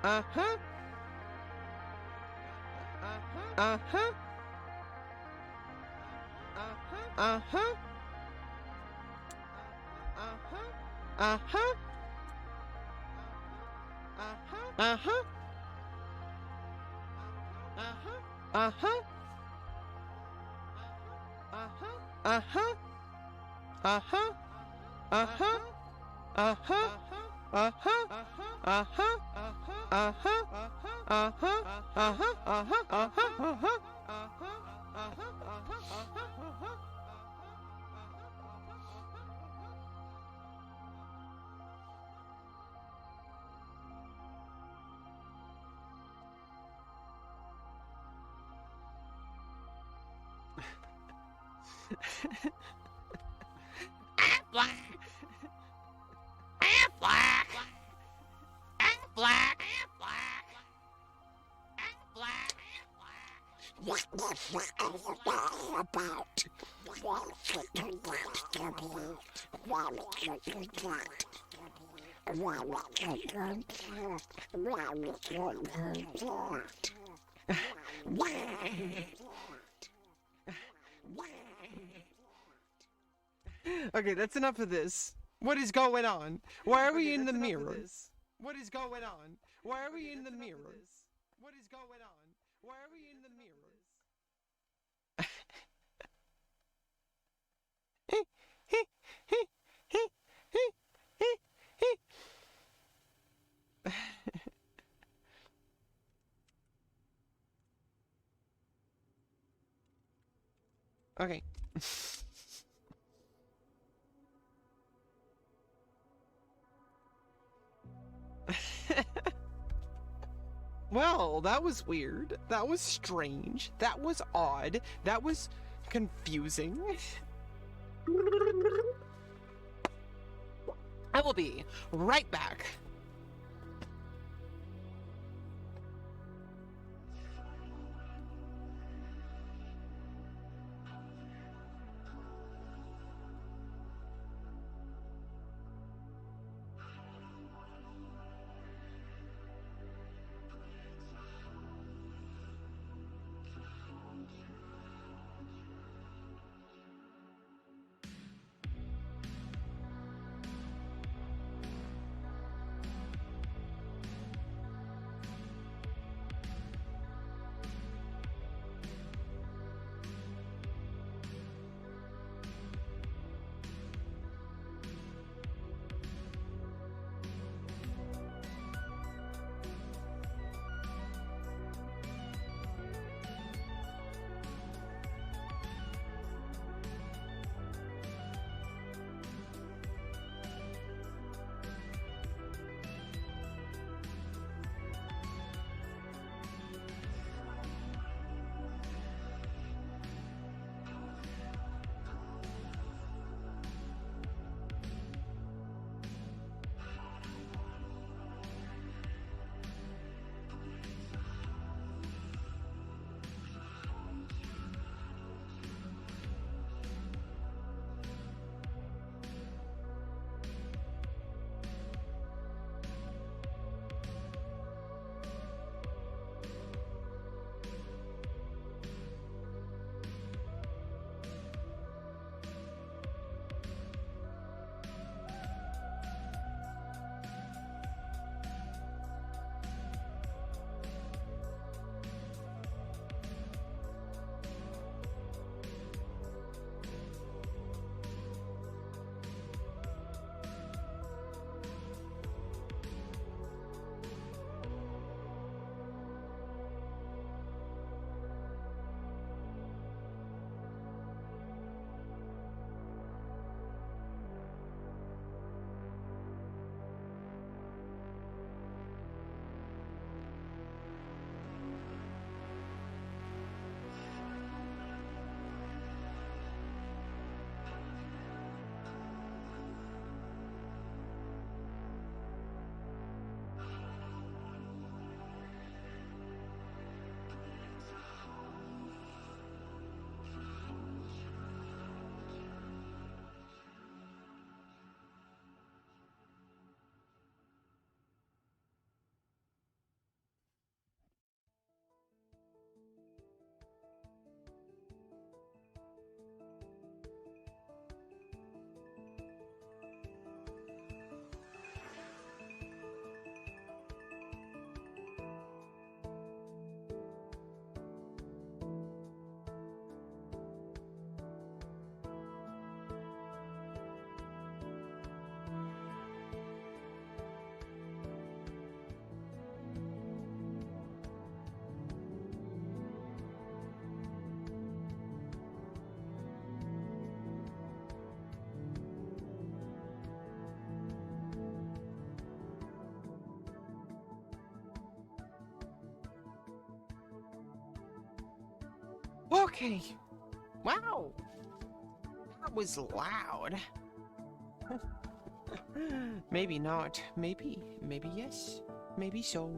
Uh-huh. Uh-huh. Uh-huh. Uh-huh. Uh-huh. Uh-huh. Uh-huh. Uh-huh. Uh-huh. Uh-huh. Uh-huh. Uh-huh. Uh-huh. Uh-huh. Uh-huh. Uh-huh. What the fuck about? What should you like to be? What should you like? What should you Okay, that's enough of this. What is going on? Why are we in the mirror? What is going on? Why are we in the mirror? What is going on? Why are we in the mirror? Okay. Well, that was weird. That was strange. That was odd. That was confusing. I will be right back. Okay. Wow. That was loud. Maybe not. Maybe. Maybe yes. Maybe so.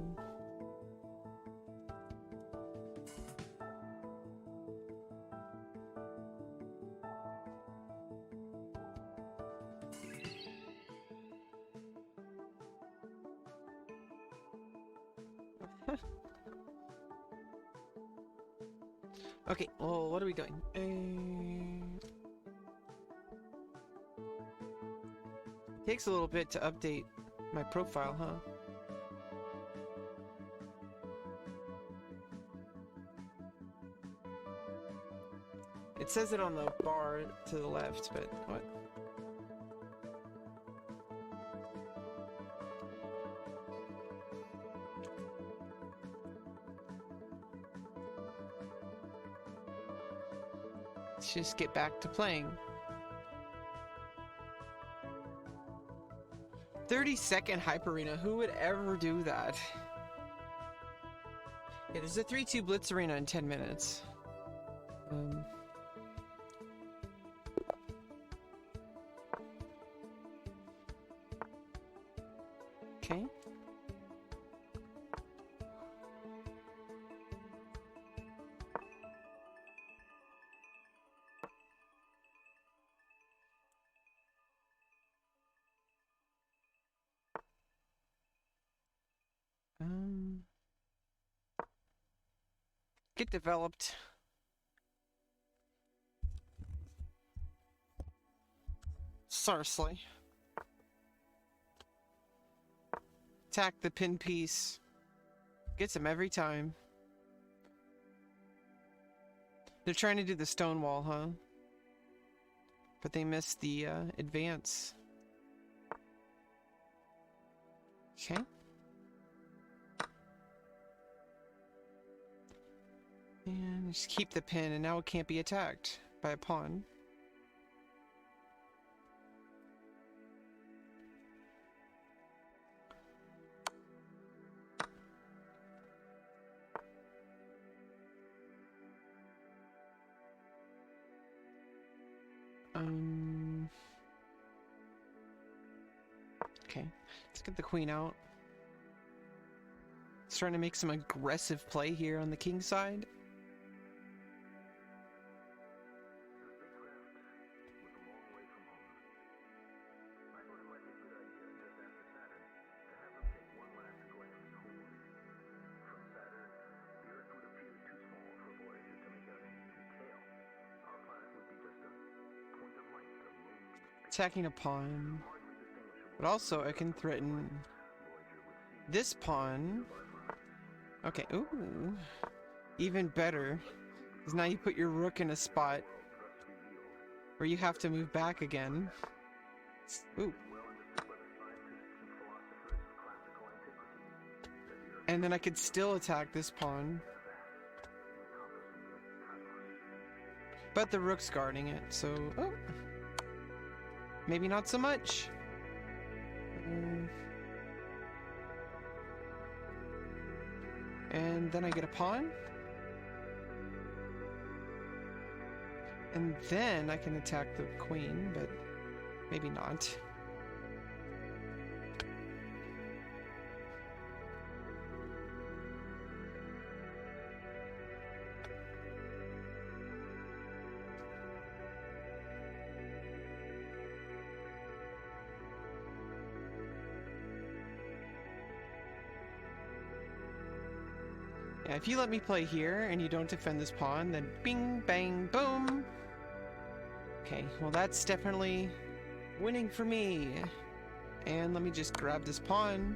Okay, well, what are we doing? Takes a little bit to update my profile, huh? It says it on the bar to the left, but what? Let's just get back to playing. 30-second hype arena. Who would ever do that? Yeah, there's a 3-2 blitz arena in 10 minutes. Okay. Get developed. Seriously. Attack the pin piece. Gets him every time. They're trying to do the stone wall, huh? But they missed the advance. Okay. And just keep the pin, and now it can't be attacked by a pawn. Okay, let's get the queen out. It's trying to make some aggressive play here on the king side. Attacking a pawn, but also I can threaten this pawn. Okay, ooh, even better, because now you put your rook in a spot where you have to move back again. Ooh. And then I could still attack this pawn, but the rook's guarding it, so oh. Maybe not so much. And then I get a pawn. And then I can attack the queen, but maybe not. Yeah, if you let me play here and you don't defend this pawn, then bing, bang, boom. Okay, well that's definitely winning for me. And let me just grab this pawn.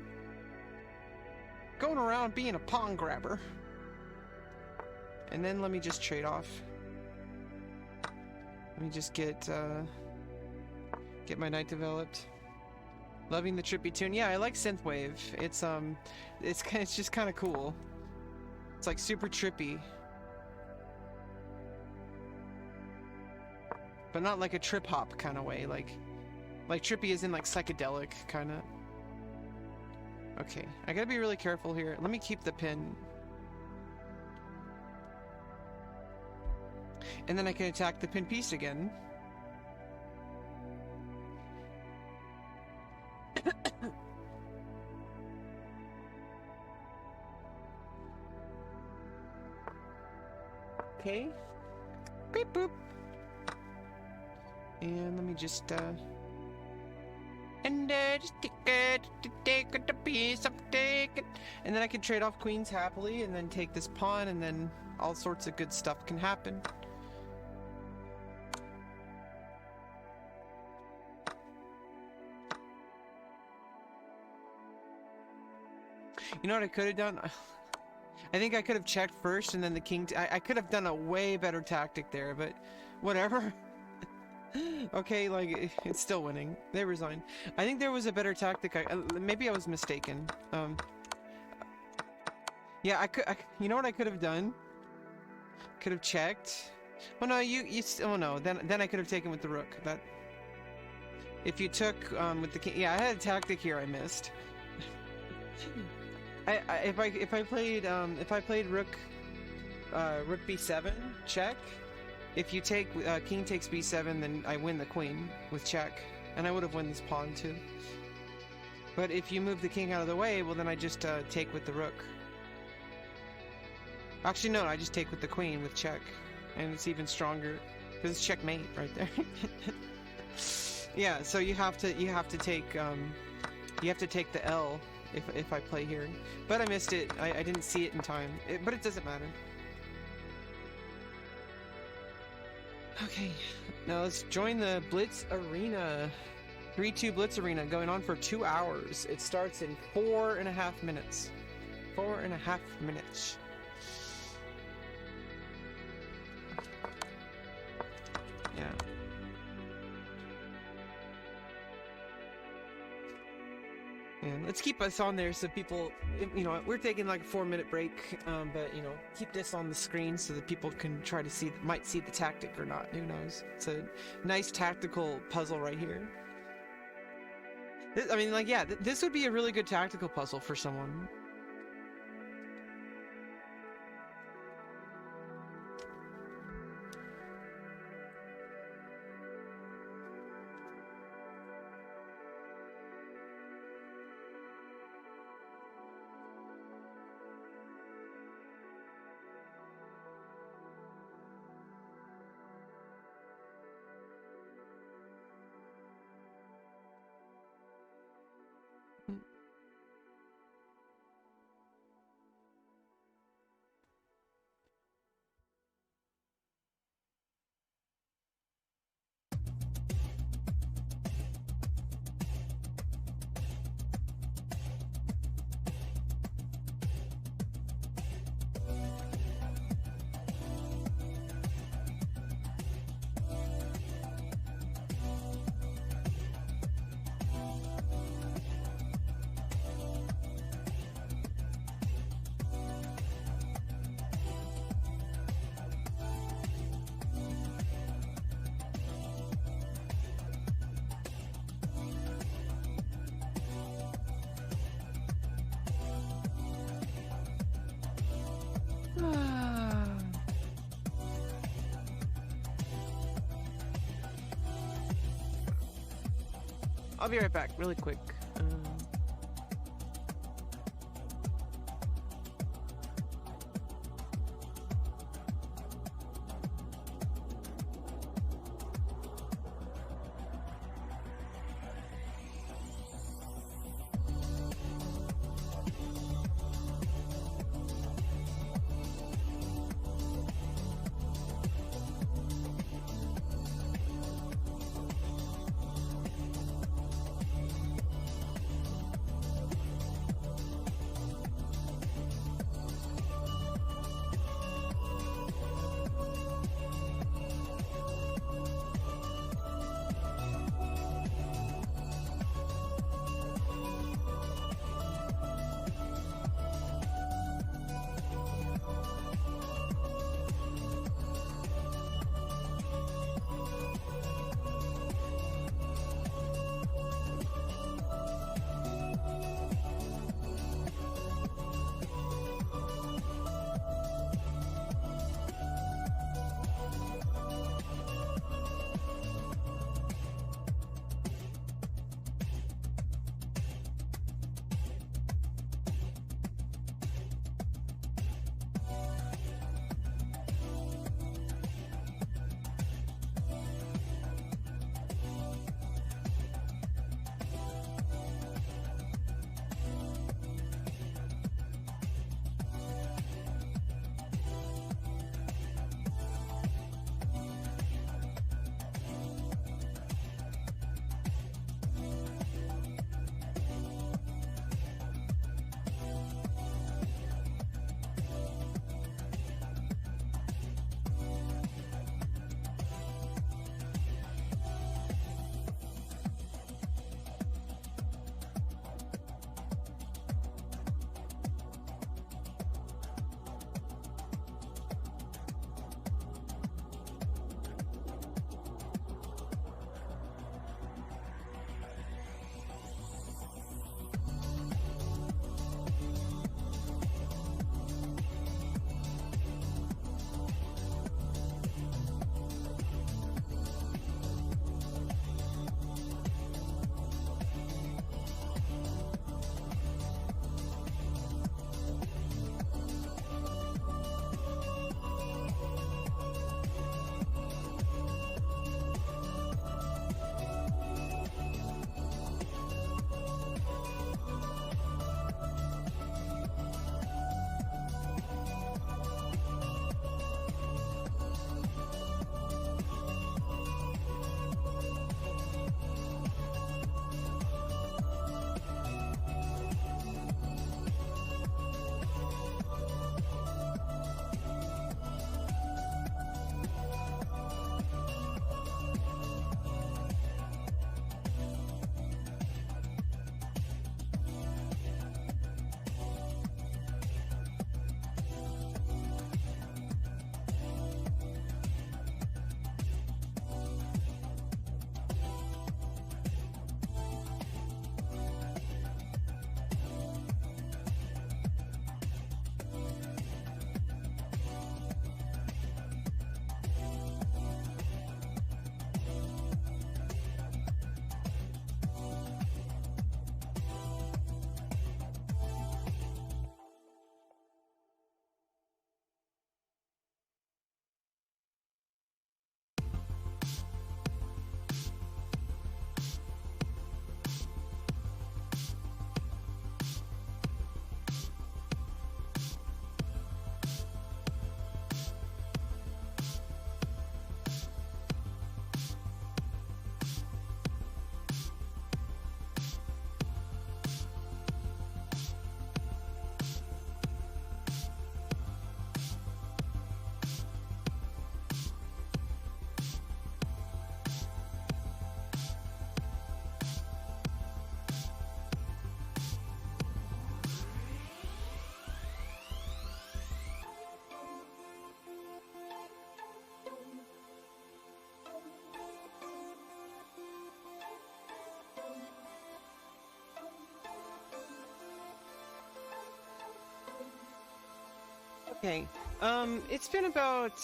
Going around being a pawn grabber. And then let me just trade off. Let me just get my knight developed. Loving the trippy tune. Yeah, I like synthwave. It's just kind of cool. It's like super trippy. But not like a trip hop kind of way, like trippy is in like psychedelic kind of. Okay, I gotta be really careful here. Let me keep the pin. And then I can attack the pinned piece again. Okay. Beep boop. And let me just just take the piece, take it. And then I can trade off queens happily and then take this pawn, and then all sorts of good stuff can happen. You know what I could have done? I think I could have checked first and then the king. I could have done a way better tactic there, but whatever. Okay, like, it's still winning. They resigned. I think there was a better tactic. Maybe I was mistaken. Yeah, you know what I could have done? Could have checked. Oh no, oh no. Then I could have taken with the rook. That. If you took with the king. Yeah, I had a tactic here I missed. If I played rook b7 check. If you take king takes b7, then I win the queen with check, and I would have won this pawn too. But if you move the king out of the way, well then I just take with the rook. Actually no, I just take with the queen with check, and it's even stronger because it's checkmate right there. Yeah, so you have to take the L if I play here, but I missed it. I didn't see it in time, but it doesn't matter. Okay, now let's join the Blitz Arena. 3-2 Blitz Arena going on for 2 hours. It starts in 4.5 minutes. 4.5 minutes. Yeah. And let's keep us on there so people, you know, we're taking like a 4-minute break, but you know, keep this on the screen so that people can try to see, might see the tactic or not. Who knows? It's a nice tactical puzzle right here. I mean, like, yeah, this would be a really good tactical puzzle for someone. I'll be right back, really quick. Okay. It's been about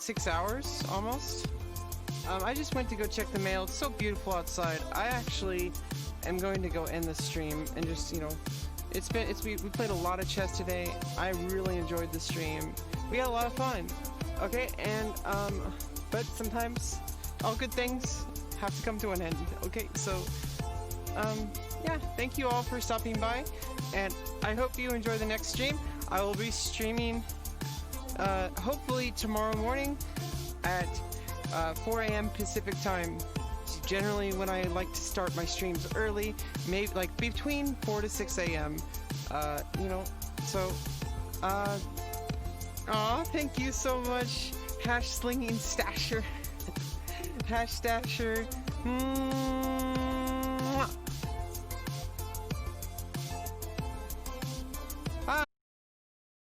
6 hours almost. I just went to go check the mail. It's so beautiful outside. I actually am going to go end the stream and just, you know, we played a lot of chess today. I really enjoyed the stream. We had a lot of fun. Okay, and but sometimes all good things have to come to an end. Okay, so yeah, thank you all for stopping by, and I hope you enjoy the next stream. I will be streaming hopefully tomorrow morning at 4 a.m. Pacific time. It's generally when I like to start my streams early, maybe like between 4 to 6 a.m. You know, so aw, thank you so much, Hash Slinging Stasher. Hash Stasher.